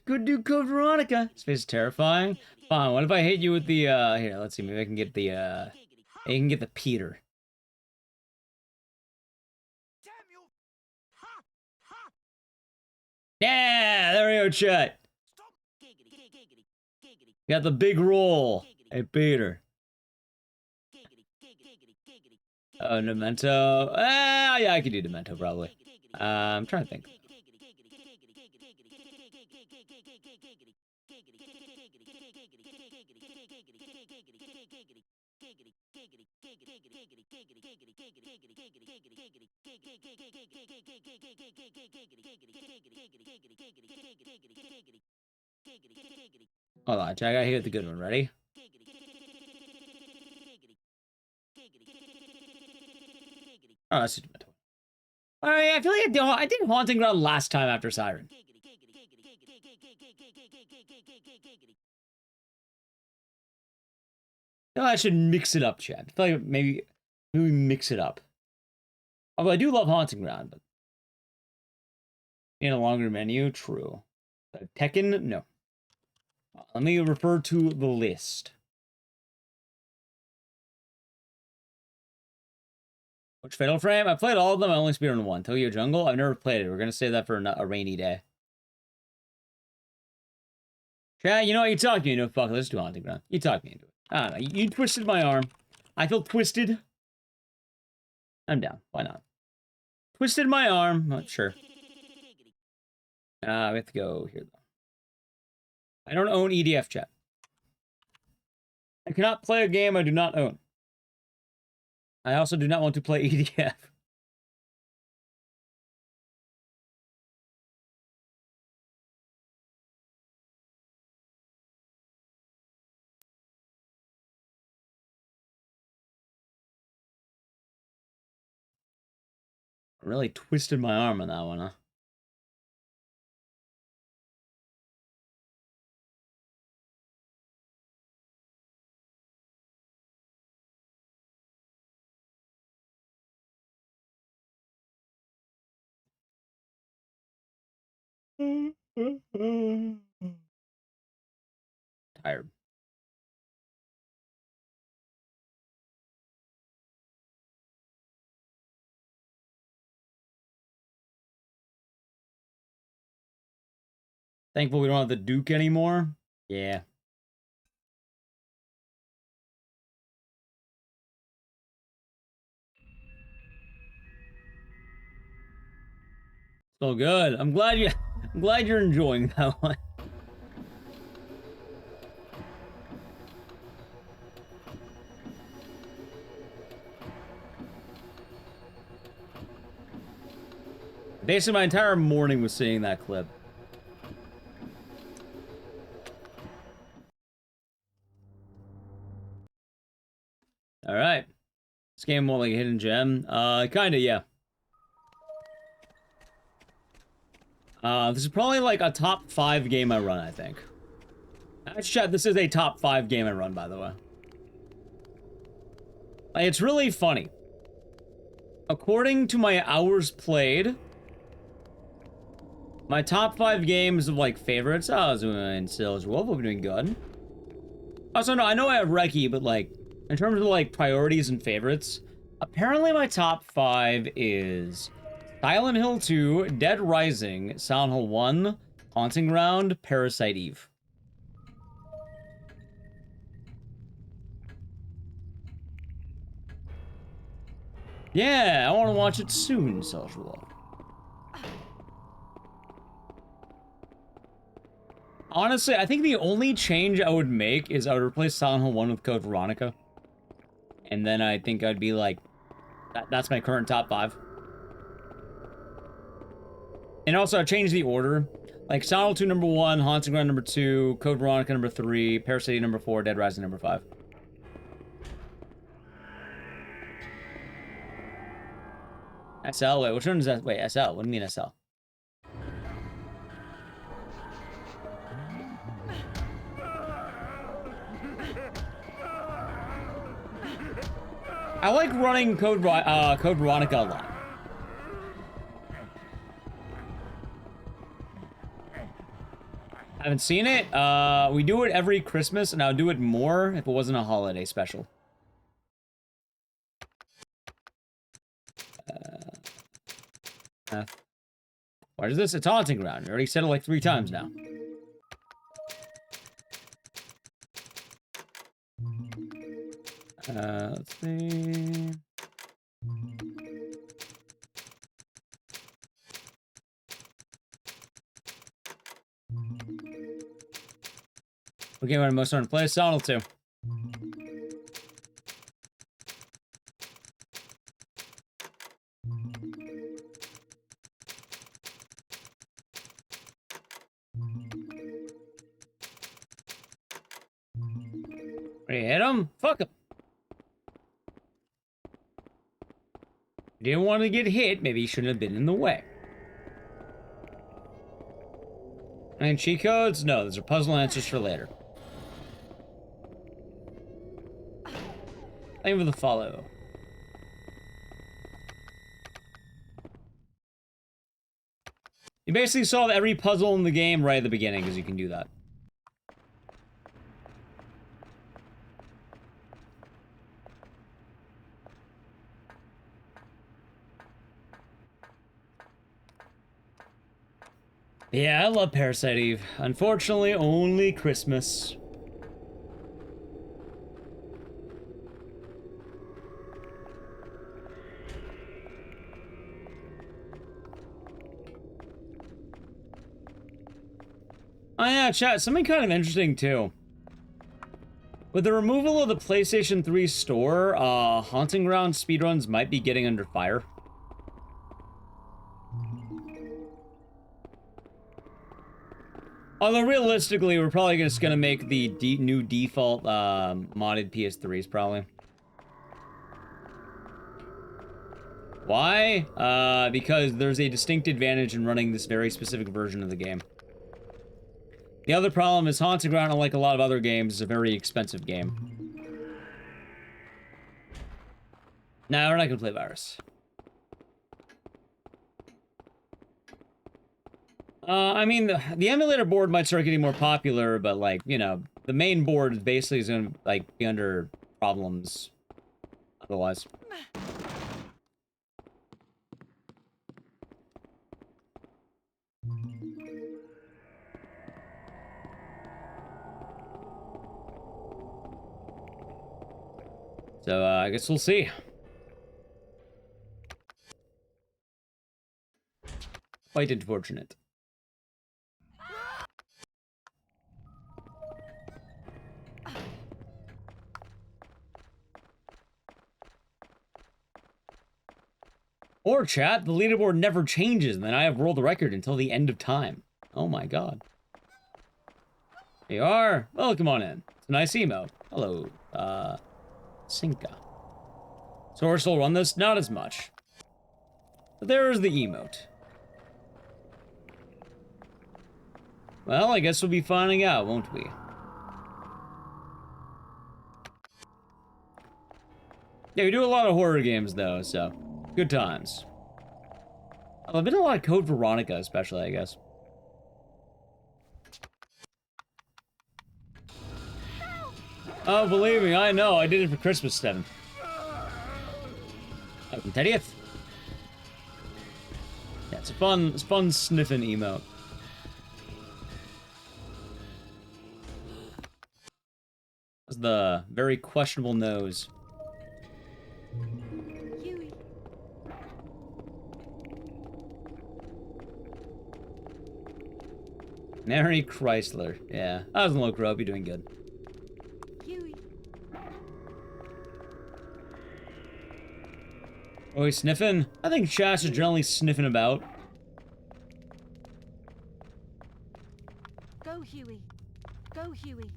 Could do Code Veronica. This face is terrifying. Fine, what if I hit you with the, here, let's see, maybe I can get the, I can get the Peter. Yeah, there we go, chat. Got the big roll. Hey, Peter. Oh, Demento. Yeah, I could do Demento, probably. I'm trying to think. Hold on, Jack. I gotta hit the good one. Ready? Oh, that's just Demento. All right, I feel like I did Haunting Ground last time after Siren. No, I should mix it up, Chad. I feel like maybe we mix it up. Although I do love Haunting Ground, but in a longer menu, true. Tekken, no. Let me refer to the list. Which Fatal Frame? I played all of them. I only speedrun one. Tokyo Jungle? I've never played it. We're gonna save that for a rainy day. Chad, you know what? You talked me into it. Fuck, let's do Haunting Ground. You talked me into it. I don't know. You twisted my arm. I feel twisted. I'm down. Why not? Twisted my arm. Not sure. We have to go here, though. I don't own EDF, chat. I cannot play a game I do not own. I also do not want to play EDF. I really twisted my arm on that one, huh? Tired. Thankful we don't have the Duke anymore. Yeah. So good. I'm glad you're enjoying that one. Basically, my entire morning was seeing that clip. All right. This game more like a hidden gem. Kinda, yeah. This is probably like a top 5 game I run, I think. Chat, this is a top 5 game I run, by the way. Like, it's really funny. According to my hours played, my top 5 games of, like, favorites, I was doing Sales Wolf, we're doing good. Also, no, I know I have Reki, but, like, in terms of, like, priorities and favorites, apparently my top 5 is Silent Hill 2, Dead Rising, Silent Hill 1, Haunting Ground, Parasite Eve. Yeah, I want to watch it soon, Social Log. Honestly, I think the only change I would make is I would replace Silent Hill 1 with Code Veronica. And then I think I'd be like, that's my current top 5. And also, I changed the order. Like, Silent Hill 2 number 1, Haunting Ground number 2, Code Veronica number 3, Parasite number 4, Dead Rising number 5. SL? Wait, which one is that? Wait, SL? What do you mean SL? I like running Code Veronica a lot. Haven't seen it. We do it every Christmas, and I would do it more if it wasn't a holiday special. What is this? It's Haunting Ground. You already said it like 3 times now. Let's see. What game I'm most starting to play? Silent Hill 2. Ready to hit him? Fuck him. Didn't want to get hit. Maybe he shouldn't have been in the way. And cheat codes? No, those are puzzle answers for later. Thank you for the follow. You basically solve every puzzle in the game right at the beginning, because you can do that. Yeah, I love Parasite Eve. Unfortunately, only Christmas. Oh yeah, chat, something kind of interesting too. With the removal of the PlayStation 3 store, Haunting Ground speedruns might be getting under fire. Although realistically, we're probably just gonna make the new default modded PS3s probably. Why? Because there's a distinct advantage in running this very specific version of the game. The other problem is Haunting Ground, unlike a lot of other games, is a very expensive game. Nah, we're not gonna play Virus. I mean, the emulator board might start getting more popular, but like, you know, the main board basically is gonna like be under problems otherwise. So, I guess we'll see. Quite unfortunate. Or chat, the leaderboard never changes, and then I have world record until the end of time. Oh my god. Here you are. Welcome on in. It's a nice emote. Hello, Sinka. Source will run this, not as much. But there's the emote. Well, I guess we'll be finding out, won't we? Yeah, we do a lot of horror games, though, so good times. I've been a lot of Code Veronica, especially, I guess. Oh, believe me, I know. I did it for Christmas, Steven. Open 30th. Yeah, it's fun sniffing emote. That's the very questionable nose. Mary Chrysler. Yeah. I was in look, Rob. You're doing good. Oh, he's sniffing? I think Chas is generally sniffing about. Go, Huey. Go, Huey.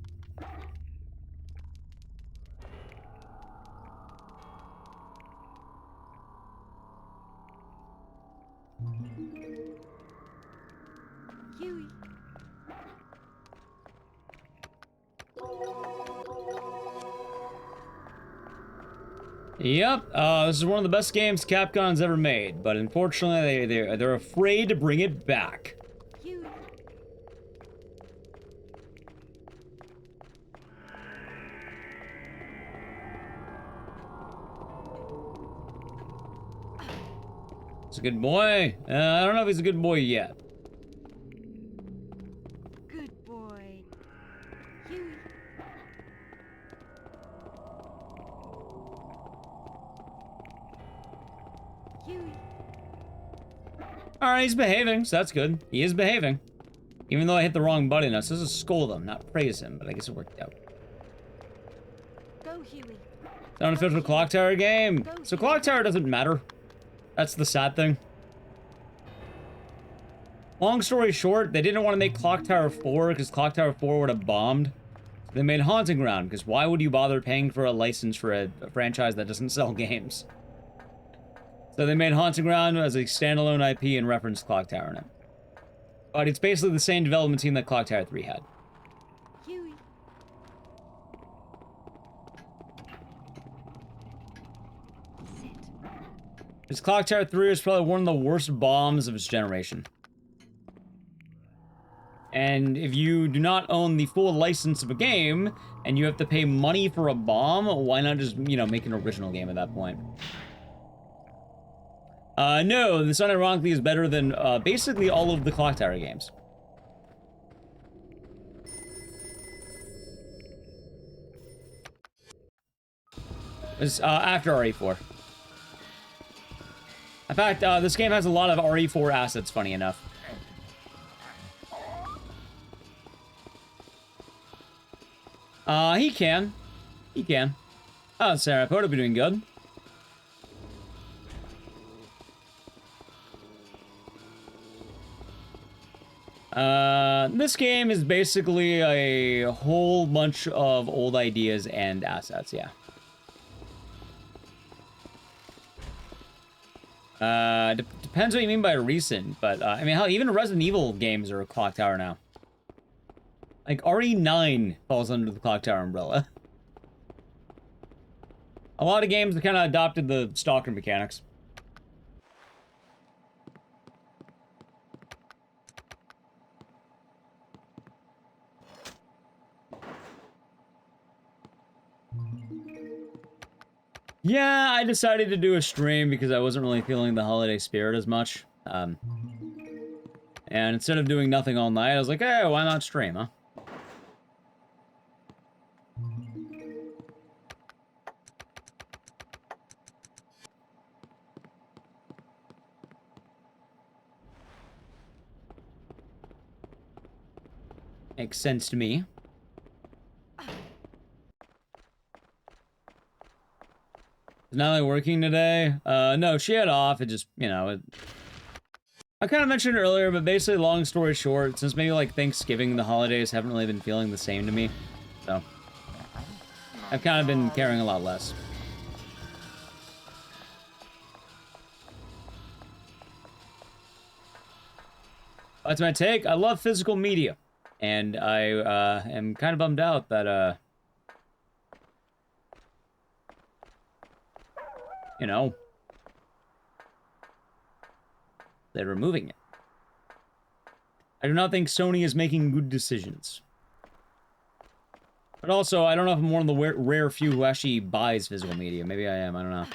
Huey. Yep, this is one of the best games Capcom's ever made, but unfortunately they're afraid to bring it back. It's a good boy. I don't know if he's a good boy yet. Good boy. Huey. Huey. Alright, he's behaving, so that's good. He is behaving. Even though I hit the wrong button, now, so this is scold him, not praise him, but I guess it worked out. Go, Huey. It's an unofficial Clock Tower game. So Clock Tower doesn't matter. That's the sad thing. Long story short, they didn't want to make Clock Tower 4 because Clock Tower 4 would have bombed. So they made Haunting Ground, because why would you bother paying for a license for a franchise that doesn't sell games? So they made Haunting Ground as a standalone IP and referenced Clock Tower in it. But it's basically the same development team that Clock Tower 3 had. Huey. Because Clock Tower 3 is probably one of the worst bombs of its generation. And if you do not own the full license of a game, and you have to pay money for a bomb, why not just, you know, make an original game at that point? No, this unironically is better than, basically all of the Clock Tower games. It's, after RE4. In fact, this game has a lot of RE4 assets, funny enough. He can. He can. Oh, Sarah, Poda be doing good. This game is basically a whole bunch of old ideas and assets, yeah. Depends what you mean by recent, but, I mean, hell, even Resident Evil games are a Clock Tower now. Like, RE9 falls under the Clock Tower umbrella. A lot of games have kind of adopted the stalker mechanics. Yeah, I decided to do a stream because I wasn't really feeling the holiday spirit as much. And instead of doing nothing all night, I was like, hey, why not stream, huh? Makes sense to me. Is Natalie working today? No, she had off. It just, you know, I kind of mentioned it earlier, but basically, long story short, since maybe like Thanksgiving, the holidays haven't really been feeling the same to me. So, I've kind of been caring a lot less. That's my take. I love physical media. And I am kind of bummed out that, you know, they're removing it. I do not think Sony is making good decisions. But also, I don't know if I'm one of the rare few who actually buys physical media. Maybe I am, I don't know.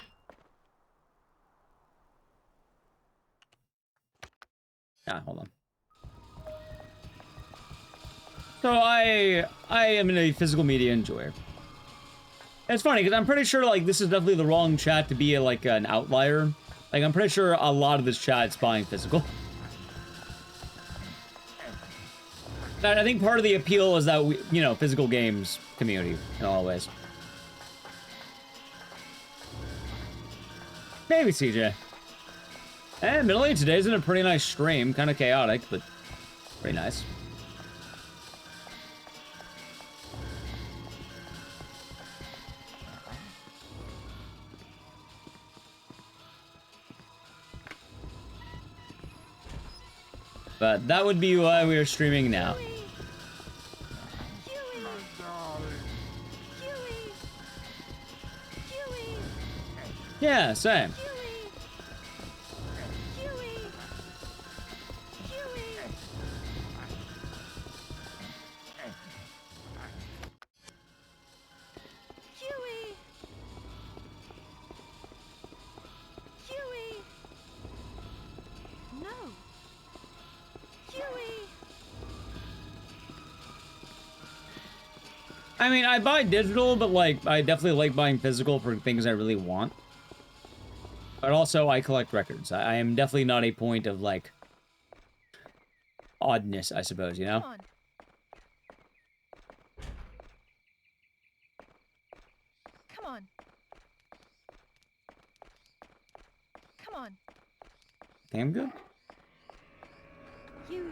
Ah, hold on. So I am a physical media enjoyer. And it's funny, because I'm pretty sure, like, this is definitely the wrong chat to be, like, an outlier. Like, I'm pretty sure a lot of this chat's buying physical. And I think part of the appeal is that, we, you know, physical games community, in all ways. Maybe, CJ. And admittedly, today's in a pretty nice stream. Kind of chaotic, but pretty nice. But that would be why we are streaming now. Yeah, same. I mean, I buy digital, but, like, I definitely like buying physical for things I really want. But also, I collect records. I am definitely not a point of, like, oddness, I suppose, you know? Come on. Come on. Think I'm good? Huey.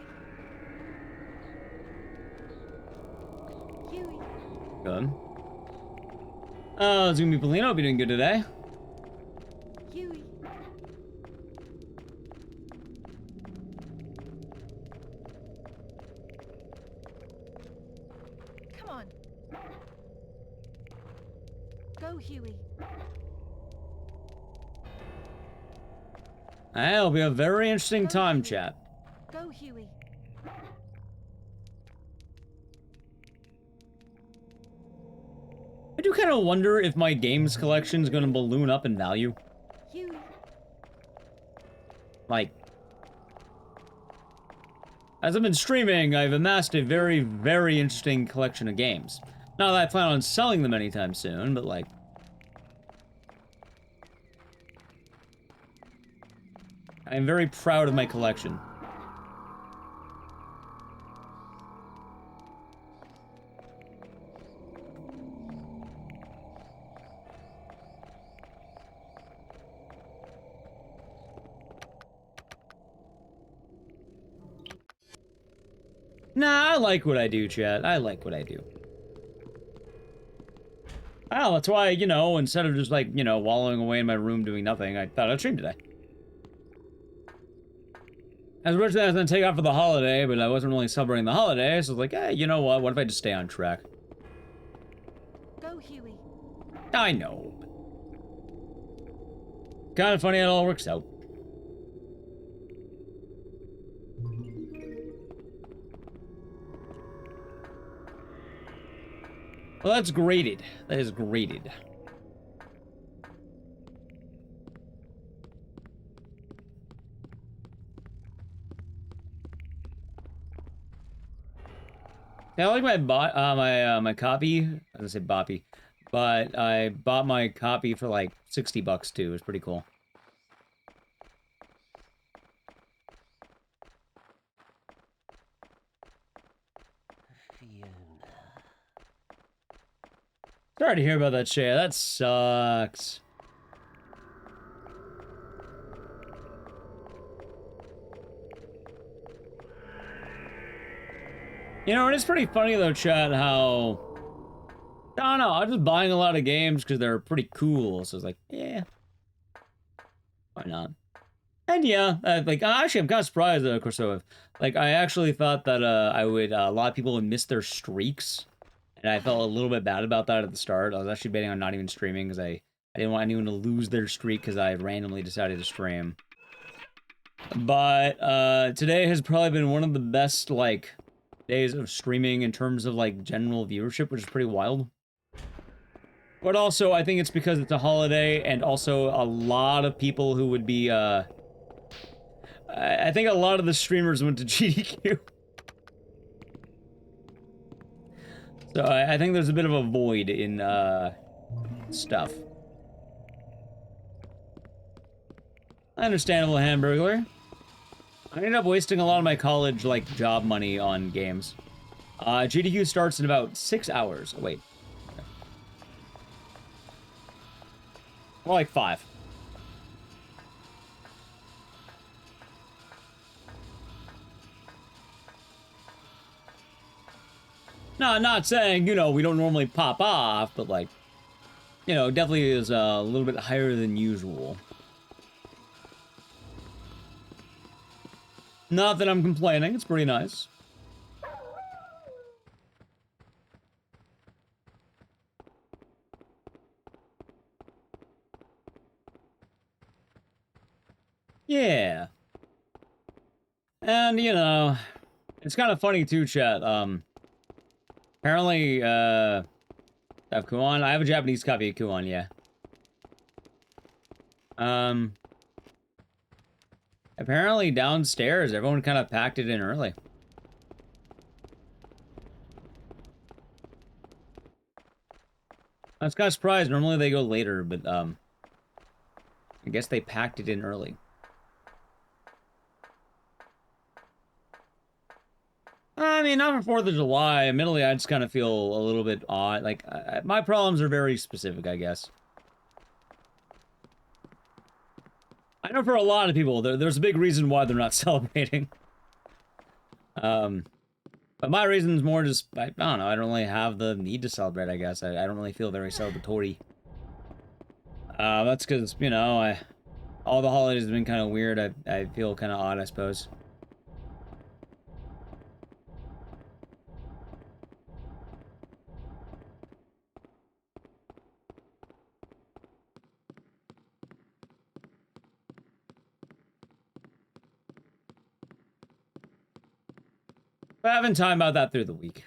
Huey. Good. Oh, it's gonna be Polino. Hope you're doing good today. Huey. Come on. Go, Huey. It'll be a very interesting time, chat. Go, Huey. I do kind of wonder if my games collection is going to balloon up in value. Huey. Like, as I've been streaming, I've amassed a very, very interesting collection of games. Not that I plan on selling them anytime soon, but like... I'm very proud of my collection. Nah, I like what I do, chat. I like what I do. Well, that's why, you know, instead of just, like, you know, wallowing away in my room doing nothing, I thought I'd stream today. As originally I was going to take off for the holiday, but I wasn't really celebrating the holiday, so I was like, hey, you know what if I just stay on track? Go, Huey. I know. Kind of funny how it all works out. Well, that's graded. That is graded. I like my copy. I was gonna say boppy, but I bought my copy for like $60 too. It was pretty cool. Sorry to hear about that, Shay. That sucks. You know, it is pretty funny though, Chad, how... I don't know, I'm just buying a lot of games because they're pretty cool, so it's like, yeah. Why not? And yeah, like, actually, I'm kind of surprised, of course, so, like, I actually thought that, a lot of people would miss their streaks, and I felt a little bit bad about that at the start. I was actually betting on not even streaming because I didn't want anyone to lose their streak because I randomly decided to stream. But, today has probably been one of the best, like, days of streaming in terms of, like, general viewership, which is pretty wild. But also, I think it's because it's a holiday, and also a lot of people who would be, I think a lot of the streamers went to GDQ. So I think there's a bit of a void in, stuff. Understandable, Hamburglar. I ended up wasting a lot of my college, like, job money on games. GDQ starts in about 6 hours. Oh, wait. More like 5. No, I'm not saying, you know, we don't normally pop off, but, like, you know, definitely is a little bit higher than usual. Not that I'm complaining, it's pretty nice. Yeah. And, you know, it's kind of funny too, chat. Apparently, I have Kuon. I have a Japanese copy of Kuon, yeah. Apparently downstairs, everyone kind of packed it in early. I was kind of surprised. Normally they go later, but, I guess they packed it in early. I mean, not for 4th of July. Admittedly, I just kind of feel a little bit odd. Like, my problems are very specific, I guess. I know for a lot of people, there's a big reason why they're not celebrating. But my reason is more just, I don't know, I don't really have the need to celebrate, I guess. I don't really feel very celebratory. That's because, you know, all the holidays have been kind of weird. I feel kind of odd, I suppose. But having time about that through the week.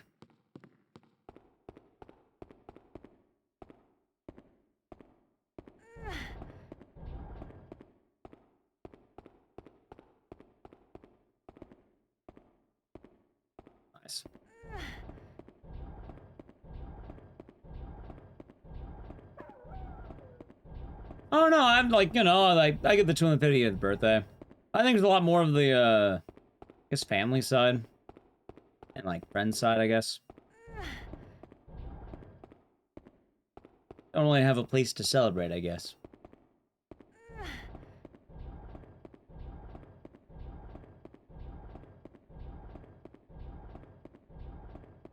Nice. Oh no, I'm like, you know, like, I get the 250th birthday. I think there's a lot more of the, I guess, family side. And, like, friend side, I guess. Don't really have a place to celebrate, I guess.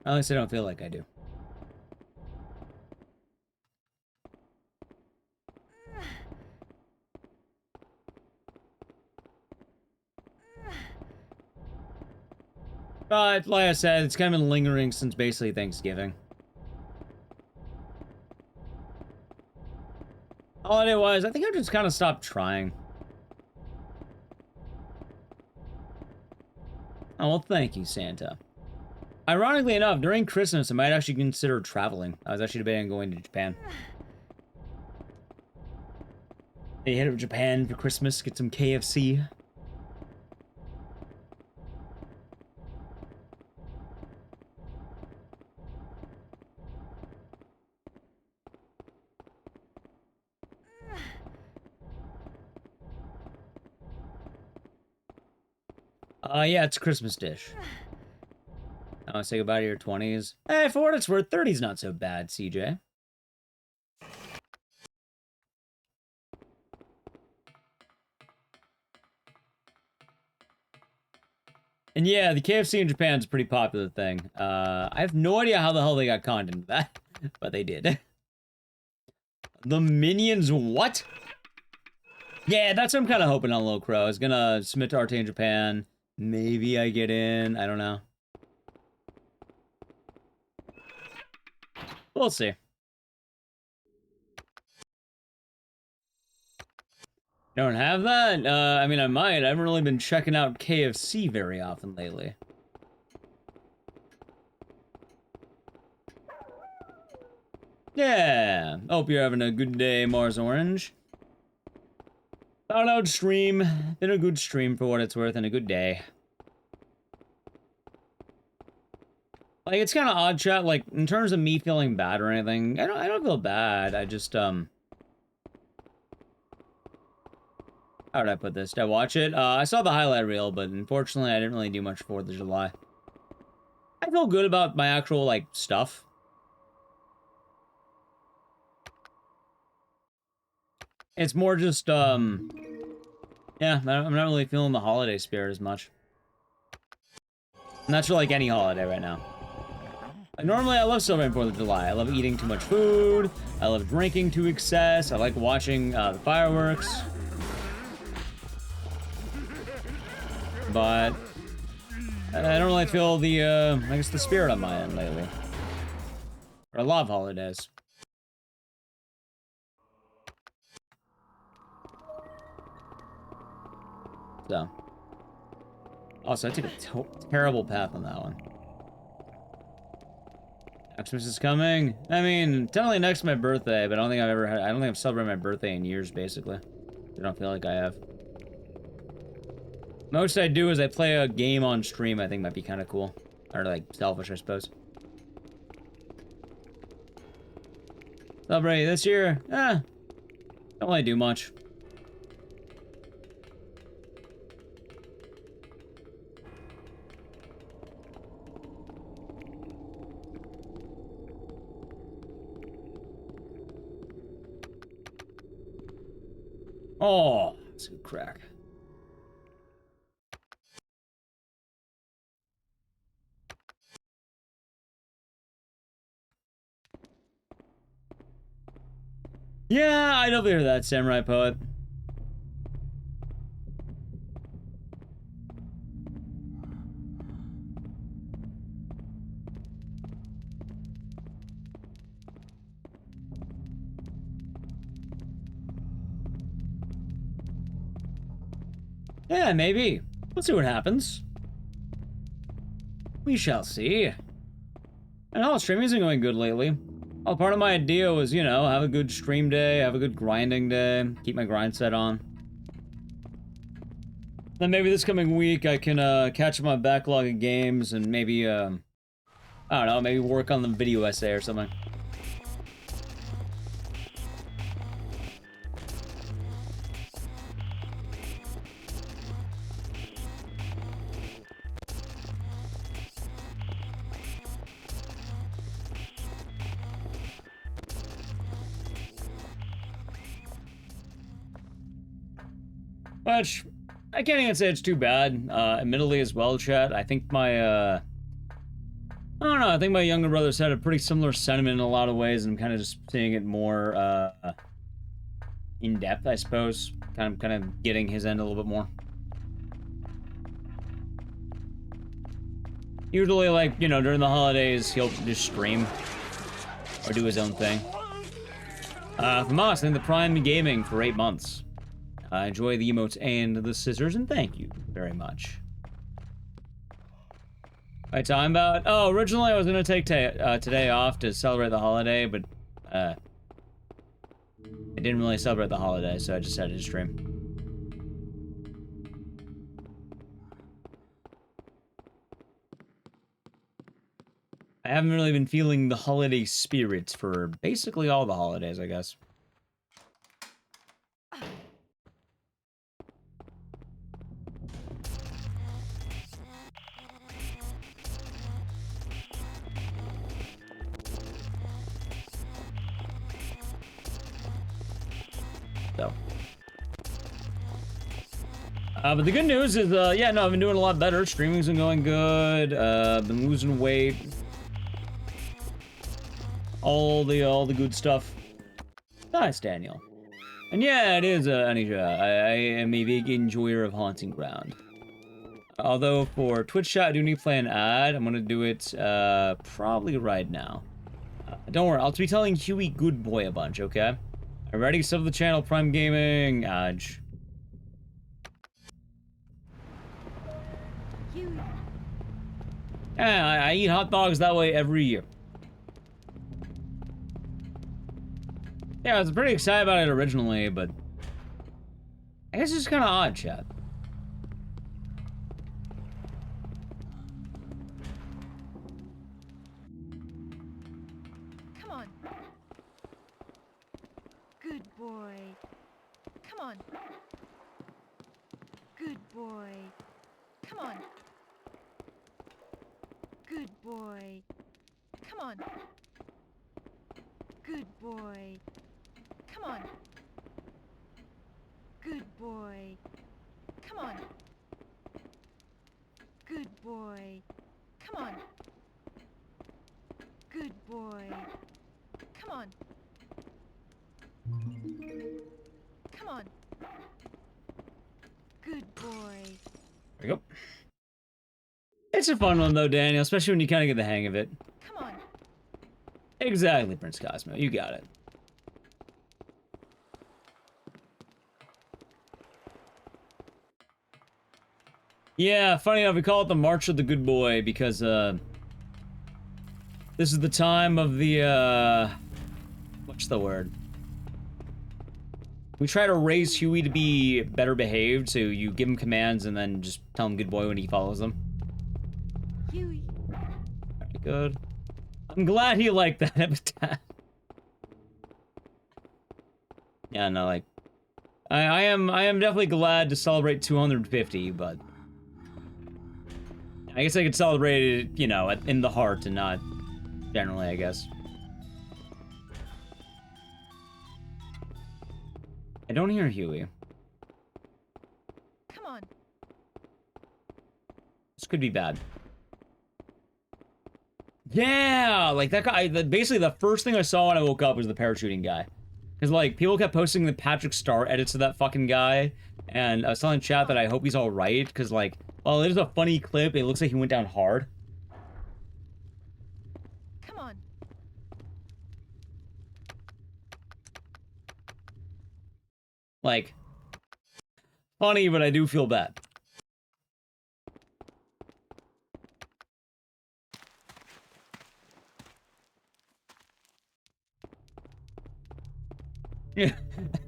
At least I don't feel like I do. But, like I said, it's kind of been lingering since basically Thanksgiving. Holiday-wise, I think I've just kind of stopped trying. Oh, well, thank you, Santa. Ironically enough, during Christmas, I might actually consider traveling. I was actually debating on going to Japan. Hey, head over to Japan for Christmas, get some KFC. Yeah, it's a Christmas dish. I want to say goodbye to your 20s. Hey, for what it's worth, 30's not so bad, CJ. And yeah, the KFC in Japan is a pretty popular thing. I have no idea how the hell they got conned into that, but they did. The Minions what? Yeah, that's what I'm kind of hoping on Low Crow. I was gonna submit to RT in Japan. Maybe I get in. I don't know. We'll see. Don't have that? I mean, I might. I haven't really been checking out KFC very often lately. Yeah. Hope you're having a good day, Mars Orange. Thought I'd stream. Been a good stream for what it's worth and a good day. Like, it's kind of odd, chat. Like, in terms of me feeling bad or anything, I don't feel bad. I just, how did I put this? Did I watch it? I saw the highlight reel, but unfortunately, I didn't really do much 4th of July. I feel good about my actual, like, stuff. It's more just, yeah, I'm not really feeling the holiday spirit as much. And that's for, like, any holiday right now. Like, normally, I love celebrating 4th of July. I love eating too much food. I love drinking to excess. I like watching the fireworks. But I don't really feel the, I guess the spirit on my end lately. Or I love holidays. So. Also, I took a terrible path on that one. Xmas is coming. I mean, technically next to my birthday, but I don't think I've celebrated my birthday in years, basically. I don't feel like I have. Most I do is I play a game on stream. I think might be kind of cool. Or, like, selfish, I suppose. Celebrate this year? Don't really do much. Oh, that's a good crack. Yeah, I definitely hear that, Samurai Poet. Yeah, maybe. Let's see what happens. We shall see. And all streaming isn't going good lately. Well, part of my idea was, you know, have a good stream day, have a good grinding day, keep my grind set on. Then maybe this coming week I can catch up my backlog of games and maybe, I don't know, maybe work on the video essay or something. Which, I can't even say it's too bad. Admittedly as well, chat. I think my, I don't know, I think my younger brother's had a pretty similar sentiment in a lot of ways, and I'm kind of just seeing it more, in depth, I suppose. Kind of getting his end a little bit more. Usually, like, you know, during the holidays, he'll just stream. Or do his own thing. From us, I think the Prime Gaming for 8 months. Enjoy the emotes and the scissors, and thank you very much. Right, time about... Oh, originally I was going to take today off to celebrate the holiday, but I didn't really celebrate the holiday, so I just decided to stream. I haven't really been feeling the holiday spirits for basically all the holidays, I guess. though. But the good news is, yeah, no, I've been doing a lot better. Streaming's been going good. Been losing weight. All the good stuff. Nice, Daniel. And yeah, it is, Anisha. I am a big enjoyer of Haunting Ground. Although for Twitch chat, I do need to play an ad. I'm gonna do it, probably right now. Don't worry, I'll be telling Huey Good Boy a bunch, okay? Alrighty, sub the channel, Prime Gaming, Aj. Yeah, I eat hot dogs that way every year. Yeah, I was pretty excited about it originally, but I guess it's kind of odd, chat. Come on. Good boy. Come on. Good boy. Come on. Good boy. Come on. Good boy. Come on. Good boy. Come on. Good boy. Come on. Good boy. Come on. Come on. Good boy. There you go. It's a fun one though, Daniel, especially when you kind of get the hang of it. Come on. Exactly, Prince Cosmo. You got it. Yeah, funny enough, we call it the March of the Good Boy because, this is the time of the, what's the word? We try to raise Huey to be better behaved, so you give him commands and then just tell him good boy when he follows them. Huey. Very good. I'm glad he liked that epitaph. Yeah, no, like, I am definitely glad to celebrate 250, but I guess I could celebrate it, you know, in the heart and not generally, I guess. I don't hear Huey. Come on. This could be bad. Yeah, like that guy, basically the first thing I saw when I woke up was the parachuting guy. Because, like, people kept posting the Patrick Star edits of that fucking guy, and I was telling chat that I hope he's alright, because, like, well, it is a funny clip, it looks like he went down hard. Come on. Like, funny, but I do feel bad.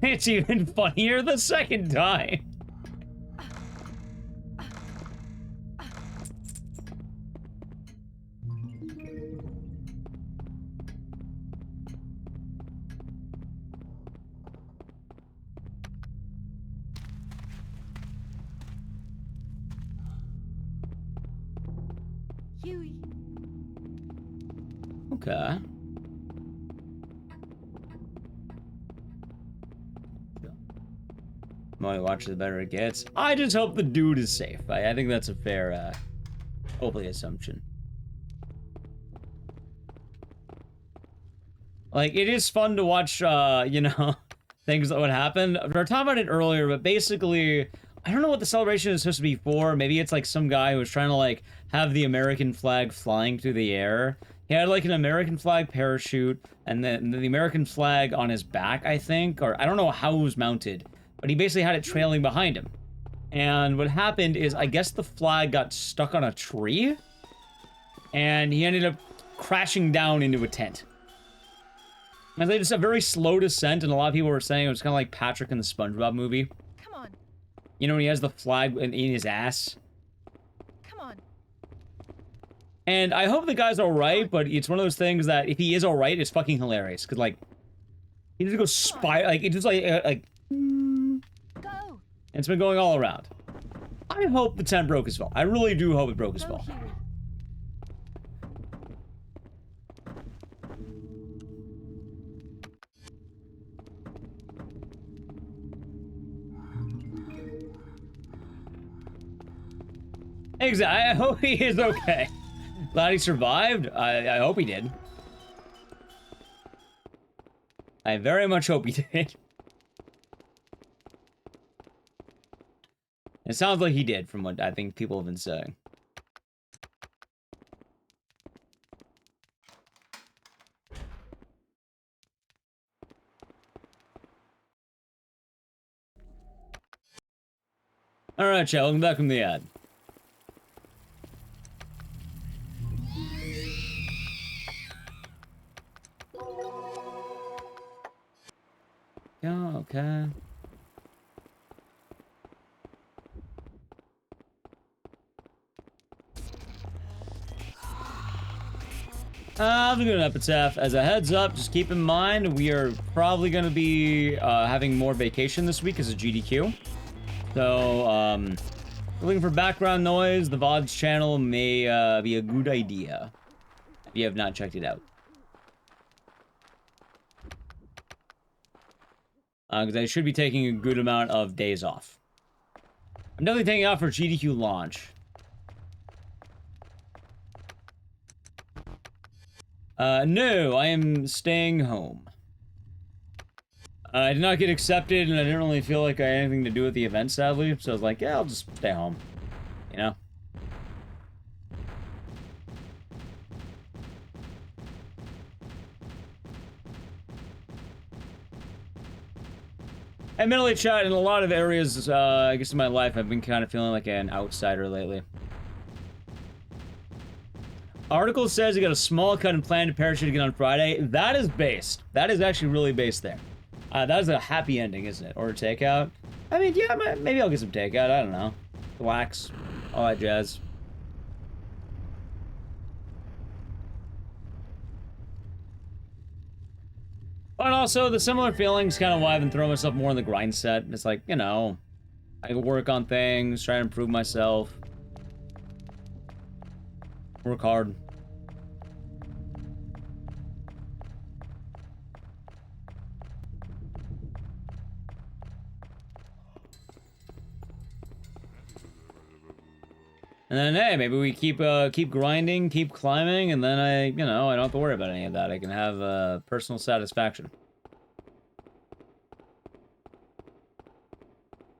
It's even funnier the second time. Huey. Okay. The more you watch, the better it gets. I just hope the dude is safe. I think that's a fair, hopefully assumption. Like, it is fun to watch, you know, things that would happen. We were talking about it earlier, but basically, I don't know what the celebration is supposed to be for. Maybe it's like some guy who was trying to, like, have the American flag flying through the air. He had, like, an American flag parachute, and then the American flag on his back, I think, or I don't know how it was mounted. But he basically had it trailing behind him. And what happened is, I guess the flag got stuck on a tree, and he ended up crashing down into a tent. And it's a very slow descent, and a lot of people were saying it was kind of like Patrick in the SpongeBob movie. Come on. You know when he has the flag in his ass? Come on. And I hope the guy's alright, but it's one of those things that if he is alright, it's fucking hilarious. Because, like, he just goes like, it's just like... Go. And it's been going all around. I hope the tent broke his fall. I really do hope it broke his fall. Exactly. I hope he is okay. Glad he survived. I hope he did. I very much hope he did. It sounds like he did, from what I think people have been saying. Alright, chat, welcome back from the ad. Yeah, okay. I'm doing an epitaph. As a heads up, just keep in mind, we are probably going to be having more vacation this week as a GDQ. So, looking for background noise, the VODs channel may be a good idea if you have not checked it out. Because I should be taking a good amount of days off. I'm definitely taking off for GDQ launch. No, I am staying home. I did not get accepted, and I didn't really feel like I had anything to do with the event, sadly. So I was like, yeah, I'll just stay home. You know? Admittedly, chat, in a lot of areas, I guess in my life, I've been kind of feeling like an outsider lately. Article says you got a small cut and plan to parachute again on Friday. That is based. That is actually really based there. That is a happy ending, isn't it? Order takeout. I mean, yeah, maybe I'll get some takeout. I don't know. Relax. All that jazz. But also, the similar feelings kind of why I've been throwing myself more in the grind set. It's like, you know, I can work on things, try to improve myself. Work hard. And then, hey, maybe we keep grinding, keep climbing, and then I don't have to worry about any of that. I can have personal satisfaction.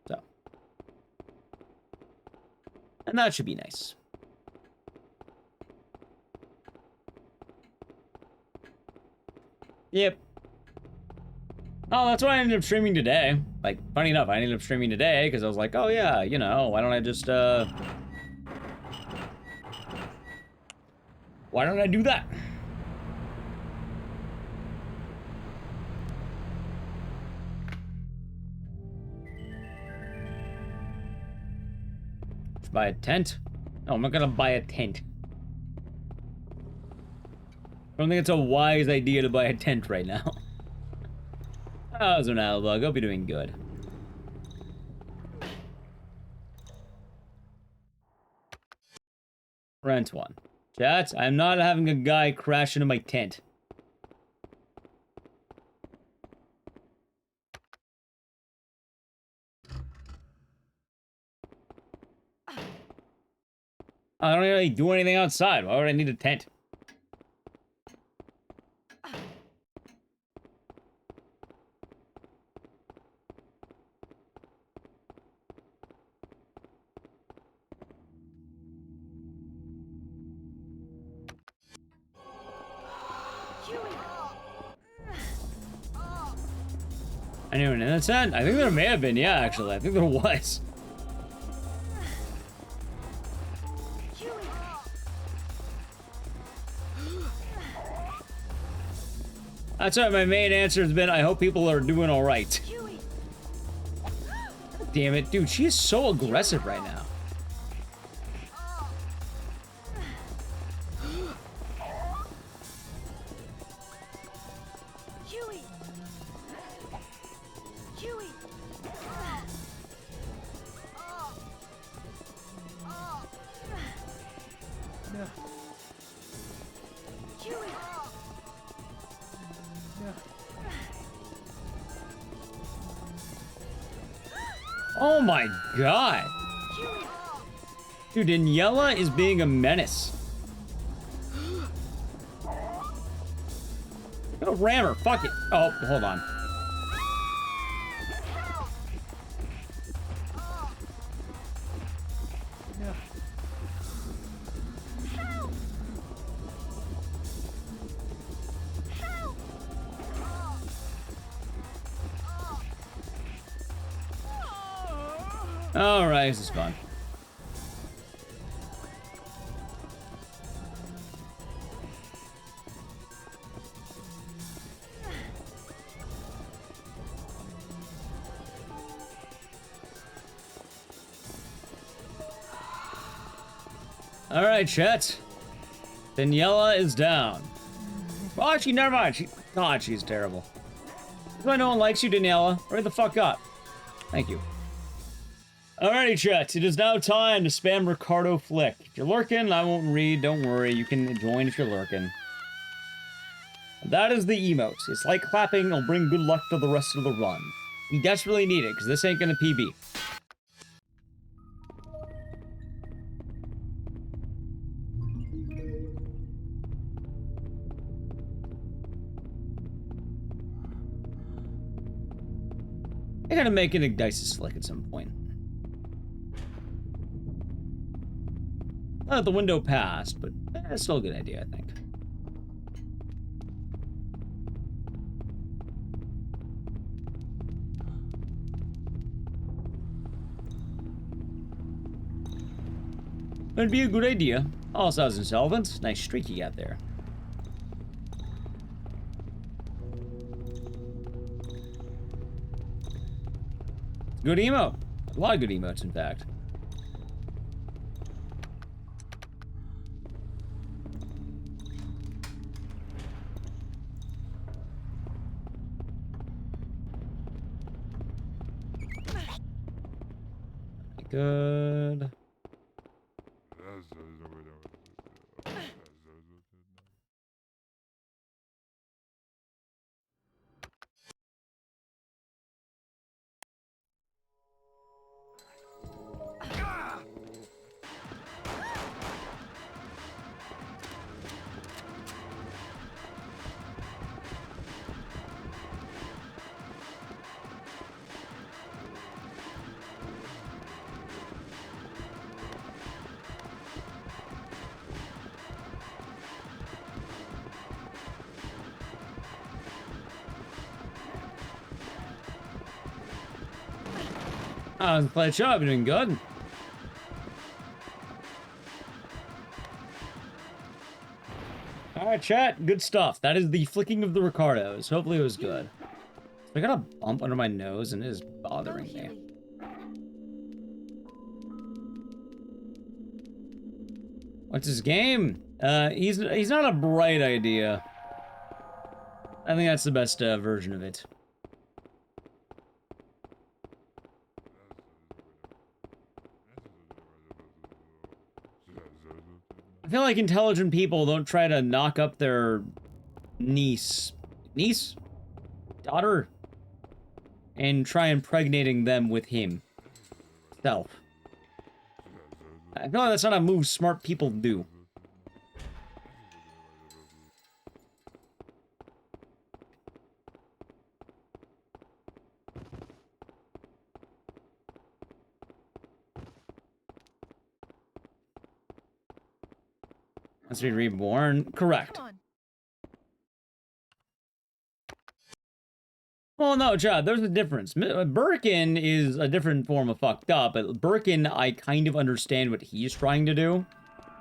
So. And that should be nice. Yep. Oh, that's why I ended up streaming today. Like, funny enough, I ended up streaming today because I was like, oh yeah, you know, why don't I just, why don't I do that? Just buy a tent? No, I'm not gonna buy a tent. I don't think it's a wise idea to buy a tent right now. How's an outlook? Hope you're doing good. Rent one. Chat, I'm not having a guy crash into my tent. I don't really do anything outside. Why would I need a tent? Anyone in that tent? I think there may have been, yeah, actually. I think there was. That's right, my main answer has been, I hope people are doing alright. Damn it, dude, she is so aggressive right now. Oh my god! Dude, Daniela is being a menace. Go ram her. Fuck it. Oh, hold on. Alright, this is fun. Alright, chat. Daniela is down. Oh, actually, never mind. God, she's terrible. That's why no one likes you, Daniela. Hurry the fuck up. Thank you. Alrighty, chat. It is now time to spam Ricardo Flick. If you're lurking, I won't read. Don't worry. You can join if you're lurking. That is the emote. It's like clapping. It'll bring good luck to the rest of the run. We desperately need it, because this ain't gonna PB. I gotta make an Ignisis Flick at some point. The window passed, but it's still a good idea, I think. It'd be a good idea. All sounds insolvent. Nice streak you got there. Good emote. A lot of good emotes, in fact. Good. I was playing show, I've been doing good. Alright, chat, good stuff. That is the flicking of the Ricardos. Hopefully it was good. I got a bump under my nose and it is bothering me. What's his game? He's not a bright idea. I think that's the best version of it. I feel like intelligent people don't try to knock up their niece, daughter, and try impregnating them with him. Self. I feel like that's not a move smart people do. Must be reborn. Correct. Well, no, Chad, there's a difference. Birkin is a different form of fucked up, but Birkin, I kind of understand what he's trying to do.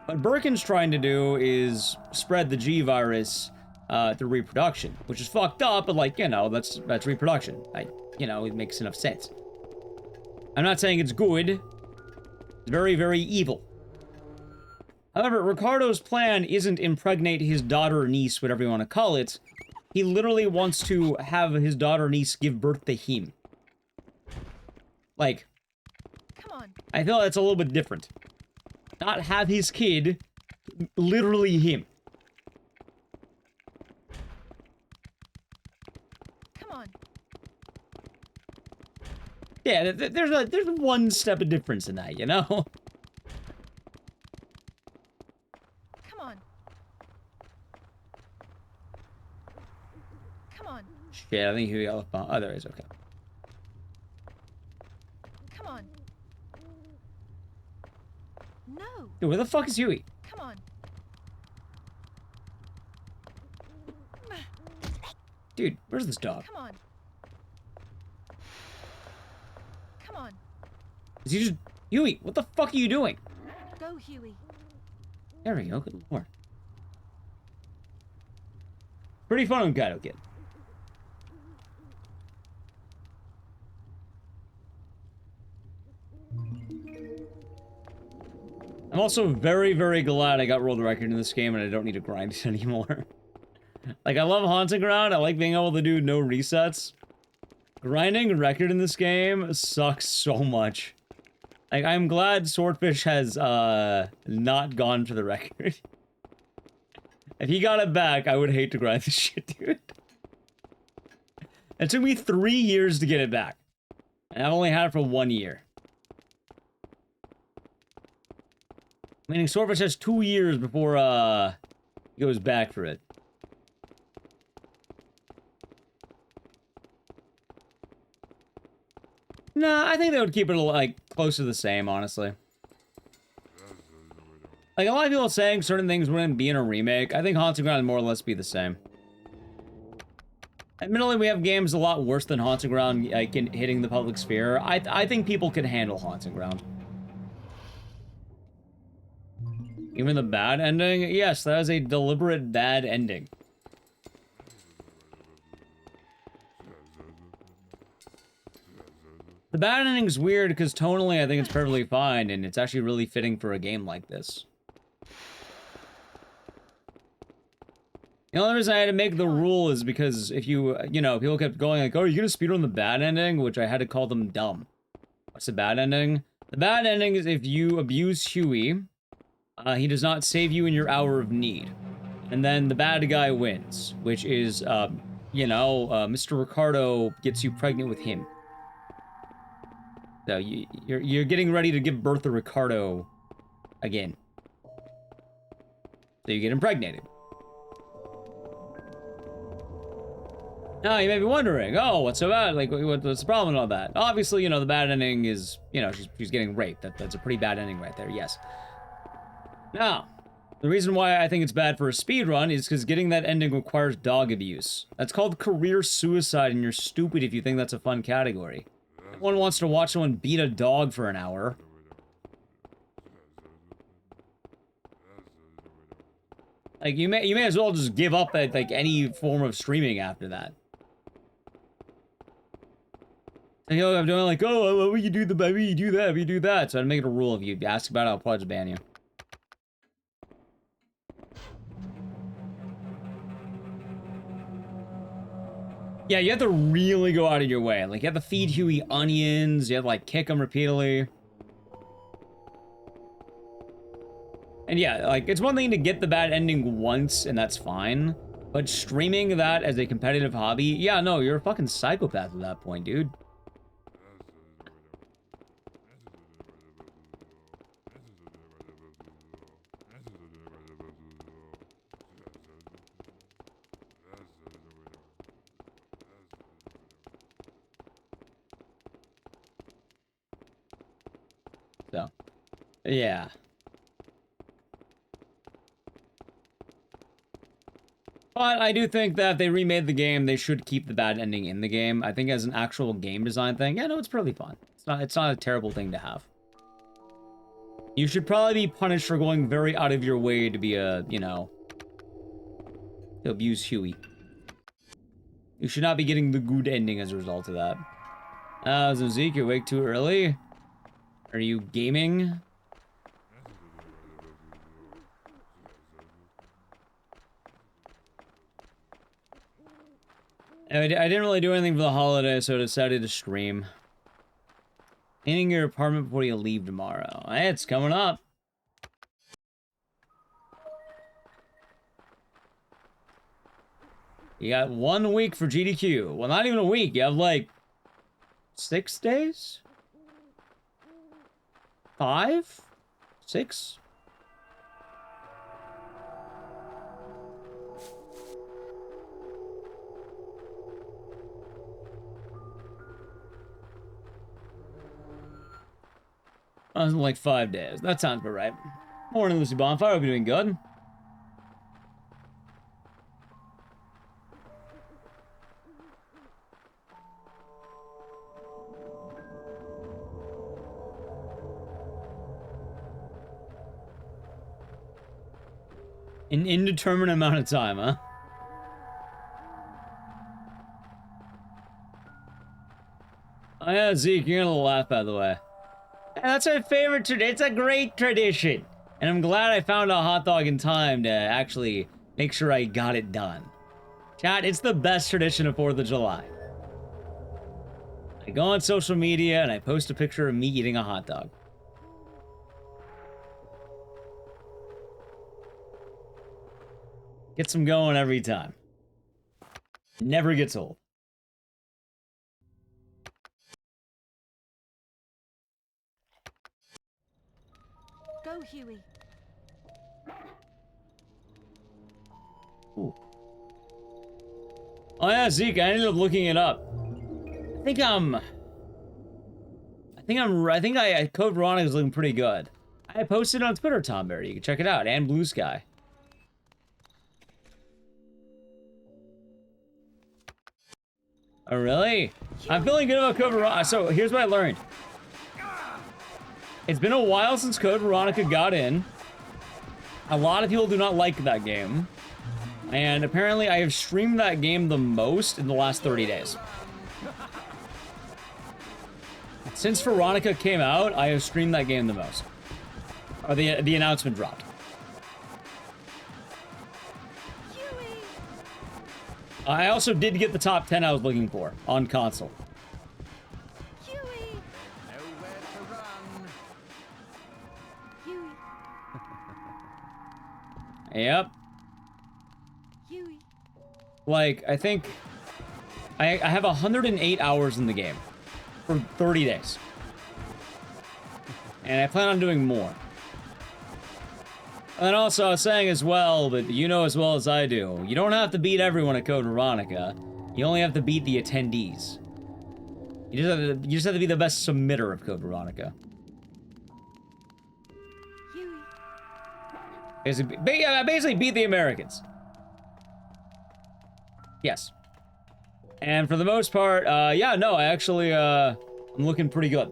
What Birkin's trying to do is spread the G virus through reproduction, which is fucked up, but like, you know, that's reproduction. You know, it makes enough sense. I'm not saying it's good. It's very, very evil. However, Ricardo's plan isn't impregnate his daughter or niece, whatever you want to call it. He literally wants to have his daughter or niece give birth to him. Like, come on. I feel that's a little bit different. Not have his kid, literally him. Come on. Yeah, there's one step of difference in that, you know? Shit, I think Huey got left behind. Oh, there he is. Okay. Come on. No. Dude, where the fuck is Huey? Come on. Dude, where's this dog? Come on. Come on. Is he just... Huey, what the fuck are you doing? Go, Huey. There we go. Good lord. Pretty fun on Gato Kid. I'm also very, very glad I got world record in this game and I don't need to grind it anymore. Like, I love Haunting Ground. I like being able to do no resets. Grinding record in this game sucks so much. Like, I'm glad Swordfish has, not gone for the record. If he got it back, I would hate to grind this shit, dude. It took me 3 years to get it back. And I've only had it for 1 year. Meaning Swordfish has 2 years before, he goes back for it. Nah, I think they would keep it, like, close to the same, honestly. Like, a lot of people are saying certain things wouldn't be in a remake. I think Haunting Ground would more or less be the same. Admittedly, we have games a lot worse than Haunting Ground, like, hitting the public sphere. I think people could handle Haunting Ground. Even the bad ending? Yes, that is a deliberate bad ending. The bad ending's weird because tonally I think it's perfectly fine and it's actually really fitting for a game like this. The only reason I had to make the rule is because if you, you know, people kept going like, oh, you're gonna speedrun the bad ending? Which I had to call them dumb. What's the bad ending? The bad ending is if you abuse Huey, he does not save you in your hour of need. And then the bad guy wins, which is, you know, Mr. Ricardo gets you pregnant with him. So you're getting ready to give birth to Ricardo again. So you get impregnated. Now you may be wondering, oh, what's so bad? Like, what's the problem with all that? Obviously, you know, the bad ending is, you know, she's getting raped. That's a pretty bad ending right there, yes. Now, the reason why I think it's bad for a speedrun is because getting that ending requires dog abuse. That's called career suicide, and you're stupid if you think that's a fun category. No one wants to watch someone beat a dog for an hour. Like, you may as well just give up at, like, any form of streaming after that. And you know, I'm doing like, oh, why would you do why would you do that, why would you do that? So I'd make it a rule if you ask about it, I'll probably just ban you. Yeah, you have to really go out of your way. Like, you have to feed Huey onions, you have to, like, kick him repeatedly. And yeah, like, it's one thing to get the bad ending once, and that's fine. But streaming that as a competitive hobby, yeah, no, you're a fucking psychopath at that point, dude. So, yeah. But I do think that if they remade the game, they should keep the bad ending in the game. I think as an actual game design thing, yeah, no, it's pretty fun. It's not a terrible thing to have. You should probably be punished for going very out of your way to be a, you know, to abuse Huey. You should not be getting the good ending as a result of that. Zeke, you awake too early? Are you gaming? I didn't really do anything for the holiday, so I decided to stream. Cleaning your apartment before you leave tomorrow. Hey, it's coming up. You got 1 week for GDQ. Well, not even a week. You have, like, 6 days? 5? 6? That was in like 5 days. That sounds about right. Morning, Lucy Bonfire. Hope you're doing good. An indeterminate amount of time, huh? Oh yeah, Zeke, you're gonna laugh, by the way. Yeah, that's my favorite tradition. It's a great tradition. And I'm glad I found a hot dog in time to actually make sure I got it done. Chat, it's the best tradition of 4th of July. I go on social media and I post a picture of me eating a hot dog. Gets them going every time. Never gets old. Go, Huey. Ooh. Oh yeah, Zeke, I ended up looking it up. I think Code Veronica's looking pretty good. I posted it on Twitter, Tom Berry. You can check it out, and Blue Sky. Oh, really? I'm feeling good about Code Veronica. So, here's what I learned. It's been a while since Code Veronica got in. A lot of people do not like that game. And apparently, I have streamed that game the most in the last 30 days. Since Veronica came out, I have streamed that game the most. Or the announcement dropped. I also did get the top 10 I was looking for on console. Huey. Nowhere to run. Huey. Yep. Huey. Like, I think I have 108 hours in the game for 30 days. And I plan on doing more. And also, I was saying as well, but you know as well as I do, you don't have to beat everyone at Code Veronica. You only have to beat the attendees. You just have to be the best submitter of Code Veronica. Basically beat the Americans. Yes. And for the most part, yeah, no, I actually, I'm looking pretty good.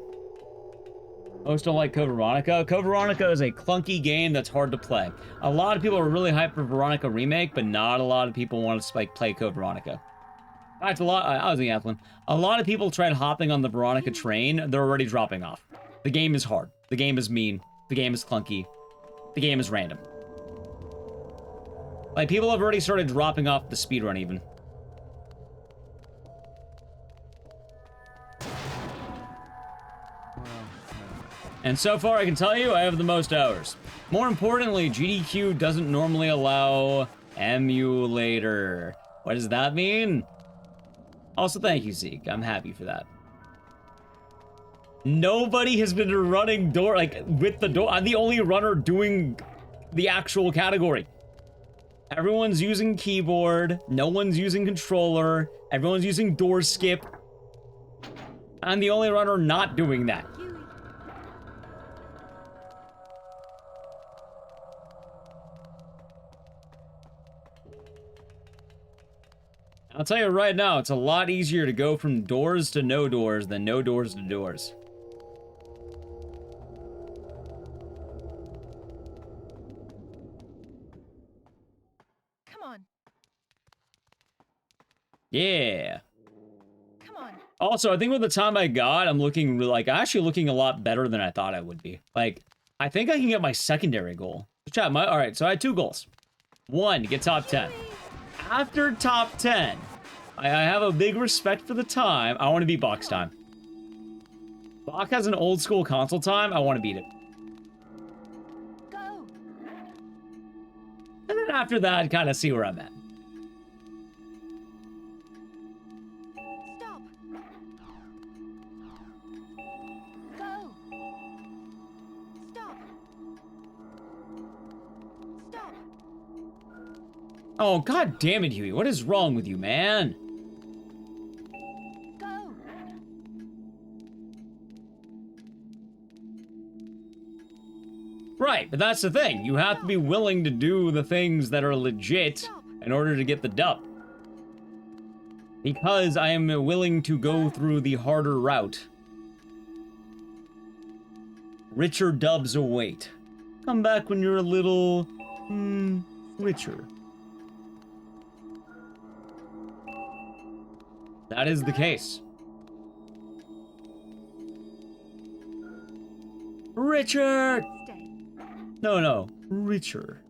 Most don't like Code Veronica. Code Veronica is a clunky game that's hard to play. A lot of people are really hyped for Veronica Remake, but not a lot of people want to like play Code Veronica. In fact, I was in Athlon. A lot of people tried hopping on the Veronica train. They're already dropping off. The game is hard. The game is mean. The game is clunky. The game is random. Like, people have already started dropping off the speedrun even. And so far, I can tell you, I have the most hours. More importantly, GDQ doesn't normally allow emulator. What does that mean? Also, thank you, Zeke. I'm happy for that. Nobody has been running door, like, with the door. I'm the only runner doing the actual category. Everyone's using keyboard. No one's using controller. Everyone's using door skip. I'm the only runner not doing that. I'll tell you right now, it's a lot easier to go from doors to no doors than no doors to doors. Come on. Yeah. Come on. Also, I think with the time I got, I'm looking like actually looking a lot better than I thought I would be. Like, I think I can get my secondary goal. Chat, all right, so I had 2 goals. 1, get top 10. After top 10, I have a big respect for the time. I want to beat Bach's time. Bach has an old school console time. I want to beat it. Go. And then after that, kind of see where I'm at. Stop. Go. Stop. Stop. Oh, god damn it, Huey. What is wrong with you, man? Go. Right, but that's the thing. You have to be willing to do the things that are legit in order to get the dub. Because I am willing to go through the harder route. Richer dubs await. Come back when you're a little... richer. That is the case. Richard! No, richer.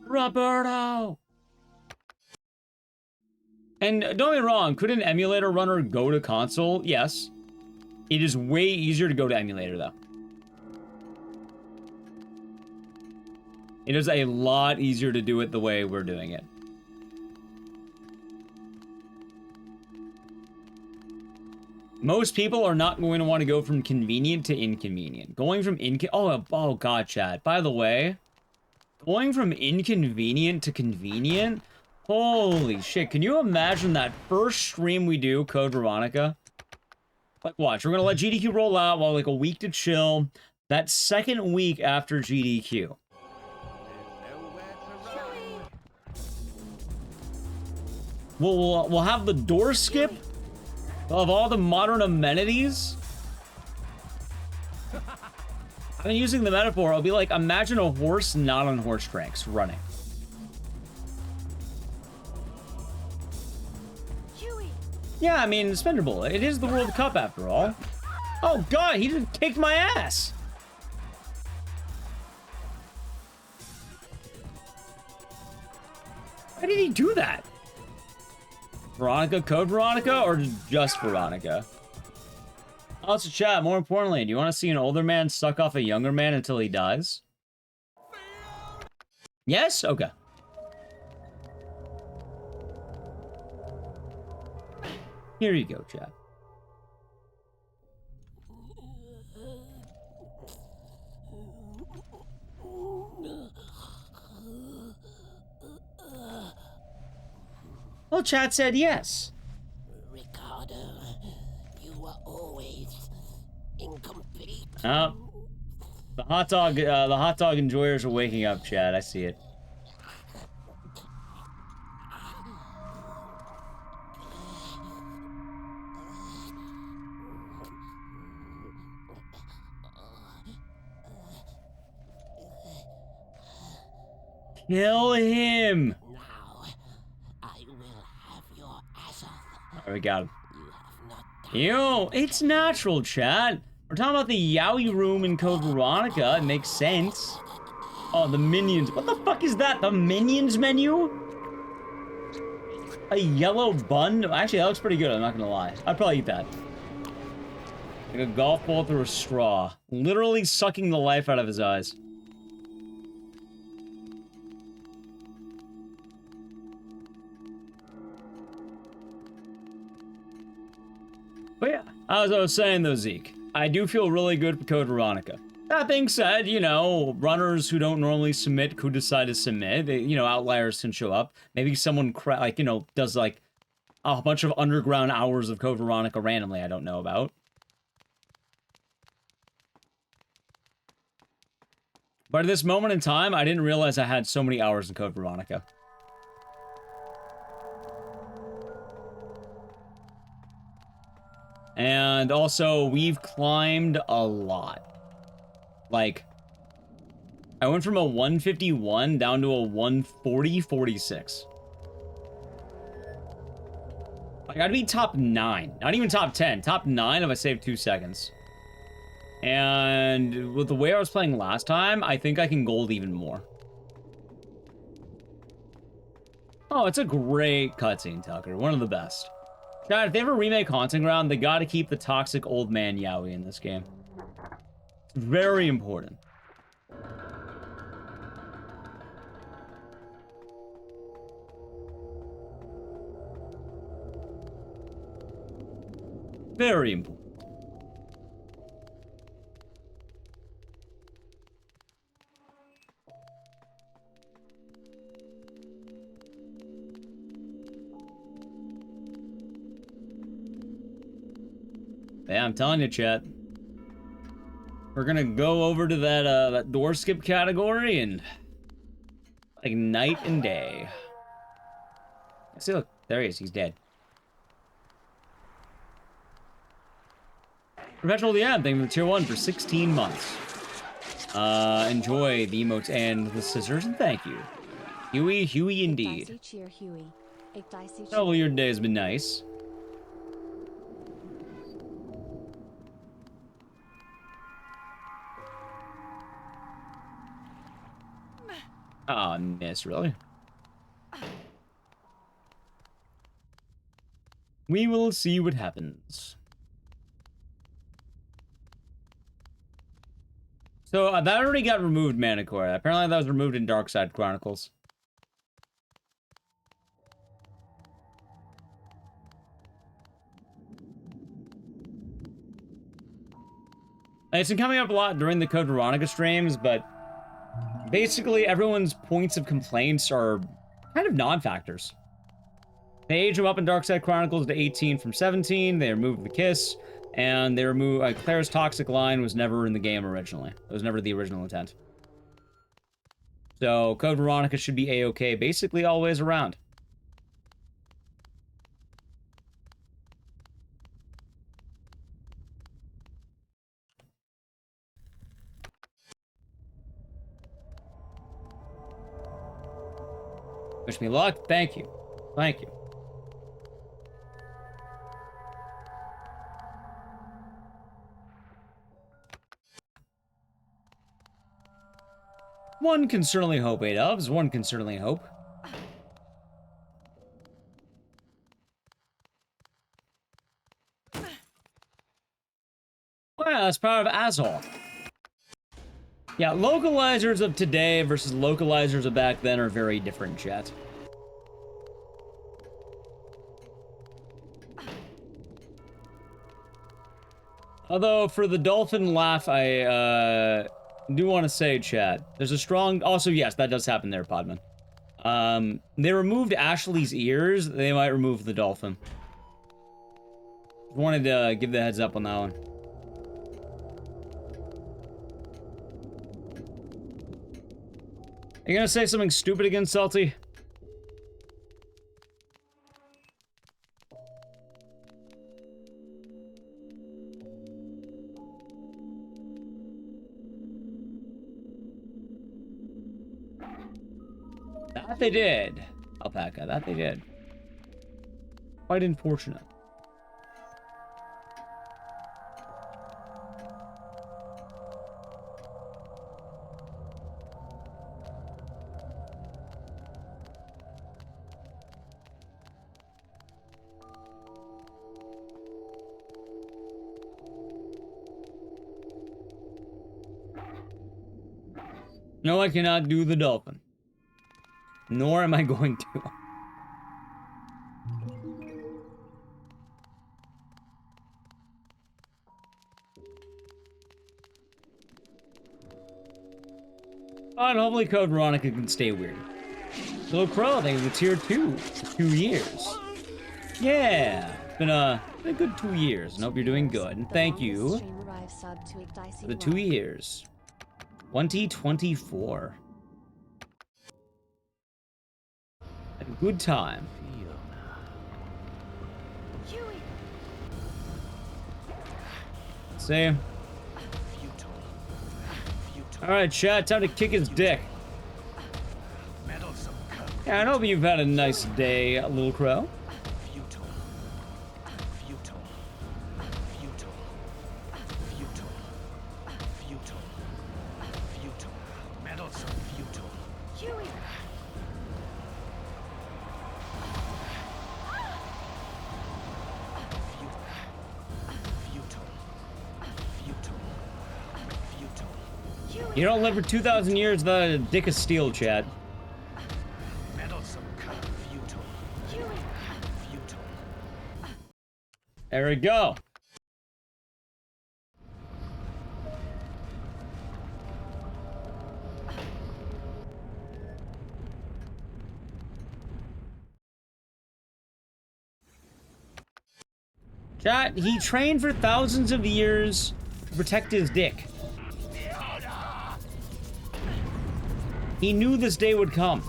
Roberto! And don't get me wrong, could an emulator runner go to console? Yes. It is way easier to go to emulator, though. It is a lot easier to do it the way we're doing it. Most people are not going to want to go from convenient to inconvenient. Going from oh god, chat. By the way, going from inconvenient to convenient? Holy shit, can you imagine that first stream we do, Code Veronica? Like, watch, we're gonna let GDQ roll out while like a week to chill. That second week after GDQ. We'll have the door skip of all the modern amenities. I've been using the metaphor. I'll be like, imagine a horse not on horse tracks running. Yeah, I mean, spendable. It is the World Cup after all. Oh god, he just kicked my ass. Why did he do that? Veronica, Code Veronica, or just Veronica? Also, chat, more importantly, do you want to see an older man suck off a younger man until he dies? Yes? Okay. Here you go, chat. Well, chat said yes. Ricardo, you were always incomplete. Oh. The hot dog enjoyers are waking up, chat. I see it. Kill him! Now, I will have your ass off. There we got him. Yo, it's natural, chat. We're talking about the Yowie room in Code Veronica. It makes sense. Oh, the minions. What the fuck is that? The minions menu? A yellow bun? Actually, that looks pretty good. I'm not gonna lie. I'd probably eat that. Like a golf ball through a straw. Literally sucking the life out of his eyes. But yeah, as I was saying though, Zeke, I do feel really good for Code Veronica. That being said, you know, runners who don't normally submit could decide to submit. They, you know, outliers can show up. Maybe someone, like, you know, does like a bunch of underground hours of Code Veronica randomly I don't know about. But at this moment in time, I didn't realize I had so many hours in Code Veronica. And also, we've climbed a lot. Like, I went from a 151 down to a 140-46. Like, I'd be top 9. Not even top 10. Top 9 if I saved 2 seconds. And with the way I was playing last time, I think I can gold even more. Oh, it's a great cutscene, Tucker. One of the best. Chad, if they ever remake Haunting Ground, they gotta keep the toxic old man Yowie in this game. It's very important. Very important. Yeah, I'm telling you, chat. We're gonna go over to that door skip category and like night and day. See, look, there he is. He's dead. Perpetual the Ad, thank you for tier 1 for 16 months. Enjoy the emotes and the scissors, and thank you. Huey indeed. Oh, your day has been nice. Ah, miss, really? We will see what happens. So, that already got removed, Manicore. Apparently that was removed in Darkside Chronicles. It's been coming up a lot during the Code Veronica streams, but basically everyone's points of complaints are kind of non-factors. They age him up in Darkside Chronicles to 18 from 17, they removed the kiss, and they removed Claire's toxic line was never in the game originally. It was never the original intent. So Code Veronica should be A-okay basically always around. Wish me luck. Thank you. Thank you. One can certainly hope, 8-ofs. One can certainly hope. Well, that's part of asshole. Yeah, localizers of today versus localizers of back then are very different, chat. Although, for the dolphin laugh, I do want to say, chat, there's a strong... Also, yes, that does happen there, Podman. They removed Ashley's ears. They might remove the dolphin. Wanted to give the heads up on that one. Are you gonna say something stupid again, Salty? That they did. Alpaca, that they did. Quite unfortunate. No, I cannot do the dolphin. Nor am I going to. And hopefully Code Veronica can stay weird. Little Crow, thank you for tier 2 for 2 years. Yeah, it's been a good 2 years, and hope you're doing good. And thank you for the 2 years. 2024. A good time. See? Alright, chat, time to kick his dick. Yeah, I hope you've had a nice day, Little Crow. You don't live for 2,000 years without a dick of steel, chat. There we go. Chat, he trained for thousands of years to protect his dick. He knew this day would come.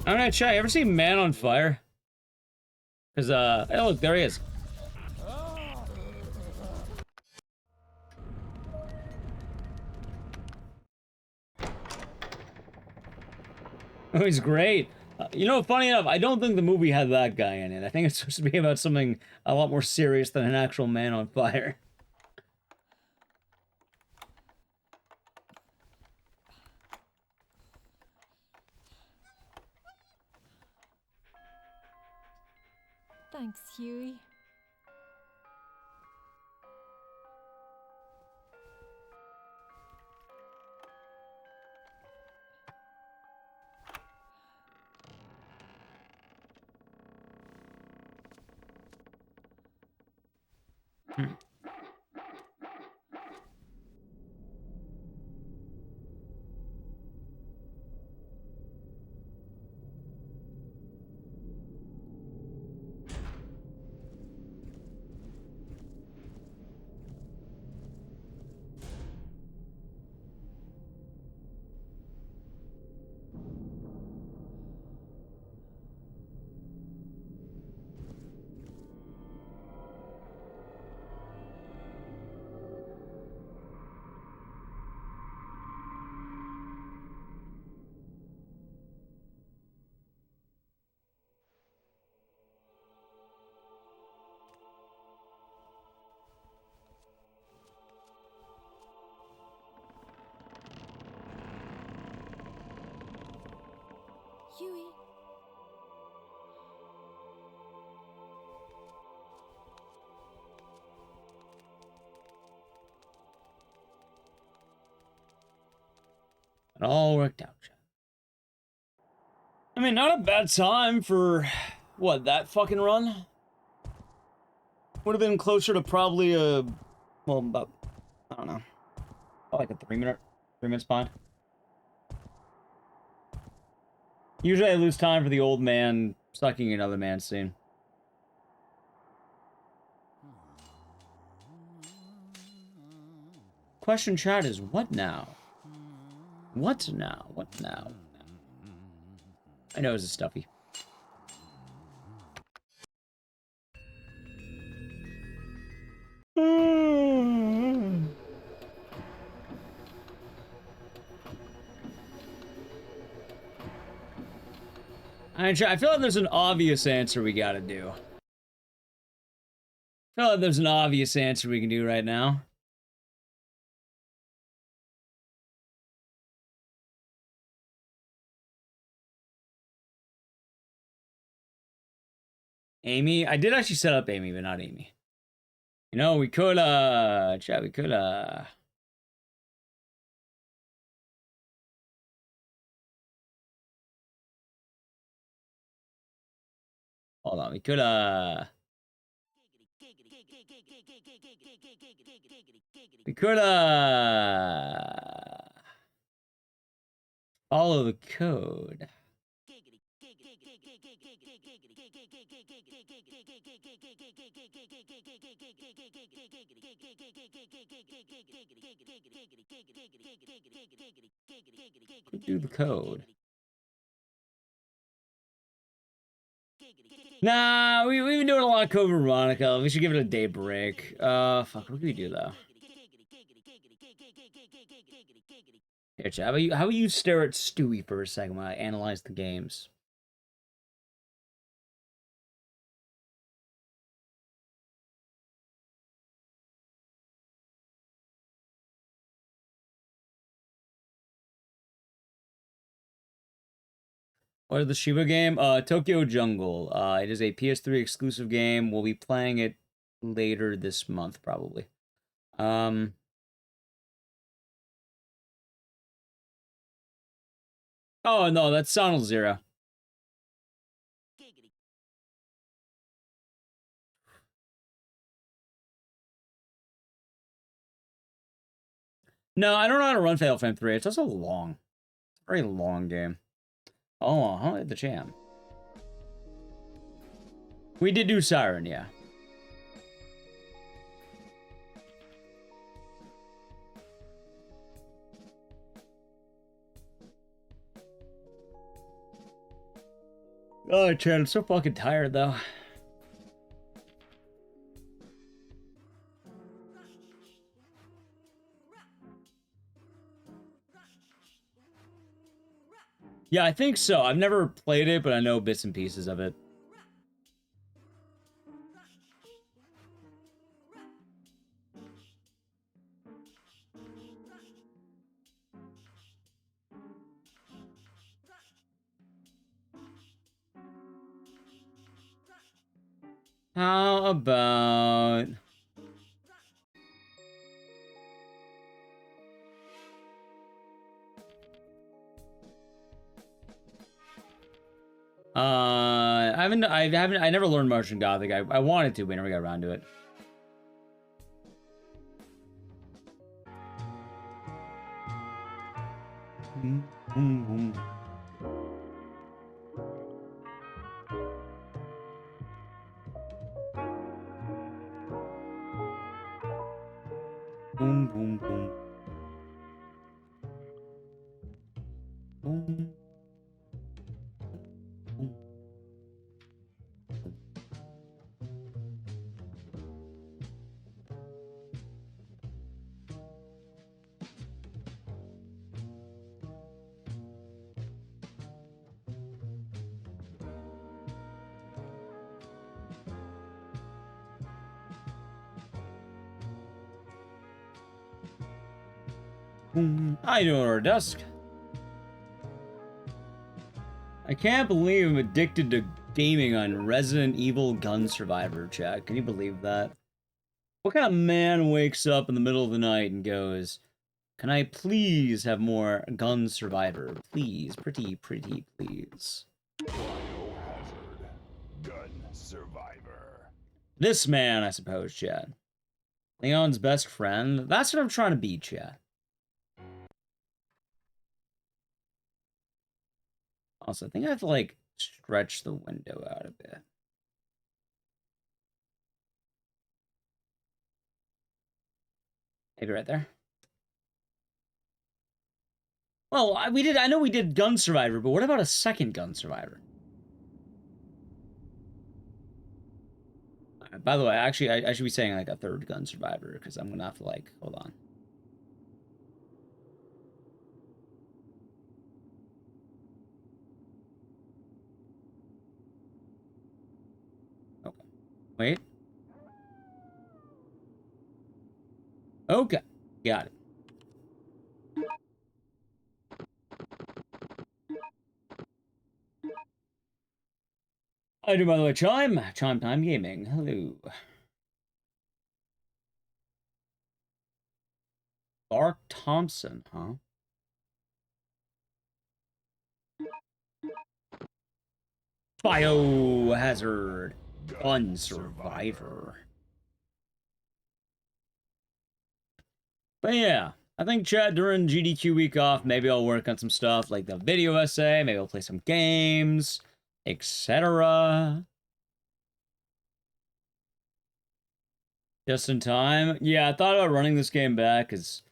Alright, chat, you ever seen Man on Fire? Cause, hey look, there he is. Oh, he's great. You know, funny enough, I don't think the movie had that guy in it. I think it's supposed to be about something a lot more serious than an actual Man on Fire. Thanks, Huey. Huey. It all worked out. I mean, not a bad time for, what, that fucking run? Would have been closer to probably a, well, about, I don't know, like a 3-minute spawn. Usually I lose time for the old man sucking another man's scene. Question chat is, what now? What now? What now? I know it's stuffy. I feel like there's an obvious answer we gotta do. I feel like there's an obvious answer we can do right now. Amy? I did actually set up Amy, but not Amy. You know, we could, chat, we could, hold on, we could, we could, follow the code. Do the code. Nah, we've been doing a lot of code Veronica. We should give it a day break. Fuck, what can we do though? Here, chat, how about you stare at Stewie for a second while I analyze the games? What is the Shiba game? Tokyo Jungle. It is a PS3 exclusive game. We'll be playing it later this month, probably. Oh, no, that's Sonal Zero. No, I don't know how to run Fatal Frame 3. It's also long. Very long game. Oh, huh? The jam. We did do Siren, yeah. Oh, Chad, I'm so fucking tired, though. Yeah, I think so. I've never played it, but I know bits and pieces of it. How about... I never learned Martian Gothic. I wanted to, but I never got around to it. Boom, boom, boom. Boom. I know our dusk. I can't believe I'm addicted to gaming on Resident Evil Gun Survivor, chat. Can you believe that? What kind of man wakes up in the middle of the night and goes, "Can I please have more Gun Survivor? Please, pretty please." Biohazard. Gun Survivor. This man, I suppose, chat. Leon's best friend. That's what I'm trying to be, chat. Also, I think I have to, like, stretch the window out a bit. Maybe right there. Well, I know we did Gun Survivor, but what about a second Gun Survivor? By the way, actually, I should be saying, like, a third Gun Survivor, because I'm gonna have to, like, hold on. Okay. Wait. Okay. Got it. I do, by the way, Chime Time Gaming. Hello. Mark Thompson, huh? Biohazard. Gun Survivor. But yeah, I think, chat, during GDQ week off, maybe I'll work on some stuff like the video essay, maybe I'll play some games, etc. Just in time. Yeah, I thought about running this game back, because,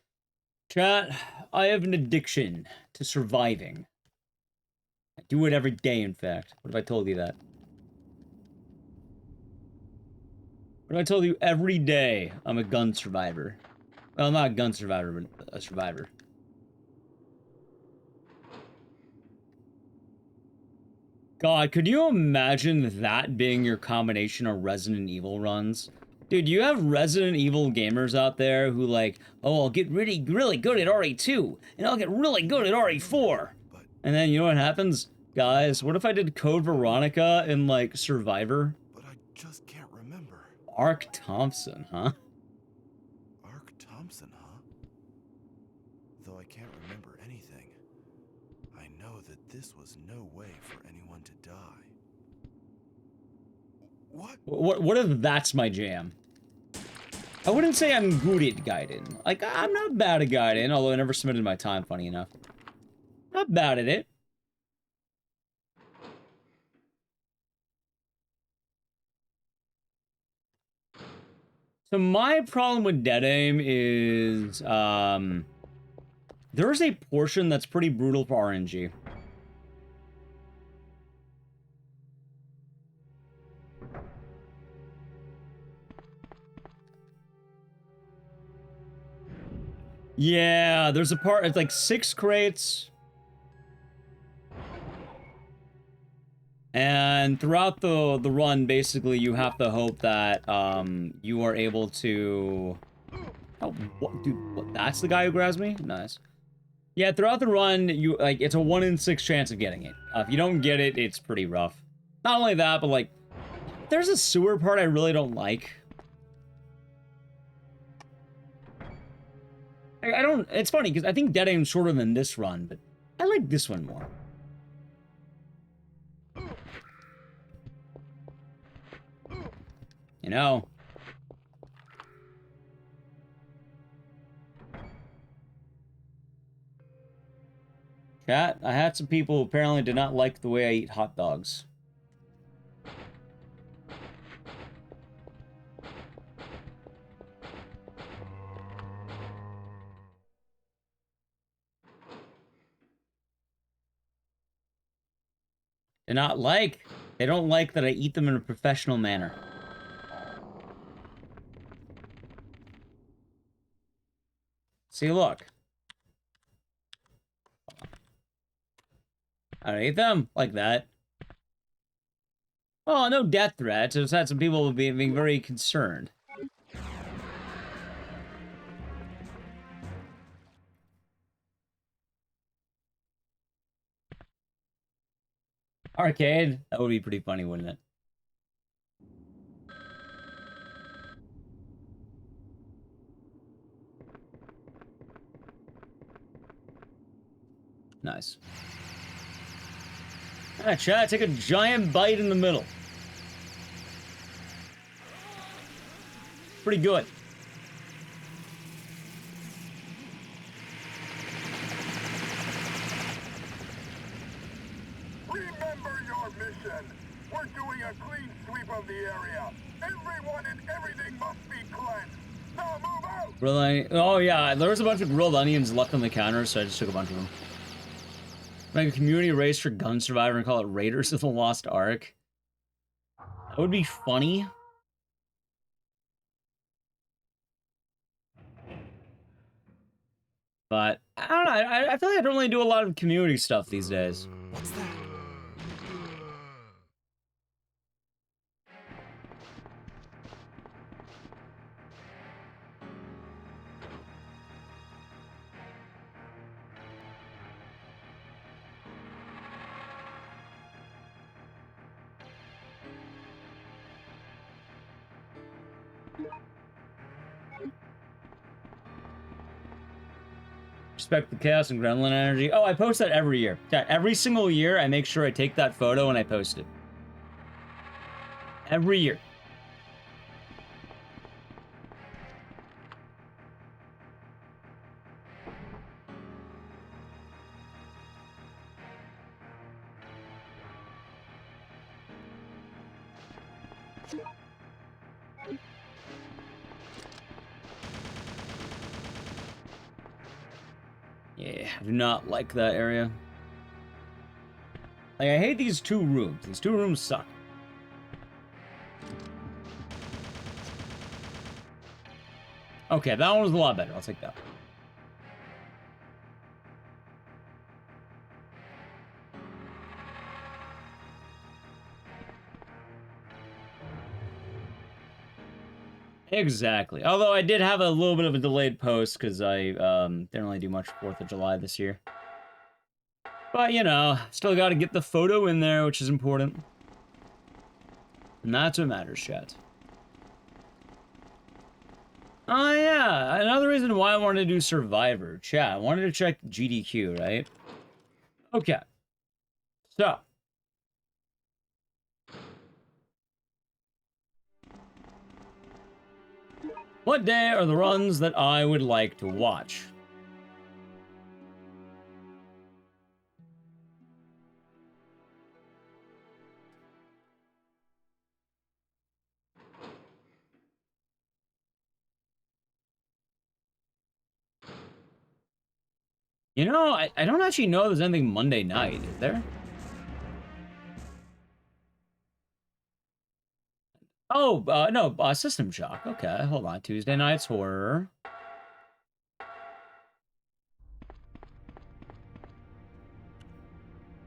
chat, I have an addiction to surviving. I do it every day, in fact. What if I told you that? What if I told you every day I'm a gun survivor? Well, not a gun survivor, but a survivor. God, could you imagine that being your combination of Resident Evil runs? Dude, you have Resident Evil gamers out there who like, oh, I'll get really good at RE2, and I'll get really good at RE4. And then you know what happens? Guys, what if I did Code Veronica in, like, Survivor? But I just can't remember. Ark Thompson, huh? Ark Thompson, huh? Though I can't remember anything, I know that this was no way for anyone to die. What? What if that's my jam? I wouldn't say I'm good at guiding. Like, I'm not bad at guiding, although I never submitted my time, funny enough. Not bad at it. So my problem with Dead Aim is, there's a portion that's pretty brutal for RNG. Yeah, there's a part, it's like 6 crates. And throughout the run, basically, you have to hope that, you are able to... Oh, what, dude, what, that's the guy who grabs me? Nice. Yeah, throughout the run, you, like, it's a 1 in 6 chance of getting it. If you don't get it, it's pretty rough. Not only that, but, like, there's a sewer part I really don't like. I don't, it's funny, because I think Dead Aim's shorter than this run, but I like this one more. You know. Chat, I had some people who apparently did not like the way I eat hot dogs. They don't like that I eat them in a professional manner. See, look. I don't eat them like that. Oh, no death threats. I've had some people being very concerned. Arcade? That would be pretty funny, wouldn't it? Nice. Alright, chat, take a giant bite in the middle. Pretty good. Remember your mission. We're doing a clean sweep of the area. Everyone and everything must be cleansed. Now move out! Grilled onion. Oh, yeah, there was a bunch of grilled onions left on the counter, so I just took a bunch of them. Make a community race for Gun Survivor and call it Raiders of the Lost Ark. That would be funny. But, I don't know, I feel like I don't really do a lot of community stuff these days. What's that? Respect the chaos and gremlin energy. Oh, I post that every year. Yeah, every single year, I make sure I take that photo and I post it. Every year. Yeah, I do not like that area. Like, I hate these 2 rooms. These 2 rooms suck. Okay, that one was a lot better. I'll take that. Exactly. Although I did have a little bit of a delayed post because I didn't really do much 4th of July this year. But, you know, still got to get the photo in there, which is important. And that's what matters, chat. Oh, yeah. Another reason why I wanted to do Survivor. Chat, I wanted to check GDQ, right? Okay. So. What day are the runs that I would like to watch? You know, I don't actually know if there's anything Monday night, is there? Oh, no, System Shock. Okay, hold on. Tuesday night's horror.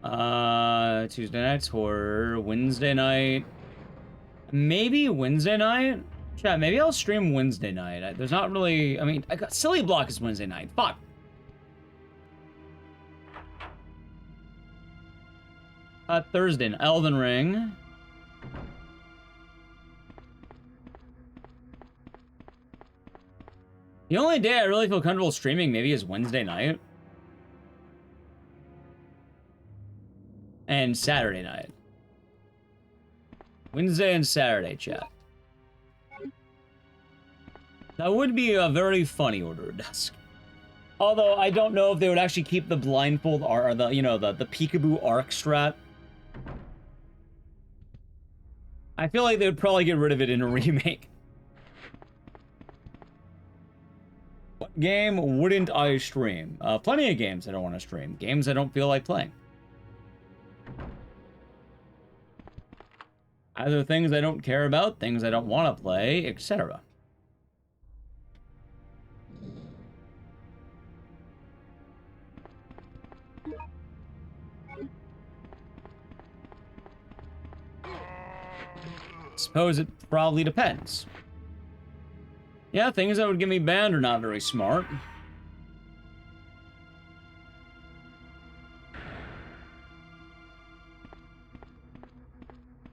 Tuesday night's horror. Wednesday night. Maybe Wednesday night? Yeah, maybe I'll stream Wednesday night. There's not really... I mean, I got Silly Block is Wednesday night. Fuck. Thursday, Elden Ring. The only day I really feel comfortable streaming maybe is Wednesday night. And Saturday night. Wednesday and Saturday, chat. That would be a very funny order of dusk. Although I don't know if they would actually keep the blindfold or the, you know, the peekaboo arc strat. I feel like they would probably get rid of it in a remake. What game wouldn't I stream? Plenty of games I don't want to stream. Games I don't feel like playing. Either things I don't care about, things I don't want to play, etc. Suppose it probably depends. Yeah, things that would get me banned are not very smart.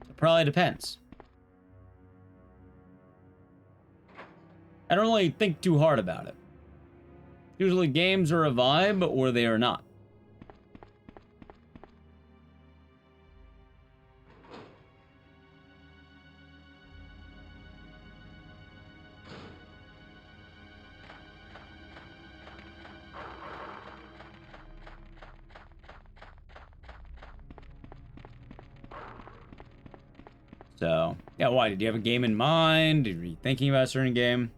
It probably depends. I don't really think too hard about it. Usually games are a vibe or they are not. So, yeah, why? Did you have a game in mind? Were you thinking about a certain game?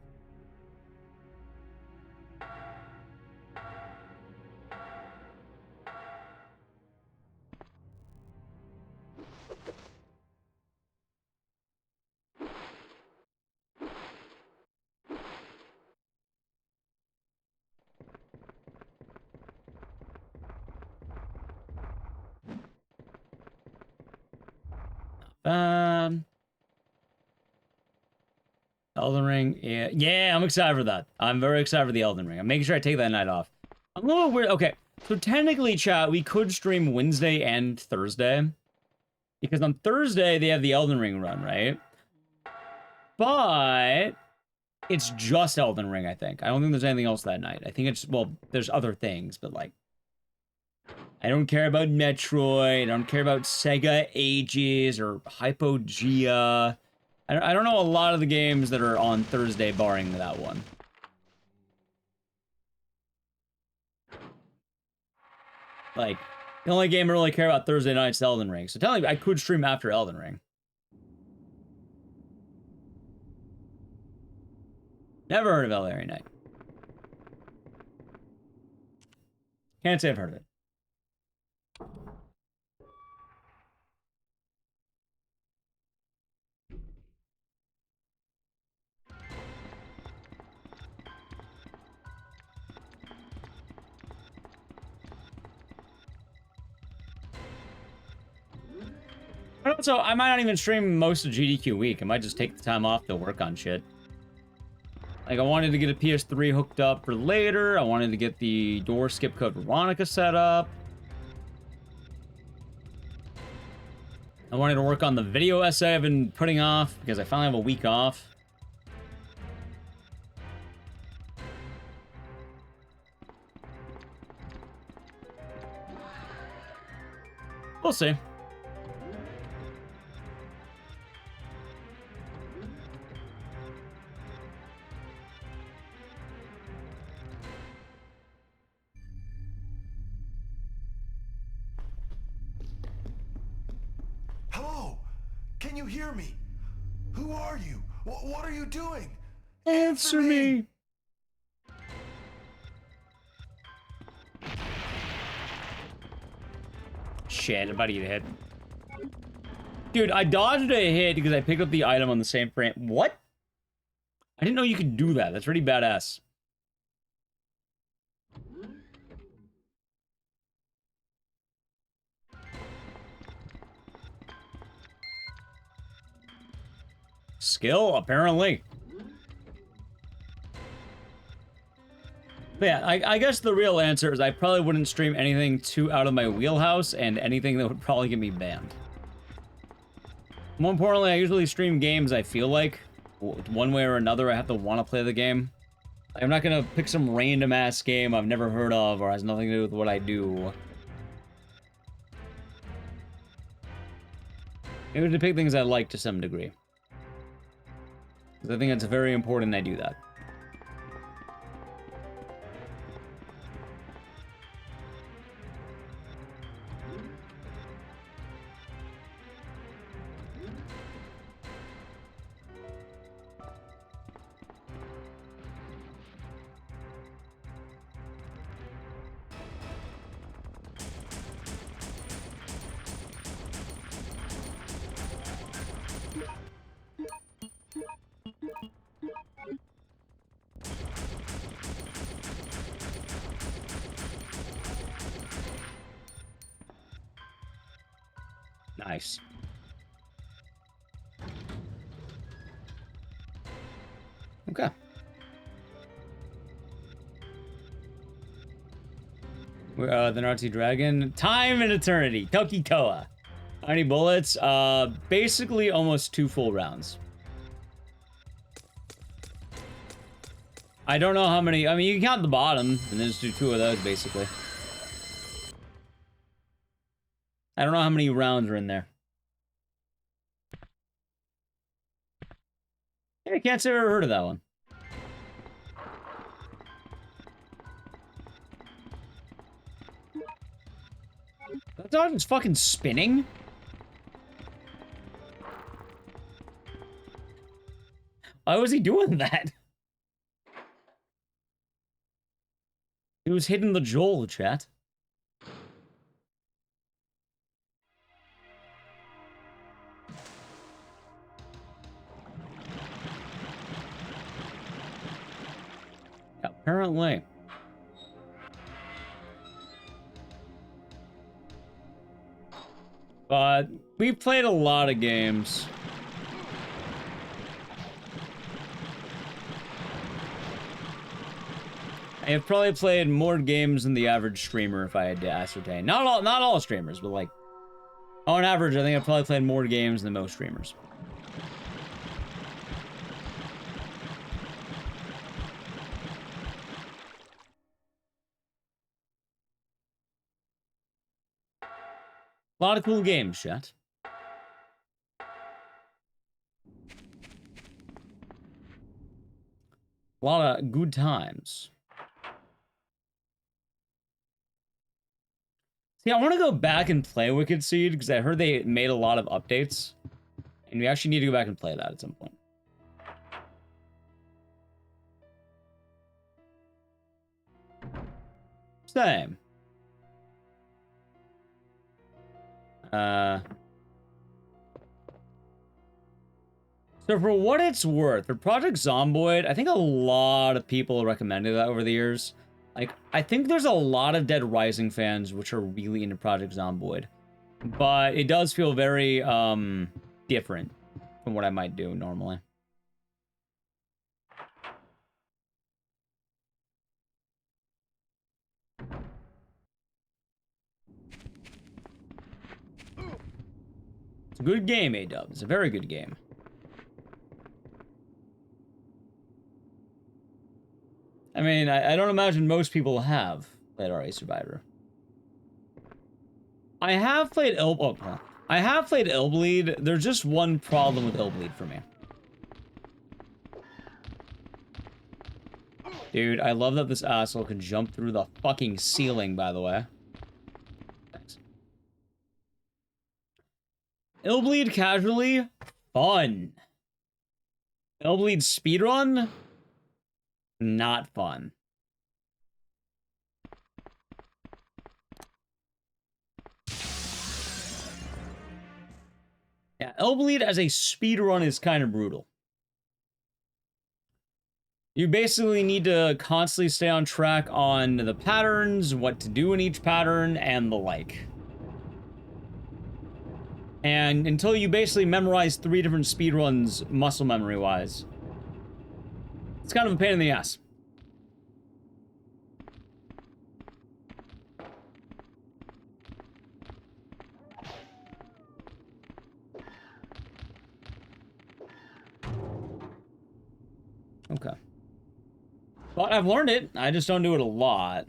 Elden Ring, yeah, I'm excited for that. I'm very excited for the Elden Ring. I'm making sure I take that night off. I'm a little weird. Okay, so technically, chat, we could stream Wednesday and Thursday. Because on Thursday, they have the Elden Ring run, right? But it's just Elden Ring, I think. I don't think there's anything else that night. I think it's, well, there's other things, but like, I don't care about Metroid. I don't care about Sega Ages or Hypogea. I don't know a lot of the games that are on Thursday, barring that one. Like, the only game I really care about Thursday night is Elden Ring. So tell me, I could stream after Elden Ring. Never heard of Elden Ring Night. Can't say I've heard of it. Also, I might not even stream most of GDQ week. I might just take the time off to work on shit. Like, I wanted to get a PS3 hooked up for later. I wanted to get the door skip code Veronica set up. I wanted to work on the video essay I've been putting off because I finally have a week off. We'll see. Can you hear me? Who are you? What are you doing? Answer me. Shit, I'm about to get hit. Dude, I dodged a hit because I picked up the item on the same frame. What? I didn't know you could do that. That's pretty badass. Skill, apparently. But yeah, I guess the real answer is I probably wouldn't stream anything too out of my wheelhouse and anything that would probably get me banned. More importantly, I usually stream games I feel like. One way or another, I have to want to play the game. I'm not gonna pick some random-ass game I've never heard of or has nothing to do with what I do. Maybe to pick things I like to some degree. Because I think it's very important I do that. Nice. Okay. The Nazi Dragon. Time and Eternity. Tokitoa. How many bullets? Basically almost 2 full rounds. I don't know how many. I mean, you can count the bottom, and then just do 2 of those, basically. I don't know how many rounds are in there. Yeah, I can't say I've ever heard of that one. That dog is fucking spinning? Why was he doing that? He was hitting the Joel, chat. Apparently. But we've played a lot of games. I have probably played more games than the average streamer if I had to ascertain. Not all streamers, but like on average, I think I've probably played more games than most streamers. A lot of cool games, chat. A lot of good times. See, I want to go back and play Wicked Seed because I heard they made a lot of updates. And we actually need to go back and play that at some point. Same. So for what it's worth, for Project Zomboid, I think a lot of people recommended that over the years. Like, I think there's a lot of Dead Rising fans which are really into Project Zomboid. But it does feel very, different from what I might do normally. It's a good game, A-Dub. It's a very good game. I mean, I don't imagine most people have played RA Survivor. I have played I have played Illbleed. There's just one problem with Illbleed for me. Dude, I love that this asshole can jump through the fucking ceiling, by the way. Thanks. Illbleed casually, fun. Illbleed speedrun, not fun. Yeah, Illbleed as a speedrun is kind of brutal. You basically need to constantly stay on track on the patterns, what to do in each pattern, and the like. And until you basically memorize 3 different speedruns muscle memory-wise, it's kind of a pain in the ass. Okay. But I've learned it. I just don't do it a lot.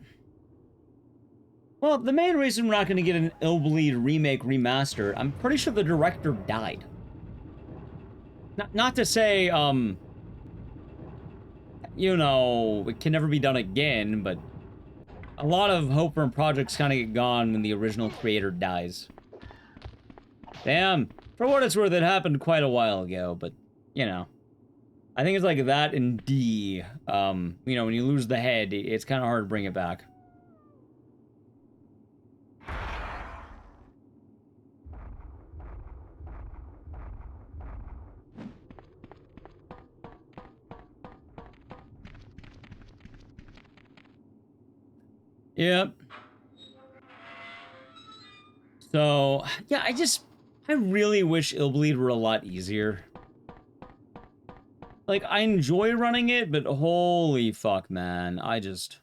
Well, the main reason we're not going to get an Illbleed remake remaster, I'm pretty sure the director died. Not to say, you know, it can never be done again, but a lot of hope from projects kind of get gone when the original creator dies. Damn. For what it's worth, it happened quite a while ago, but, you know. I think it's like that in D. You know, when you lose the head, it's kind of hard to bring it back. Yep. So, yeah, I really wish Illbleed were a lot easier. Like, I enjoy running it, but holy fuck, man. I don't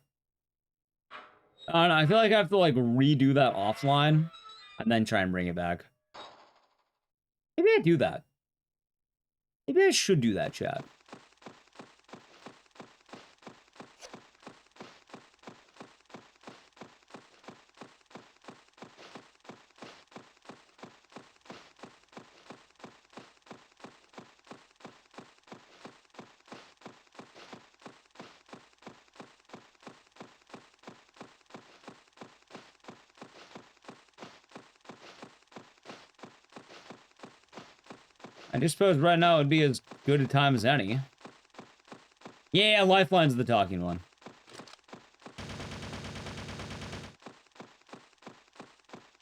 know, I feel like I have to, like, redo that offline and then try and bring it back. Maybe I do that. Maybe I should do that, chat. I just suppose right now would be as good a time as any. Yeah, Lifeline's the talking one.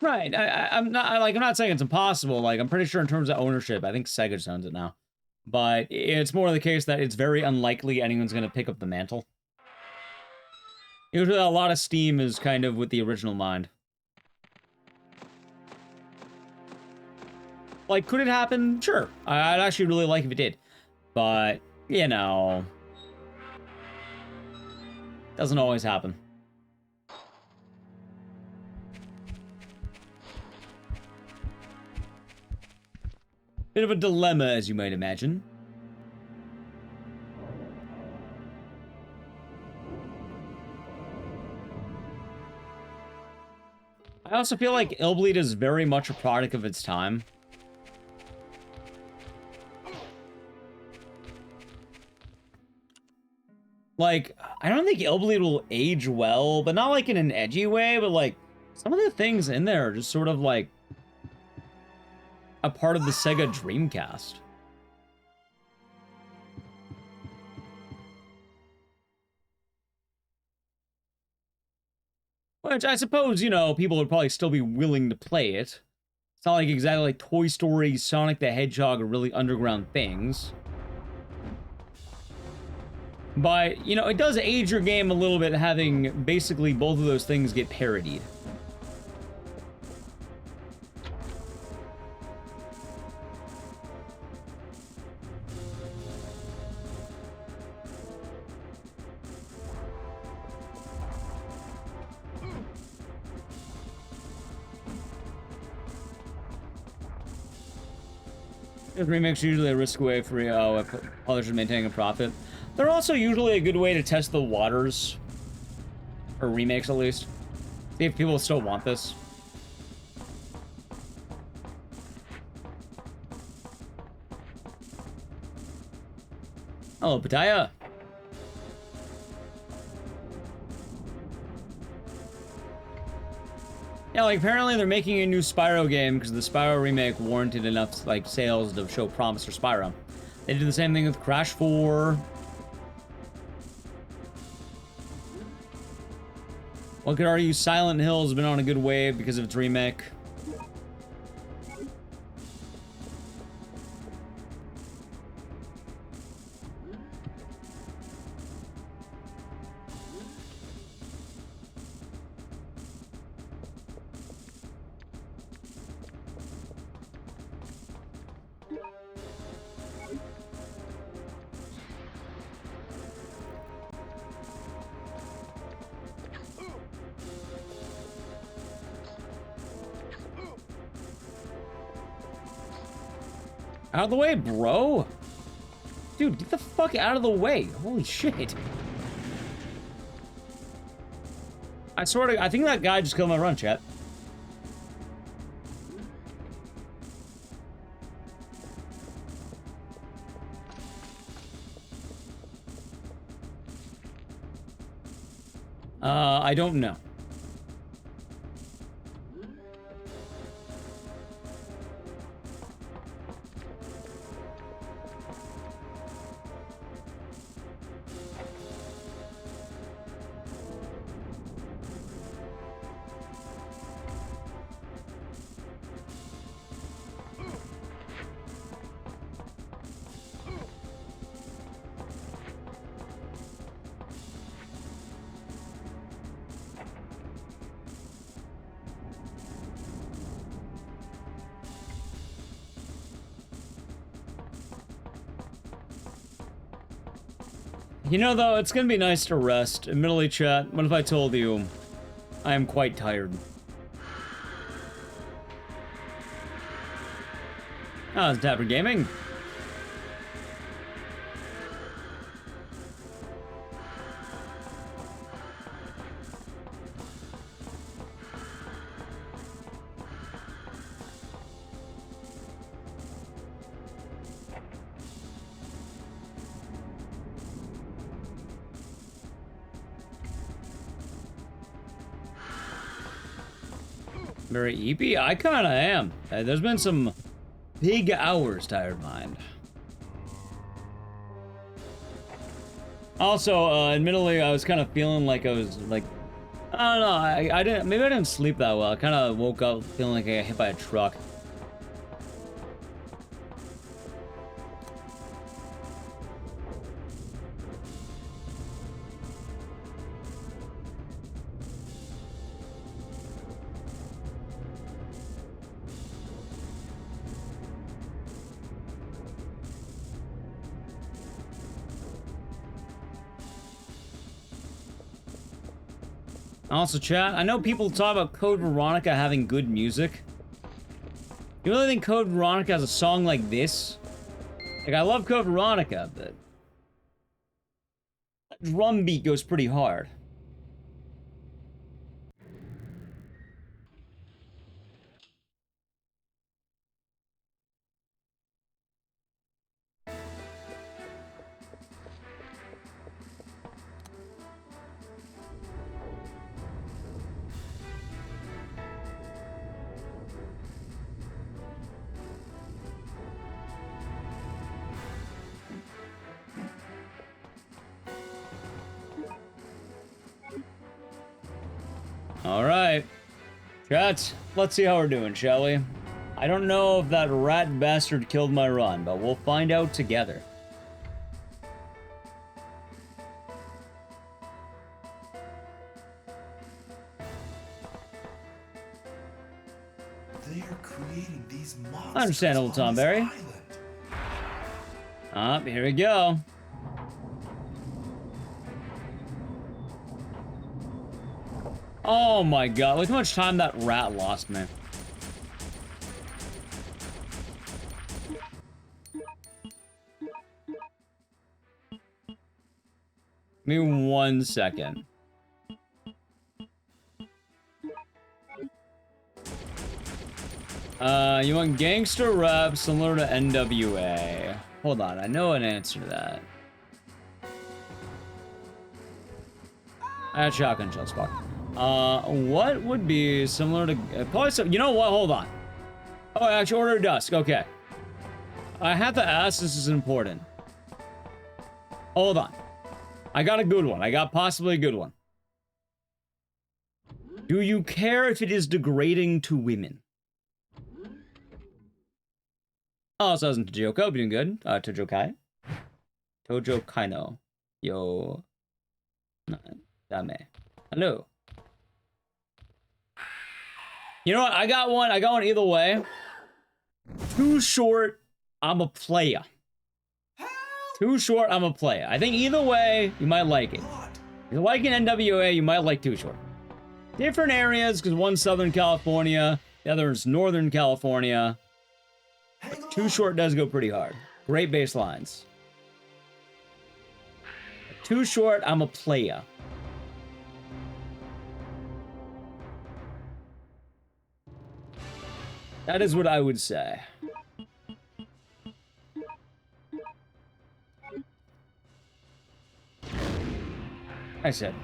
Right, I'm not saying it's impossible. Like, I'm pretty sure in terms of ownership, I think Sega just owns it now. But it's more the case that it's very unlikely anyone's going to pick up the mantle. Usually a lot of Steam is kind of with the original mind. Like, could it happen? Sure. I'd actually really like if it did. But, you know, doesn't always happen. Bit of a dilemma, as you might imagine. I also feel like Illbleed is very much a product of its time. Like, I don't think Illbleed will age well, but not like in an edgy way, but like, some of the things in there are just sort of like a part of the Sega Dreamcast. Which I suppose, you know, people would probably still be willing to play it. It's not like exactly like Toy Story, Sonic the Hedgehog are really underground things. But, you know, it does age your game a little bit having basically both of those things get parodied. Remakes are usually a risk away for publishers maintaining a profit. They're also usually a good way to test the waters. Or remakes, at least. See if people still want this. Hello, Pataya. Yeah, like apparently they're making a new Spyro game because the Spyro remake warranted enough like sales to show promise for Spyro. They did the same thing with Crash 4. One could argue Silent Hill has been on a good wave because of its remake. Out of the way, bro! Dude, get the fuck out of the way! Holy shit! I swear to... I think that guy just killed my run, chat. I don't know. You know, though, it's gonna be nice to rest. Admittedly, chat, what if I told you I am quite tired? Ah, it's Dapper Gaming. Very eepy? I kinda am. There's been some big hours, tired mind. Also, admittedly, I was kind of feeling like I was, like... I don't know, I didn't... Maybe I didn't sleep that well. I kind of woke up feeling like I got hit by a truck. Also, chat, I know people talk about Code Veronica having good music. You really think Code Veronica has a song like this? Like, I love Code Veronica, but... that drum beat goes pretty hard. Alright. Chat, let's see how we're doing, shall we? I don't know if that rat bastard killed my run, but we'll find out together. They are creating these monsters. Understandable, Tom Berry. Here we go. Oh my god, look how much time that rat lost me. Give me 1 second. You want gangster rap similar to NWA? Hold on, I know an answer to that. I had shotgun shells, fuck. What would be similar to probably some, you know what? Hold on. Oh, actually, Order of Dusk. Okay. I have to ask. This is important. Hold on. I got a good one. I got possibly a good one. Do you care if it is degrading to women? Oh, so I was in Tojoka. Doing good. Tojokai. Tojokai no. Yo. Dame. Hello. You know what? I got one either way. Too short, I'm a player. Too short, I'm a player. I think either way, you might like it. If you're liking NWA, you might like Too Short. Different areas, because one's Southern California, the other is Northern California. But Too Short does go pretty hard. Great bass lines. Too Short, I'm a player. That is what I would say. I said.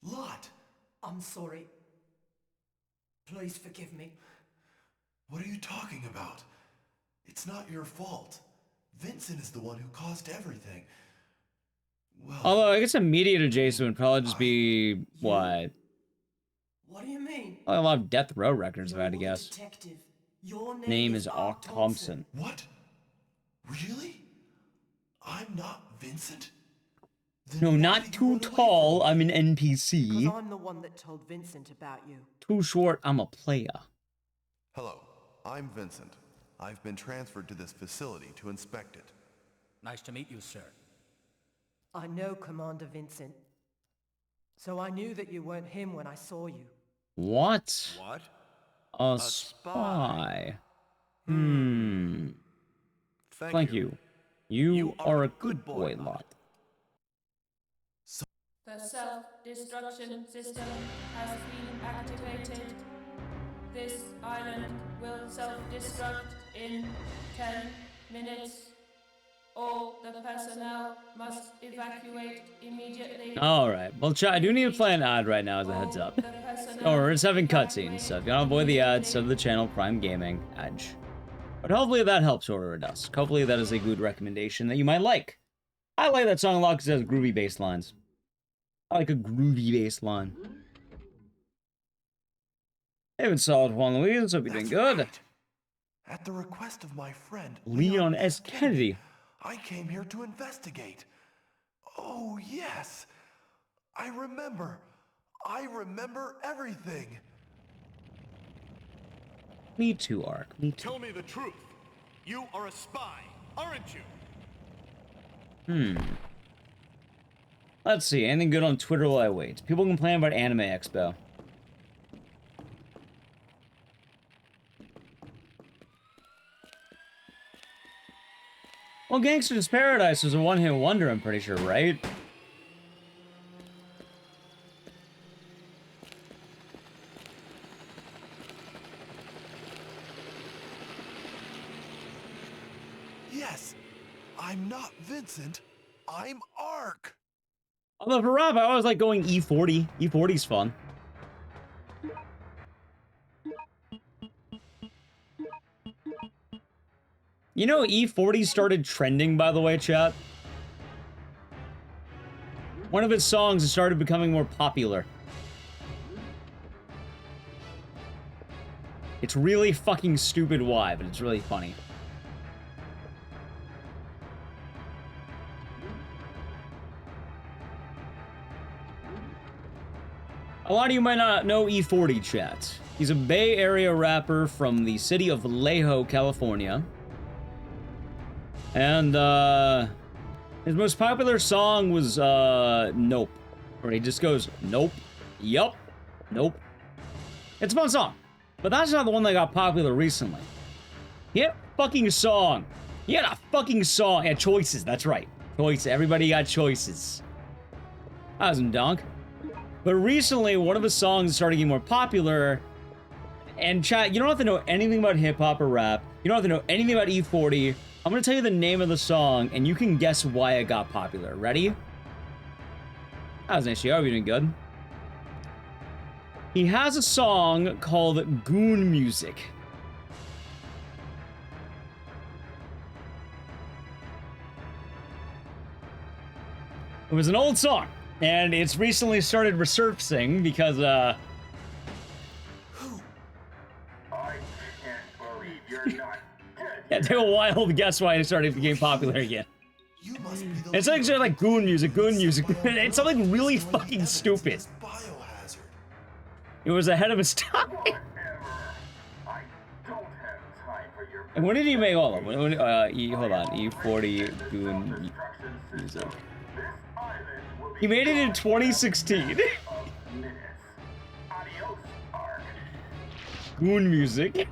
Lot, I'm sorry. Please forgive me. What are you talking about? It's not your fault. Vincent is the one who caused everything. Well, although I guess immediate adjacent would probably just be what? What do you mean? A lot of Death Row records, if I had to guess. Detective. Your Name is Ark Thompson. What? Really? I'm not Vincent? No, not Too Tall. I'm an NPC. Because I'm the one that told Vincent about you. Too Short. I'm a player. Hello, I'm Vincent. I've been transferred to this facility to inspect it. Nice to meet you, sir. I know Commander Vincent. So I knew that you weren't him when I saw you. What? What? A spy. Thank you. You are a good boy, Lot. The self-destruction system has been activated. This island will self-destruct in 10 minutes. All the personnel must evacuate immediately. Alright, well, I do need to play an ad right now as a heads up. Oh, we're just having cutscenes, so if you want to avoid the ads, sub to the channel, Prime Gaming, Edge. But hopefully that helps Order of Dusk. Hopefully that is a good recommendation that you might like. I like that song a lot because it has groovy bass lines. I like a groovy bass line. Hey, been solid, Juan Luis. Hope you're doing good. Right. At the request of my friend Leon S. Kennedy. I came here to investigate. Oh, yes. I remember everything. Me too, Ark. Me too. Tell me the truth. You are a spy, aren't you? Let's see. Anything good on Twitter while I wait? People complain about Anime Expo. Well, Gangster's Paradise was a one-hit wonder, I'm pretty sure, right? Yes, I'm not Vincent. I'm Ark. Although for Rob, I always like going E40. E40's fun. You know, E40 started trending, by the way, chat. One of his songs started becoming more popular. It's really fucking stupid why, but it's really funny. A lot of you might not know E40, chat. He's a Bay Area rapper from the city of Vallejo, California. And, his most popular song was, Nope. Where he just goes, nope, yup, nope. It's a fun song. But that's not the one that got popular recently. He had a fucking song. He had a fucking song. Yeah, choices, that's right. Choices, everybody got choices. That wasn't dunk. But recently, one of his songs started getting more popular. And chat, you don't have to know anything about hip-hop or rap. You don't have to know anything about E40. I'm gonna tell you the name of the song, and you can guess why it got popular. Ready? That was nice. You're doing good. He has a song called Goon Music. It was an old song, and it's recently started resurfacing because, I can't believe you're not dead. yeah, it took a while to guess why it started getting popular again. It's like sort of like Goon Music, Goon Music. It's something really fucking stupid. It was ahead of its time. And when did he make all of them? Hold on, E40 Goon Music. He made it in 2016. Goon Music.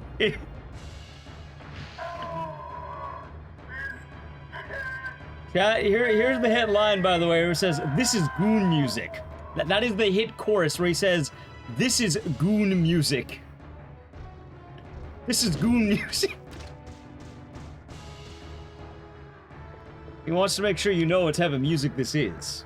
Chat, here's the headline, by the way, where it says, "This is Goon Music." That is the hit chorus where he says, "This is Goon Music." This is Goon Music. He wants to make sure you know what type of music this is.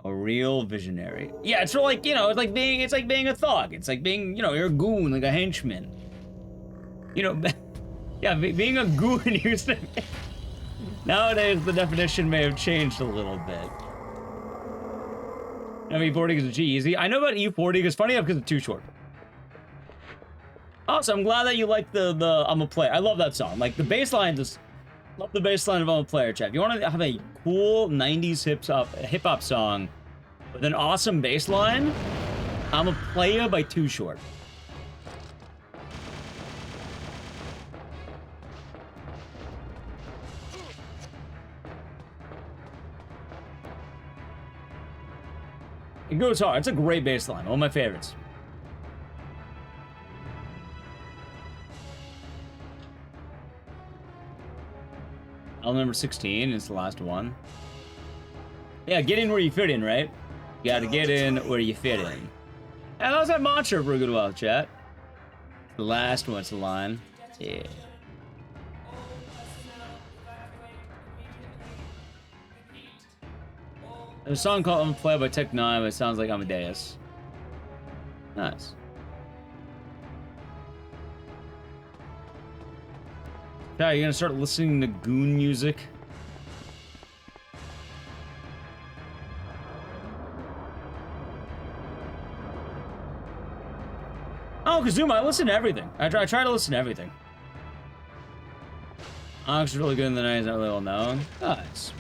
A real visionary. Yeah, it's sort of like, you know, it's like being a thug. It's like being, you know, you're a goon, like a henchman. You know, yeah, being a goon used to... Nowadays, the definition may have changed a little bit. I mean, E40 is G-Easy. I know about E40 because funny enough because it's too short. Also, I'm glad that you like the I'm a Player. I love that song. Like, the bass line just... Love the bass line of I'm a Player, chat. If you want to have a cool 90s hip-hop song with an awesome bass line, I'm a Player by Too Short. It goes hard. It's a great bass line. One of my favorites. Album number 16 is the last one. Yeah, get in where you fit in, right? You gotta get in where you fit in. And that was that mantra for a good while, chat. The last one's the line. Yeah. There's a song called I'm Played by Tech 9, but it sounds like Amadeus. Nice. Yeah, you're gonna start listening to Goon Music? Oh, Kazuma, I listen to everything. I try to listen to everything. Onk's really good in the 90s, not really well known. Nice.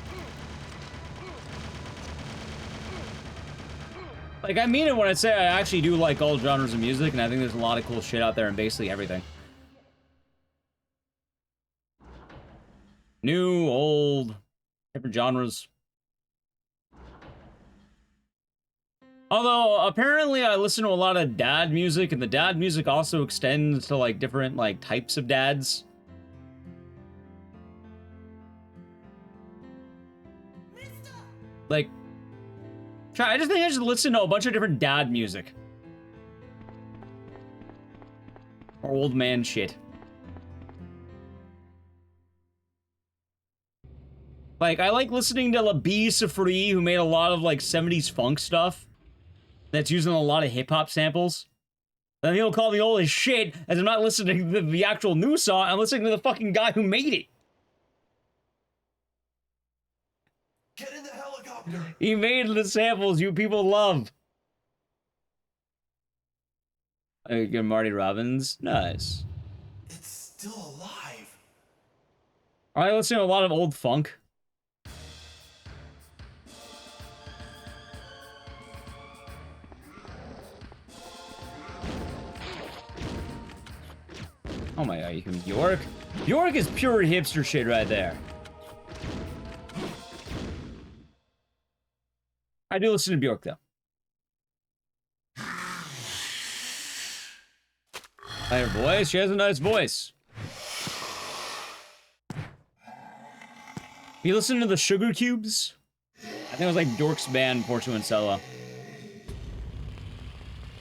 Like, I mean it when I say I actually do like all genres of music, and I think there's a lot of cool shit out there in basically everything. New, old, different genres. Although, apparently I listen to a lot of dad music, and the dad music also extends to, like, different, like, types of dads. Like, I just think I should listen to a bunch of different dad music. Or old man shit. Like, I like listening to La B. Safri, who made a lot of, like, 70s funk stuff. That's using a lot of hip-hop samples. And he'll call me old as shit, as I'm not listening to the actual new song, I'm listening to the fucking guy who made it. Get in the helicopter! He made the samples you people love. You're Marty Robbins? Nice. It's still alive. I listen to a lot of old funk. Oh my god, you can Bjork? Bjork is pure hipster shit right there. I do listen to Bjork though. I her voice, she has a nice voice. You listen to the Sugar Cubes? I think it was like Bjork's band, Porto and Sella.